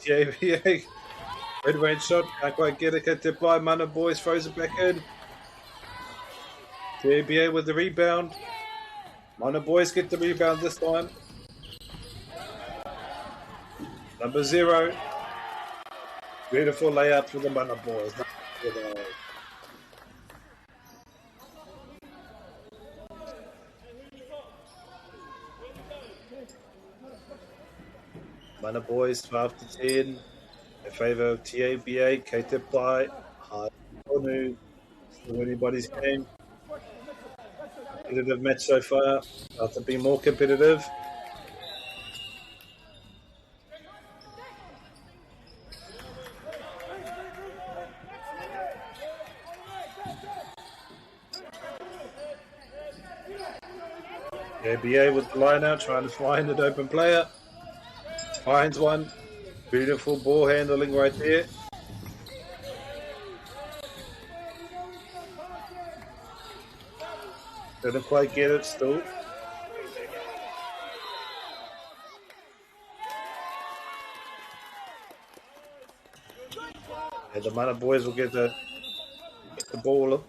The ABA mid-range shot, can't quite get it. Get tipped by Mana Boys, throws it back in. The ABA with the rebound. Mana Boys get the rebound this time. Number 0. Beautiful layup for the Mana Boys. Mana Boys 12 to 10 in favour of TABA. KT Ply. Whanganui. Still anybody's game. Competitive match so far. About to be more competitive. ABA with the line out, trying to find an open player. Finds one. Beautiful ball handling right there. Didn't quite get it still. And the Mana Boys will get the ball.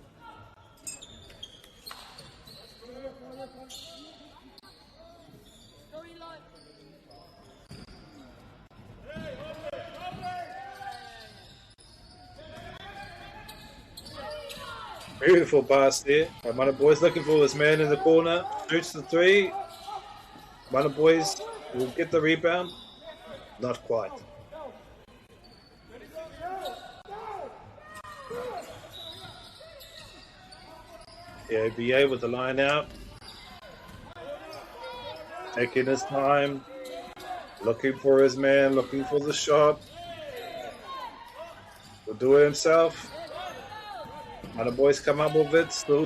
Beautiful pass there. Mana Boys looking for this man in the corner. Shoots the 3. Mana Boys will get the rebound. Not quite. The ABA with the line out. Taking his time. Looking for his man. Looking for the shot. Will do it himself. Mana Boys come up with it. Still